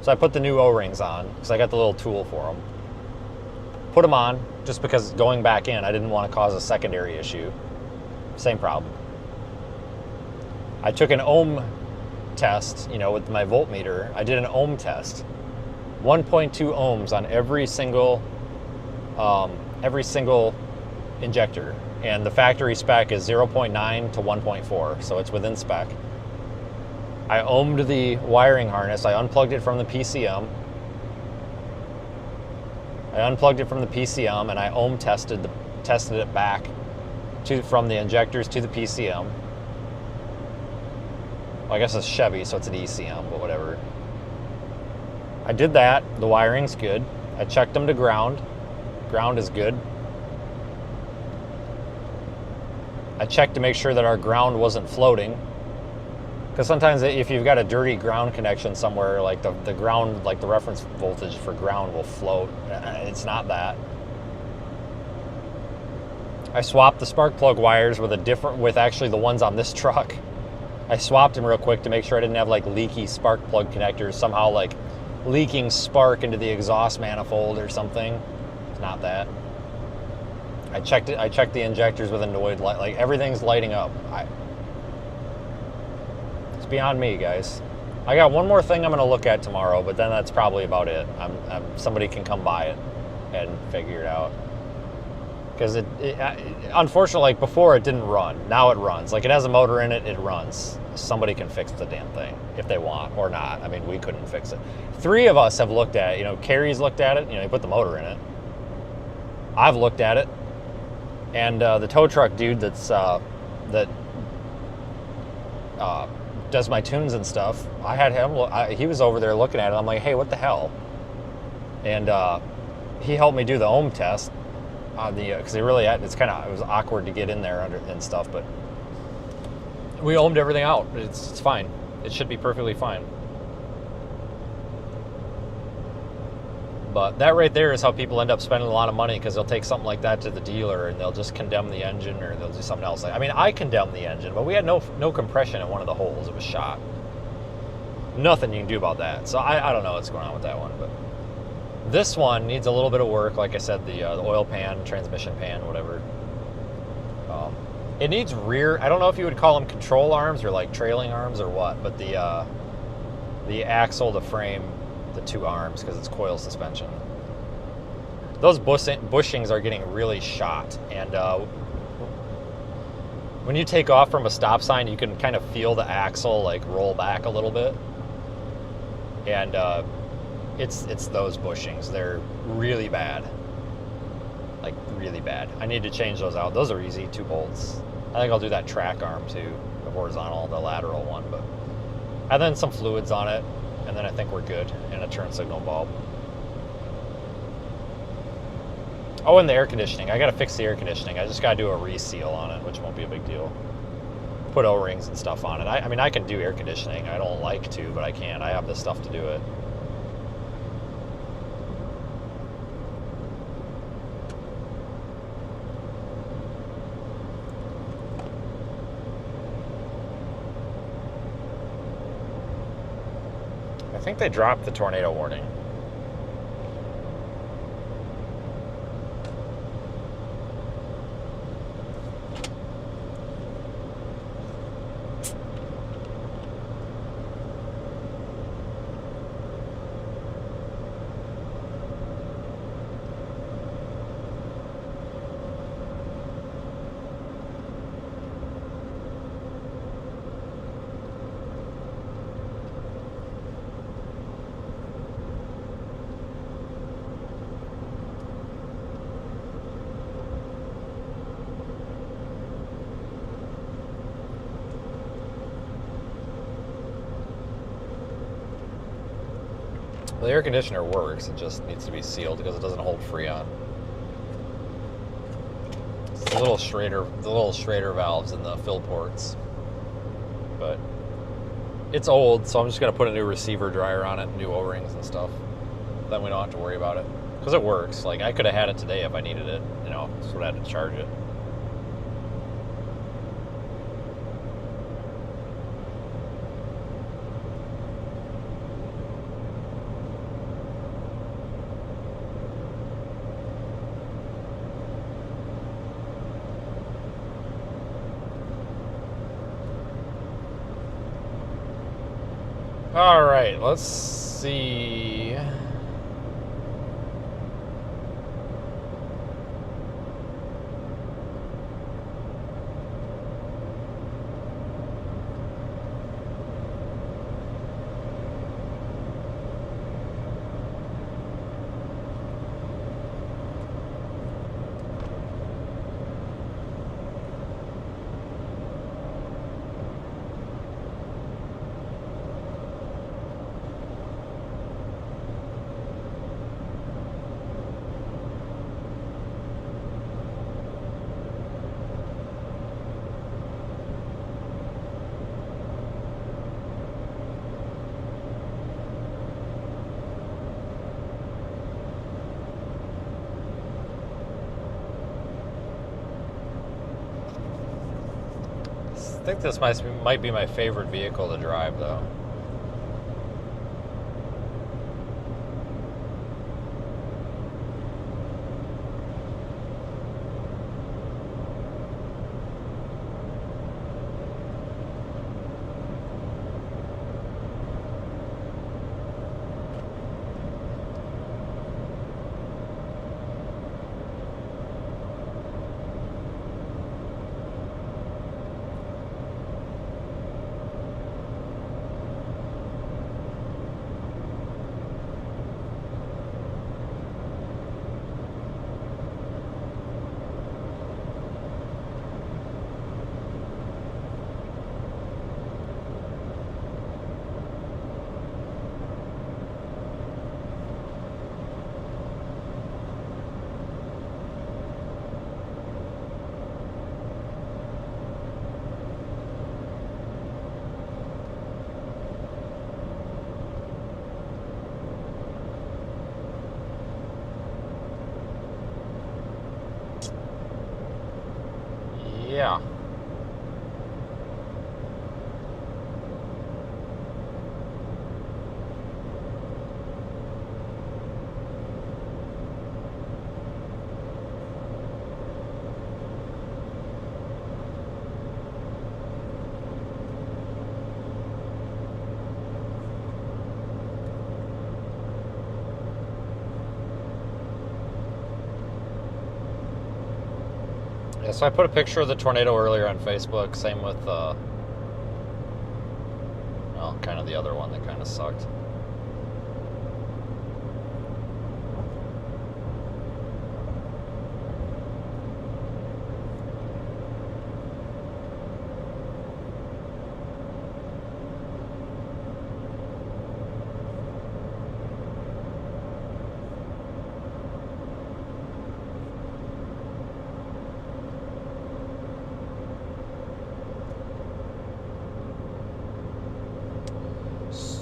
So I put the new O-rings on, because I got the little tool for them. Put them on, just because going back in, I didn't want to cause a secondary issue. Same problem. I took an ohm test, you know, with my voltmeter. I did an ohm test. 1.2 ohms on every single injector. And the factory spec is 0.9 to 1.4, so it's within spec. I ohmed the wiring harness. I unplugged it from the PCM. And I ohm tested it back from the injectors to the PCM. Well, I guess it's Chevy, so it's an ECM, but whatever. I did that. The wiring's good. I checked them to ground. Ground is good. I checked to make sure that our ground wasn't floating. Because sometimes if you've got a dirty ground connection somewhere, like the ground, like the reference voltage for ground will float. It's not that. I swapped the spark plug wires with actually the ones on this truck. I swapped them real quick to make sure I didn't have like leaky spark plug connectors, somehow like leaking spark into the exhaust manifold or something. It's not that. I checked the injectors with a Noid light. Like everything's lighting up. It's beyond me, guys. I got one more thing I'm going to look at tomorrow, but then that's probably about it. Somebody can come by it and figure it out. Because unfortunately, like before, it didn't run. Now it runs. Like it has a motor in it. It runs. Somebody can fix the damn thing if they want or not. I mean, we couldn't fix it. 3 of us have looked at it. You know, Carrie's looked at it. You know, he put the motor in it. I've looked at it. And the tow truck dude that does my tunes and stuff, I had him. He was over there looking at it. I'm like, hey, what the hell? And he helped me do the ohm test on the because it was awkward to get in there and stuff, but we ohmed everything out. It's fine. It should be perfectly fine. But that right there is how people end up spending a lot of money, because they'll take something like that to the dealer and they'll just condemn the engine, or they'll do something else. I mean, I condemned the engine, but we had no compression in one of the holes. It was shot. Nothing you can do about that. So I don't know what's going on with that one, but this one needs a little bit of work. Like I said, the oil pan, transmission pan, whatever. It needs rear. I don't know if you would call them control arms or like trailing arms or what, but the axle to frame the 2 arms, because it's coil suspension. Those bushings are getting really shot, and when you take off from a stop sign, you can kind of feel the axle like roll back a little bit, and it's those bushings. They're really bad, like really bad. I need to change those out. Those are easy, 2 bolts. I think I'll do that track arm too, the horizontal, the lateral one, and then some fluids on it. And then I think we're good, and a turn signal bulb. Oh, and the air conditioning. I got to fix the air conditioning. I just got to do a reseal on it, which won't be a big deal. Put O-rings and stuff on it. I mean, I can do air conditioning. I don't like to, but I can. I have the stuff to do it. I think they dropped the tornado warning. The air conditioner works, it just needs to be sealed because it doesn't hold Freon. It's the little Schrader valves in the fill ports. But it's old, so I'm just gonna put a new receiver dryer on it, new O-rings and stuff. Then we don't have to worry about it. Because it works. Like, I could have had it today if I needed it, you know, just would have had to charge it. All right, let's see. I think this might be my favorite vehicle to drive, though. Yeah. Yeah, so I put a picture of the tornado earlier on Facebook. Same with, well, kind of the other one that kind of sucked.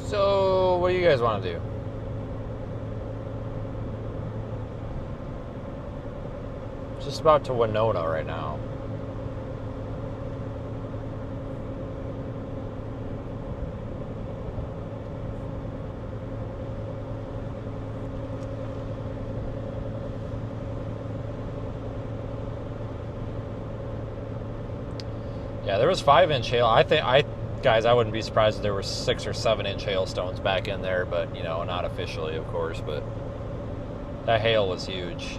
So, what do you guys want to do? Just about to Winona right now. Yeah, there was 5-inch hail. Guys, I wouldn't be surprised if there were 6 or 7-inch hailstones back in there, but, you know, not officially, of course, but that hail was huge.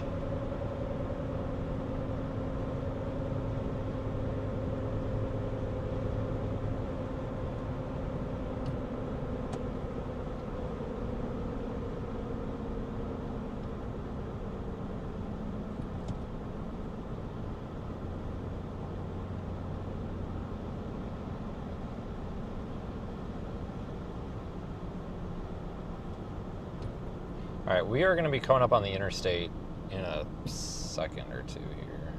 All right, we are going to be coming up on the interstate in a second or two here.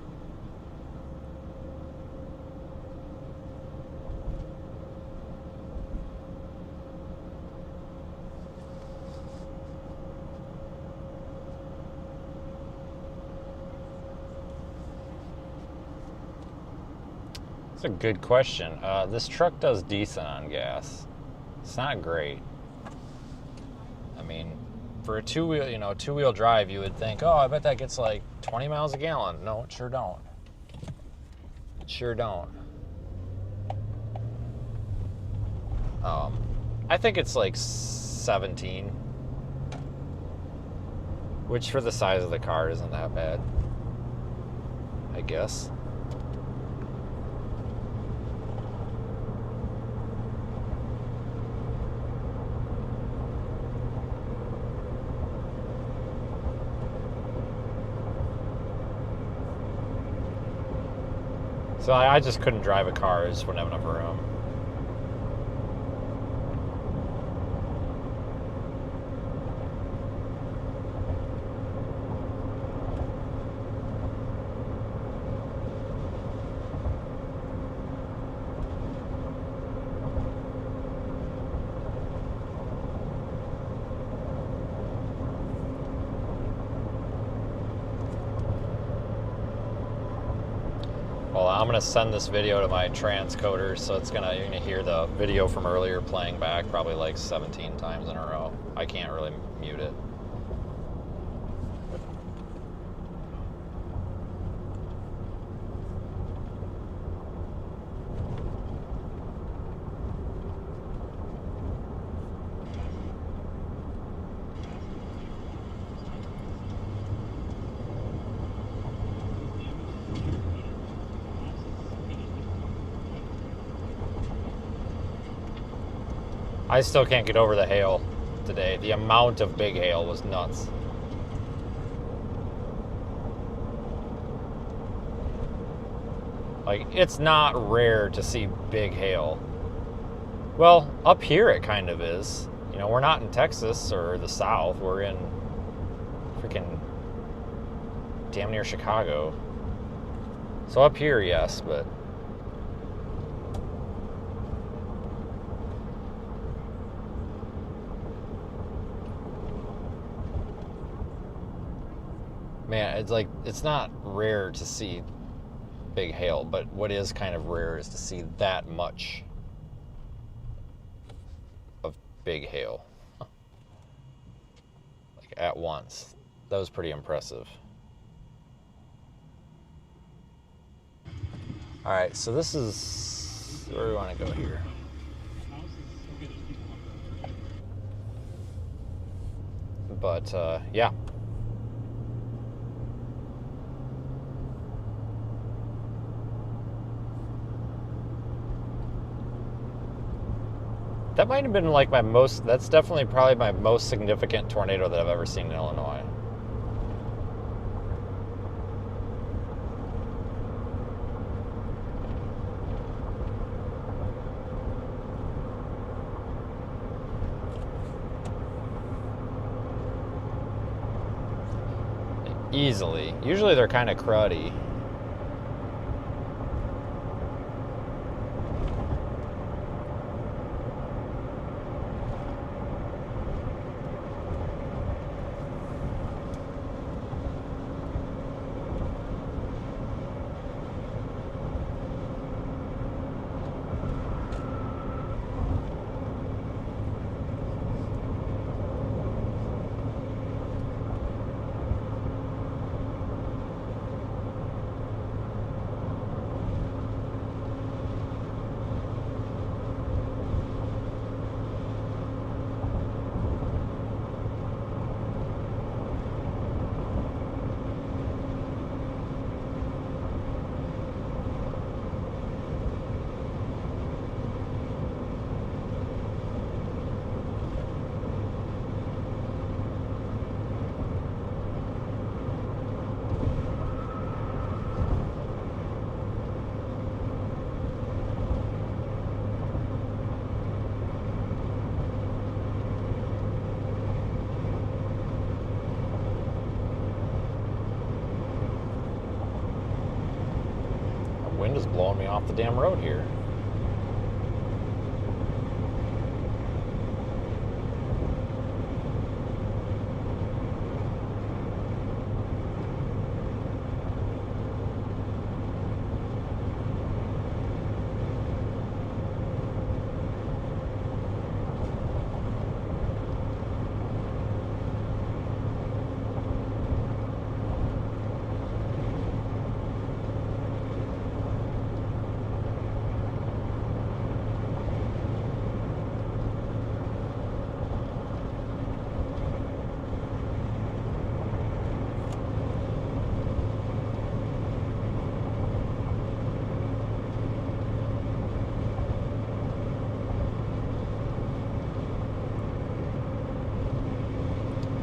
That's a good question. This truck does decent on gas. It's not great. I mean, for a two-wheel drive, you would think, oh, I bet that gets like 20 miles a gallon. No, it sure don't. It sure don't. I think it's like 17, which for the size of the car isn't that bad, I guess. So I just couldn't drive a car. I just wouldn't have enough room. Well, I'm gonna send this video to my transcoder, so you're gonna hear the video from earlier playing back probably like 17 times in a row. I can't really mute it. I still can't get over the hail today. The amount of big hail was nuts. Like, it's not rare to see big hail. Well, up here it kind of is. You know, we're not in Texas or the South. We're in freaking damn near Chicago. So up here, yes, but man, it's like, it's not rare to see big hail, but what is kind of rare is to see that much of big hail. Like, at once. That was pretty impressive. Alright, so this is where we want to go here. But, yeah. That might have been like that's definitely probably my most significant tornado that I've ever seen in Illinois. Easily. Usually they're kind of cruddy. wind is blowing me off the damn road here.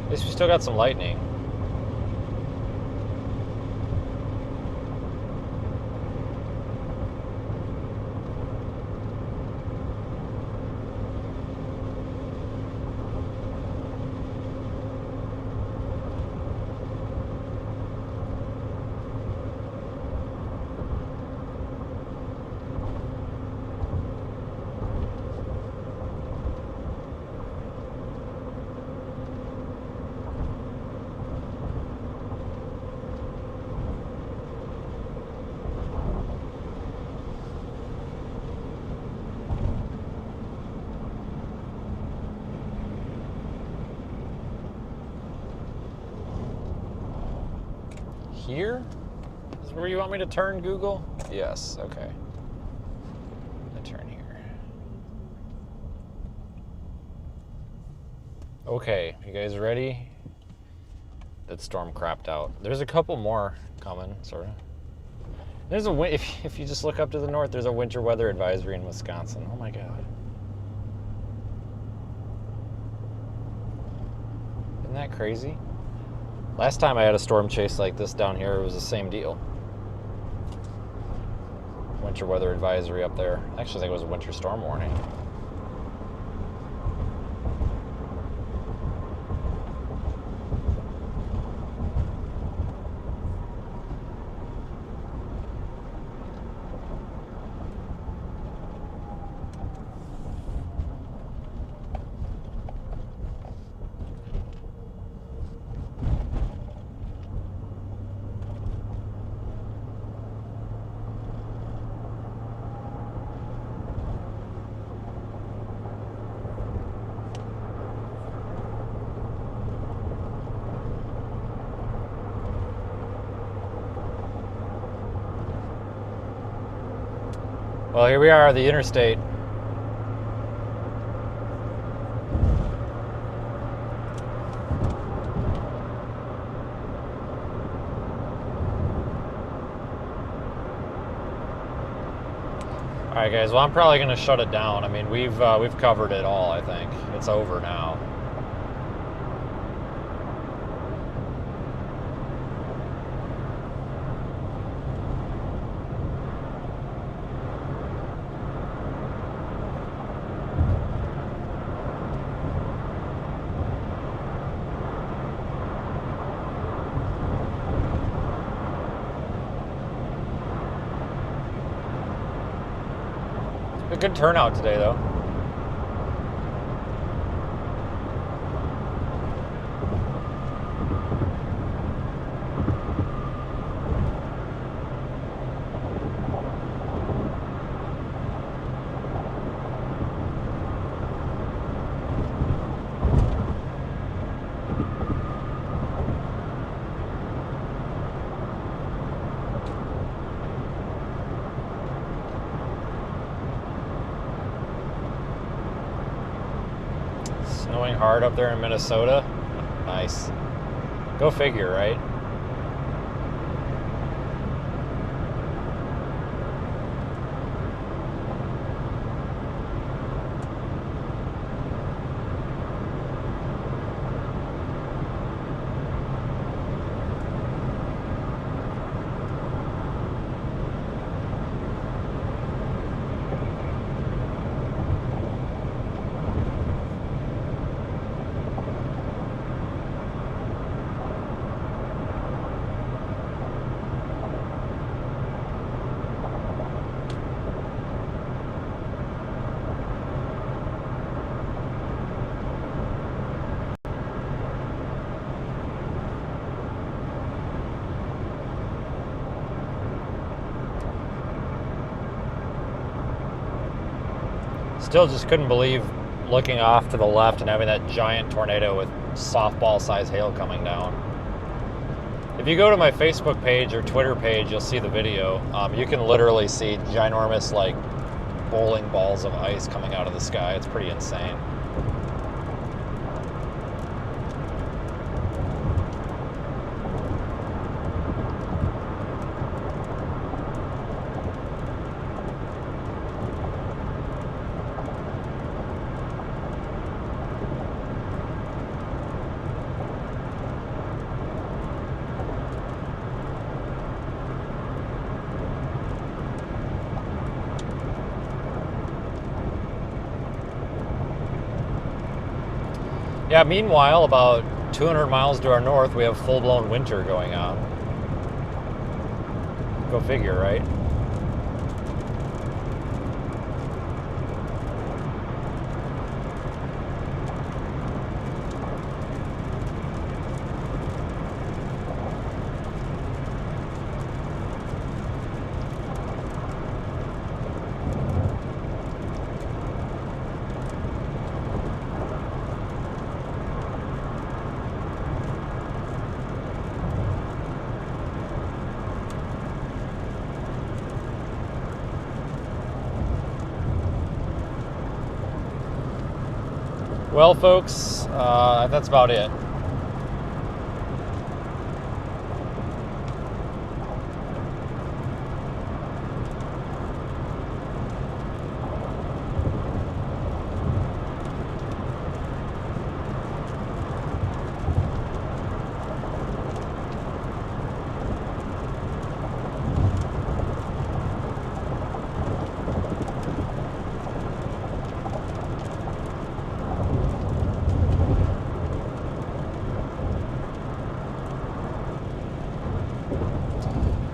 At least we still got some lightning. Here is where you want me to turn, Google? Yes, okay. I'm gonna turn here. Okay, you guys ready? That storm crapped out. There's a couple more coming, sort of. There's a if you just look up to the north, there's a winter weather advisory in Wisconsin. Oh my god. Isn't that crazy? Last time I had a storm chase like this down here, it was the same deal. Winter weather advisory up there. Actually, I think it was a winter storm warning. Well, here we are, the interstate. All right, guys. Well, I'm probably going to shut it down. I mean, we've covered it all. I think it's over now. A good turnout today, though. Snowing hard up there in Minnesota. Nice. Go figure, right? Still just couldn't believe looking off to the left and having that giant tornado with softball-sized hail coming down. If you go to my Facebook page or Twitter page, you'll see the video. You can literally see ginormous, like, bowling balls of ice coming out of the sky. It's pretty insane. Yeah, meanwhile, about 200 miles to our north, we have full-blown winter going on. Go figure, right? Well, folks, that's about it.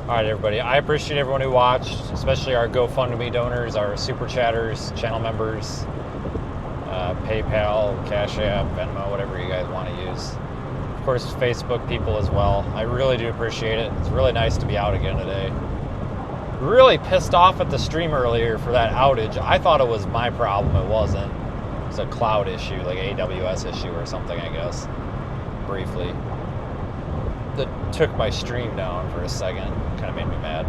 All right, everybody. I appreciate everyone who watched, especially our GoFundMe donors, our Super Chatters, channel members, PayPal, Cash App, Venmo, whatever you guys want to use. Of course, Facebook people as well. I really do appreciate it. It's really nice to be out again today. Really pissed off at the stream earlier for that outage. I thought it was my problem. It wasn't. It was a cloud issue, like AWS issue or something, I guess, briefly. That took my stream down for a second. Kind of made me mad.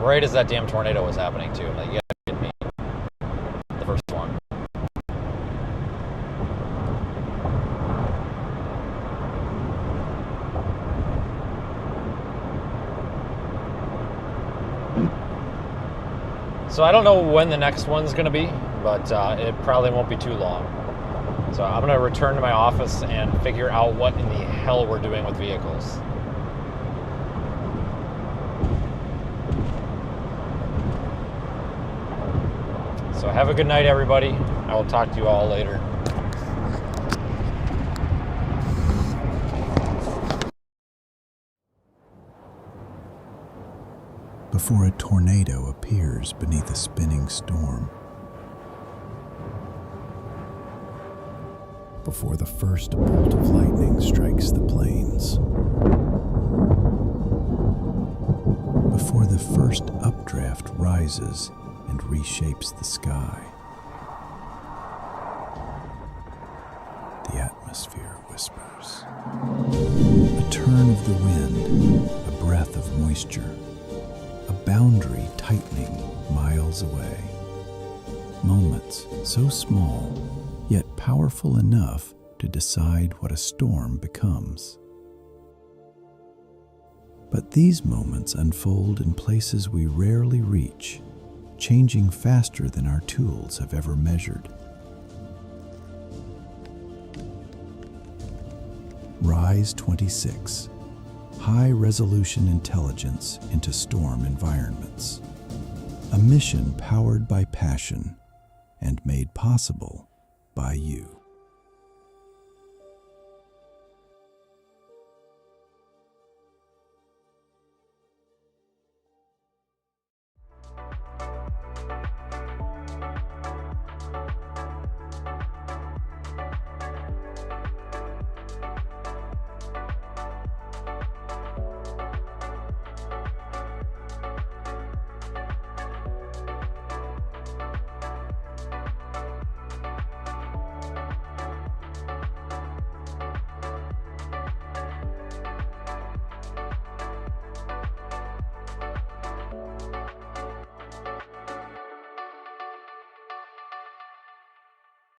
Right as that damn tornado was happening too. I'm like, you gotta get me. The first one. So I don't know when the next one's gonna be, but it probably won't be too long. So I'm gonna return to my office and figure out what in the hell we're doing with vehicles. So have a good night, everybody. I will talk to you all later. Before a tornado appears beneath a spinning storm. Before the first bolt of lightning strikes the plains. Before the first updraft rises and reshapes the sky. The atmosphere whispers. A turn of the wind, a breath of moisture, a boundary tightening miles away. Moments so small, yet powerful enough to decide what a storm becomes. But these moments unfold in places we rarely reach, changing faster than our tools have ever measured. RISE 26, high-resolution intelligence into storm environments. A mission powered by passion and made possible by you.